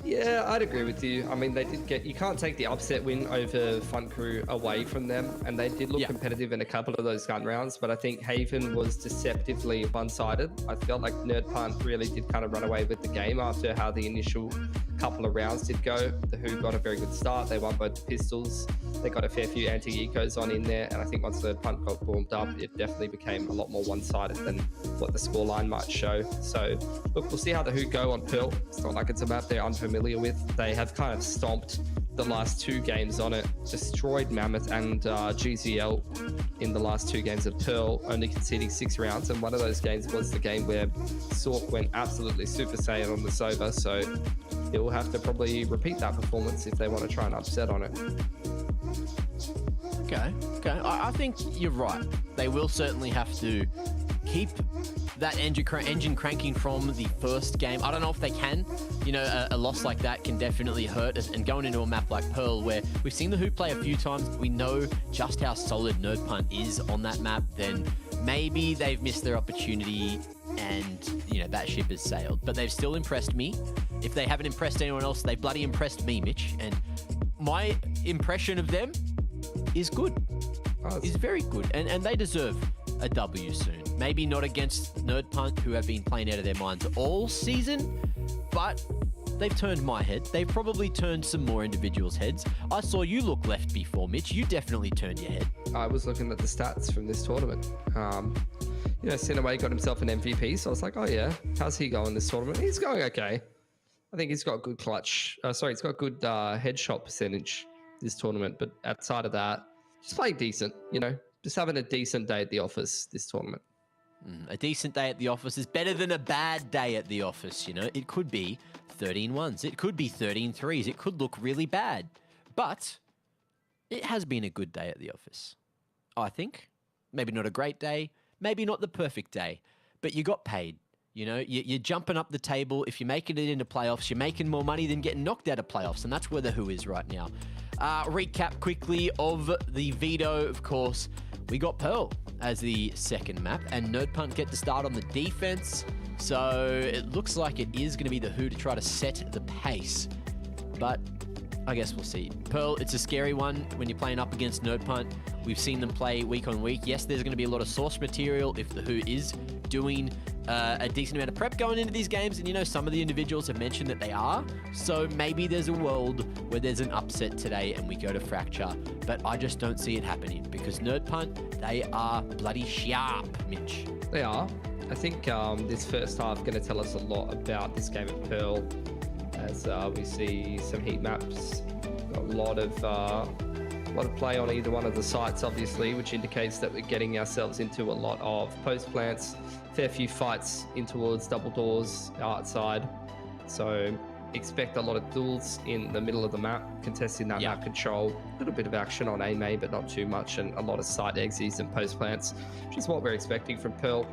Yeah, I'd agree with you. I mean, they did get... You can't take the upset win over Fun Crew away from them, and they did look competitive in a couple of those gun rounds, but I think Haven was deceptively one-sided. I felt like Nerd Punt really did kind of run away with the game after how the initial couple of rounds did go. The Who got a very good start. They won both the pistols. They got a fair few anti-ecos on in there, and I think once Nerd Punt got warmed up, it definitely became a lot more one-sided than what the scoreline might show. So, look, we'll see how the Who go on Pearl. It's not like it's a map they're unfamiliar with. They have kind of stomped the last 2 games on it, destroyed Mammoth and GZL in the last 2 games of Pearl, only conceding 6 rounds, and one of those games was the game where Sork went absolutely Super Saiyan on the Sova, so he'll have to probably repeat that performance if they want to try and upset on it. Okay. I think you're right. They will certainly have to keep that engine cranking from the first game. I don't know if they can. You know, a loss like that can definitely hurt us. And going into a map like Pearl, where we've seen the Who play a few times, we know just how solid Nerd Punt is on that map, then maybe they've missed their opportunity and, you know, that ship has sailed. But they've still impressed me. If they haven't impressed anyone else, they bloody impressed me, Mitch. And my impression of them is good. Is very good. And they deserve a W soon. Maybe not against Nerd Punt, who have been playing out of their minds all season, but they've turned my head. They've probably turned some more individuals' heads. I saw you look left before, Mitch. You definitely turned your head. I was looking at the stats from this tournament. You know, Sinaway got himself an MVP, so I was like, oh yeah, how's he going this tournament? He's going okay. I think he's got good clutch. He's got good headshot percentage this tournament, but outside of that, just playing decent, you know, just having a decent day at the office this tournament. A decent day at the office is better than a bad day at the office, you know. It could be 13-1s. It could be 13-3s. It could look really bad. But it has been a good day at the office, I think. Maybe not a great day. Maybe not the perfect day. But you got paid. You know, you're jumping up the table. If you're making it into playoffs, you're making more money than getting knocked out of playoffs. And that's where the Who is right now. Recap quickly of the veto, of course. We got Pearl as the second map, and Nerd Punt get to start on the defense. So it looks like it is going to be the Who to try to set the pace. But I guess we'll see. Pearl, it's a scary one when you're playing up against Nerd Punt. We've seen them play week on week. Yes, there's going to be a lot of source material if the Who is doing a decent amount of prep going into these games. And, you know, some of the individuals have mentioned that they are. So maybe there's a world where there's an upset today and we go to fracture. But I just don't see it happening because Nerd Punt, they are bloody sharp, Mitch. They are. I think this first half going to tell us a lot about this game at Pearl as we see some heat maps. A lot of play on either one of the sites, obviously, which indicates that we're getting ourselves into a lot of post plants, fair few fights in towards double doors outside. So expect a lot of duels in the middle of the map, contesting that map control. A little bit of action on A main, but not too much, and a lot of side exits and post plants, which is what we're expecting from Pearl.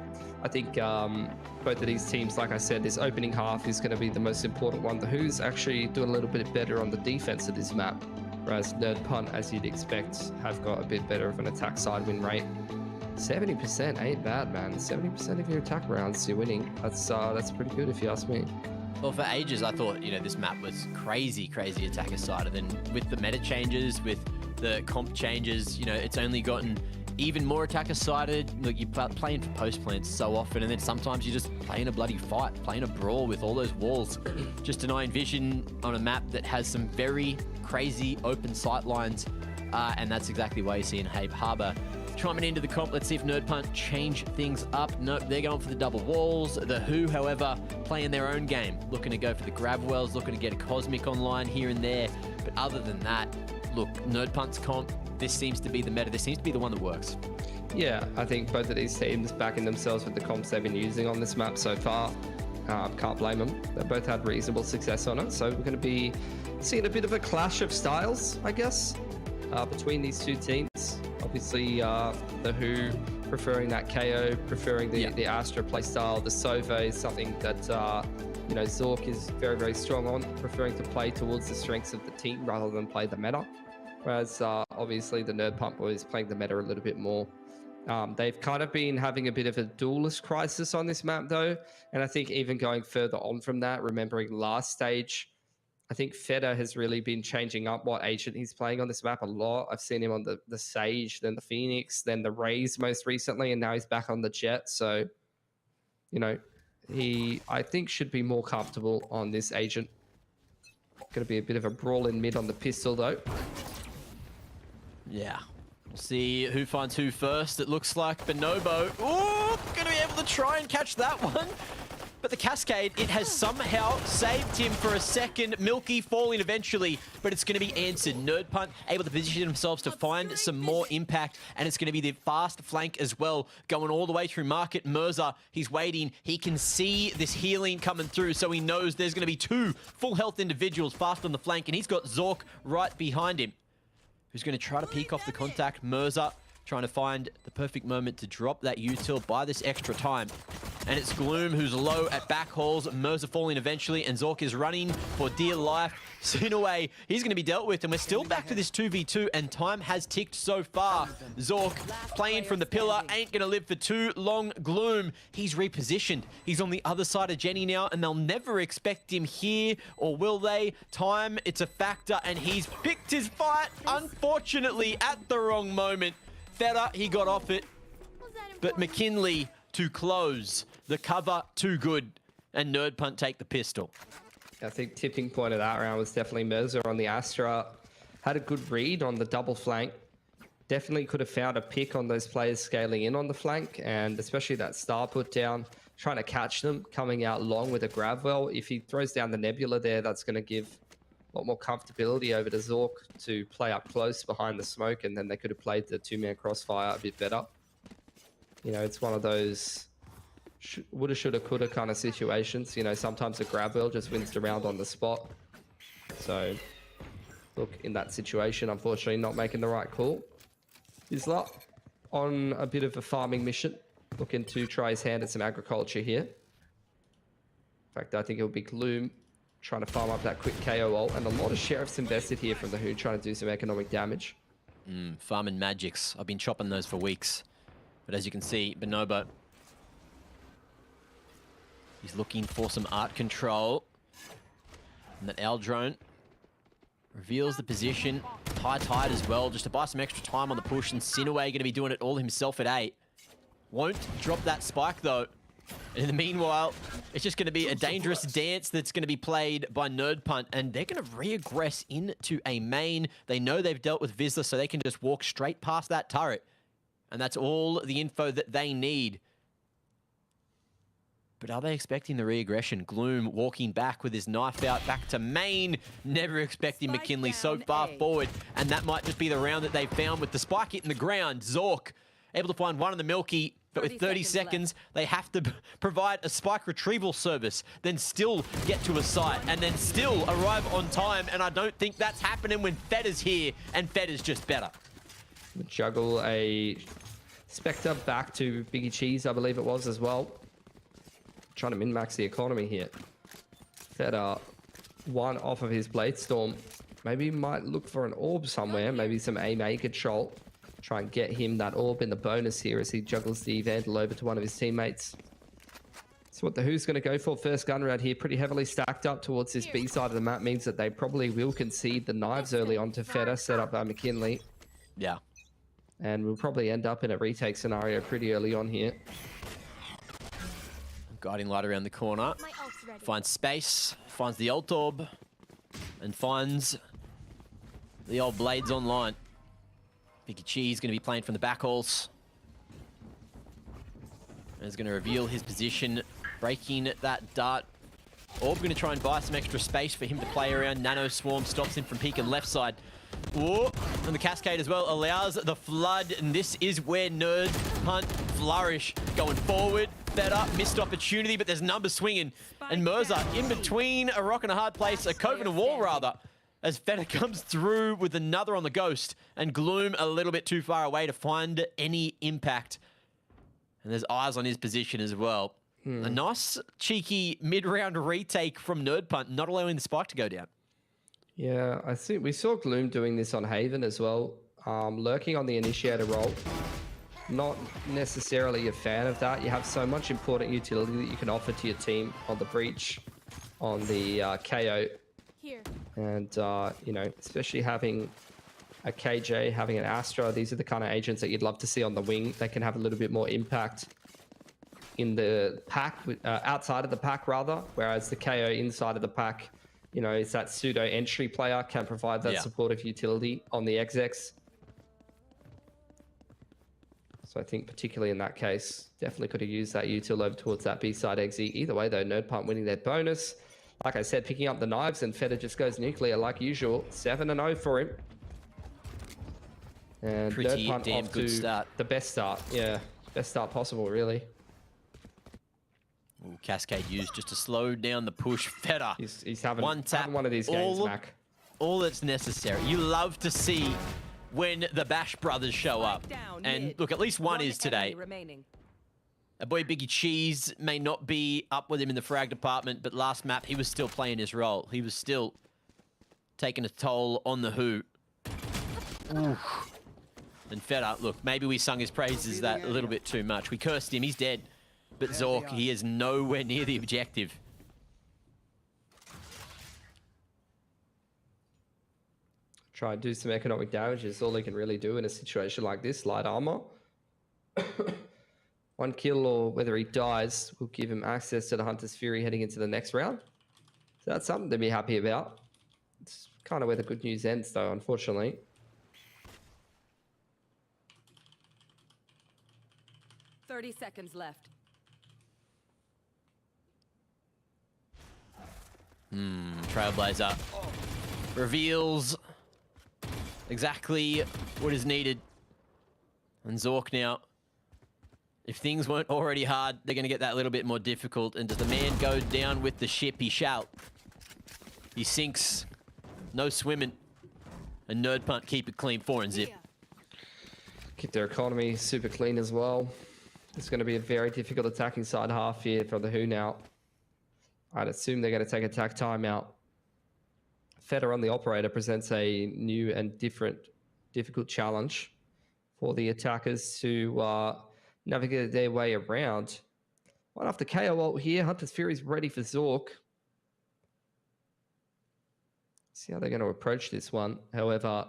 I think both of these teams, like I said, this opening half is going to be the most important one. The Who's actually doing a little bit better on the defense of this map, whereas Nerd Punt, as you'd expect, have got a bit better of an attack side win rate. 70% ain't bad, man. 70% of your attack rounds you're winning. That's pretty good if you ask me. Well, for ages, I thought, this map was crazy attacker side. And then with the meta changes, with the comp changes, it's only gotten even more attacker-sided. Look, you're playing for post plants so often, and then sometimes you're just playing a bloody fight, playing a brawl with all those walls, just denying vision on a map that has some very crazy open sight lines, and that's exactly why you're seeing Habe Harbour chiming into the comp. Let's see if Nerd Punt change things up. Nope, they're going for the double walls. The Who, however, playing their own game, looking to go for the grab wells, looking to get a Cosmic online here and there. But other than that, look, Nerd Punt's comp, this seems to be the meta. This seems to be the one that works. Yeah, I think both of these teams backing themselves with the comps they've been using on this map so far. Can't blame them. They both had reasonable success on it. So we're going to be seeing a bit of a clash of styles, I guess, between these two teams. Obviously, the Who preferring that KO, preferring the Astra playstyle. The Sova is something that Zork is very, very strong on, preferring to play towards the strengths of the team rather than play the meta. Whereas obviously the Nerd Punt boys playing the meta a little bit more. They've kind of been having a bit of a duelist crisis on this map though, and I think even going further on from that, remembering last stage, I think Feder has really been changing up what agent he's playing on this map a lot. I've seen him on the Sage, then the Phoenix, then the Raze most recently, and now he's back on the Jet. So, he, I think, should be more comfortable on this agent. Going to be a bit of a brawl in mid on the pistol, though. Yeah. We'll see who finds who first. It looks like Bonobo. Ooh, going to be able to try and catch that one. But the Cascade, it has somehow saved him for a second. Milky falling eventually, but it's going to be answered. Nerd Punt able to position themselves to find some more impact, and it's going to be the fast flank as well, going all the way through Market. Mirza, he's waiting. He can see this healing coming through, so he knows there's going to be two full health individuals fast on the flank, and he's got Zork right behind him, who's going to try to peek off the contact. Mirza trying to find the perfect moment to drop that util, buy this extra time. And it's Gloom who's low at back hauls. Mirza falling eventually, and Zork is running for dear life. Soon away, he's going to be dealt with, and we're still back to this 2v2, and time has ticked so far. Zork playing from the pillar, ain't going to live for too long. Gloom, he's repositioned. He's on the other side of Jenny now, and they'll never expect him here, or will they? Time, it's a factor, and he's picked his fight, unfortunately, at the wrong moment. Feder, he got off it, but McKinley to close. The cover too good, and Nerd Punt take the pistol. I think tipping point of that round was definitely Mirza on the Astra. Had a good read on the double flank. Definitely could have found a pick on those players scaling in on the flank, and especially that star put down, trying to catch them, coming out long with a grab well. If he throws down the Nebula there, that's going to give a lot more comfortability over to Zork to play up close behind the smoke, and then they could have played the two-man crossfire a bit better. It's one of those woulda, shoulda, coulda kind of situations. Sometimes a grab well just wins the round on the spot. So, look, in that situation, unfortunately, not making the right call. Isla on a bit of a farming mission, looking to try his hand at some agriculture here. In fact, I think it'll be Gloom trying to farm up that quick KO ult, and a lot of Sheriffs invested here from the Who, trying to do some economic damage. Farming magics. I've been chopping those for weeks. But as you can see, Bonobo, he's looking for some art control. And that L drone reveals the position. High tide as well, just to buy some extra time on the push. And Sinaway going to be doing it all himself at 8. Won't drop that spike though. And in the meanwhile, it's just going to be a dangerous dance that's going to be played by Nerd Punt. And they're going to re-aggress into a main. They know they've dealt with Vizsla, so they can just walk straight past that turret. And that's all the info that they need. But are they expecting the re-aggression? Gloom walking back with his knife out, back to main. Never expecting McKinley so far forward. And that might just be the round that they found with the spike hitting the ground. Zork able to find one on the Milky. But with 30 seconds, they have to provide a spike retrieval service, then still get to a site, and then still arrive on time. And I don't think that's happening when Fedder's here, and Fedder's just better. Juggle a Spectre back to Biggie Cheese, I believe it was as well. Trying to min-max the economy here. Fedder, one off of his Blade Storm. Maybe he might look for an orb somewhere, maybe some aim-A control. Try and get him that orb in the bonus here as he juggles the Vandal over to one of his teammates. So what the Who's going to go for first gun round here, pretty heavily stacked up towards this B side of the map, means that they probably will concede the knives early on to Fedder, set up by McKinley. Yeah. And we'll probably end up in a retake scenario pretty early on here. Guiding light around the corner. Finds space, finds the ult orb, and finds the old blades online. Biggie Cheese going to be playing from the back halls. And is going to reveal his position, breaking that dart. Orb going to try and buy some extra space for him to play around. Nano Swarm stops him from peeking left side. Whoa. And the Cascade as well allows the flood. And this is where Nerd Punt flourish. Going forward, better, missed opportunity, but there's numbers swinging. And Mirza in between a rock and a hard place, a cove and a wall rather, as Fedder comes through with another on the Ghost, and Gloom a little bit too far away to find any impact. And there's eyes on his position as well. A nice, cheeky mid-round retake from Nerd Punt, not allowing the spike to go down. Yeah, I think we saw Gloom doing this on Haven as well, lurking on the initiator role. Not necessarily a fan of that. You have so much important utility that you can offer to your team on the Breach, on the KO. Here. And, you know, especially having a KJ, having an Astra, these are the kind of agents that you'd love to see on the wing. They can have a little bit more impact in the pack, outside of the pack rather, whereas the KO inside of the pack, you know, is that pseudo entry player, can provide that supportive utility on the XX. So I think particularly in that case, definitely could have used that util over towards that B-side exit. Either way though, Nerd Punt winning their bonus. Like I said, picking up the knives, and Fedder just goes nuclear like usual. 7-0 for him. And pretty Nerd Punt damn off good to start. The best start, yeah. Best start possible, really. Ooh, Cascade used just to slow down the push. Fedder. He's having one tap. one of these games, Mac. All that's necessary. You love to see when the Bash brothers show up. And look, at least one is today. Our boy Biggie Cheese may not be up with him in the frag department, but last map he was still playing his role. He was still taking a toll on the Who. Oof. And Fedder, look, maybe we sung his praises that a little bit too much. We cursed him, he's dead. But Zork, he is nowhere near the objective. Try and do some economic damage is all he can really do in a situation like this. Light armor. One kill, or whether he dies, will give him access to the Hunter's Fury heading into the next round. So that's something to be happy about. It's kind of where the good news ends, though, unfortunately. Seconds left. Trailblazer reveals exactly what is needed. And Zork now, if things weren't already hard, they're going to get that little bit more difficult. And does the man go down with the ship? He shall. He sinks. No swimming. And Nerd Punt keep it clean, 4 and zip. Keep their economy super clean as well. It's going to be a very difficult attacking side half here for the Who now. I'd assume they're going to take attack timeout. Fedder on the operator presents a new and difficult challenge for the attackers to navigate their way around. Right after KO ult here, Hunter's Fury is ready for Zork. See how they're going to approach this one. However,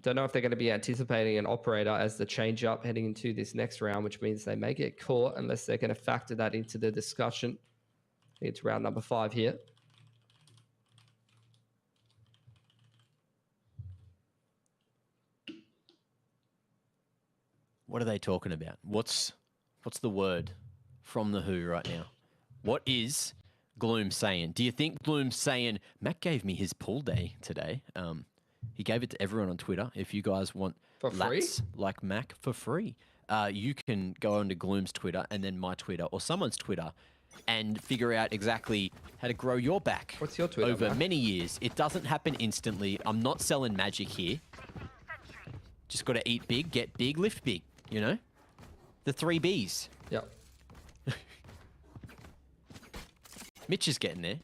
don't know if they're going to be anticipating an operator as the change up heading into this next round, which means they may get caught unless they're going to factor that into the discussion. It's round number 5 here. What are they talking about? What's the word from the Who right now? What is Gloom saying? Do you think Gloom's saying, Mac gave me his pool day today? He gave it to everyone on Twitter. If you guys want for free, like Mac for free. you can go onto Gloom's Twitter and then my Twitter or someone's Twitter and figure out exactly how to grow your back. What's your Twitter, over Matt? many years. It doesn't happen instantly. I'm not selling magic here. Just got to eat big, get big, lift big, you know? The 3 Bs. Yep. Mitch is getting there.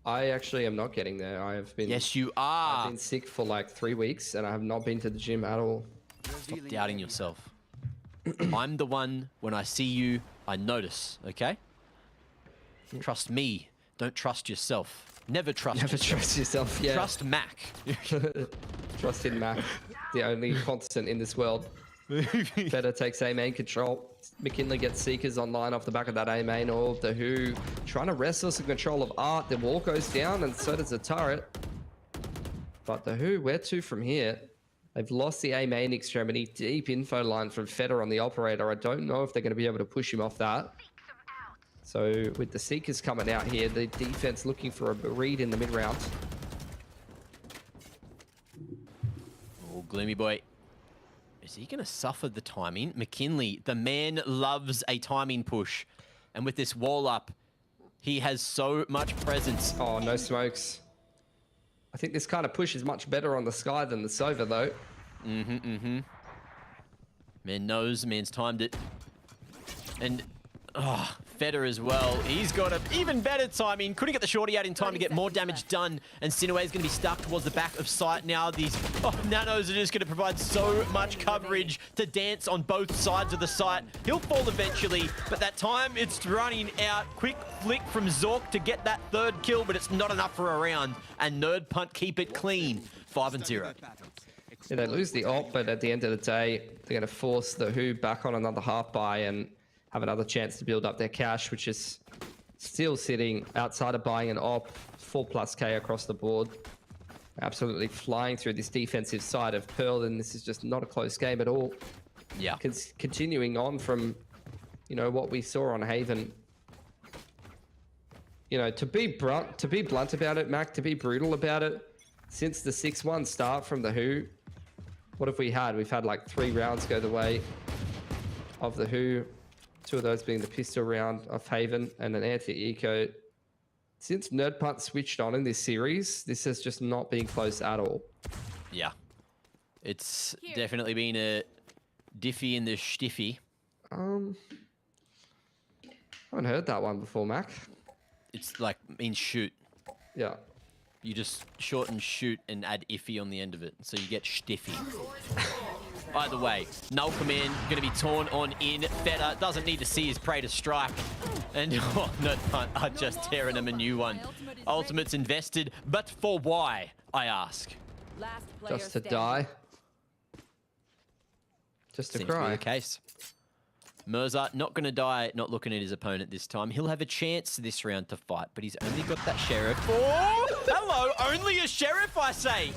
I actually am not getting there. I have been. Yes, you are. I've been sick for like 3 weeks, and I have not been to the gym at all. Stop doubting yourself. I'm the one, when I see you, I notice, okay? Trust me. Don't trust yourself. Never trust Never yourself. trust yourself, yeah. Trust Mac. Trust in Mac, the only constant in this world. Feder takes A main control. McKinley gets Seekers online off the back of that A main orb. The Who trying to wrestle some control of Art. The wall goes down, and so does the turret. But the Who, where to from here? They've lost the A main extremity. Deep info line from Feder on the operator. I don't know if they're going to be able to push him off that. So with the Seekers coming out here, the defense looking for a read in the mid round. Oh, Gloomy boy. Is he going to suffer the timing? McKinley, the man loves a timing push. And with this wall up, he has so much presence. Oh, no smokes. I think this kind of push is much better on the Sky than the Sova, though. Man knows, man's timed it. And, Feder as well. He's got an even better timing. Couldn't get the shorty out in time to get more damage done. And Sinaway's going to be stuck towards the back of sight now. These nanos are just going to provide so much coverage to dance on both sides of the site. He'll fall eventually, but that time it's running out. Quick flick from Zork to get that 3rd kill, but it's not enough for a round. And Nerd Punt keep it clean. 5-0. Yeah, they lose the ult, but at the end of the day, they're going to force the Who back on another half buy and have another chance to build up their cash, which is still sitting outside of buying an op, 4+ K across the board. Absolutely flying through this defensive side of Pearl, and this is just not a close game at all. Yeah. Continuing on from, you know, what we saw on Haven. You know, to be blunt about it, Mac, to be brutal about it, since the 6-1 start from the Who, what have we had? We've had like 3 rounds go the way of the Who. 2 of those being the pistol round of Haven and an anti-eco. Since Nerd Punt switched on in this series, this has just not been close at all. Yeah. It's definitely been a diffy in the stiffy. I haven't heard that one before, Mac. It's like means shoot. Yeah. You just shorten shoot and add iffy on the end of it. So you get stiffy. Either way, null command going to be torn on in. Feder doesn't need to see his prey to strike. And Nerd Punt are just tearing him a new one. Ultimate's invested, but for why, I ask? Just to die. Just to Seems to cry. be the case. Mirza not going to die, not looking at his opponent this time. He'll have a chance this round to fight, but he's only got that sheriff. Oh, hello, only a sheriff, I say.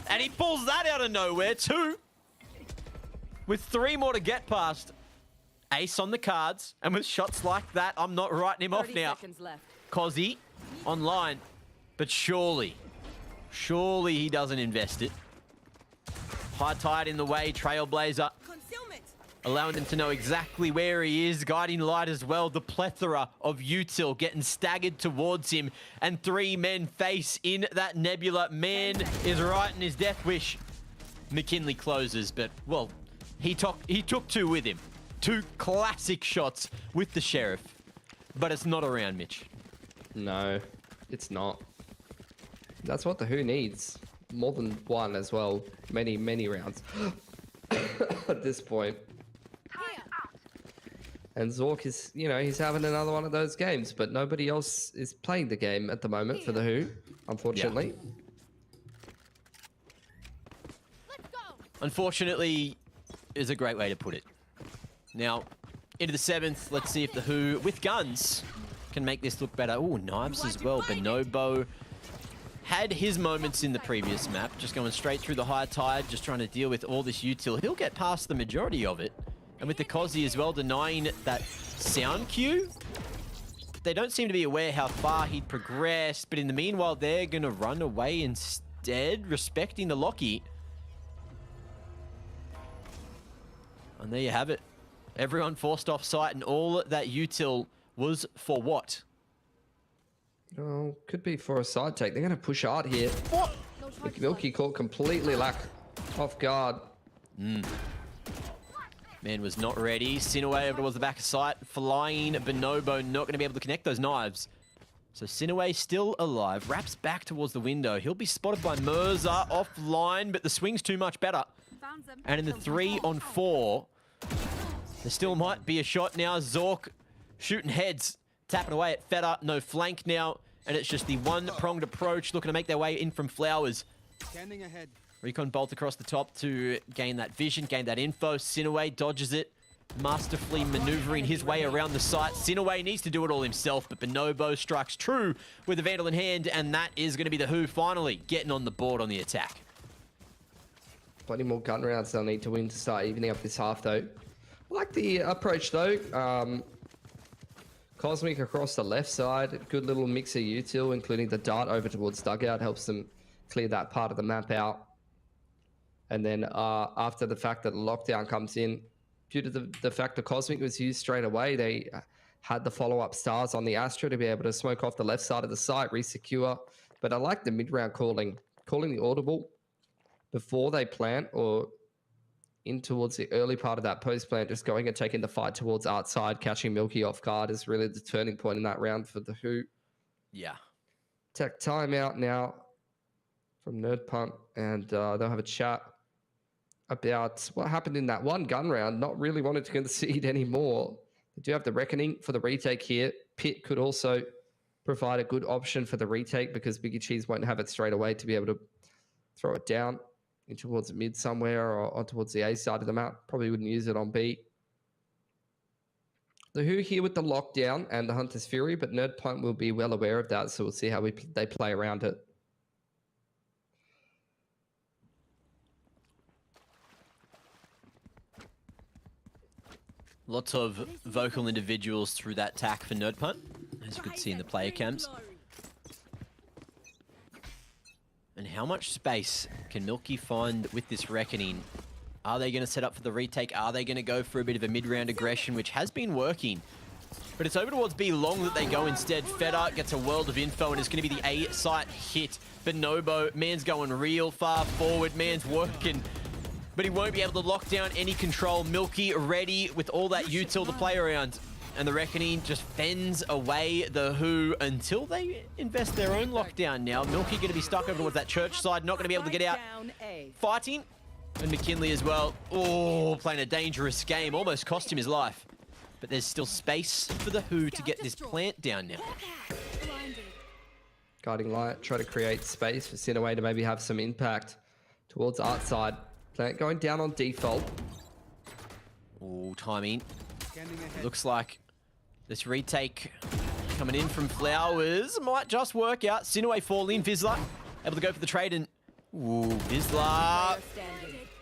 And he pulls that out of nowhere too. With 3 more to get past. Ace on the cards, and with shots like that, I'm not writing him off now. Cozzy online, but surely he doesn't invest it. High tide in the way, Trailblazer. Allowing them to know exactly where he is. Guiding light as well. The plethora of util getting staggered towards him. And 3 men face in that nebula. Man is writing his death wish. McKinley closes, but, well, he took 2 with him. 2 classic shots with the sheriff. But it's not around, Mitch. No, it's not. That's what the Who needs. More than 1 as well. Many, many rounds at this point. And Zork is, you know, he's having another one of those games, but nobody else is playing the game at the moment for the Who, unfortunately. Yeah. Unfortunately is a great way to put it. Now, into the 7th, let's see if the Who, with guns, can make this look better. Oh, knives as well. Bonobo had his moments in the previous map, just going straight through the high tide, just trying to deal with all this util. He'll get past the majority of it. And with the Cozzy as well, denying that sound cue, they don't seem to be aware how far he'd progressed. But in the meanwhile, they're going to run away instead, respecting the Lockie. And there you have it. Everyone forced off site, and all that util was for what? Oh, could be for a side take. They're going to push hard here. What? Milky caught completely off guard. Man was not ready. Sinaway over towards the back of sight. Flying Bonobo not going to be able to connect those knives. So Sinaway still alive. Wraps back towards the window. He'll be spotted by Mirza offline, but the swing's too much better. And in the 3-on-4, there still might be a shot now. Zork shooting heads. Tapping away at Feta. No flank now. And it's just the one-pronged approach looking to make their way in from Flowers. Standing ahead. Recon bolt across the top to gain that vision, gain that info. Sinaway dodges it. Masterfully maneuvering his way around the site. Sinaway needs to do it all himself, but Bonobo strikes true with the Vandal in hand, and that is going to be the Who finally getting on the board on the attack. Plenty more gun rounds they'll need to win to start evening up this half, though. I like the approach, though. Cosmic across the left side. Good little mix of util, including the dart over towards dugout. Helps them clear that part of the map out. And then after the fact that the lockdown comes in, due to the fact that Cosmic was used straight away, they had the follow-up stars on the Astra to be able to smoke off the left side of the site, resecure. But I like the mid-round calling the audible before they plant or in towards the early part of that post-plant, just going and taking the fight towards outside, catching Milky off guard is really the turning point in that round for the Who. Yeah. Tech timeout now from Nerd Punt, and they'll have a chat about what happened in that one gun round, not really wanting to concede anymore. They do have the Reckoning for the retake here. Pit could also provide a good option for the retake because Biggie Cheese won't have it straight away to be able to throw it down in towards mid somewhere or towards the A side of the map. Probably wouldn't use it on B. The Who here with the lockdown and the Hunter's Fury, but Nerd Punt will be well aware of that, so we'll see how they play around it. Lots of vocal individuals through that tack for Nerd Punt, as you could see in the player cams. And how much space can Milky find with this Reckoning? Are they going to set up for the retake? Are they going to go for a bit of a mid-round aggression, which has been working? But it's over towards B long that they go instead. Feta gets a world of info, and it's going to be the A site hit. Bonobo, man's going real far forward. Man's working, but he won't be able to lock down any control. Milky ready with all that util to play around. And the Reckoning just fends away the Who until they invest their own lockdown now. Milky going to be stuck over towards that church side, not going to be able to get out. Fighting. And McKinley as well. Oh, playing a dangerous game. Almost cost him his life. But there's still space for the Who to get this plant down now. Guiding Light, try to create space for Sinaway to maybe have some impact towards art side. Plant going down on default. Oh, timing. Looks like this retake coming in from Flowers might just work out. Sinaway falling, Vizsla able to go for the trade, and ooh, Vizsla,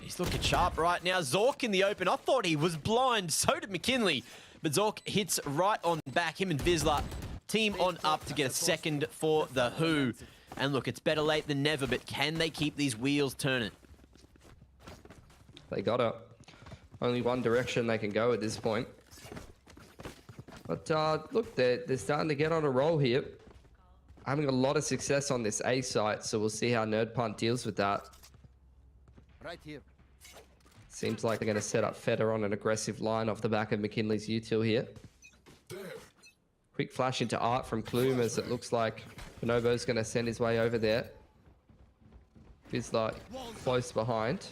he's looking sharp right now. Zork in the open. I thought he was blind, so did McKinley, but Zork hits right on back. Him and Vizsla team on up to get a second for the Who. And look, it's better late than never, but can they keep these wheels turning? They got it. Only one direction they can go at this point. But look, they're starting to get on a roll here. Having a lot of success on this A site, so we'll see how Nerd Punt deals with that. Right here. Seems like they're going to set up Feta on an aggressive line off the back of McKinley's util here. Quick flash into Art from Gloom as it looks like Bonobo's going to send his way over there. Vizsla close behind.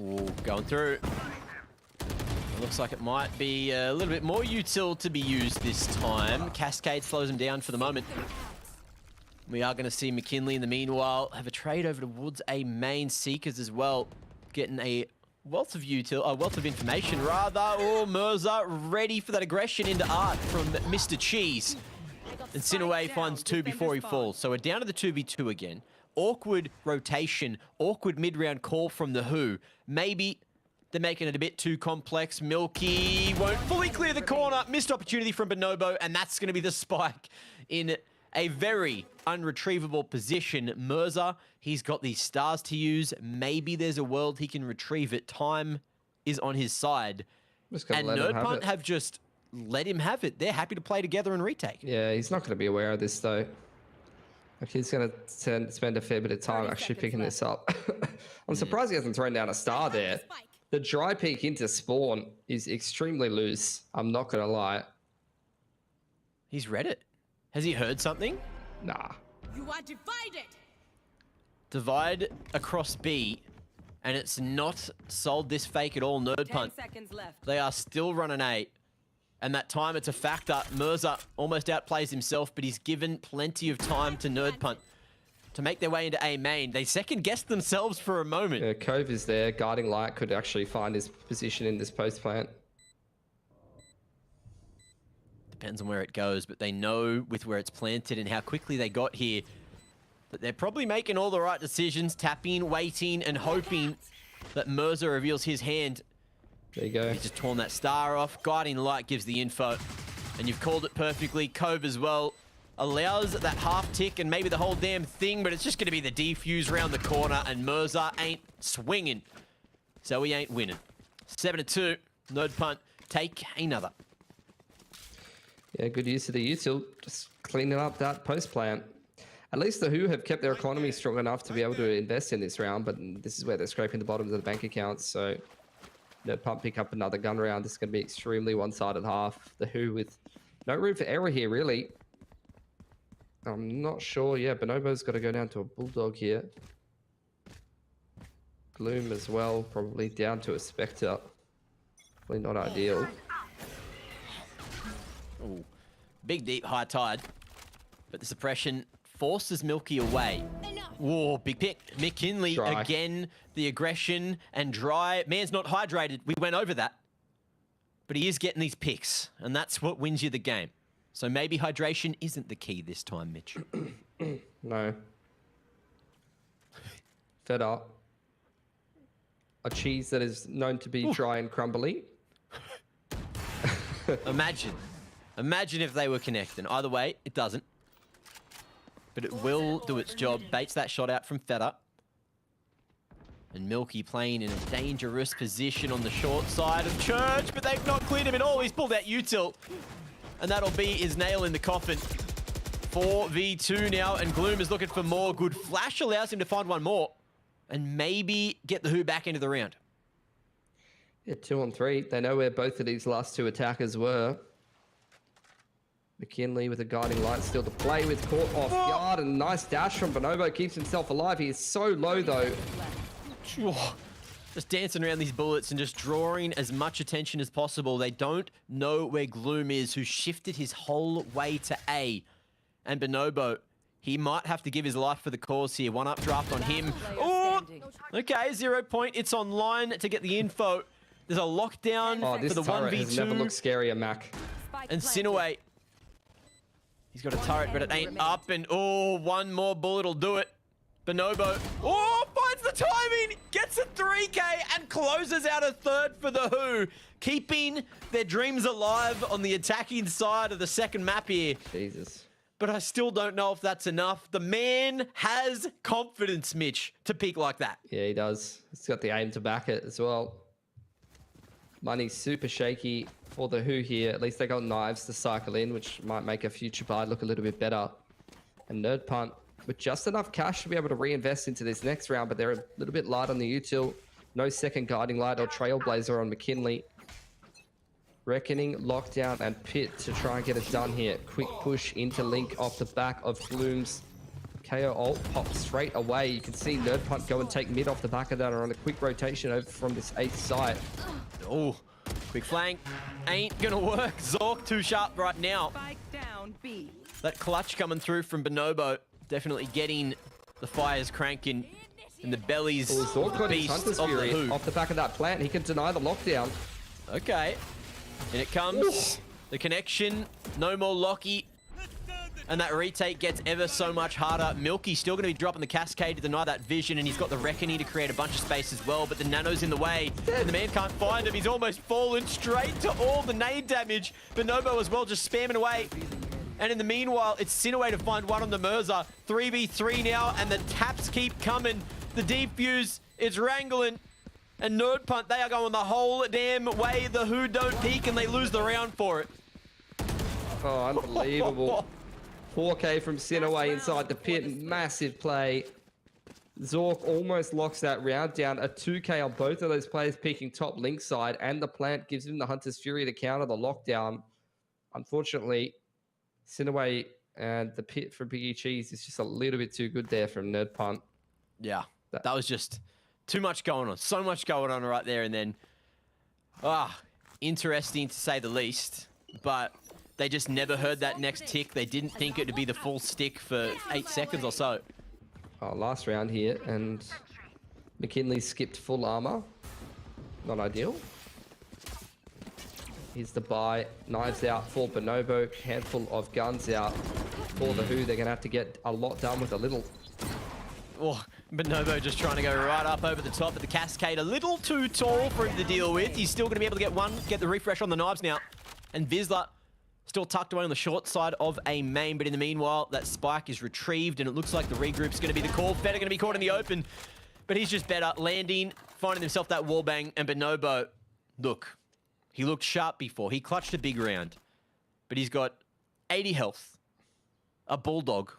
Ooh, going through. It looks like it might be a little bit more util to be used this time. Cascade slows him down for the moment. We are going to see McKinley in the meanwhile have a trade over towards a main. Seekers as well, getting a wealth of information rather. Oh, Mirza ready for that aggression into Art from Mr. Cheese. And Sinaway finds two before he falls. So we're down to the 2v2 again. Awkward rotation, awkward mid-round call from the Who. Maybe they're making it a bit too complex. Milky won't fully clear the corner. Missed opportunity from Bonobo, and that's going to be the spike in a very unretrievable position. Mirza, he's got these stars to use. Maybe there's a world he can retrieve it. Time is on his side. And Nerd Punt have just let him have it. They're happy to play together and retake. Yeah, he's not going to be aware of this, though. Like, he's going to spend a fair bit of time actually picking this up. I'm surprised he hasn't thrown down a star there. The dry peek into spawn is extremely loose. I'm not going to lie. He's read it. Has he heard something? Nah. You are divided. Divide across B, and it's not sold this fake at all. Nerd Punt. 10 seconds left. They are still running 8. And that time, it's a factor. Mirza almost outplays himself, but he's given plenty of time to Nerd Punt to make their way into A main. They second-guessed themselves for a moment. Yeah, Cove is there. Guarding Light could actually find his position in this post plant. Depends on where it goes, but they know with where it's planted and how quickly they got here that they're probably making all the right decisions, tapping, waiting, and hoping that Mirza reveals his hand. There you go. He's just torn that star off. Guiding Light gives the info, and you've called it perfectly. Cove as well allows that half tick and maybe the whole damn thing, but it's just going to be the defuse round the corner, and Mirza ain't swinging, so he ain't winning. 7-2, Nerd Punt take another. Yeah, good use of the util, just cleaning up that post plant. At least the Who have kept their economy strong enough to be able to invest in this round, but this is where they're scraping the bottoms of the bank accounts, so Nerd Punt pick up another gun round. This is going to be extremely one-sided half. The Who with no room for error here, really. I'm not sure. Yeah, Bonobo's got to go down to a Bulldog here. Gloom as well, probably down to a Spectre. Probably not ideal. Ooh, big, deep, high tide. But the suppression forces Milky away. Whoa, big pick. McKinley Dry. again, the aggression and dry. Man's not hydrated. We went over that. But he is getting these picks, and that's what wins you the game. So maybe hydration isn't the key this time, Mitch. No. Fed up. A cheese that is known to be dry and crumbly. Imagine if they were connected. Either way, it doesn't. But it will do its job. Baits that shot out from Feta. And Milky playing in a dangerous position on the short side of Church, but they've not cleared him at all. He's pulled out util. And that'll be his nail in the coffin. 4v2 now, and Gloom is looking for more. Good flash allows him to find one more. And maybe get the Who back into the round. Yeah, 2 on 3. They know where both of these last two attackers were. McKinley with a Guiding Light still to play with, caught off guard, and nice dash from Bonobo, keeps himself alive. He is so low though. Just dancing around these bullets and just drawing as much attention as possible. They don't know where Gloom is, who shifted his whole way to A. And Bonobo, he might have to give his life for the cause here. One up draft on him. Oh, okay, 0 point. It's online to get the info. There's a lockdown for the 1v2. Has never looked scarier, Mac. And Sinaway. He's got a turret, but it ain't up. And one more bullet will do it. Bonobo, finds the timing, gets a 3K and closes out a third for the Who, keeping their dreams alive on the attacking side of the second map here. Jesus. But I still don't know if that's enough. The man has confidence, Mitch, to peak like that. Yeah, he does. He's got the aim to back it as well. Money's super shaky for the Who here. At least they got knives to cycle in, which might make a future buy look a little bit better. And Nerd Punt with just enough cash to be able to reinvest into this next round, but they're a little bit light on the util. No second Guiding Light or Trailblazer on McKinley. Reckoning, Lockdown, and Pit to try and get it done here. Quick push into Link off the back of Gloom's KO ult. Pop straight away. You can see Nerd Punt go and take mid off the back of that, or on a quick rotation over from this 8th site. Oh, quick flank. Ain't gonna work. Zork too sharp right now. Spike down B. That clutch coming through from Bonobo. Definitely getting the fires cranking in the bellies of the beast of the Who. Off the back of that plant. He can deny the lockdown. Okay. And it comes. The connection. No more Locky. And that retake gets ever so much harder. Milky still going to be dropping the Cascade to deny that vision, and he's got the Reckoning to create a bunch of space as well, but the Nano's in the way, and the man can't find him. He's almost fallen straight to all the nade damage. Bonobo as well, just spamming away. And in the meanwhile, it's Sinaway to find one on the Mirza. 3v3 now, and the taps keep coming. The defuse is wrangling. And Nerd Punt, they are going the whole damn way. The Who don't peek, and they lose the round for it. Oh, unbelievable. 4K from Sinaway inside the pit. Massive play. Zork almost locks that round down. A 2K on both of those players peeking top link side, and the plant gives him the Hunter's Fury to counter the lockdown. Unfortunately, Sinaway and the pit for Biggie Cheese is just a little bit too good there from Nerd Punt. Yeah, that was just too much going on. So much going on right there. And then, interesting to say the least. But they just never heard that next tick. They didn't think it would be the full stick for 8 seconds or so. Oh, last round here, and McKinley skipped full armor. Not ideal. Here's the buy. Knives out for Bonobo. Handful of guns out for the Who. They're going to have to get a lot done with a little. Oh, Bonobo just trying to go right up over the top of the Cascade. A little too tall for him to deal with. He's still going to be able to get the refresh on the knives now. And Vizsla still tucked away on the short side of a main, but in the meanwhile, that spike is retrieved, and it looks like the regroup's going to be the call. Feta going to be caught in the open, but he's just better. Landing, finding himself that wallbang, and Bonobo, look, he looked sharp before. He clutched a big round, but he's got 80 health, a Bulldog,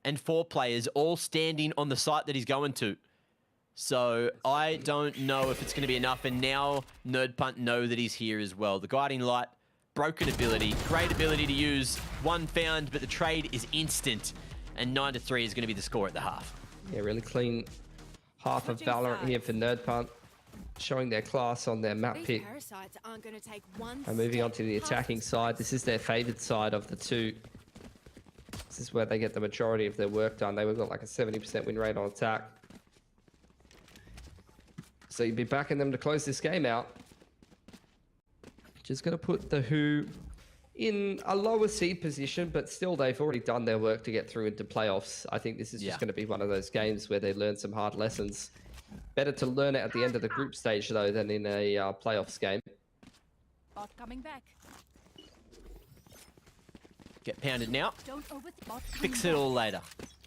and 4 players all standing on the site that he's going to. So I don't know if it's going to be enough, and now Nerd Punt know that he's here as well. The Guiding Light, broken ability, great ability to use. One found, but the trade is instant. And 9-3 is going to be the score at the half. Yeah, really clean half of Valorant here for Nerd Punt, showing their class on their map pick. And moving on to the attacking side. This is their favored side of the two. This is where they get the majority of their work done. They've got like a 70% win rate on attack. So you'd be backing them to close this game out. Just going to put the Who in a lower seed position, but still they've already done their work to get through into playoffs. I think this is just going to be one of those games where they learn some hard lessons. Better to learn it at the end of the group stage, though, than in a playoffs game. Bot coming back. Get pounded now. Fix it all later.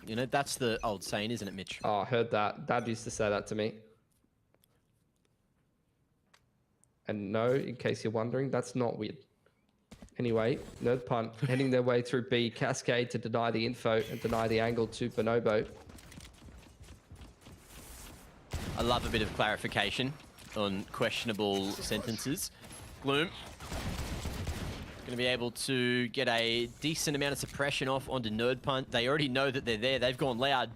You know, that's the old saying, isn't it, Mitch? Oh, I heard that. Dad used to say that to me. And no, in case you're wondering, that's not weird. Anyway, Nerd Punt heading their way through B. Cascade to deny the info and deny the angle to Bonobo. I love a bit of clarification on questionable sentences. Gloom going to be able to get a decent amount of suppression off onto Nerd Punt. They already know that they're there. They've gone loud.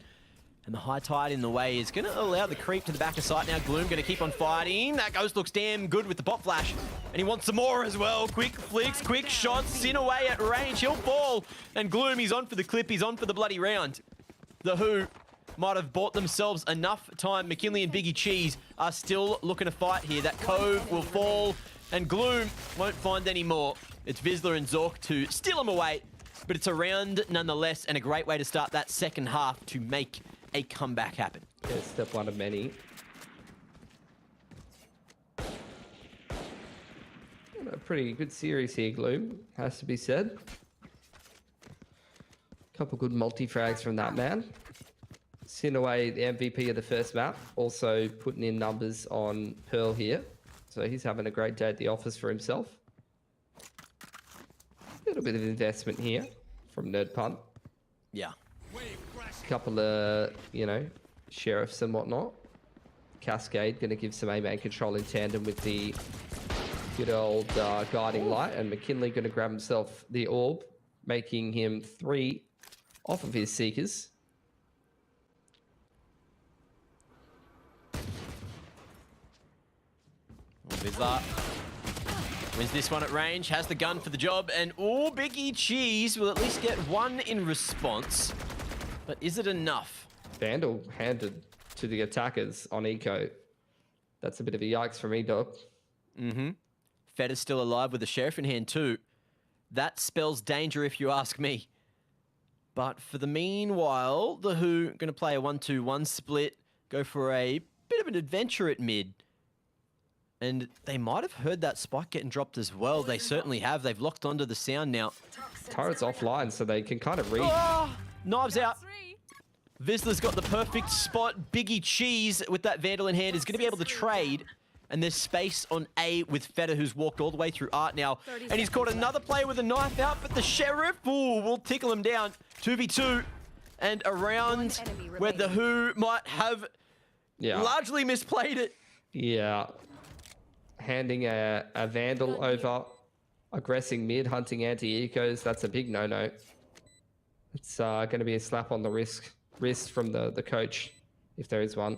And the high tide in the way is going to allow the creep to the back of sight now. Gloom going to keep on fighting. That ghost looks damn good with the pop flash. And he wants some more as well. Quick flicks, quick shots. Sinaway at range. He'll fall. And Gloom, he's on for the clip. He's on for the bloody round. The Who might have bought themselves enough time. McKinley and Biggie Cheese are still looking to fight here. That Cove will fall. And Gloom won't find any more. It's Vizsla and Zork to steal him away. But it's a round nonetheless. And a great way to start that second half to make a comeback happen. Yeah, step one of many. A pretty good series here, Gloom, has to be said. Couple good multi-frags from that man. Sinaway, the MVP of the first map, also putting in numbers on Pearl here. So he's having a great day at the office for himself. A little bit of investment here from Nerd Punt. Yeah. Couple of, you know, sheriffs and whatnot. Cascade going to give some A-man control in tandem with the good old guiding light, and McKinley going to grab himself the orb, making him 3 off of his seekers. Vizsla wins this one at range, has the gun for the job, and oh, Biggie Cheese will at least get 1 in response. But is it enough? Vandal handed to the attackers on eco. That's a bit of a yikes for me, Doc. Mm-hmm. Fed is still alive with the sheriff in hand too. That spells danger if you ask me. But for the meanwhile, the Who going to play a 1-2-1 split, go for a bit of an adventure at mid. And they might have heard that spike getting dropped as well. They certainly have. They've locked onto the sound now. turret's offline, so they can kind of read. Oh, knives out. Vizsla's got the perfect spot. Biggie Cheese with that Vandal in hand is going to be able to trade. And there's space on A with Feta, who's walked all the way through Art now. And he's caught another player with a knife out, but the Sheriff, will tickle him down. 2v2. And around where the Who might have largely misplayed it. Yeah. Handing a Vandal over. Aggressing mid, hunting anti-ecos. That's a big no-no. It's going to be a slap on the wrist from the coach, if there is one.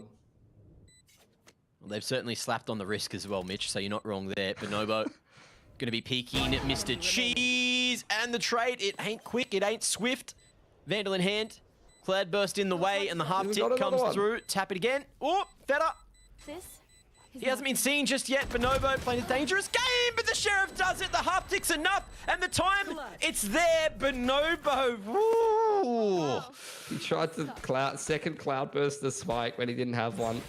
Well, they've certainly slapped on the wrist as well, Mitch, so you're not wrong there. Bonobo going to be peeking at Mr. Cheese. And the trade, it ain't quick, it ain't swift. Vandal in hand. Cloudburst in the way, and the half tip comes through. Tap it again. Oh, Feta. He hasn't been seen just yet. Bonobo playing a dangerous game, but the Sheriff does it. The half tick's enough, and the time, it's there. Bonobo. Woo. He tried to second Cloudburst the spike when he didn't have one.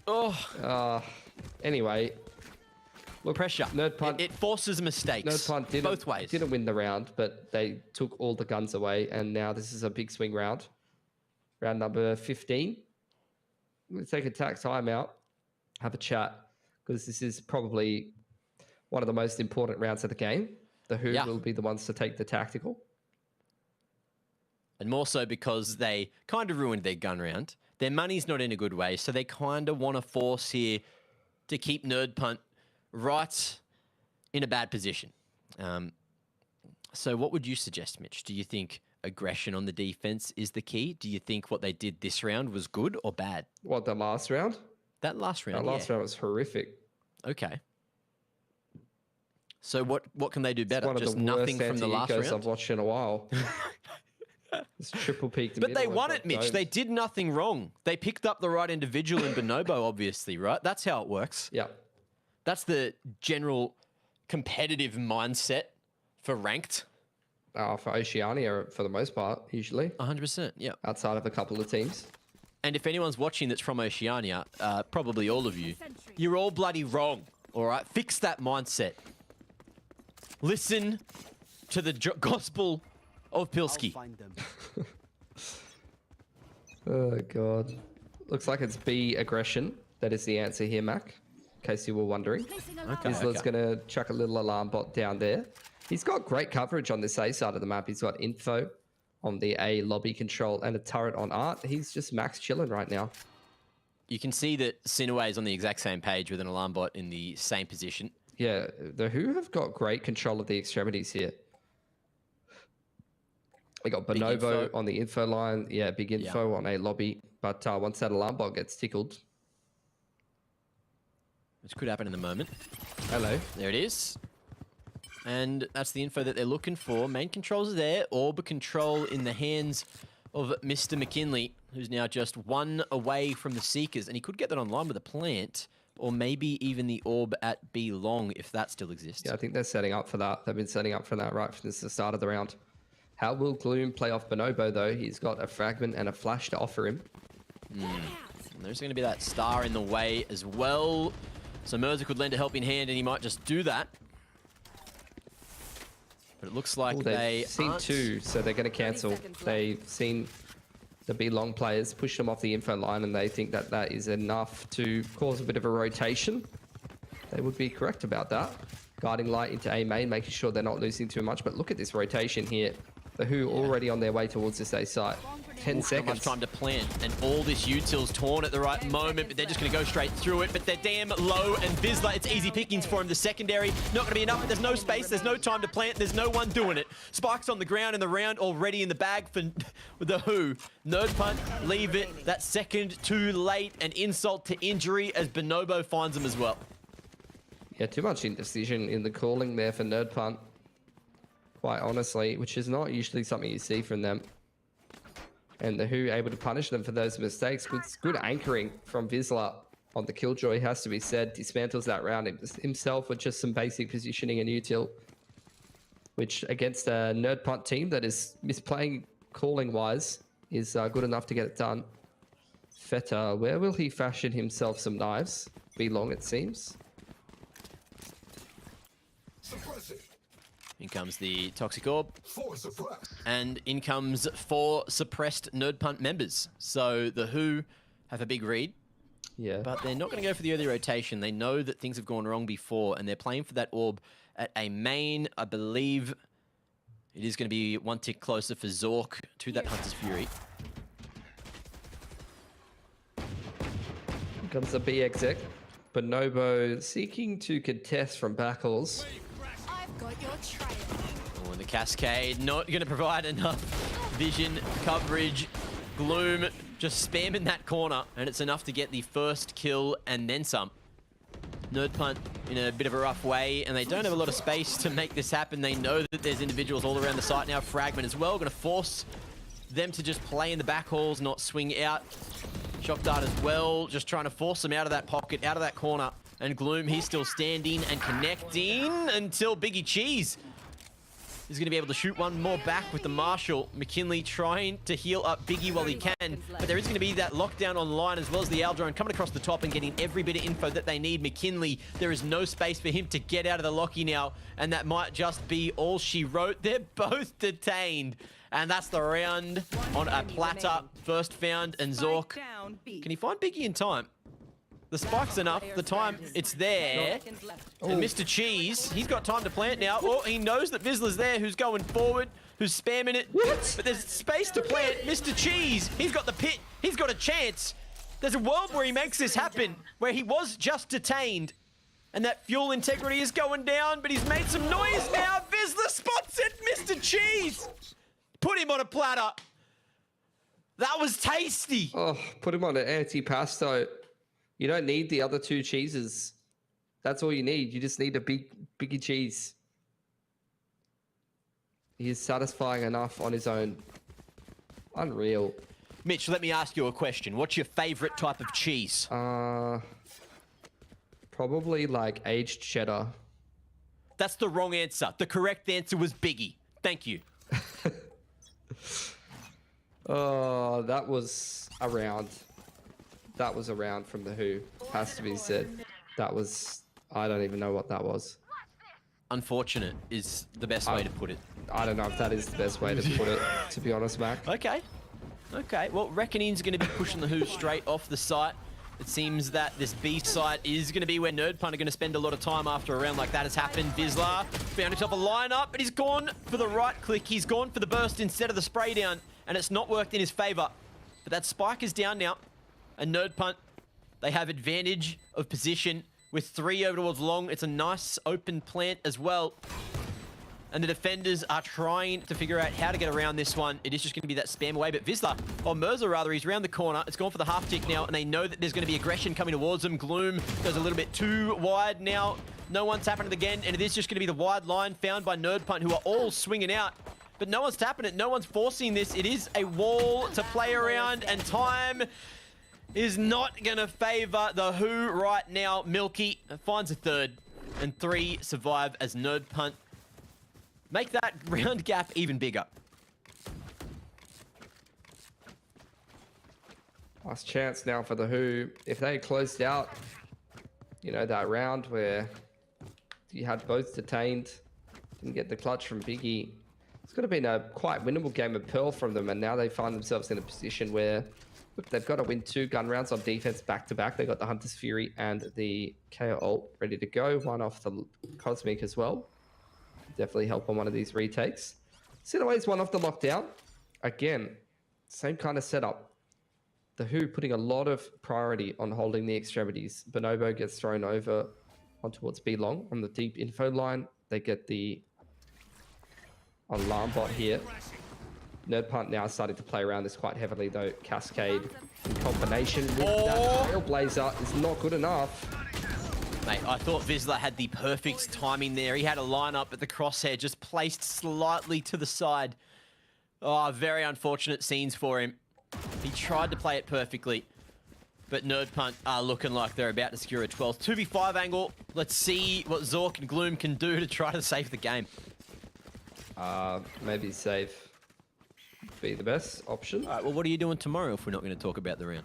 Oh. Anyway. Look, pressure. Nerd Punt. It forces mistakes. Nerd Punt both ways. Didn't win the round, but they took all the guns away, and now this is a big swing round. Round number 15. I'm going to take a timeout, have a chat, because this is probably one of the most important rounds of the game. The Who will be the ones to take the tactical. And more so because they kind of ruined their gun round. Their money's not in a good way, so they kind of want to force here to keep Nerd Punt right in a bad position. So what would you suggest, Mitch? Do you think aggression on the defense is the key? Do you think what they did this round was good or bad? What, the last round? That last round, That last round was horrific. Okay. So what can they do better? One Just of the nothing worst from the last round? I've watched in a while. It's triple peaked. But they won it, Mitch. They did nothing wrong. They picked up the right individual in Bonobo, obviously, right? That's how it works. Yeah. That's the general competitive mindset for ranked. For Oceania, for the most part, usually. 100%, yeah. Outside of a couple of teams. And if anyone's watching that's from Oceania, probably all of you, you're all bloody wrong, all right? Fix that mindset. Listen to the gospel of Pilski. Oh, God. Looks like it's B aggression. That is the answer here, Mac. In case you were wondering. Isla's going to chuck a little alarm bot down there. He's got great coverage on this A side of the map. He's got info on the A lobby control and a turret on Art. He's just max chilling right now. You can see that Sinaway is on the exact same page with an alarm bot in the same position. Yeah, the Who have got great control of the extremities here. We got Bonobo on the info line. Yeah, big info on A lobby. But once that alarm bot gets tickled, which could happen in the moment. Hello. There it is. And that's the info that they're looking for. Main controls are there. Orb control in the hands of Mr. McKinley, who's now just one away from the Seekers. And he could get that online with a plant, or maybe even the orb at B long, if that still exists. Yeah, I think they're setting up for that. They've been setting up for that right since the start of the round. How will Gloom play off Bonobo, though? He's got a fragment and a flash to offer him. And there's going to be that star in the way as well. So Merzer could lend a helping hand, and he might just do that. But it looks like they've seen two, so they're going to cancel. They've seen the B long players push them off the info line, and they think that that is enough to cause a bit of a rotation. They would be correct about that. Guiding light into A main, making sure they're not losing too much. But look at this rotation here. The Who already on their way towards this A site. 10 seconds. Not much time to plant, and all this util's torn at the right moment, but they're just going to go straight through it. But they're damn low, and Vizsla, it's easy pickings for him. The secondary, not going to be enough. There's no space, there's no time to plant, there's no one doing it. Spikes on the ground, and the round already in the bag for the Who. Nerd Punt, leave it. That second too late, an insult to injury as Bonobo finds him as well. Yeah, too much indecision in the calling there for Nerd Punt. Quite honestly, which is not usually something you see from them. And the Who able to punish them for those mistakes. Good anchoring from Vizsla on the Killjoy, has to be said. Dismantles that round himself with just some basic positioning and util. Which against a Nerd Punt team that is misplaying calling-wise is good enough to get it done. Feta, where will he fashion himself some knives? Be long, it seems. In comes the Toxic Orb. And in comes 4 suppressed Nerd Punt members. So the Who have a big read. Yeah. But they're not going to go for the early rotation. They know that things have gone wrong before, and they're playing for that orb at a main. I believe it is going to be 1 tick closer for Zork to that Hunter's Fury. Here comes the B exec. Bonobo seeking to contest from Backles. I've got your trail. Oh, and the Cascade not going to provide enough vision coverage. Gloom just spamming that corner, and it's enough to get the first kill and then some. Nerd Punt in a bit of a rough way, and they don't have a lot of space to make this happen. They know that there's individuals all around the site now. Fragment as well, going to force them to just play in the back halls, not swing out. Shock Dart as well, just trying to force them out of that pocket, out of that corner. And Gloom, he's still standing and connecting until Biggie Cheese is going to be able to shoot one more back with the Marshall. McKinley trying to heal up Biggie while he can, but there is going to be that lockdown online as well as the Aldrone coming across the top and getting every bit of info that they need. McKinley, there is no space for him to get out of the locky now, and that might just be all she wrote. They're both detained, and that's the round on a platter. First found, and Zork, can he find Biggie in time? The spike's enough, the time, it's there. And Mr. Cheese, he's got time to plant now. Oh, he knows that Vizslar's there, who's going forward, who's spamming it. What? But there's space to plant. Mr. Cheese, he's got the pit, he's got a chance. There's a world where he makes this happen, where he was just detained. And that fuel integrity is going down, but he's made some noise now. Vizslar spots it, Mr. Cheese. Put him on a platter. That was tasty. Oh, put him on an anti-pasto. You don't need the other 2 cheeses. That's all you need. You just need a biggie cheese. He is satisfying enough on his own. Unreal. Mitch, let me ask you a question. What's your favorite type of cheese? Probably like aged cheddar. That's the wrong answer. The correct answer was Biggie. Thank you. Oh, that was a round. That was a round from the Who, has to be said. That was, I don't even know what that was. Unfortunate is the best way to put it. I don't know if that is the best way to put it, to be honest, Mac. Okay. Okay, well, Reckoning's going to be pushing the Who straight off the site. It seems that this B site is going to be where Nerd Punt are going to spend a lot of time after a round like that has happened. Vizslar found himself a lineup, but he's gone for the right click. He's gone for the burst instead of the spray down, and it's not worked in his favor. But that spike is down now. And Nerd Punt, they have advantage of position with 3 over towards long. It's a nice open plant as well. And the defenders are trying to figure out how to get around this one. It is just going to be that spam away, but Vizslar, or Mirza rather, he's around the corner. It's gone for the half tick now, and they know that there's going to be aggression coming towards them. Gloom goes a little bit too wide now. No one's tapping it again, and it is just going to be the wide line found by Nerd Punt, who are all swinging out. But no one's tapping it. No one's forcing this. It is a wall to play around, and time is not going to favor the Who right now. Milky finds a third, and 3 survive as Nerd Punt make that round gap even bigger. Last chance now for the Who. If they closed out, you know, that round where you had both detained, didn't get the clutch from Biggie, it's could have been a quite winnable game of Pearl from them, and now they find themselves in a position where, look, they've got to win 2 gun rounds on defense back-to-back. They got the Hunter's Fury and the KO ult ready to go. One off the Cosmic as well. Definitely help on one of these retakes. Sinaways one off the lockdown. Again, same kind of setup. The Who putting a lot of priority on holding the extremities. Bonobo gets thrown over on towards B long on the deep info line. They get the alarm bot here. Nerd Punt now starting to play around this quite heavily though. Cascade in combination with that Trailblazer is not good enough. Mate, I thought Vizslar had the perfect timing there. He had a lineup, but the crosshair just placed slightly to the side. Oh, very unfortunate scenes for him. He tried to play it perfectly, but Nerd Punt are looking like they're about to secure a 12th. 2v5 angle. Let's see what Zork and Gloom can do to try to save the game. Maybe save be the best option. All right, well, what are you doing tomorrow if we're not going to talk about the round?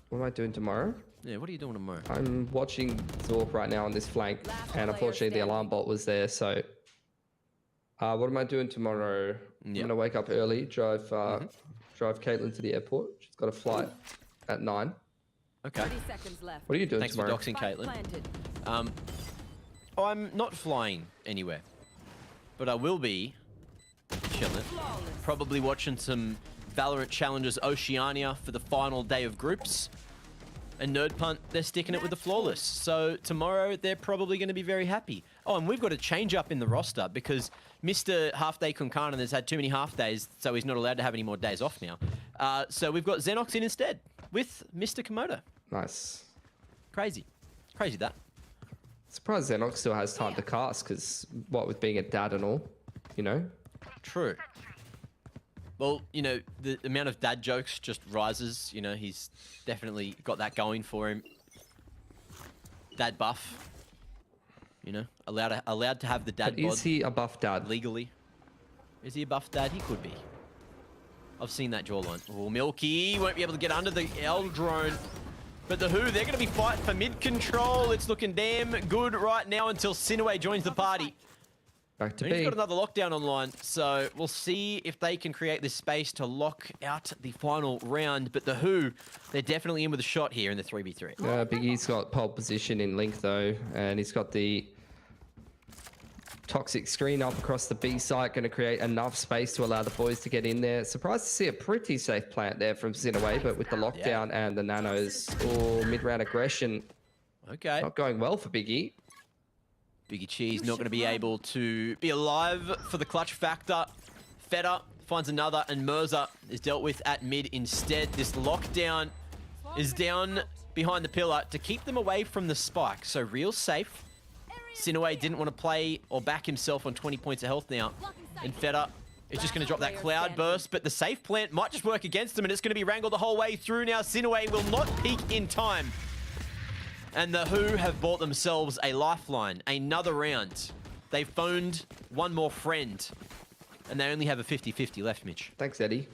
What am I doing tomorrow? Yeah, what are you doing tomorrow? I'm watching Zork right now on this flank, and unfortunately the alarm bot was there, so What am I doing tomorrow? I'm going to wake up early, drive Caitlin to the airport. She's got a flight at 9. Okay. 30 seconds left. What are you doing Thanks tomorrow? for doxing, Caitlin. I'm not flying anywhere, but I will be chilling. Probably watching some VALORANT challenges Oceania for the final day of groups. And Nerd Punt, they're sticking it with the Flawless. So tomorrow, they're probably going to be very happy. Oh, and we've got a change up in the roster because Mr. Half-Day Kunkanen has had too many half-days, so he's not allowed to have any more days off now. So we've got Xenox in instead with Mr. Komodo. Nice. Crazy. Crazy that. Surprised Xenox still has time to cast because, what with being a dad and all, you know? True. Well, you know, the amount of dad jokes just rises. You know, he's definitely got that going for him. Dad buff. You know, allowed to have the dad bod. Is he a buff dad? Legally. Is he a buff dad? He could be. I've seen that jawline. Oh, Milky won't be able to get under the L drone. But the Who, they're going to be fighting for mid control. It's looking damn good right now until Sinaway joins the party. Back to He's B. got another lockdown online, so we'll see if they can create this space to lock out the final round. But the Who, they're definitely in with a shot here in the 3v3. Big E's got pole position in Link though, and he's got the toxic screen up across the B site, going to create enough space to allow the boys to get in there. Surprised to see a pretty safe plant there from Sinaway, but with the lockdown and the nanos, mid-round aggression, not going well for Big E. Biggie Cheese not going to be able to be alive for the clutch factor. Feta finds another, and Mirza is dealt with at mid instead. This lockdown is down behind the pillar to keep them away from the spike. So real safe. Sinaway didn't want to play or back himself on 20 points of health now. And Feta is just going to drop that cloud burst, but the safe plant might just work against them, and it's going to be wrangled the whole way through now. Sinaway will not peak in time. And the Who have bought themselves a lifeline, another round. They've phoned one more friend, and they only have a 50-50 left, Mitch. Thanks, Eddie.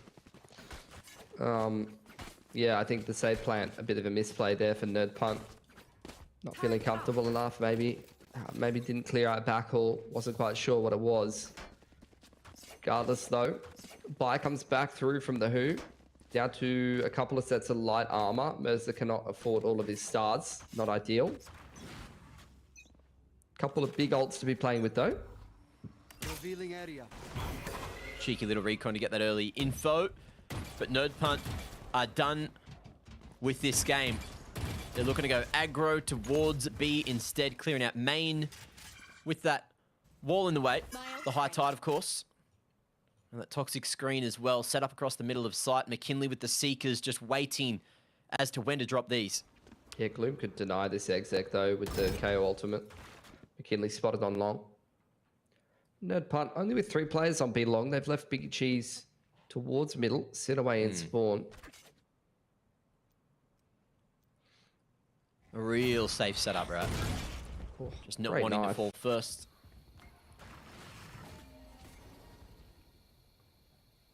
Yeah, I think the save plant, a bit of a misplay there for Nerd Punt. Not feeling comfortable enough, maybe. Maybe didn't clear out backhaul, wasn't quite sure what it was. Regardless, though, Bai comes back through from the Who. Down to a couple of sets of light armor. Mercer cannot afford all of his stars. Not ideal. Couple of big ults to be playing with, though. Revealing area. Cheeky little recon to get that early info. But Nerd Punt are done with this game. They're looking to go aggro towards B instead, clearing out main with that wall in the way. The high tide, of course. And that toxic screen as well, set up across the middle of site. McKinley with the Seekers just waiting as to when to drop these. Yeah, Gloom could deny this exec though with the KO ultimate. McKinley spotted on long. Nerd Punt, only with 3 players on B long. They've left Big Cheese towards middle, sit away and spawn. A real safe setup, right? Just not wanting to fall first.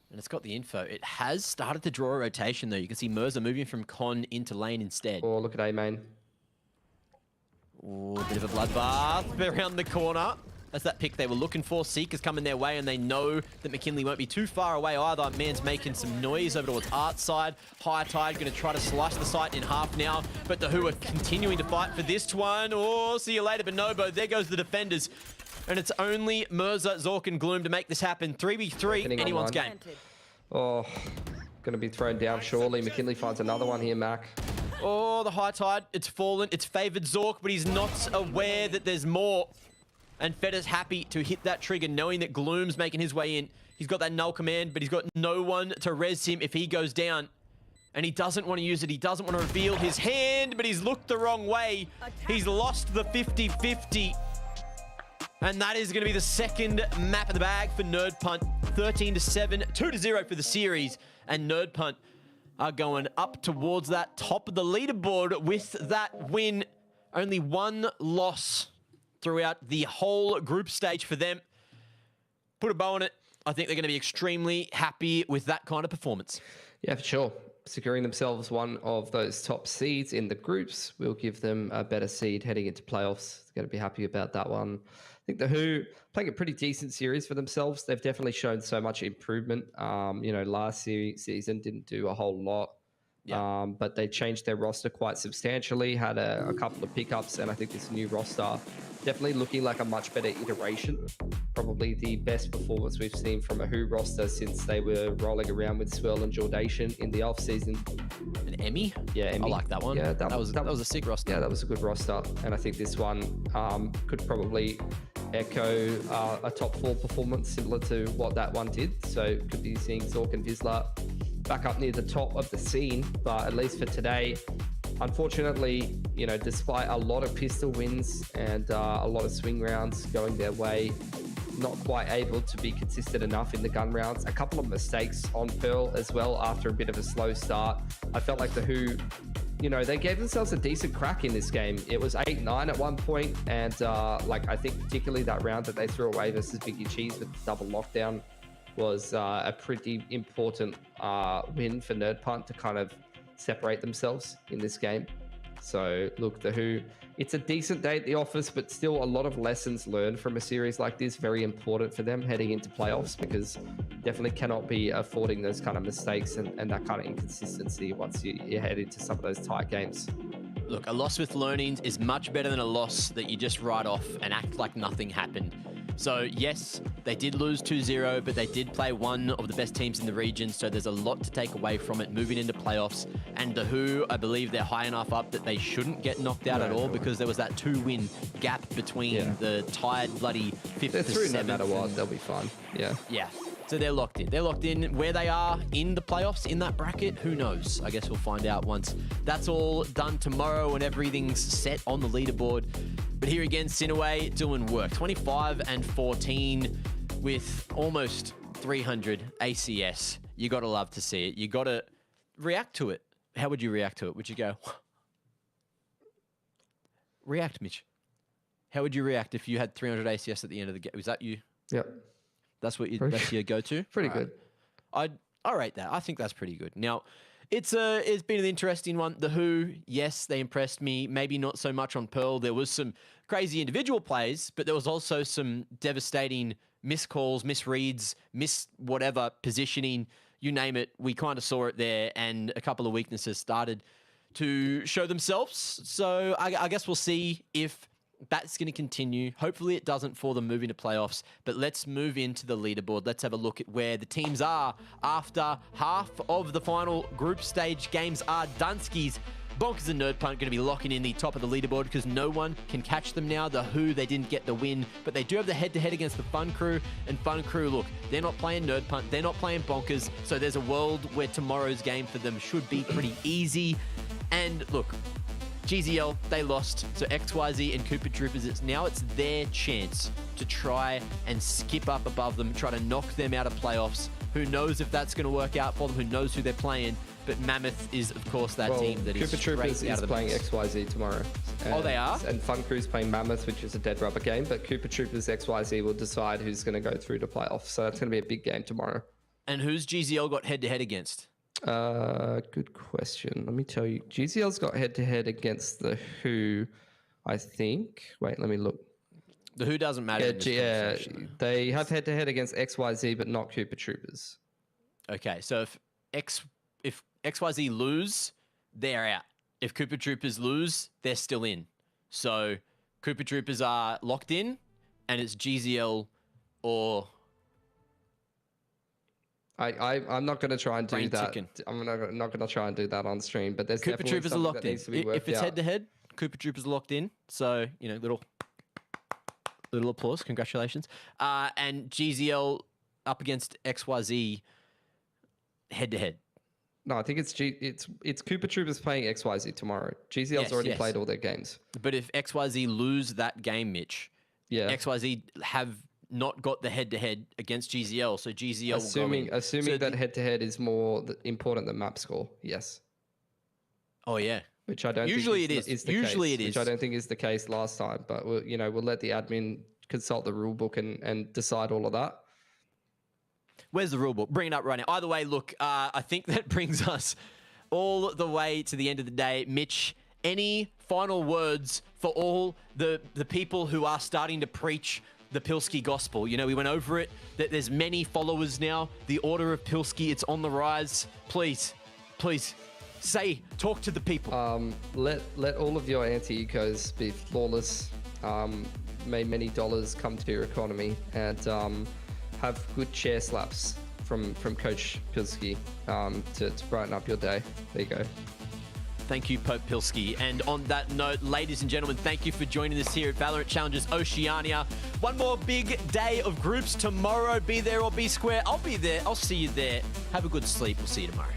And it's got the info. It has started to draw a rotation, though. You can see Mirza moving from Con into lane instead. Oh, look at A main. Ooh, a bit of a bloodbath around the corner. That's that pick they were looking for. Seekers coming their way, and they know that McKinley won't be too far away either. Man's making some noise over towards Art side. High Tide going to try to slice the site in half now, but the Who are continuing to fight for this one. Oh, see you later, Bonobo. There goes the defenders. And it's only Mirza, Zork, and Gloom to make this happen. 3v3, anyone's game. Oh, going to be thrown down surely. McKinley finds another one here, Mac. Oh, the high tide. It's fallen. It's favored Zork, but he's not aware that there's more. And Feta's happy to hit that trigger, knowing that Gloom's making his way in. He's got that null command, but he's got no one to res him if he goes down. And he doesn't want to use it. He doesn't want to reveal his hand, but he's looked the wrong way. He's lost the 50-50. And that is going to be the second map of the bag for Nerd Punt. 13-7, 2-0 for the series. And Nerd Punt are going up towards that top of the leaderboard with that win. Only one loss throughout the whole group stage for them. Put a bow on it. I think they're going to be extremely happy with that kind of performance. Yeah, for sure. Securing themselves one of those top seeds in the groups will give them a better seed heading into playoffs. They're going to be happy about that one. think the Who playing a pretty decent series for themselves. They've definitely shown so much improvement. Last season didn't do a whole lot. Yeah. But they changed their roster quite substantially, had a couple of pickups, and I think this new roster definitely looking like a much better iteration. Probably the best performance we've seen from a Who roster since they were rolling around with Swirl and Jordation in the off-season. An Emmy? Yeah, Emmy. I like that one. Yeah, that was a sick roster. Yeah, that was a good roster. And I think this one could probably echo a top 4 performance similar to what that one did. So could be seeing Zork and Vizsla back up near the top of the scene. But at least for today, unfortunately, despite a lot of pistol wins and a lot of swing rounds going their way, not quite able to be consistent enough in the gun rounds. A couple of mistakes on Pearl as well after a bit of a slow start. I felt like the Who, they gave themselves a decent crack in this game. It was 8-9 at one point, and I think particularly that round that they threw away versus Biggie Cheese with the double lockdown was a pretty important win for Nerd Punt to kind of separate themselves in this game. So look, the Who, it's a decent day at the office, but still a lot of lessons learned from a series like this. Very important for them heading into playoffs, because definitely cannot be affording those kind of mistakes and that kind of inconsistency once you head into some of those tight games. Look, a loss with learnings is much better than a loss that you just write off and act like nothing happened. So yes, they did lose 2-0, but they did play one of the best teams in the region, so there's a lot to take away from it moving into playoffs. And the Who, I believe they're high enough up that they shouldn't get knocked out at all, because there was that 2-win gap between the tied bloody 5th They're to through 7th. no matter what, they'll be fine. Yeah. Yeah. So they're locked in. They're locked in. Where they are in the playoffs, in that bracket, who knows? I guess we'll find out once that's all done tomorrow and everything's set on the leaderboard. But here again, Sinaway doing work. 25-14 with almost 300 ACS. You got to love to see it. You got to react to it. How would you react to it? Would you go, react, Mitch? How would you react if you had 300 ACS at the end of the game? Was that you? Yep. That's that's your go-to? Pretty good. I rate that. I think that's pretty good. Now, it's been an interesting one. The Who, yes, they impressed me. Maybe not so much on Pearl. There was some crazy individual plays, but there was also some devastating miscalls, misreads, whatever positioning, you name it. We kind of saw it there, and a couple of weaknesses started to show themselves. So I guess we'll see if that's going to continue. Hopefully it doesn't for them moving to playoffs, but let's move into the leaderboard. Let's have a look at where the teams are after half of the final group stage games are Dunskies. Bonkers and Nerd Punt going to be locking in the top of the leaderboard because no one can catch them now. The Who, they didn't get the win, but they do have the head-to-head against the Fun Crew. And Fun Crew, look, they're not playing Nerd Punt, they're not playing Bonkers, so there's a world where tomorrow's game for them should be pretty easy. And look, GZL, they lost. So XYZ and Cooper Troopers, it's their chance to try and skip up above them, try to knock them out of playoffs. Who knows if that's going to work out for them? Who knows who they're playing? But Mammoth is, of course, that team that is Cooper Troopers straight out is of the playing box. XYZ tomorrow. Oh, they are? And Fun Crew's playing Mammoth, which is a dead rubber game. But Cooper Troopers XYZ will decide who's going to go through to playoffs. So that's going to be a big game tomorrow. And who's GZL got head-to-head against? Good question. Let me tell you. GZL's got head-to-head against the Who, I think. Wait, let me look. The Who doesn't matter. They have head-to-head against XYZ, but not Cooper Troopers. Okay, so if XYZ lose, they're out. If Cooper Troopers lose, they're still in. So Cooper Troopers are locked in, and it's GZL or... I'm not going to try and do Brain that. chicken. I'm not going to try and do that on stream. But there's Cooper definitely Troopers are something locked that in. needs to be If worked it's out. head-to-head, Cooper Troopers are locked in. So, little applause. Congratulations. And GZL up against XYZ head-to-head. No, I think it's Cooper Troopers playing XYZ tomorrow. GZL's already played all their games. But if XYZ lose that game, Mitch, XYZ have not got the head-to-head against GZL, so GZL assuming that head-to-head is more important than map score, yes. Oh yeah, which I don't. Usually think it is. The Usually case, it is. Which I don't think is the case last time. But we'll let the admin consult the rule book and decide all of that. Where's the rule book? Bring it up right now. Either way, look, I think that brings us all the way to the end of the day. Mitch, any final words for all the people who are starting to preach the Pilski gospel. You know, we went over it, that there's many followers now. The Order of Pilski, it's on the rise. Please, talk to the people. Let all of your anti-ecos be flawless. May many dollars come to your economy, and have good chair slaps from Coach Pilski to brighten up your day. There you go. Thank you, Pope Pilski. And on that note, ladies and gentlemen, thank you for joining us here at Valorant Challenges Oceania. One more big day of groups tomorrow. Be there or be square. I'll be there. I'll see you there. Have a good sleep. We'll see you tomorrow.